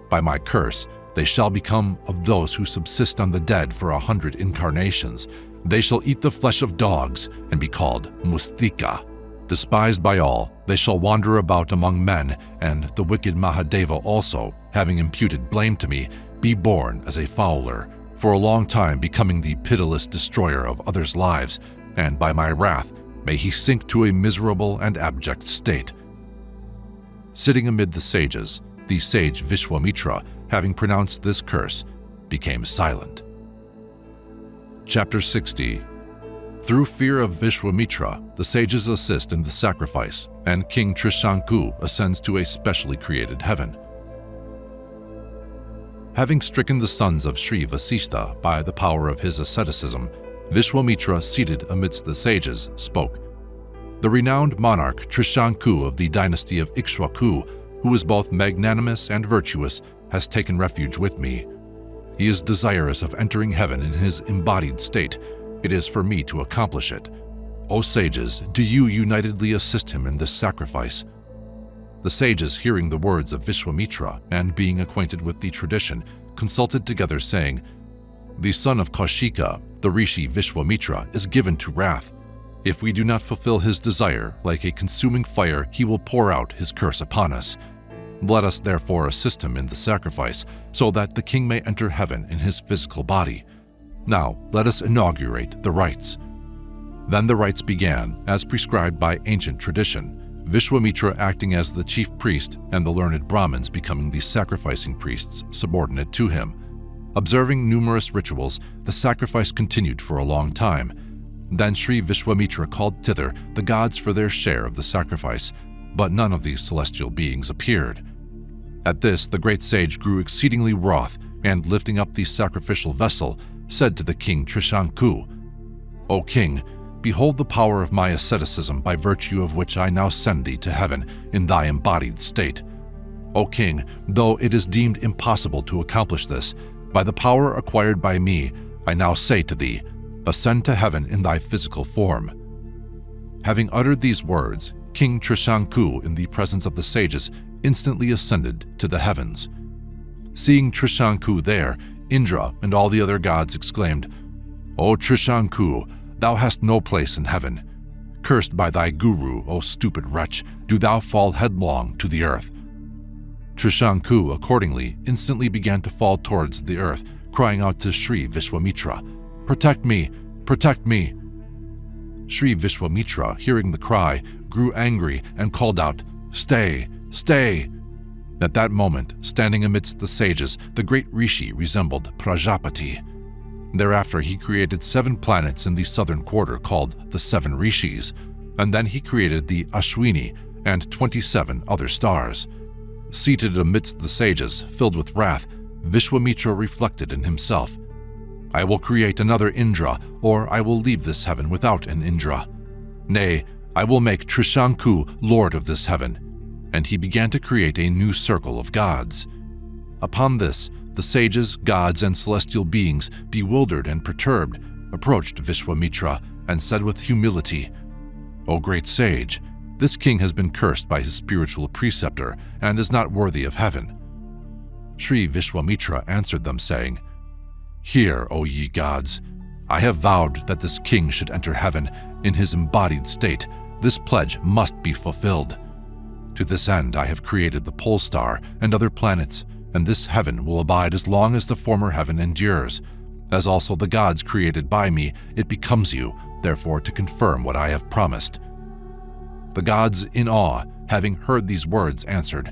By my curse, they shall become of those who subsist on the dead for 100 incarnations. They shall eat the flesh of dogs and be called Mustika. Despised by all, they shall wander about among men, and the wicked Mahadeva also, having imputed blame to me, be born as a fowler, for a long time becoming the pitiless destroyer of others' lives, and by my wrath may he sink to a miserable and abject state." Sitting amid the sages, the sage Vishwamitra, having pronounced this curse, became silent. Chapter 60. Through fear of Vishwamitra, the sages assist in the sacrifice, and King Trishanku ascends to a specially created heaven. Having stricken the sons of Sri Vasistha by the power of his asceticism, Vishwamitra, seated amidst the sages, spoke. The renowned monarch Trishanku of the dynasty of Ikshwaku, who is both magnanimous and virtuous, has taken refuge with me. He is desirous of entering heaven in his embodied state. It is for me to accomplish it. O sages, do you unitedly assist him in this sacrifice? The sages, hearing the words of Vishwamitra and being acquainted with the tradition, consulted together, saying, "The son of Kaushika, the rishi Vishwamitra, is given to wrath. If we do not fulfill his desire, like a consuming fire, he will pour out his curse upon us. Let us therefore assist him in the sacrifice, so that the king may enter heaven in his physical body. Now let us inaugurate the rites." Then the rites began, as prescribed by ancient tradition, Vishwamitra acting as the chief priest and the learned Brahmins becoming the sacrificing priests subordinate to him. Observing numerous rituals, the sacrifice continued for a long time. Then Sri Vishwamitra called thither the gods for their share of the sacrifice, but none of these celestial beings appeared. At this, the great sage grew exceedingly wroth, and lifting up the sacrificial vessel, said to the king Trishanku, "O king, behold the power of my asceticism, by virtue of which I now send thee to heaven in thy embodied state. O king, though it is deemed impossible to accomplish this, by the power acquired by me, I now say to thee, ascend to heaven in thy physical form." Having uttered these words, King Trishanku, in the presence of the sages, instantly ascended to the heavens. Seeing Trishanku there, Indra and all the other gods exclaimed, "O Trishanku, thou hast no place in heaven. Cursed by thy guru, O stupid wretch, do thou fall headlong to the earth." Trishanku accordingly instantly began to fall towards the earth, crying out to Sri Vishwamitra, "Protect me! Protect me!" Sri Vishwamitra, hearing the cry, grew angry and called out, "Stay! Stay!" At that moment, standing amidst the sages, the great rishi resembled Prajapati. Thereafter he created 7 planets in the southern quarter called the 7 rishis, and then he created the Ashwini and 27 other stars. Seated amidst the sages, filled with wrath, Vishwamitra reflected in himself, "I will create another Indra, or I will leave this heaven without an Indra. Nay, I will make Trishanku lord of this heaven." And he began to create a new circle of gods. Upon this, the sages, gods, and celestial beings, bewildered and perturbed, approached Vishwamitra and said with humility, "O great sage, this king has been cursed by his spiritual preceptor and is not worthy of heaven." Sri Vishwamitra answered them, saying, "Hear, O ye gods, I have vowed that this king should enter heaven in his embodied state. This pledge must be fulfilled. To this end I have created the pole star and other planets, and this heaven will abide as long as the former heaven endures. As also the gods created by me, it becomes you, therefore, to confirm what I have promised." The gods, in awe, having heard these words, answered,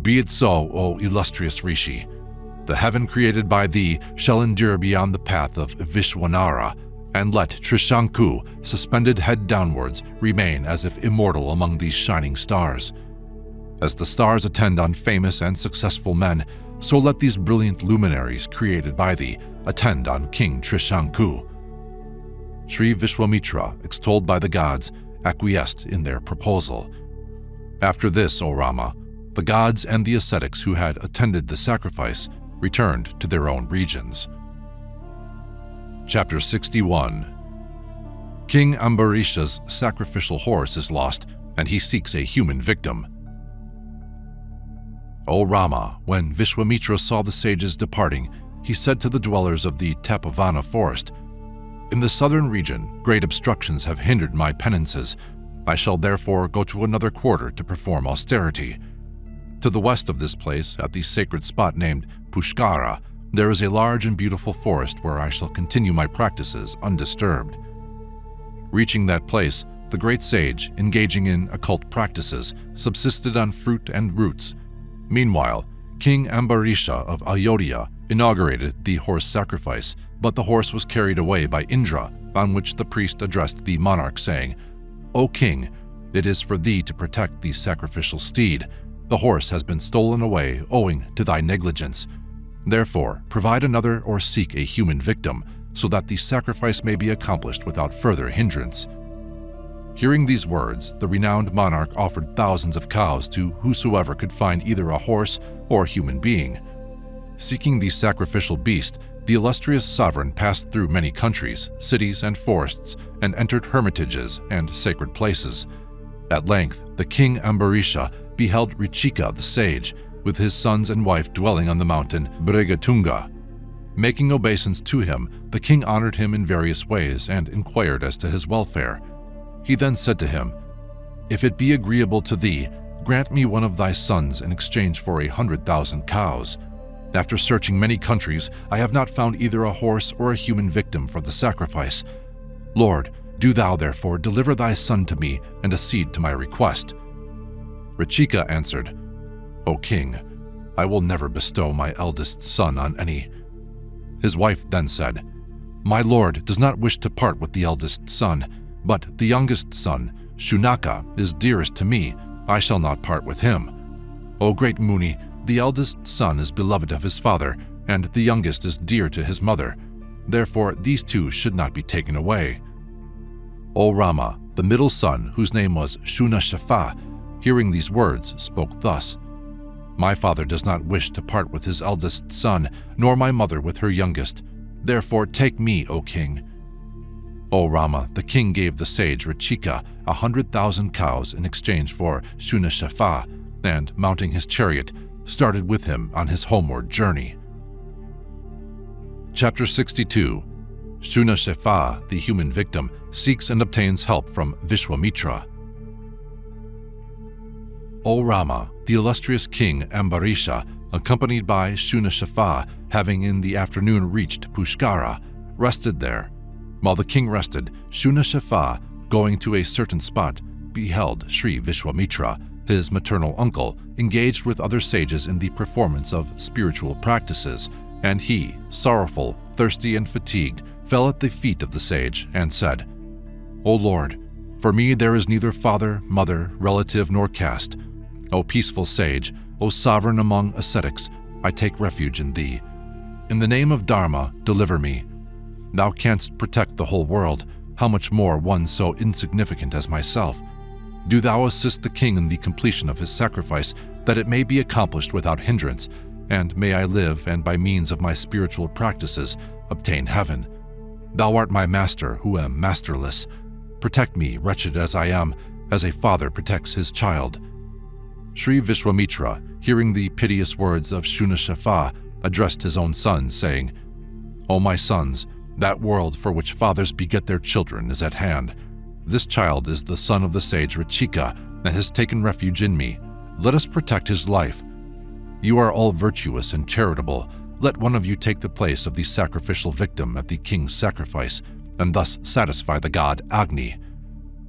"Be it so, O illustrious rishi. The heaven created by thee shall endure beyond the path of Vishwanara, and let Trishanku, suspended head downwards, remain as if immortal among these shining stars. As the stars attend on famous and successful men, so let these brilliant luminaries created by thee attend on King Trishanku." Sri Vishwamitra, extolled by the gods, acquiesced in their proposal. After this, O Rama, the gods and the ascetics who had attended the sacrifice returned to their own regions. Chapter 61. King Ambarisha's sacrificial horse is lost, and he seeks a human victim. O Rama, when Vishwamitra saw the sages departing, he said to the dwellers of the Tapavana forest, "In the southern region, great obstructions have hindered my penances. I shall therefore go to another quarter to perform austerity. To the west of this place, at the sacred spot named Pushkara, there is a large and beautiful forest where I shall continue my practices undisturbed. Reaching that place, the great sage, engaging in occult practices, subsisted on fruit and roots. Meanwhile, King Ambarisha of Ayodhya inaugurated the horse sacrifice, but the horse was carried away by Indra, on which the priest addressed the monarch, saying, "O king, it is for thee to protect the sacrificial steed. The horse has been stolen away owing to thy negligence. Therefore, provide another or seek a human victim, so that the sacrifice may be accomplished without further hindrance." Hearing these words, the renowned monarch offered thousands of cows to whosoever could find either a horse or human being. Seeking the sacrificial beast, the illustrious sovereign passed through many countries, cities, and forests, and entered hermitages and sacred places. At length, the king Ambarisha beheld Richika the sage, with his sons and wife dwelling on the mountain Brigatunga. Making obeisance to him, the king honored him in various ways and inquired as to his welfare. He then said to him, "If it be agreeable to thee, grant me one of thy sons in exchange for 100,000 cows. After searching many countries, I have not found either a horse or a human victim for the sacrifice. Lord, do thou therefore deliver thy son to me and accede to my request." Richika answered, "O king, I will never bestow my eldest son on any." His wife then said, "My lord does not wish to part with the eldest son, but the youngest son, Shunaka, is dearest to me. I shall not part with him. O great Muni, the eldest son is beloved of his father, and the youngest is dear to his mother. Therefore these two should not be taken away." O Rama, the middle son, whose name was Shunashafa, hearing these words, spoke thus, "My father does not wish to part with his eldest son, nor my mother with her youngest. Therefore take me, O king." O Rama, the king gave the sage Richika 100,000 cows in exchange for Shunashafa, and, mounting his chariot, started with him on his homeward journey. Chapter 62. Shunashafa, the human victim, seeks and obtains help from Vishwamitra. O Rama, the illustrious king Ambarisha, accompanied by Shunashafa, having in the afternoon reached Pushkara, rested there. While the king rested, Shunashafa, going to a certain spot, beheld Sri Vishwamitra, his maternal uncle, engaged with other sages in the performance of spiritual practices, and he, sorrowful, thirsty, and fatigued, fell at the feet of the sage and said, "O Lord, for me there is neither father, mother, relative, nor caste. O peaceful sage, O sovereign among ascetics, I take refuge in thee. In the name of Dharma, deliver me. Thou canst protect the whole world, how much more one so insignificant as myself? Do thou assist the king in the completion of his sacrifice, that it may be accomplished without hindrance, and may I live and by means of my spiritual practices obtain heaven. Thou art my master, who am masterless. Protect me, wretched as I am, as a father protects his child." Sri Vishwamitra, hearing the piteous words of Shunashafa, addressed his own sons, saying, "O my sons, that world for which fathers beget their children is at hand. This child is the son of the sage Richika and has taken refuge in me. Let us protect his life. You are all virtuous and charitable. Let one of you take the place of the sacrificial victim at the king's sacrifice, and thus satisfy the god Agni.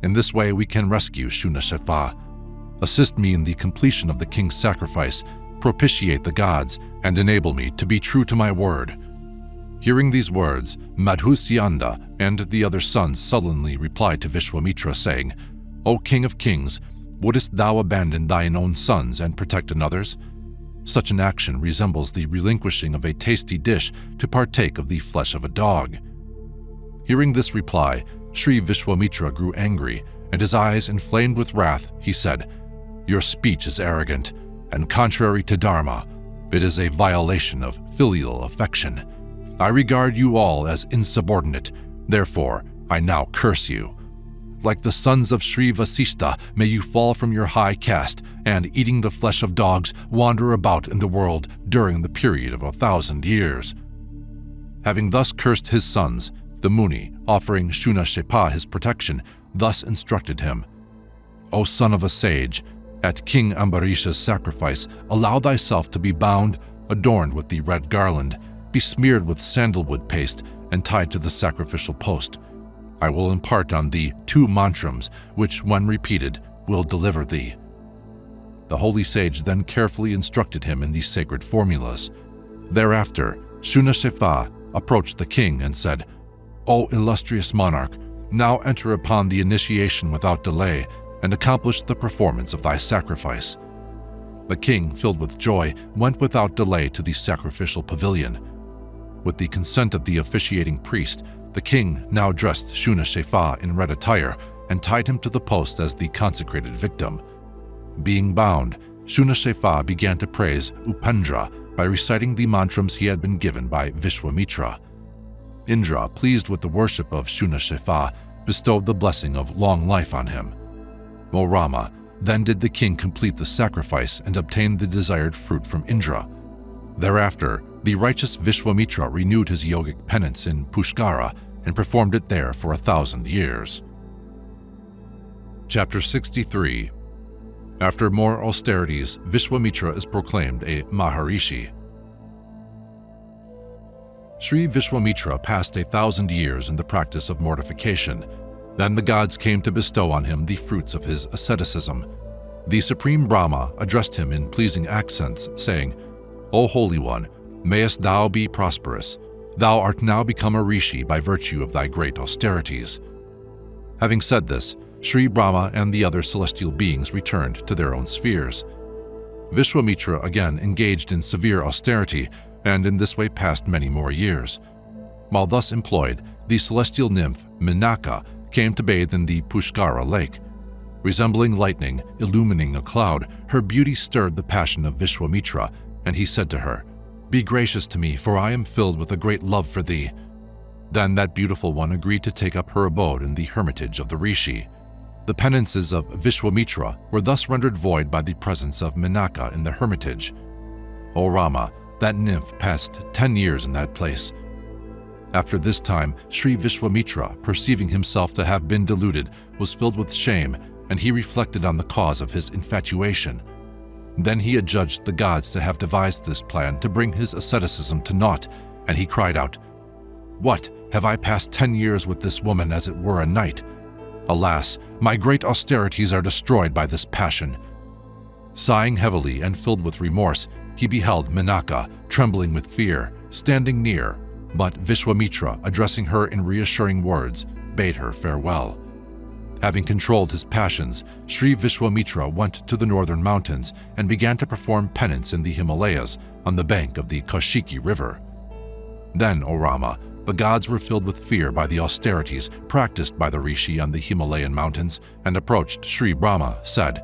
In this way we can rescue Shunashafa. Assist me in the completion of the king's sacrifice, propitiate the gods, and enable me to be true to my word." Hearing these words, Madhusyanda and the other sons sullenly replied to Vishwamitra, saying, "O king of kings, wouldest thou abandon thine own sons and protect another's? Such an action resembles the relinquishing of a tasty dish to partake of the flesh of a dog." Hearing this reply, Sri Vishwamitra grew angry, and his eyes inflamed with wrath, he said, "Your speech is arrogant, and contrary to Dharma. It is a violation of filial affection. I regard you all as insubordinate, therefore I now curse you. Like the sons of Sri Vasistha, may you fall from your high caste, and eating the flesh of dogs, wander about in the world during the period of 1,000 years." Having thus cursed his sons, the Muni, offering Shunashafa his protection, thus instructed him, "O son of a sage, At King Ambarisha's sacrifice, allow thyself to be bound, adorned with the red garland, besmeared with sandalwood paste, and tied to the sacrificial post. I will impart on thee 2 mantrams, which, when repeated, will deliver thee." The holy sage then carefully instructed him in these sacred formulas. Thereafter, Shunashefa approached the king and said, "O illustrious monarch, now enter upon the initiation without delay and accomplish the performance of thy sacrifice." The king, filled with joy, went without delay to the sacrificial pavilion. With the consent of the officiating priest, the king now dressed Shunashefa in red attire and tied him to the post as the consecrated victim. Being bound, Shunashefa began to praise Upendra by reciting the mantrams he had been given by Vishwamitra. Indra, pleased with the worship of Shunashefa, bestowed the blessing of long life on him. O Rama, then did the king complete the sacrifice and obtain the desired fruit from Indra. Thereafter, the righteous Vishwamitra renewed his yogic penance in Pushkara and performed it there for 1,000 years. Chapter 63. After more austerities, Vishwamitra is proclaimed a Maharishi. Sri Vishwamitra passed 1,000 years in the practice of mortification. Then the gods came to bestow on him the fruits of his asceticism. The supreme Brahma addressed him in pleasing accents, saying, "O Holy One, mayest thou be prosperous. Thou art now become a rishi by virtue of thy great austerities." Having said this, Sri Brahma and the other celestial beings returned to their own spheres. Vishwamitra again engaged in severe austerity and in this way passed many more years. While thus employed, the celestial nymph Minaka came to bathe in the Pushkara lake. Resembling lightning illumining a cloud, her beauty stirred the passion of Vishwamitra, and he said to her, "Be gracious to me, for I am filled with a great love for thee." Then that beautiful one agreed to take up her abode in the hermitage of the rishi. The penances of Vishwamitra were thus rendered void by the presence of Minaka in the hermitage. O Rama, that nymph passed 10 years in that place. After this time, Sri Vishwamitra, perceiving himself to have been deluded, was filled with shame, and he reflected on the cause of his infatuation. Then he adjudged the gods to have devised this plan to bring his asceticism to naught, and he cried out, "What, have I passed 10 years with this woman as it were a night? Alas, my great austerities are destroyed by this passion." Sighing heavily and filled with remorse, he beheld Minaka, trembling with fear, standing near, but Vishwamitra, addressing her in reassuring words, bade her farewell. Having controlled his passions, Sri Vishwamitra went to the northern mountains and began to perform penance in the Himalayas on the bank of the Kaushiki River. Then, O Rama, the gods were filled with fear by the austerities practiced by the rishi on the Himalayan mountains and approached Sri Brahma, said,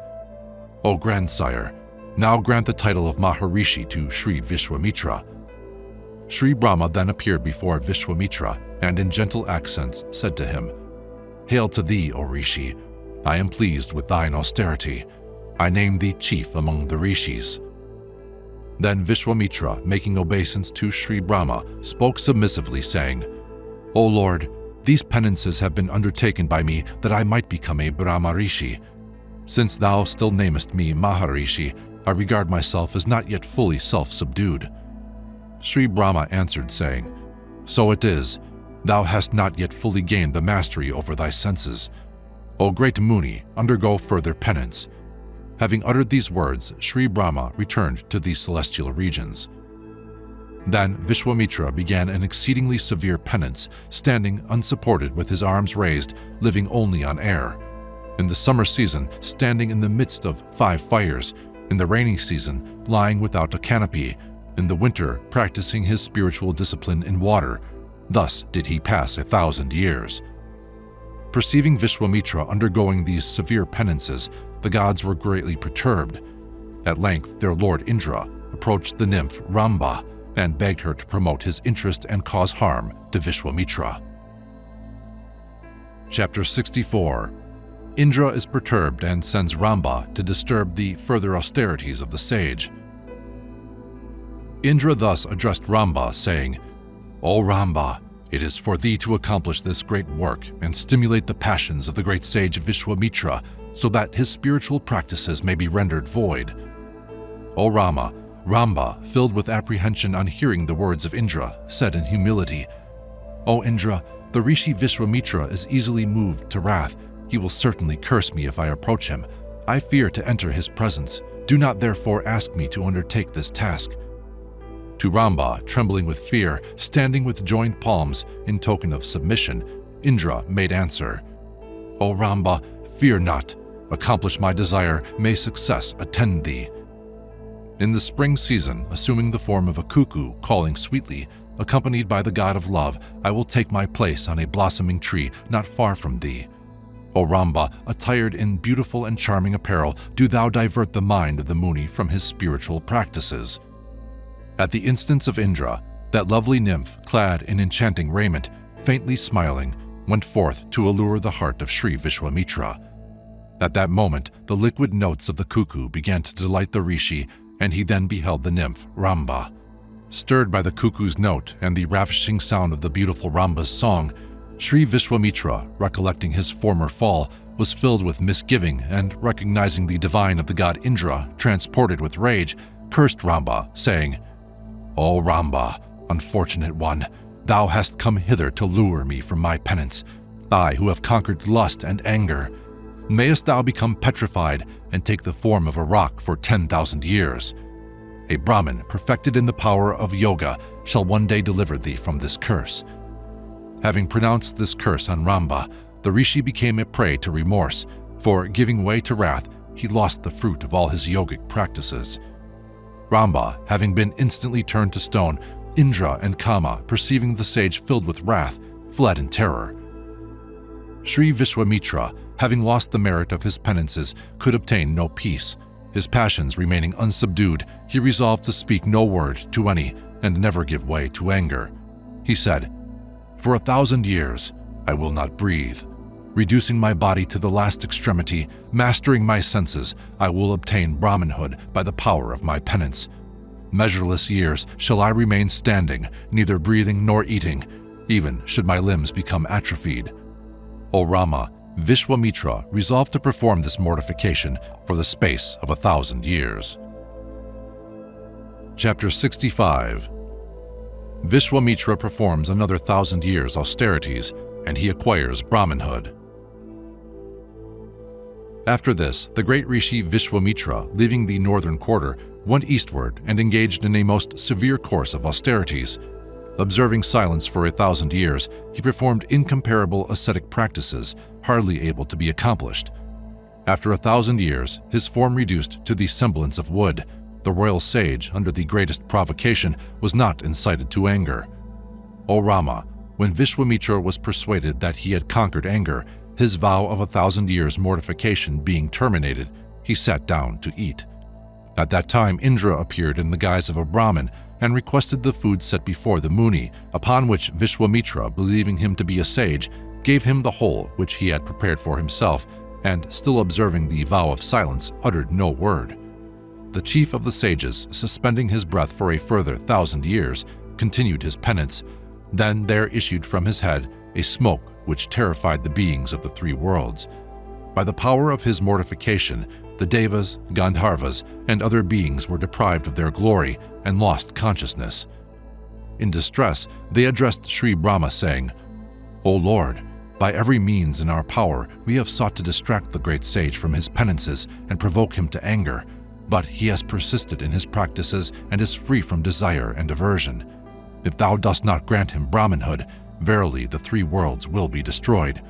"O grandsire, now grant the title of Maharishi to Sri Vishwamitra." Sri Brahma then appeared before Vishwamitra and in gentle accents said to him, "Hail to thee, O Rishi! I am pleased with thine austerity. I name thee chief among the rishis." Then Vishwamitra, making obeisance to Sri Brahma, spoke submissively, saying, "O Lord, these penances have been undertaken by me that I might become a Brahma Rishi. Since thou still namest me Maharishi, I regard myself as not yet fully self-subdued." Sri Brahma answered, saying, "So it is. Thou hast not yet fully gained the mastery over thy senses. O great Muni, undergo further penance." Having uttered these words, Sri Brahma returned to the celestial regions. Then Vishwamitra began an exceedingly severe penance, standing unsupported with his arms raised, living only on air. In the summer season, standing in the midst of 5 fires. In the rainy season, lying without a canopy. In the winter, practicing his spiritual discipline in water. Thus did he pass 1,000 years. Perceiving Vishwamitra undergoing these severe penances, the gods were greatly perturbed. At length, their lord Indra approached the nymph Ramba and begged her to promote his interest and cause harm to Vishwamitra. Chapter 64. Indra is perturbed and sends Ramba to disturb the further austerities of the sage. Indra thus addressed Ramba, saying, "O Ramba, it is for thee to accomplish this great work and stimulate the passions of the great sage Vishwamitra so that his spiritual practices may be rendered void. O Rama, Ramba, filled with apprehension on hearing the words of Indra, said in humility, O Indra, the Rishi Vishwamitra is easily moved to wrath. He will certainly curse me if I approach him. I fear to enter his presence. Do not therefore ask me to undertake this task. To Ramba, trembling with fear, standing with joined palms in token of submission, Indra made answer, O Ramba, fear not. Accomplish my desire, may success attend thee. In the spring season, assuming the form of a cuckoo calling sweetly, accompanied by the god of love, I will take my place on a blossoming tree not far from thee. O Ramba, attired in beautiful and charming apparel, do thou divert the mind of the Muni from his spiritual practices. At the instance of Indra, that lovely nymph, clad in enchanting raiment, faintly smiling, went forth to allure the heart of Sri Vishwamitra. At that moment, the liquid notes of the cuckoo began to delight the rishi, and he then beheld the nymph, Ramba. Stirred by the cuckoo's note and the ravishing sound of the beautiful Ramba's song, Sri Vishwamitra, recollecting his former fall, was filled with misgiving and, recognizing the divine of the god Indra, transported with rage, cursed Ramba, saying, O Ramba, unfortunate one, thou hast come hither to lure me from my penance, I who have conquered lust and anger. Mayest thou become petrified and take the form of a rock for 10,000 years. A Brahmin perfected in the power of yoga shall one day deliver thee from this curse. Having pronounced this curse on Ramba, the rishi became a prey to remorse, for giving way to wrath, he lost the fruit of all his yogic practices. Ramba, having been instantly turned to stone, Indra and Kama, perceiving the sage filled with wrath, fled in terror. Sri Vishwamitra, having lost the merit of his penances, could obtain no peace. His passions remaining unsubdued, he resolved to speak no word to any and never give way to anger. He said, For 1,000 years I will not breathe. Reducing my body to the last extremity, mastering my senses, I will obtain Brahmanhood by the power of my penance. Measureless years shall I remain standing, neither breathing nor eating, even should my limbs become atrophied. O Rama, Vishwamitra resolved to perform this mortification for the space of 1,000 years. Chapter 65. Vishwamitra performs another 1,000 years austerities, and he acquires Brahmanhood. After this, the great rishi Vishwamitra, leaving the northern quarter, went eastward and engaged in a most severe course of austerities. Observing silence for 1,000 years, he performed incomparable ascetic practices, hardly able to be accomplished. After 1,000 years, his form reduced to the semblance of wood, the royal sage, under the greatest provocation, was not incited to anger. O Rama, when Vishwamitra was persuaded that he had conquered anger, his vow of 1,000 years' mortification being terminated, he sat down to eat. At that time Indra appeared in the guise of a Brahmin and requested the food set before the Muni, upon which Vishwamitra, believing him to be a sage, gave him the whole which he had prepared for himself, and, still observing the vow of silence, uttered no word. The chief of the sages, suspending his breath for a further 1,000 years, continued his penance. Then there issued from his head a smoke which terrified the beings of the three worlds. By the power of his mortification, the Devas, Gandharvas, and other beings were deprived of their glory and lost consciousness. In distress, they addressed Sri Brahma, saying, O Lord, by every means in our power we have sought to distract the great sage from his penances and provoke him to anger, but he has persisted in his practices and is free from desire and aversion. If thou dost not grant him Brahmanhood, verily the three worlds will be destroyed.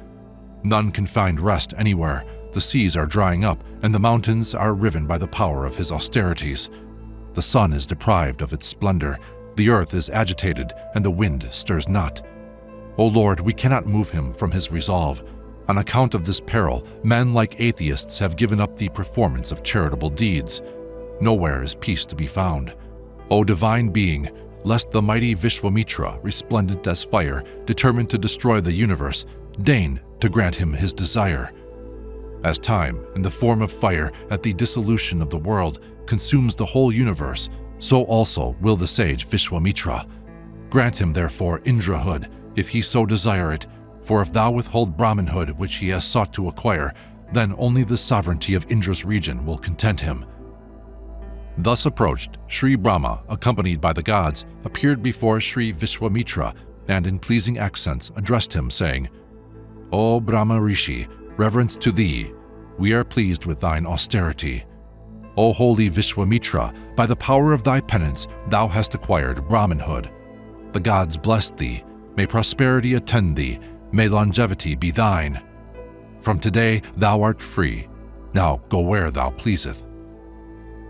None can find rest anywhere. The seas are drying up, and the mountains are riven by the power of his austerities. The sun is deprived of its splendor, the earth is agitated, and the wind stirs not. O Lord, we cannot move him from his resolve. On account of this peril, men like atheists have given up the performance of charitable deeds. Nowhere is peace to be found. O divine being, lest the mighty Vishwamitra, resplendent as fire, determined to destroy the universe, deign to grant him his desire. As time, in the form of fire at the dissolution of the world, consumes the whole universe, so also will the sage Vishwamitra. Grant him therefore Indrahood, if he so desire it, for if thou withhold Brahmanhood which he has sought to acquire, then only the sovereignty of Indra's region will content him." Thus approached, Sri Brahma, accompanied by the gods, appeared before Sri Vishwamitra and in pleasing accents addressed him, saying, "O Brahma Rishi, reverence to thee. We are pleased with thine austerity. O holy Vishwamitra, by the power of thy penance thou hast acquired Brahmanhood. The gods bless thee. May prosperity attend thee. May longevity be thine. From today thou art free. Now go where thou pleaseth."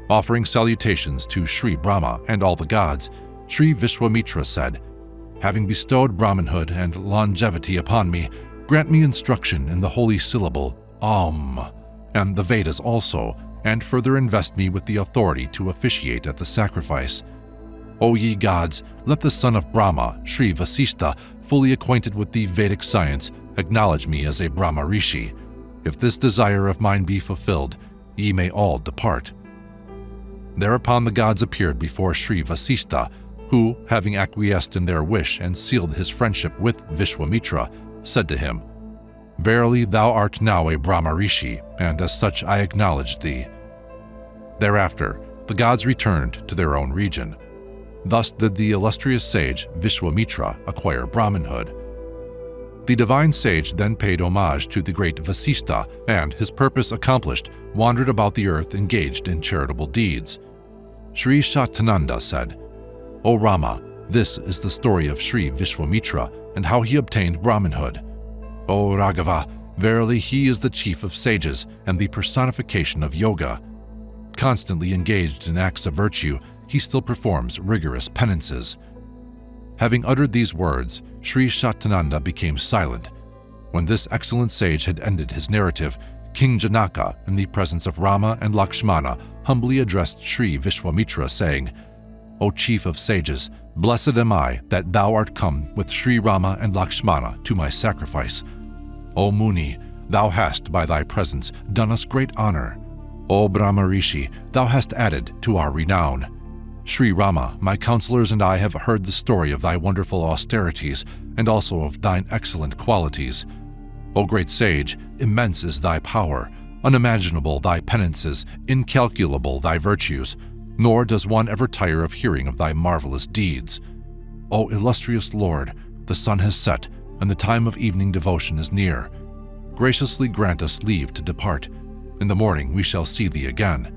Offering salutations to Sri Brahma and all the gods, Sri Vishwamitra said, "Having bestowed Brahmanhood and longevity upon me, grant me instruction in the holy syllable Om, and the Vedas also, and further invest me with the authority to officiate at the sacrifice. O ye gods, let the son of Brahma, Sri Vasistha, fully acquainted with the Vedic science, acknowledge me as a Brahma Rishi. If this desire of mine be fulfilled, ye may all depart." Thereupon the gods appeared before Sri Vasistha, who, having acquiesced in their wish and sealed his friendship with Vishwamitra, said to him, "Verily thou art now a Brahma Rishi, and as such I acknowledge thee." Thereafter, the gods returned to their own region. Thus did the illustrious sage Vishwamitra acquire Brahmanhood. The divine sage then paid homage to the great Vasistha, and, his purpose accomplished, wandered about the earth engaged in charitable deeds. Sri Shatananda said, "O Rama, this is the story of Sri Vishwamitra and how he obtained Brahmanhood. O Raghava, verily he is the chief of sages and the personification of yoga. Constantly engaged in acts of virtue, he still performs rigorous penances." Having uttered these words, Sri Shatananda became silent. When this excellent sage had ended his narrative, King Janaka, in the presence of Rama and Lakshmana, humbly addressed Sri Vishwamitra, saying, "O chief of sages, blessed am I that thou art come with Sri Rama and Lakshmana to my sacrifice. O Muni, thou hast, by thy presence, done us great honor. O Brahma Rishi, thou hast added to our renown. Sri Rama, my counselors and I have heard the story of thy wonderful austerities and also of thine excellent qualities. O great sage, immense is thy power, unimaginable thy penances, incalculable thy virtues, nor does one ever tire of hearing of thy marvelous deeds. O illustrious Lord, the sun has set, and the time of evening devotion is near. Graciously grant us leave to depart. In the morning we shall see thee again."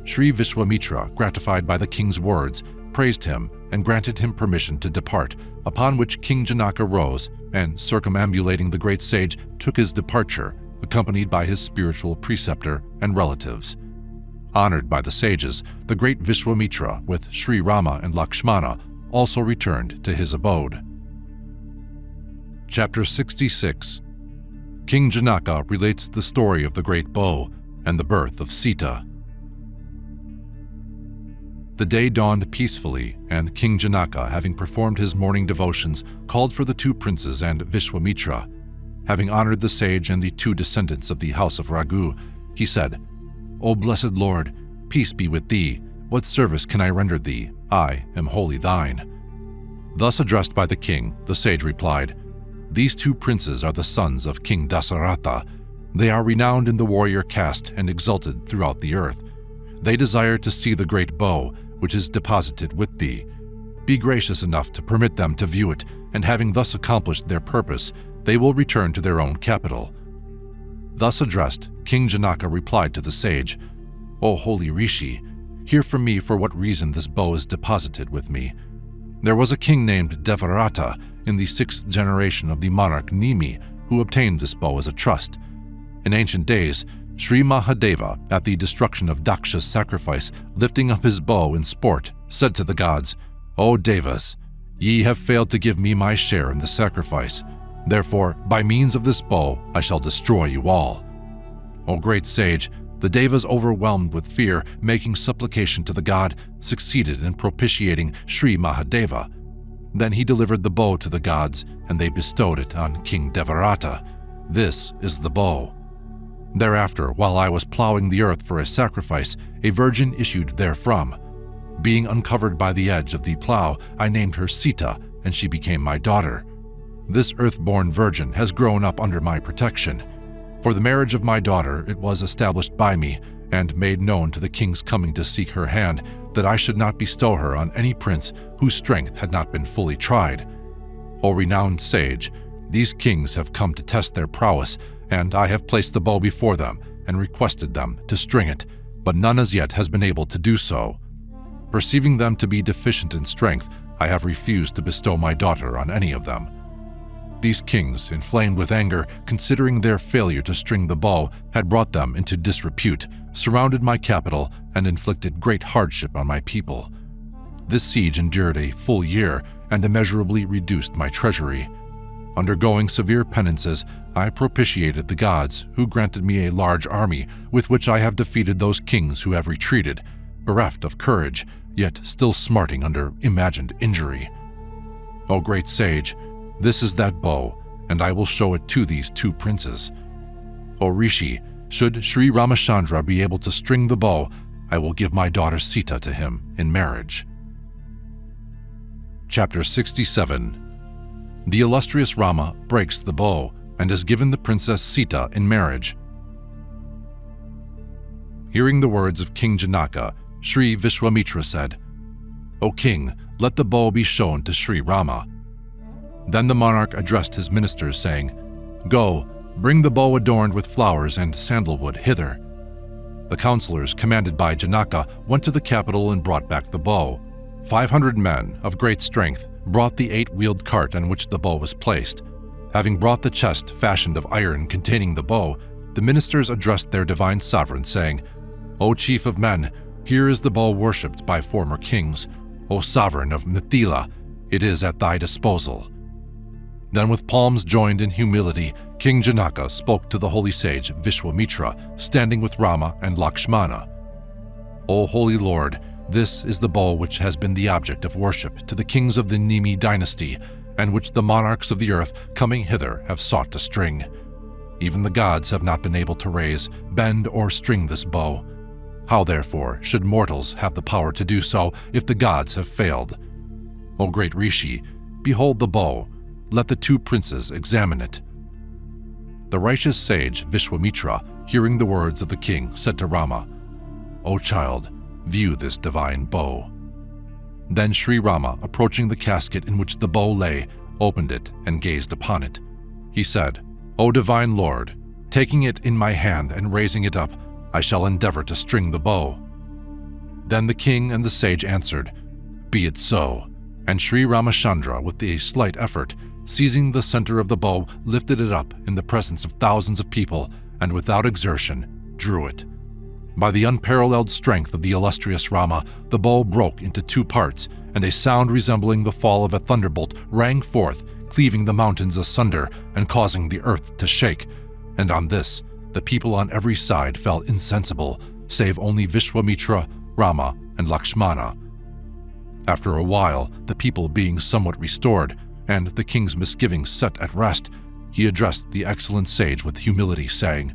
Sri Vishwamitra, gratified by the king's words, praised him and granted him permission to depart, upon which King Janaka rose and, circumambulating the great sage, took his departure, accompanied by his spiritual preceptor and relatives. Honored by the sages, the great Vishwamitra, with Sri Rama and Lakshmana, also returned to his abode. Chapter 66. King Janaka relates the story of the great bow and the birth of Sita. The day dawned peacefully, and King Janaka, having performed his morning devotions, called for the two princes and Vishwamitra. Having honored the sage and the two descendants of the house of Raghu, he said, "O blessed Lord, peace be with thee. What service can I render thee? I am wholly thine." Thus addressed by the king, the sage replied, "These two princes are the sons of King Dasaratha. They are renowned in the warrior caste and exalted throughout the earth. They desire to see the great bow, which is deposited with thee. Be gracious enough to permit them to view it, and having thus accomplished their purpose, they will return to their own capital." Thus addressed, King Janaka replied to the sage, "O holy Rishi, hear from me for what reason this bow is deposited with me. There was a king named Devarata in the 6th generation of the monarch Nimi who obtained this bow as a trust. In ancient days, Sri Mahadeva, at the destruction of Daksha's sacrifice, lifting up his bow in sport, said to the gods, 'O Devas, ye have failed to give me my share in the sacrifice. Therefore, by means of this bow, I shall destroy you all.' O great sage, the Devas, overwhelmed with fear, making supplication to the god, succeeded in propitiating Sri Mahadeva. Then he delivered the bow to the gods, and they bestowed it on King Devarata. This is the bow. Thereafter, while I was plowing the earth for a sacrifice, a virgin issued therefrom. Being uncovered by the edge of the plow, I named her Sita, and she became my daughter. This earth-born virgin has grown up under my protection. For the marriage of my daughter it was established by me, and made known to the king's coming to seek her hand, that I should not bestow her on any prince whose strength had not been fully tried. O renowned sage, these kings have come to test their prowess, and I have placed the bow before them and requested them to string it, but none as yet has been able to do so. Perceiving them to be deficient in strength, I have refused to bestow my daughter on any of them. These kings, inflamed with anger, considering their failure to string the bow had brought them into disrepute, surrounded my capital and inflicted great hardship on my people. This siege endured a full year and immeasurably reduced my treasury. Undergoing severe penances, I propitiated the gods, who granted me a large army with which I have defeated those kings who have retreated, bereft of courage, yet still smarting under imagined injury. O great sage, this is that bow, and I will show it to these two princes. O Rishi, should Sri Ramachandra be able to string the bow, I will give my daughter Sita to him in marriage. Chapter 67. The illustrious Rama breaks the bow and is given the princess Sita in marriage. Hearing the words of King Janaka, Sri Vishwamitra said, "O king, let the bow be shown to Sri Rama." Then the monarch addressed his ministers, saying, "Go, bring the bow adorned with flowers and sandalwood hither." The counselors, commanded by Janaka, went to the capital and brought back the bow. 500 men of great strength brought the 8-wheeled cart on which the bow was placed. Having brought the chest fashioned of iron containing the bow, the ministers addressed their divine sovereign, saying, "O chief of men, here is the bow worshipped by former kings. O sovereign of Mithila, it is at thy disposal." Then with palms joined in humility, King Janaka spoke to the holy sage Vishwamitra, standing with Rama and Lakshmana. "O holy Lord, this is the bow which has been the object of worship to the kings of the Nimi dynasty, and which the monarchs of the earth coming hither have sought to string. Even the gods have not been able to raise, bend, or string this bow. How therefore should mortals have the power to do so if the gods have failed? O great Rishi, behold the bow. Let the two princes examine it." The righteous sage Vishwamitra, hearing the words of the king, said to Rama, "O child, view this divine bow." Then Sri Rama, approaching the casket in which the bow lay, opened it and gazed upon it. He said, "O divine Lord, taking it in my hand and raising it up, I shall endeavor to string the bow." Then the king and the sage answered, "Be it so." And Sri Ramachandra, with a slight effort, seizing the center of the bow, lifted it up in the presence of thousands of people, and without exertion, drew it. By the unparalleled strength of the illustrious Rama, the bow broke into 2 parts, and a sound resembling the fall of a thunderbolt rang forth, cleaving the mountains asunder and causing the earth to shake. And on this, the people on every side fell insensible, save only Vishwamitra, Rama, and Lakshmana. After a while, the people being somewhat restored, and the king's misgivings set at rest, he addressed the excellent sage with humility, saying,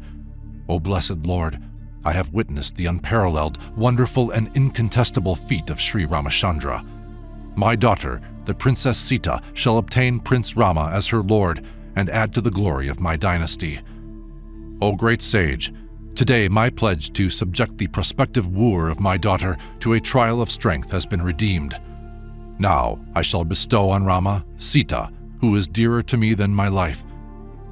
"O blessed Lord, I have witnessed the unparalleled, wonderful, and incontestable feat of Sri Ramachandra. My daughter, the Princess Sita, shall obtain Prince Rama as her lord and add to the glory of my dynasty. O great sage, today my pledge to subject the prospective wooer of my daughter to a trial of strength has been redeemed. Now I shall bestow on Rama Sita, who is dearer to me than my life.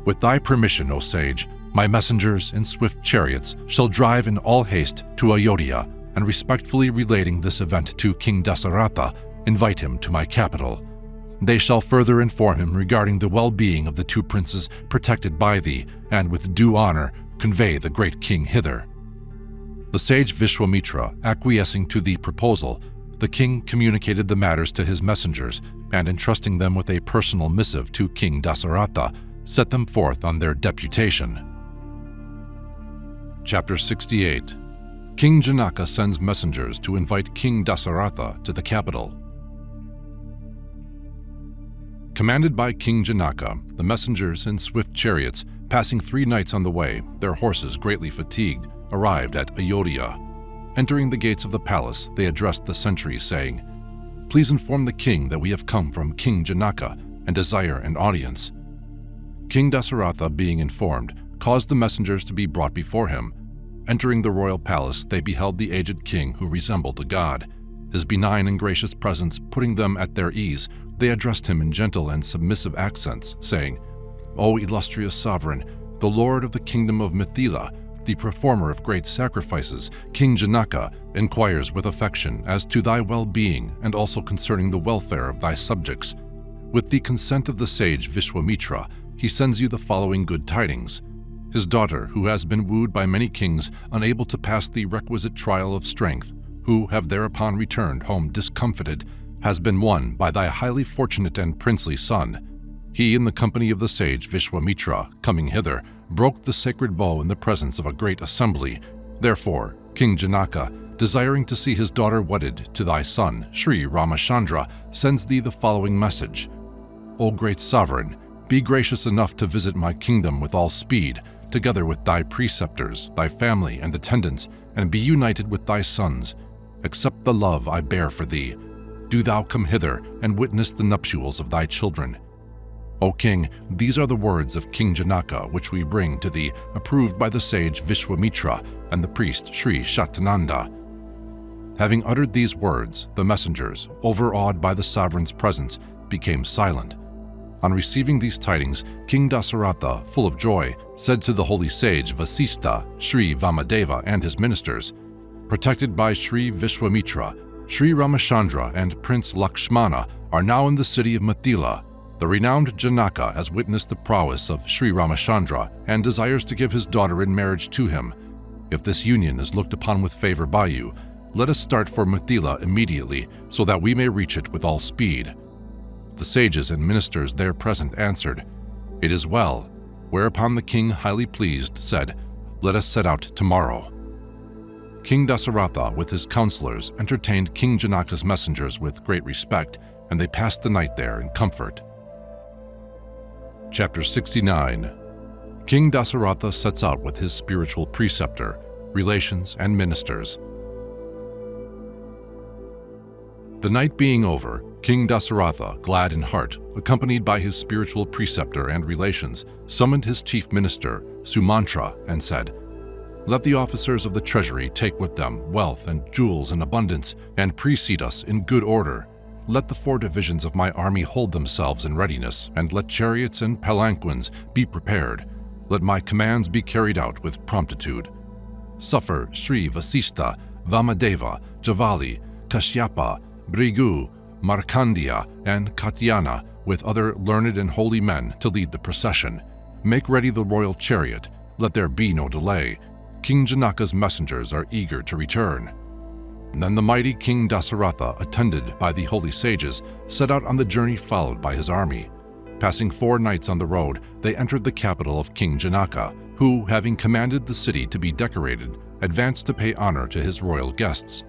With thy permission, O sage, my messengers in swift chariots shall drive in all haste to Ayodhya, and respectfully relating this event to King Dasaratha, invite him to my capital. They shall further inform him regarding the well-being of the 2 princes protected by thee, and with due honor convey the great king hither." The sage Vishwamitra acquiescing to the proposal, the king communicated the matters to his messengers, and entrusting them with a personal missive to King Dasaratha, set them forth on their deputation. Chapter 68. King Janaka sends messengers to invite King Dasaratha to the capital. Commanded by King Janaka, the messengers in swift chariots, passing 3 nights on the way, their horses greatly fatigued, arrived at Ayodhya. Entering the gates of the palace, they addressed the sentries, saying, "Please inform the king that we have come from King Janaka and desire an audience." King Dasaratha, being informed, caused the messengers to be brought before him. Entering the royal palace, they beheld the aged king who resembled a god. His benign and gracious presence putting them at their ease, they addressed him in gentle and submissive accents, saying, "O illustrious sovereign, the lord of the kingdom of Mithila, the performer of great sacrifices, King Janaka, inquires with affection as to thy well-being and also concerning the welfare of thy subjects. With the consent of the sage Vishwamitra, he sends you the following good tidings. His daughter, who has been wooed by many kings, unable to pass the requisite trial of strength, who have thereupon returned home discomfited, has been won by thy highly fortunate and princely son. He, in the company of the sage Vishwamitra, coming hither, broke the sacred bow in the presence of a great assembly. Therefore, King Janaka, desiring to see his daughter wedded to thy son, Sri Ramachandra, sends thee the following message. O great sovereign, be gracious enough to visit my kingdom with all speed, together with thy preceptors, thy family and attendants, and be united with thy sons. Accept the love I bear for thee. Do thou come hither and witness the nuptials of thy children. O king, these are the words of King Janaka which we bring to thee, approved by the sage Vishwamitra and the priest Sri Shatananda." Having uttered these words, the messengers, overawed by the sovereign's presence, became silent. On receiving these tidings, King Dasaratha, full of joy, said to the holy sage Vasista, Sri Vamadeva and his ministers, "Protected by Sri Vishwamitra, Sri Ramachandra and Prince Lakshmana are now in the city of Mithila. The renowned Janaka has witnessed the prowess of Sri Ramachandra and desires to give his daughter in marriage to him. If this union is looked upon with favor by you, let us start for Mithila immediately so that we may reach it with all speed." The sages and ministers there present answered, "It is well," whereupon the king, highly pleased, said, "Let us set out tomorrow." King Dasaratha with his counselors entertained King Janaka's messengers with great respect, and they passed the night there in comfort. Chapter 69. King Dasaratha sets out with his spiritual preceptor, relations, and ministers. The night being over, King Dasaratha, glad in heart, accompanied by his spiritual preceptor and relations, summoned his chief minister, Sumantra, and said, "Let the officers of the treasury take with them wealth and jewels in abundance, and precede us in good order. Let the 4 divisions of my army hold themselves in readiness, and let chariots and palanquins be prepared. Let my commands be carried out with promptitude. Suffer Sri Vasista, Vamadeva, Javali, Kashyapa, Brigu, Markandeya, and Katyana, with other learned and holy men, to lead the procession. Make ready the royal chariot. Let there be no delay. King Janaka's messengers are eager to return." Then the mighty King Dasaratha, attended by the holy sages, set out on the journey followed by his army. Passing 4 nights on the road, they entered the capital of King Janaka, who, having commanded the city to be decorated, advanced to pay honor to his royal guests.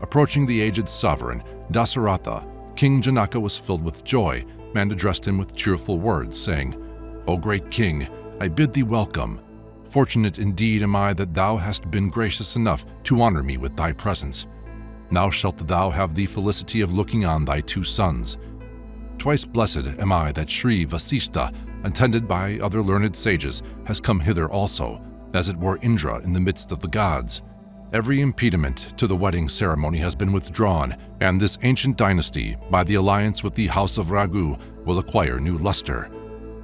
Approaching the aged sovereign, Dasaratha, King Janaka was filled with joy and addressed him with cheerful words, saying, "O great king, I bid thee welcome. Fortunate indeed am I that thou hast been gracious enough to honor me with thy presence. Now shalt thou have the felicity of looking on thy 2 sons. Twice blessed am I that Sri Vasista, attended by other learned sages, has come hither also, as it were Indra in the midst of the gods. Every impediment to the wedding ceremony has been withdrawn, and this ancient dynasty, by the alliance with the house of Raghu, will acquire new luster.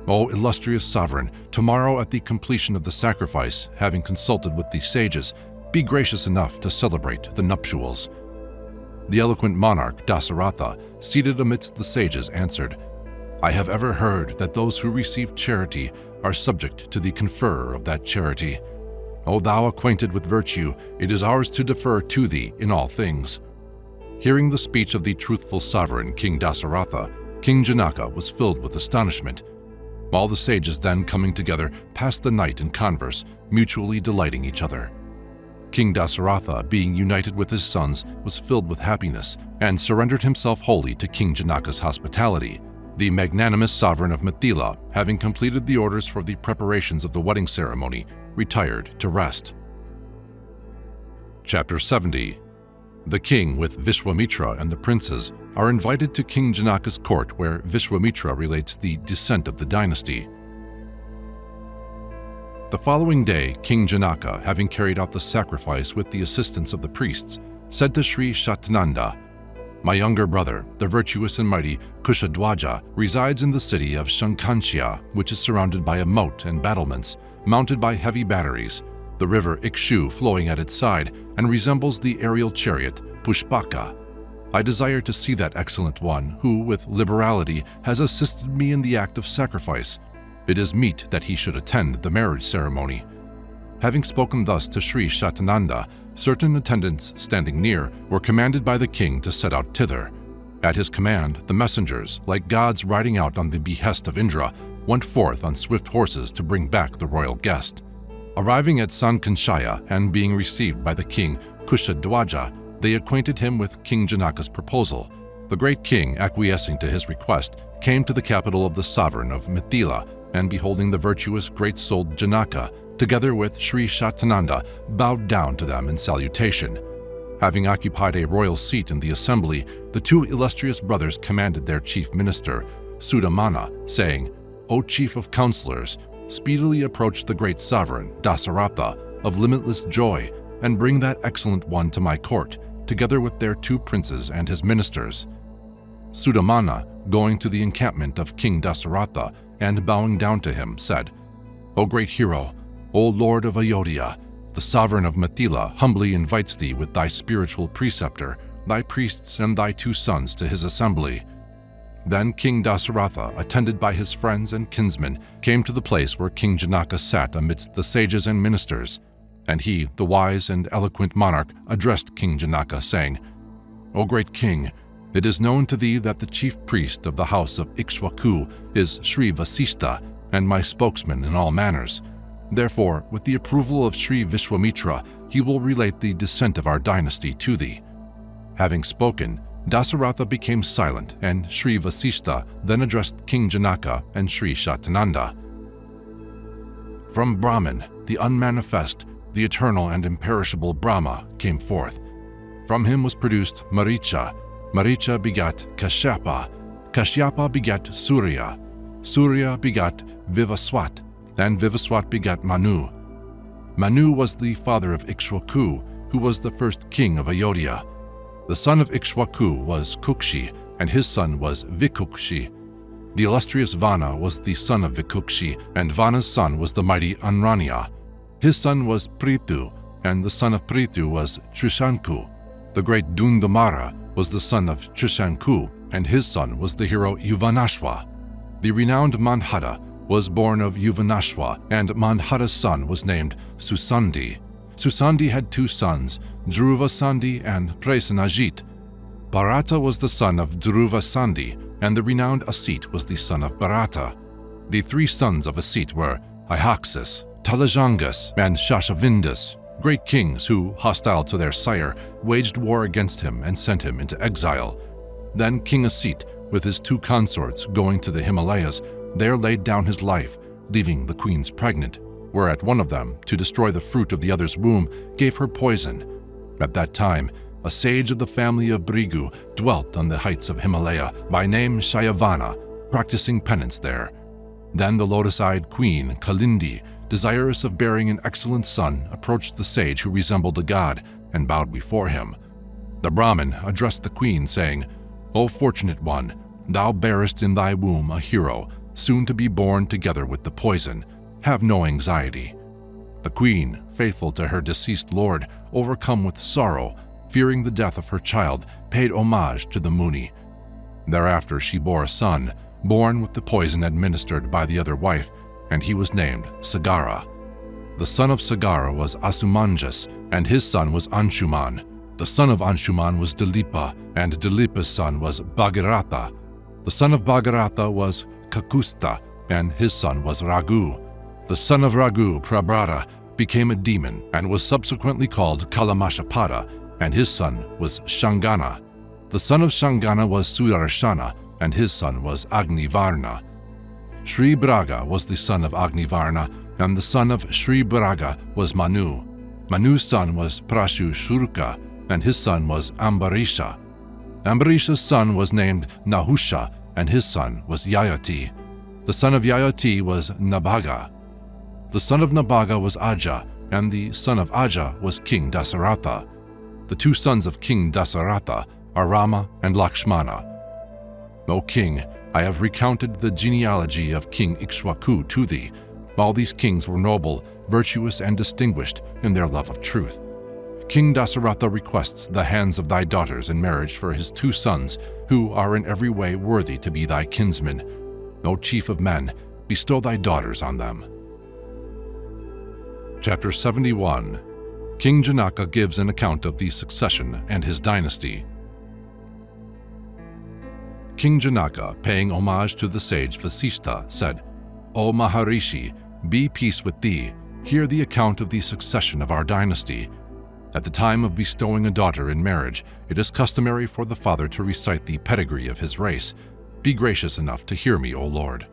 O illustrious sovereign, tomorrow at the completion of the sacrifice, having consulted with the sages, be gracious enough to celebrate the nuptials." The eloquent monarch Dasaratha, seated amidst the sages, answered, "I have ever heard that those who receive charity are subject to the conferrer of that charity. O thou acquainted with virtue, it is ours to defer to thee in all things." Hearing the speech of the truthful sovereign King Dasaratha, King Janaka was filled with astonishment. All the sages then, coming together, passed the night in converse, mutually delighting each other. King Dasaratha, being united with his sons, was filled with happiness and surrendered himself wholly to King Janaka's hospitality. The magnanimous sovereign of Mithila, having completed the orders for the preparations of the wedding ceremony, retired to rest. Chapter 70. The king, with Vishwamitra and the princes, are invited to King Janaka's court, where Vishwamitra relates the descent of the dynasty. The following day, King Janaka, having carried out the sacrifice with the assistance of the priests, said to Sri Shatananda, "My younger brother, the virtuous and mighty Kushadwaja, resides in the city of Shankanshya, which is surrounded by a moat and battlements, mounted by heavy batteries, the river Ikshu flowing at its side, and resembles the aerial chariot Pushpaka. I desire to see that excellent one, who, with liberality, has assisted me in the act of sacrifice. It is meet that he should attend the marriage ceremony." Having spoken thus to Sri Shatananda, certain attendants standing near were commanded by the king to set out thither. At his command, the messengers, like gods riding out on the behest of Indra, went forth on swift horses to bring back the royal guest. Arriving at Sankanshaya and being received by the king Kushadwaja, they acquainted him with King Janaka's proposal. The great king, acquiescing to his request, came to the capital of the sovereign of Mithila, and beholding the virtuous, great-souled Janaka, together with Sri Shatananda, bowed down to them in salutation. Having occupied a royal seat in the assembly, the two illustrious brothers commanded their chief minister, Sudamana, saying, "O chief of counselors, speedily approach the great sovereign, Dasaratha, of limitless joy, and bring that excellent one to my court, together with their two princes and his ministers." Sudamana, going to the encampment of King Dasaratha and bowing down to him, said, "O great hero, O Lord of Ayodhya, the sovereign of Mithila humbly invites thee with thy spiritual preceptor, thy priests and thy two sons to his assembly." Then King Dasaratha, attended by his friends and kinsmen, came to the place where King Janaka sat amidst the sages and ministers. And he, the wise and eloquent monarch, addressed King Janaka, saying, "O great king, it is known to thee that the chief priest of the house of Ikshwaku is Sri Vasistha, and my spokesman in all matters. Therefore, with the approval of Sri Vishwamitra, he will relate the descent of our dynasty to thee." Having spoken, Dasaratha became silent, and Sri Vasistha then addressed King Janaka and Sri Shatananda. From Brahman, the unmanifest, the eternal and imperishable Brahma came forth. From him was produced Maricha. Maricha begat Kashyapa. Kashyapa begat Surya. Surya begat Vivaswat, and Vivaswat begat Manu. Manu was the father of Ikshwaku, who was the first king of Ayodhya. The son of Ikshwaku was Kukshi, and his son was Vikukshi. The illustrious Vana was the son of Vikukshi, and Vana's son was the mighty Anranya. His son was Prithu, and the son of Prithu was Trishanku. The great Dundamara was the son of Trishanku, and his son was the hero Yuvanashwa. The renowned Manhada was born of Yuvanashwa, and Manhada's son was named Susandi. Susandi had two sons, Dhruvasandi and Prasenajit. Bharata was the son of Dhruvasandi, and the renowned Asit was the son of Bharata. The three sons of Asit were Ihaxis, Talajangas, and Shashavindus, great kings who, hostile to their sire, waged war against him and sent him into exile. Then King Asit, with his two consorts, going to the Himalayas, there laid down his life, leaving the queens pregnant, whereat one of them, to destroy the fruit of the other's womb, gave her poison. At that time, a sage of the family of Brigu dwelt on the heights of Himalaya, by name Shayavana, practicing penance there. Then the lotus-eyed queen, Kalindi, desirous of bearing an excellent son, approached the sage who resembled a god, and bowed before him. The Brahmin addressed the queen, saying, "O fortunate one, thou bearest in thy womb a hero, soon to be born together with the poison. Have no anxiety." The queen, faithful to her deceased lord, overcome with sorrow, fearing the death of her child, paid homage to the Muni. Thereafter she bore a son, born with the poison administered by the other wife, and he was named Sagara. The son of Sagara was Asumanjas, and his son was Anshuman. The son of Anshuman was Dilipa, and Dilipa's son was Bhagiratha. The son of Bhagiratha was Kakusta, and his son was Raghu. The son of Raghu, Prabrata, became a demon and was subsequently called Kalamashapada, and his son was Shangana. The son of Shangana was Sudarshana, and his son was Agnivarna. Sri Braga was the son of Agnivarna, and the son of Sri Braga was Manu. Manu's son was Prashu Shurka, and his son was Ambarisha. Ambarisha's son was named Nahusha, and his son was Yayati. The son of Yayati was Nabhaga. The son of Nabaga was Aja, and the son of Aja was King Dasaratha. The two sons of King Dasaratha are Rama and Lakshmana. O king, I have recounted the genealogy of King Ikshwaku to thee. All these kings were noble, virtuous, and distinguished in their love of truth. King Dasaratha requests the hands of thy daughters in marriage for his two sons, who are in every way worthy to be thy kinsmen. O chief of men, bestow thy daughters on them. Chapter 71. King Janaka gives an account of the succession and his dynasty. King Janaka, paying homage to the sage Vasishtha, said, O Maharishi, be peace with thee. Hear the account of the succession of our dynasty. At the time of bestowing a daughter in marriage, it is customary for the father to recite the pedigree of his race. Be gracious enough to hear me, O Lord.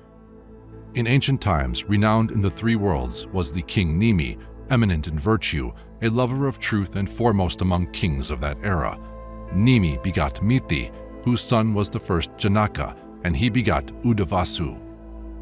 In ancient times, renowned in the three worlds was the king Nimi, eminent in virtue, a lover of truth and foremost among kings of that era. Nimi begot Miti, whose son was the first Janaka, and he begot Udavasu.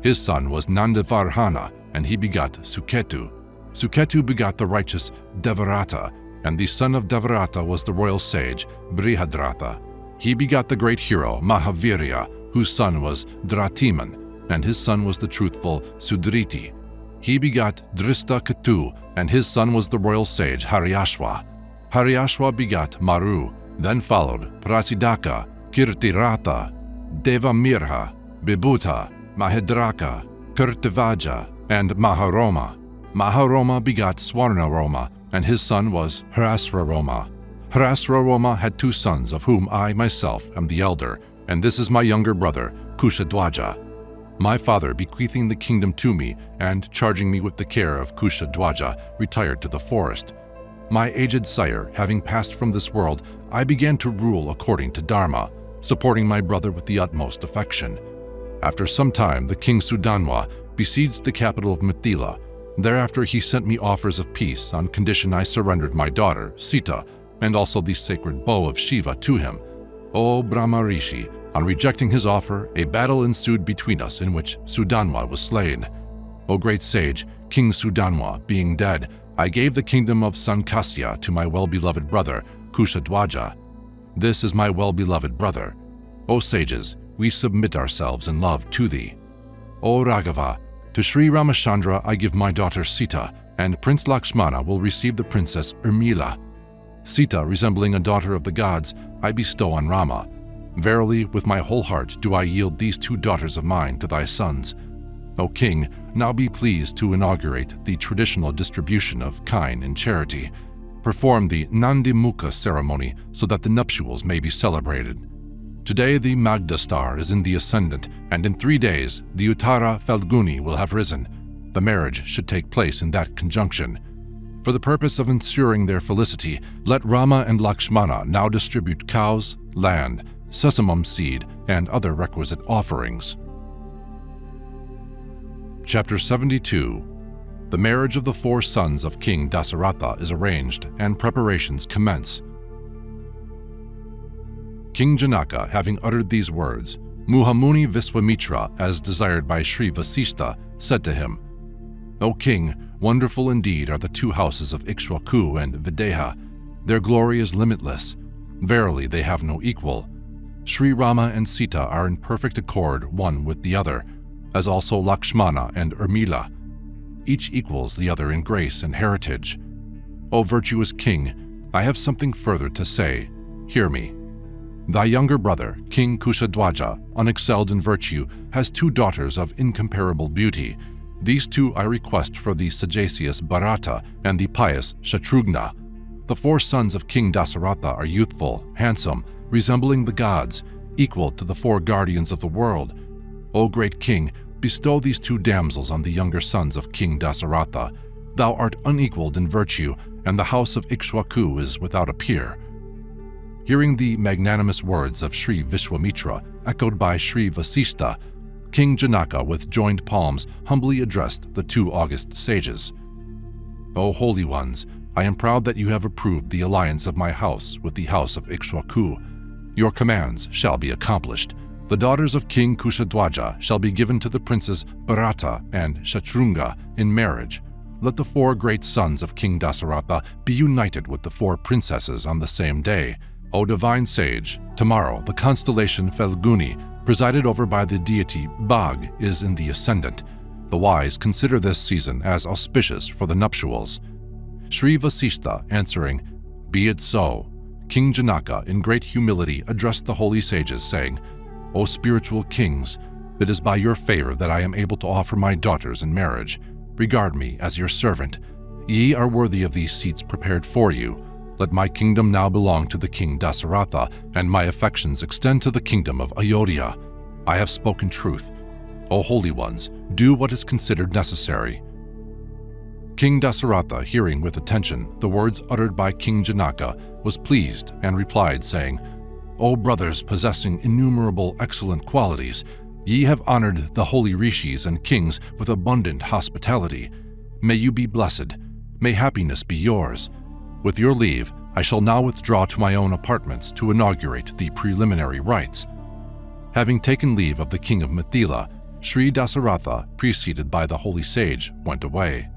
His son was Nandavarhana, and he begot Suketu. Suketu begot the righteous Devarata, and the son of Devarata was the royal sage Brihadratha. He begot the great hero Mahavirya, whose son was Dratiman, and his son was the truthful Sudriti. He begot Dristakatu, and his son was the royal sage Haryashva. Haryashva begot Maru, then followed Prasidaka, Kirtiratha, Devamirha, Bibhuta, Mahedraka, Kirtivaja, and Maharoma. Maharoma begot Swarnaroma, and his son was Harasraroma. Harasraroma had two sons, of whom I myself am the elder, and this is my younger brother, Kushadwaja. My father, bequeathing the kingdom to me and charging me with the care of Kushadwaja, retired to the forest. My aged sire, having passed from this world, I began to rule according to Dharma, supporting my brother with the utmost affection. After some time, the king Sudanwa besieged the capital of Mithila. Thereafter he sent me offers of peace on condition I surrendered my daughter, Sita, and also the sacred bow of Shiva to him. O Brahmarishi, on rejecting his offer, a battle ensued between us in which Sudanwa was slain. O great sage, King Sudanwa, being dead, I gave the kingdom of Sankasya to my well-beloved brother, Kushadwaja. This is my well-beloved brother. O sages, we submit ourselves in love to thee. O Raghava, to Sri Ramachandra I give my daughter Sita, and Prince Lakshmana will receive the princess Urmila. Sita, resembling a daughter of the gods, I bestow on Rama. Verily, with my whole heart do I yield these two daughters of mine to thy sons. O king, now be pleased to inaugurate the traditional distribution of kine and charity. Perform the Nandimukha ceremony so that the nuptials may be celebrated. Today the Magda star is in the ascendant, and in 3 days the Uttara Falguni will have risen. The marriage should take place in that conjunction. For the purpose of ensuring their felicity, let Rama and Lakshmana now distribute cows, land, sesamum seed, and other requisite offerings. Chapter 72. The marriage of the 4 sons of King Dasaratha is arranged, and preparations commence. King Janaka, having uttered these words, Muhamuni Viswamitra, as desired by Sri Vasishtha, said to him, O king, wonderful indeed are the 2 houses of Ikshwaku and Videha. Their glory is limitless. Verily, they have no equal. Sri Rama and Sita are in perfect accord one with the other, as also Lakshmana and Urmila. Each equals the other in grace and heritage. O virtuous king, I have something further to say. Hear me. Thy younger brother, King Kushadwaja, unexcelled in virtue, has 2 daughters of incomparable beauty. These 2 I request for the sagacious Bharata and the pious Shatrughna. The 4 sons of King Dasaratha are youthful, handsome, resembling the gods, equal to the 4 guardians of the world. O great king, bestow these 2 damsels on the younger sons of King Dasaratha. Thou art unequaled in virtue, and the house of Ikshwaku is without a peer. Hearing the magnanimous words of Sri Vishwamitra, echoed by Sri Vasishtha, King Janaka, with joined palms, humbly addressed the 2 august sages. O holy ones, I am proud that you have approved the alliance of my house with the house of Ikshwaku. Your commands shall be accomplished. The daughters of King Kushadwaja shall be given to the princes Bharata and Shatrunga in marriage. Let the 4 great sons of King Dasaratha be united with the 4 princesses on the same day. O divine sage, tomorrow the constellation Falguni, presided over by the deity Bag, is in the ascendant. The wise consider this season as auspicious for the nuptials. Sri Vasistha answering, "Be it so." King Janaka in great humility addressed the holy sages, saying, "O spiritual kings, it is by your favor that I am able to offer my daughters in marriage. Regard me as your servant. Ye are worthy of these seats prepared for you. Let my kingdom now belong to the king Dasaratha, and my affections extend to the kingdom of Ayodhya. I have spoken truth. O holy ones, do what is considered necessary." King Dasaratha, hearing with attention the words uttered by King Janaka, was pleased and replied, saying, "O brothers possessing innumerable excellent qualities, ye have honored the holy rishis and kings with abundant hospitality. May you be blessed. May happiness be yours. With your leave, I shall now withdraw to my own apartments to inaugurate the preliminary rites." Having taken leave of the king of Mithila, Sri Dasaratha, preceded by the holy sage, went away.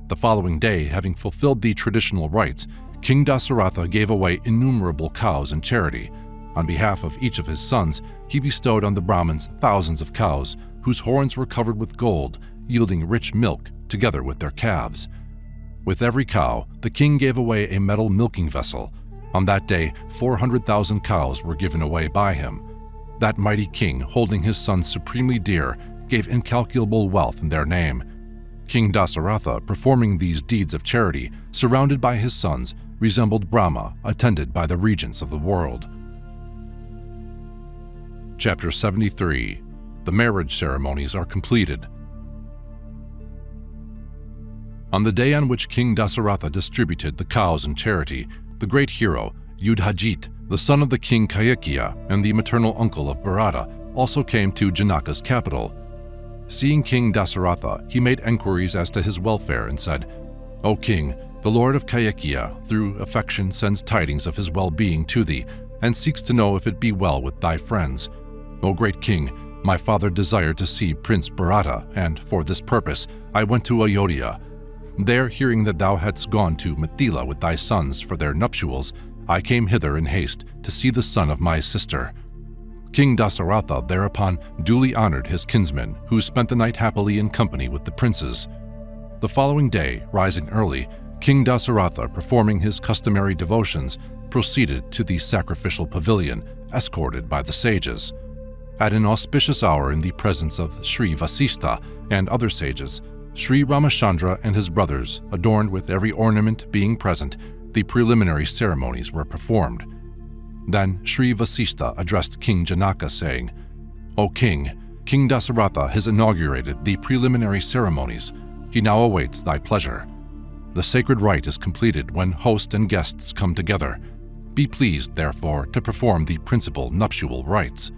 The following day, having fulfilled the traditional rites, King Dasaratha gave away innumerable cows in charity. On behalf of each of his sons, he bestowed on the Brahmins thousands of cows, whose horns were covered with gold, yielding rich milk together with their calves. With every cow, the king gave away a metal milking vessel. On that day, 400,000 cows were given away by him. That mighty king, holding his sons supremely dear, gave incalculable wealth in their name. King Dasaratha, performing these deeds of charity, surrounded by his sons, resembled Brahma, attended by the regents of the world. Chapter 73. The marriage ceremonies are completed. On the day on which King Dasaratha distributed the cows in charity, the great hero, Yudhajit, the son of the king Kayakya and the maternal uncle of Bharata, also came to Janaka's capital. Seeing King Dasaratha, he made enquiries as to his welfare and said, "O king, the lord of Kayakya, through affection, sends tidings of his well-being to thee, and seeks to know if it be well with thy friends. O great king, my father desired to see Prince Bharata, and for this purpose I went to Ayodhya. There, hearing that thou hadst gone to Mithila with thy sons for their nuptials, I came hither in haste to see the son of my sister." King Dasaratha thereupon duly honored his kinsmen, who spent the night happily in company with the princes. The following day, rising early, King Dasaratha, performing his customary devotions, proceeded to the sacrificial pavilion, escorted by the sages. At an auspicious hour, in the presence of Sri Vasistha and other sages, Sri Ramachandra and his brothers, adorned with every ornament, being present, the preliminary ceremonies were performed. Then Sri Vasistha addressed King Janaka, saying, "O king, King Dasaratha has inaugurated the preliminary ceremonies. He now awaits thy pleasure. The sacred rite is completed when host and guests come together. Be pleased, therefore, to perform the principal nuptial rites."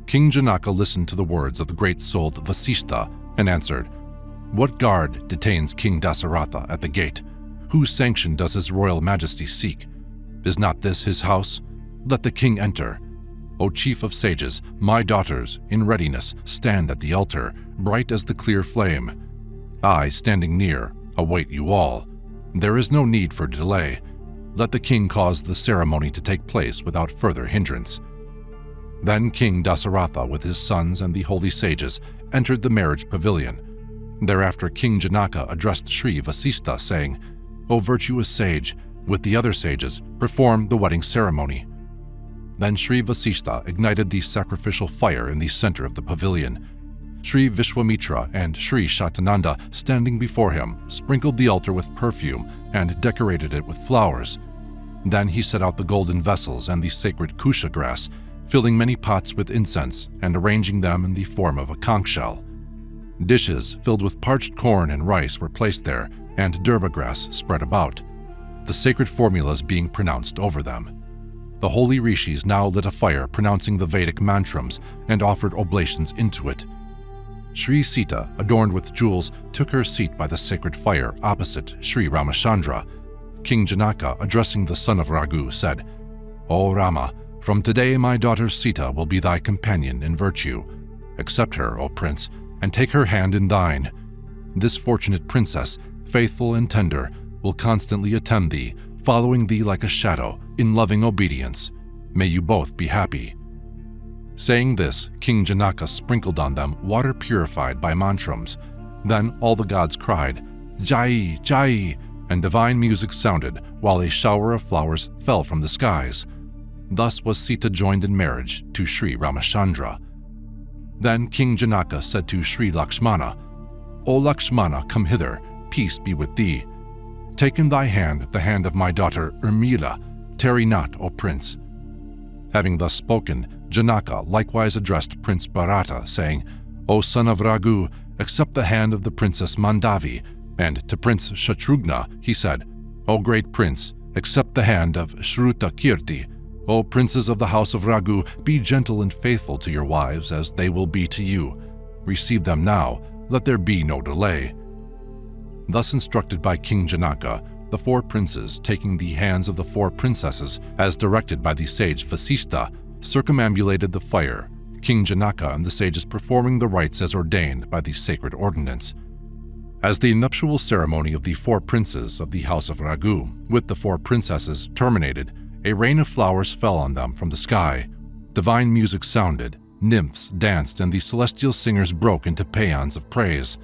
King Janaka listened to the words of the great-souled Vasistha and answered, "What guard detains King Dasaratha at the gate? Whose sanction does his royal majesty seek? Is not this his house? Let the king enter. O chief of sages, my daughters, in readiness, stand at the altar, bright as the clear flame. I, standing near, await you all. There is no need for delay. Let the king cause the ceremony to take place without further hindrance." Then King Dasaratha, with his sons and the holy sages, entered the marriage pavilion. Thereafter King Janaka addressed Sri Vasistha, saying, "O virtuous sage, with the other sages, perform the wedding ceremony." Then Sri Vasistha ignited the sacrificial fire in the center of the pavilion. Sri Vishwamitra and Sri Shatananda, standing before him, sprinkled the altar with perfume and decorated it with flowers. Then he set out the golden vessels and the sacred kusha grass, filling many pots with incense and arranging them in the form of a conch shell. Dishes filled with parched corn and rice were placed there, and durba grass spread about, the sacred formulas being pronounced over them. The holy rishis now lit a fire pronouncing the Vedic mantrams and offered oblations into it. Sri Sita, adorned with jewels, took her seat by the sacred fire opposite Sri Ramachandra. King Janaka, addressing the son of Raghu, said, "O Rama, From today my daughter Sita will be thy companion in virtue. Accept her, O prince, and take her hand in thine. This fortunate princess, faithful and tender, will constantly attend thee, following thee like a shadow, in loving obedience. May you both be happy." Saying this, King Janaka sprinkled on them water purified by mantrams. Then all the gods cried, "Jai, Jai," and divine music sounded, while a shower of flowers fell from the skies. Thus was Sita joined in marriage to Sri Ramachandra. Then King Janaka said to Sri Lakshmana, "O Lakshmana, come hither, peace be with thee. Take in thy hand the hand of my daughter Urmila, tarry not, O prince." Having thus spoken, Janaka likewise addressed Prince Bharata, saying, "O son of Raghu, accept the hand of the princess Mandavi," and to Prince Shatrughna he said, "O great prince, accept the hand of Shruta Kirti. O princes of the house of Raghu, be gentle and faithful to your wives as they will be to you. Receive them now, let there be no delay." Thus instructed by King Janaka, the four princes, taking the hands of the four princesses, as directed by the sage Vasista, circumambulated the fire, King Janaka and the sages performing the rites as ordained by the sacred ordinance. As the nuptial ceremony of the four princes of the house of Raghu with the four princesses terminated, a rain of flowers fell on them from the sky. Divine music sounded, nymphs danced, and the celestial singers broke into paeans of praise.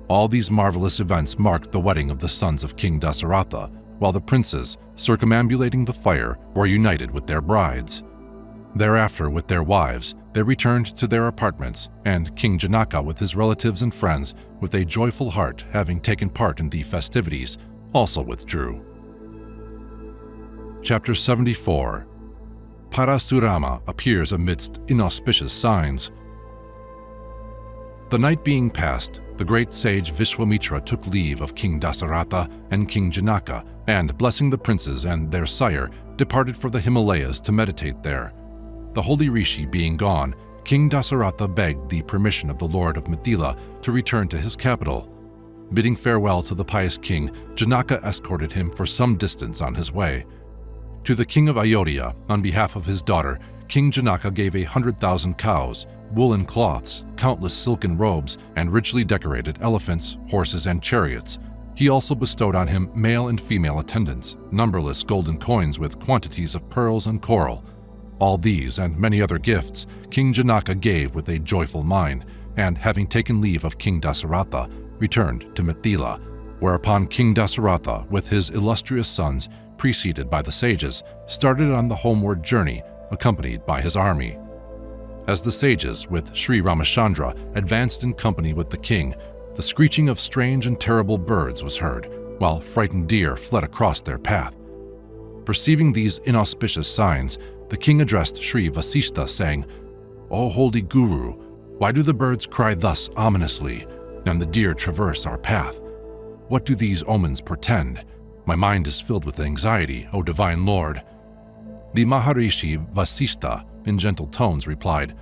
All these marvelous events marked the wedding of the sons of King Dasaratha, while the princes, circumambulating the fire, were united with their brides. Thereafter, with their wives, they returned to their apartments, and King Janaka with his relatives and friends, with a joyful heart having taken part in the festivities, also withdrew. Chapter 74. Parasurama appears amidst inauspicious signs. The night being past, the great sage Vishwamitra took leave of King Dasaratha and King Janaka, and, blessing the princes and their sire, departed for the Himalayas to meditate there. The holy rishi being gone, King Dasaratha begged the permission of the Lord of Mithila to return to his capital. Bidding farewell to the pious king, Janaka escorted him for some distance on his way. To the king of Ayodhya, on behalf of his daughter, King Janaka gave 100,000 cows, woolen cloths, countless silken robes, and richly decorated elephants, horses, and chariots. He also bestowed on him male and female attendants, numberless golden coins with quantities of pearls and coral. All these and many other gifts King Janaka gave with a joyful mind, and having taken leave of King Dasaratha, returned to Mithila, whereupon King Dasaratha, with his illustrious sons, preceded by the sages, started on the homeward journey, accompanied by his army. As the sages, with Sri Ramachandra, advanced in company with the king, the screeching of strange and terrible birds was heard, while frightened deer fled across their path. Perceiving these inauspicious signs, the king addressed Sri Vasista, saying, "O holy Guru, why do the birds cry thus ominously, and the deer traverse our path? What do these omens portend? My mind is filled with anxiety, O divine Lord." The Maharishi Vasista, in gentle tones, replied,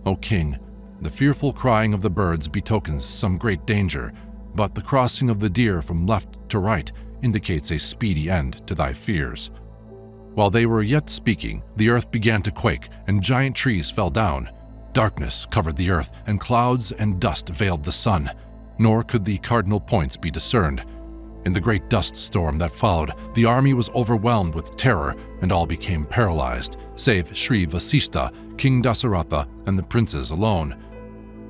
"O king, the fearful crying of the birds betokens some great danger, but the crossing of the deer from left to right indicates a speedy end to thy fears." While they were yet speaking, the earth began to quake, and giant trees fell down. Darkness covered the earth, and clouds and dust veiled the sun, nor could the cardinal points be discerned. In the great dust storm that followed, the army was overwhelmed with terror, and all became paralyzed, save Sri Vasista, King Dasaratha, and the princes alone.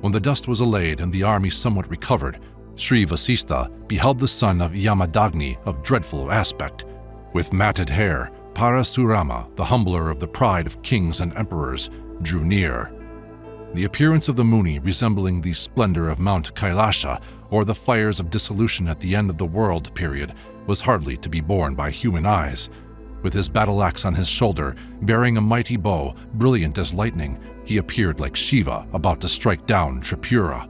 When the dust was allayed and the army somewhat recovered, Sri Vasista beheld the son of Yamadagni of dreadful aspect. With matted hair, Parasurama, the humbler of the pride of kings and emperors, drew near. The appearance of the Muni resembling the splendor of Mount Kailasha or the fires of dissolution at the end of the world period was hardly to be borne by human eyes. With his battle axe on his shoulder, bearing a mighty bow, brilliant as lightning, he appeared like Shiva about to strike down Tripura.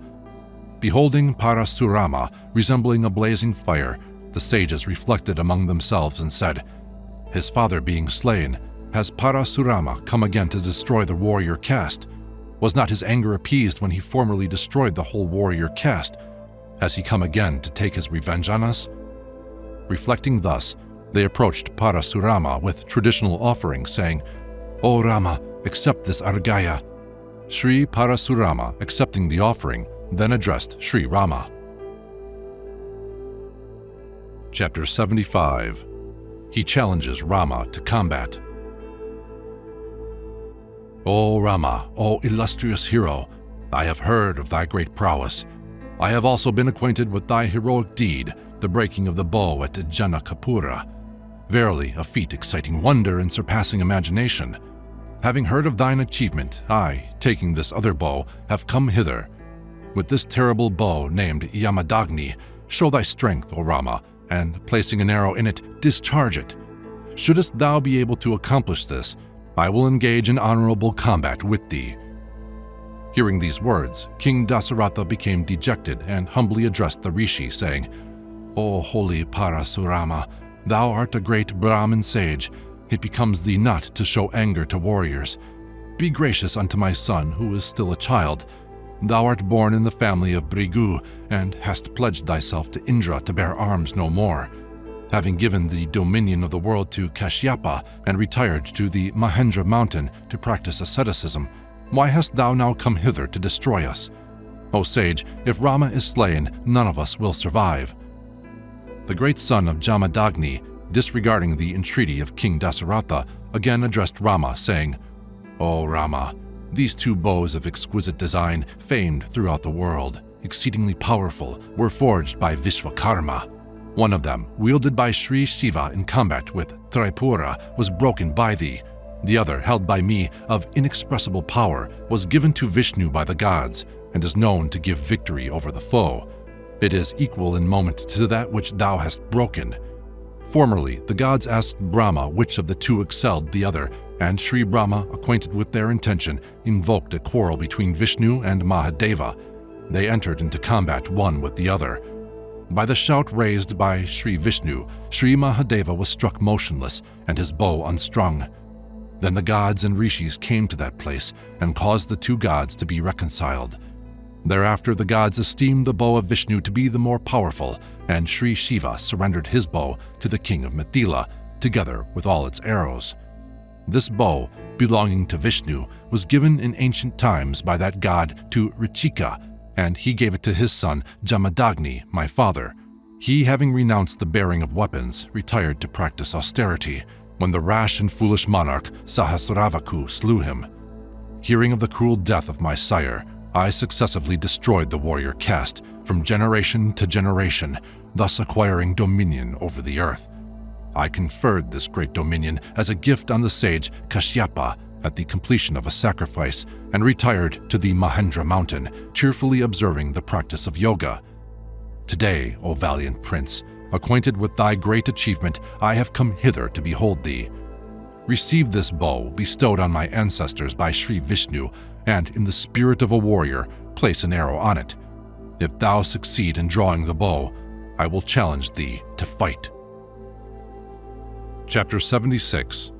Beholding Parasurama resembling a blazing fire, the sages reflected among themselves and said, "His father being slain, has Parasurama come again to destroy the warrior caste? Was not his anger appeased when he formerly destroyed the whole warrior caste? Has he come again to take his revenge on us?" Reflecting thus, they approached Parasurama with traditional offerings, saying, O Rama, accept this argaya." Sri Parasurama, accepting the offering, then addressed Sri Rama. Chapter 75. He challenges Rama to combat. O Rama, O illustrious hero, I have heard of thy great prowess. I have also been acquainted with thy heroic deed, the breaking of the bow at Janakapura. Verily, a feat exciting wonder and surpassing imagination. Having heard of thine achievement, I, taking this other bow, have come hither. With this terrible bow named Yamadagni, show thy strength, O Rama, and placing an arrow in it, discharge it. Shouldst thou be able to accomplish this, I will engage in honorable combat with thee." Hearing these words, King Dasaratha became dejected and humbly addressed the rishi, saying, "O holy Parasurama, thou art a great Brahmin sage. It becomes thee not to show anger to warriors. Be gracious unto my son, who is still a child. Thou art born in the family of Brigu, and hast pledged thyself to Indra to bear arms no more. Having given the dominion of the world to Kashyapa and retired to the Mahendra mountain to practice asceticism, why hast thou now come hither to destroy us? O sage, if Rama is slain, none of us will survive." The great son of Jamadagni, disregarding the entreaty of King Dasaratha, again addressed Rama, saying, "O Rama, these two bows of exquisite design, famed throughout the world, exceedingly powerful, were forged by Vishwakarma. One of them, wielded by Sri Shiva in combat with Tripura, was broken by thee. The other, held by me, of inexpressible power, was given to Vishnu by the gods, and is known to give victory over the foe. It is equal in moment to that which thou hast broken. Formerly, the gods asked Brahma which of the two excelled the other, and Sri Brahma, acquainted with their intention, invoked a quarrel between Vishnu and Mahadeva. They entered into combat one with the other. By the shout raised by Sri Vishnu, Sri Mahadeva was struck motionless and his bow unstrung. Then the gods and rishis came to that place and caused the two gods to be reconciled. Thereafter the gods esteemed the bow of Vishnu to be the more powerful, and Sri Shiva surrendered his bow to the king of Mithila, together with all its arrows. This bow, belonging to Vishnu, was given in ancient times by that god to Richika, and he gave it to his son Jamadagni, my father. He, having renounced the bearing of weapons, retired to practice austerity, when the rash and foolish monarch Sahasravaku slew him. Hearing of the cruel death of my sire, I successively destroyed the warrior caste from generation to generation, thus acquiring dominion over the earth. I conferred this great dominion as a gift on the sage Kashyapa at the completion of a sacrifice, and retired to the Mahendra mountain, cheerfully observing the practice of yoga. Today, O valiant prince, acquainted with thy great achievement, I have come hither to behold thee. Receive this bow bestowed on my ancestors by Sri Vishnu, and in the spirit of a warrior, place an arrow on it. If thou succeed in drawing the bow, I will challenge thee to fight." Chapter 76.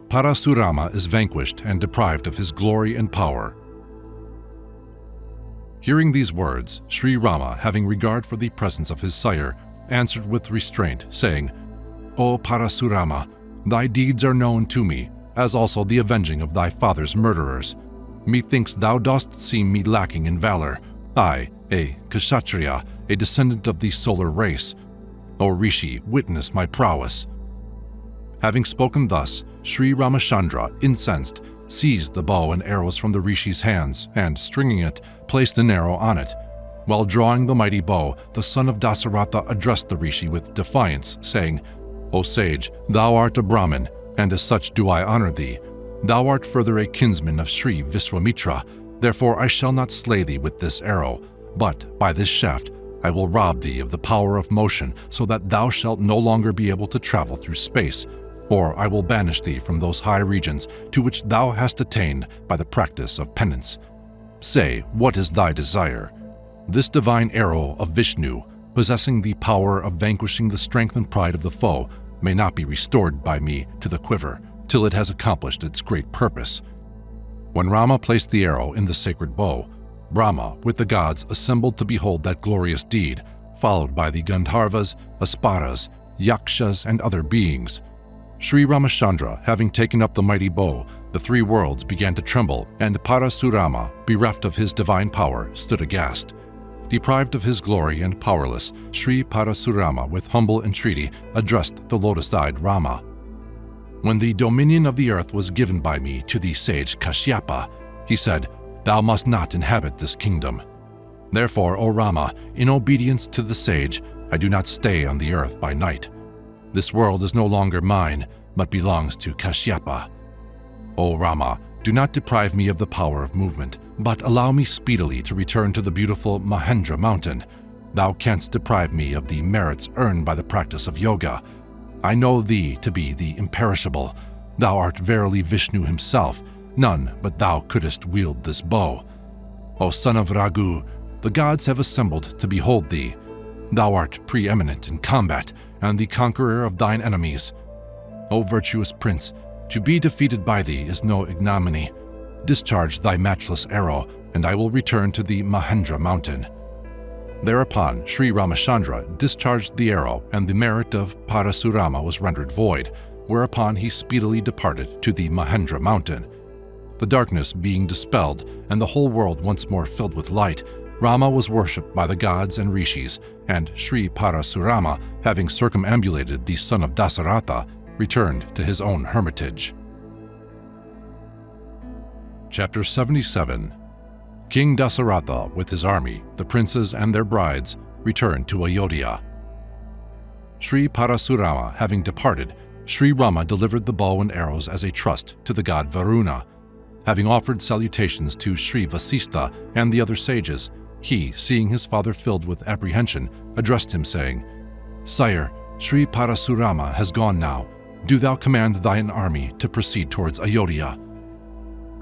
Parasurama is vanquished and deprived of his glory and power. Hearing these words, Sri Rama, having regard for the presence of his sire, answered with restraint, saying, "O Parasurama, thy deeds are known to me, as also the avenging of thy father's murderers. Methinks thou dost seem me lacking in valor, I, a Kshatriya, a descendant of the solar race. O Rishi, witness my prowess." Having spoken thus, Sri Ramachandra, incensed, seized the bow and arrows from the rishi's hands, and, stringing it, placed an arrow on it. While drawing the mighty bow, the son of Dasaratha addressed the rishi with defiance, saying, "O sage, thou art a Brahmin, and as such do I honor thee. Thou art further a kinsman of Sri Viswamitra, therefore I shall not slay thee with this arrow, but by this shaft I will rob thee of the power of motion, so that thou shalt no longer be able to travel through space. Or I will banish thee from those high regions to which thou hast attained by the practice of penance. Say, what is thy desire? This divine arrow of Vishnu, possessing the power of vanquishing the strength and pride of the foe, may not be restored by me to the quiver till it has accomplished its great purpose." When Rama placed the arrow in the sacred bow, Brahma, with the gods, assembled to behold that glorious deed, followed by the Gandharvas, Asparas, Yakshas, and other beings. Sri Ramachandra, having taken up the mighty bow, The three worlds began to tremble, and Parasurama, bereft of his divine power, stood aghast. Deprived of his glory and powerless, Sri Parasurama, with humble entreaty, addressed the lotus-eyed Rama. "When the dominion of the earth was given by me to the sage Kashyapa," he said, "thou must not inhabit this kingdom. Therefore, O Rama, in obedience to the sage, I do not stay on the earth by night. This world is no longer mine, but belongs to Kashyapa. O Rama, do not deprive me of the power of movement, but allow me speedily to return to the beautiful Mahendra mountain. Thou canst deprive me of the merits earned by the practice of yoga. I know thee to be the imperishable. Thou art verily Vishnu himself. None but thou couldst wield this bow. O son of Raghu, the gods have assembled to behold thee. Thou art preeminent in combat and the conqueror of thine enemies. O virtuous prince, to be defeated by thee is no ignominy. Discharge thy matchless arrow, and I will return to the Mahendra mountain." Thereupon, Sri Ramachandra discharged the arrow, and the merit of Parasurama was rendered void, whereupon he speedily departed to the Mahendra mountain. The darkness being dispelled, and the whole world once more filled with light, Rama was worshipped by the gods and rishis, and Sri Parasurama, having circumambulated the son of Dasaratha, returned to his own hermitage. Chapter 77. King Dasaratha, with his army, the princes and their brides, returned to Ayodhya. Sri Parasurama having departed, Sri Rama delivered the bow and arrows as a trust to the god Varuna. Having offered salutations to Sri Vasistha and the other sages, he, seeing his father filled with apprehension, addressed him, saying, "Sire, Sri Parasurama has gone now. Do thou command thine army to proceed towards Ayodhya."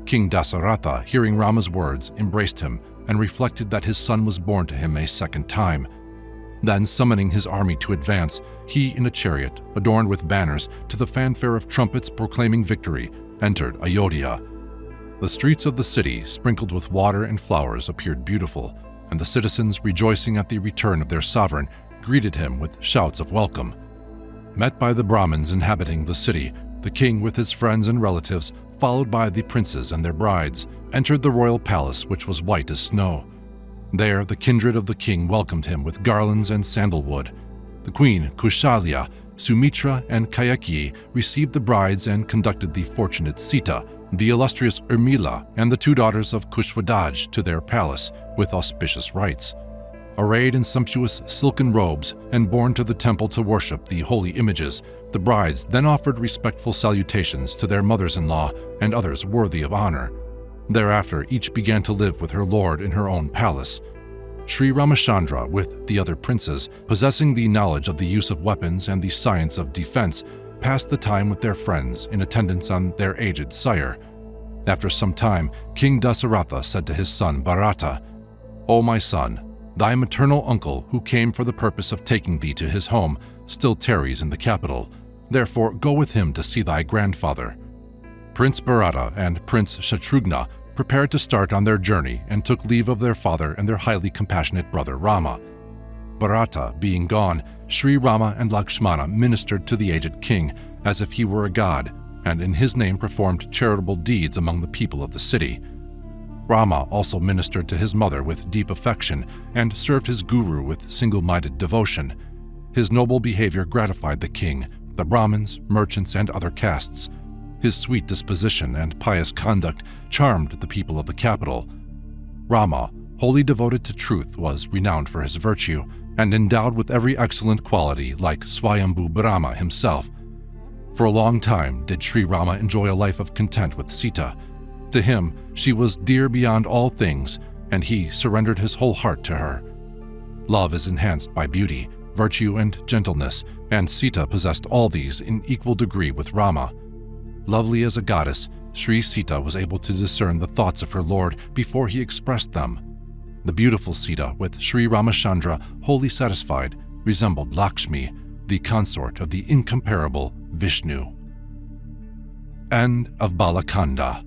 King Dasaratha, hearing Rama's words, embraced him and reflected that his son was born to him a second time. Then, summoning his army to advance, he, in a chariot adorned with banners, to the fanfare of trumpets proclaiming victory, entered Ayodhya. The streets of the city, sprinkled with water and flowers, appeared beautiful, and the citizens, rejoicing at the return of their sovereign, greeted him with shouts of welcome. Met by the Brahmins inhabiting the city, the king with his friends and relatives, followed by the princes and their brides, entered the royal palace, which was white as snow. There the kindred of the king welcomed him with garlands and sandalwood. The queen, Kushalya, Sumitra, and Kayakyi received the brides and conducted the fortunate Sita, the illustrious Urmila, and the two daughters of Kushwadaj to their palace with auspicious rites. Arrayed in sumptuous silken robes and borne to the temple to worship the holy images, the brides then offered respectful salutations to their mothers-in-law and others worthy of honor. Thereafter, each began to live with her lord in her own palace. Sri Ramachandra, with the other princes, possessing the knowledge of the use of weapons and the science of defense, passed the time with their friends in attendance on their aged sire. After some time, King Dasaratha said to his son Bharata, "O my son, thy maternal uncle, who came for the purpose of taking thee to his home, still tarries in the capital. Therefore go with him to see thy grandfather." Prince Bharata and Prince Shatrughna prepared to start on their journey and took leave of their father and their highly compassionate brother Rama. Bharata being gone, Sri Rama and Lakshmana ministered to the aged king as if he were a god, and in his name performed charitable deeds among the people of the city. Rama also ministered to his mother with deep affection and served his guru with single-minded devotion. His noble behavior gratified the king, the Brahmins, merchants, and other castes. His sweet disposition and pious conduct charmed the people of the capital. Rama, wholly devoted to truth, was renowned for his virtue and endowed with every excellent quality like Swayambhu Brahma himself. For a long time did Sri Rama enjoy a life of content with Sita. To him, she was dear beyond all things, and he surrendered his whole heart to her. Love is enhanced by beauty, virtue, and gentleness, and Sita possessed all these in equal degree with Rama. Lovely as a goddess, Sri Sita was able to discern the thoughts of her lord before he expressed them. The beautiful Sita, with Sri Ramachandra wholly satisfied, resembled Lakshmi, the consort of the incomparable Vishnu. End of Bala-Kanda.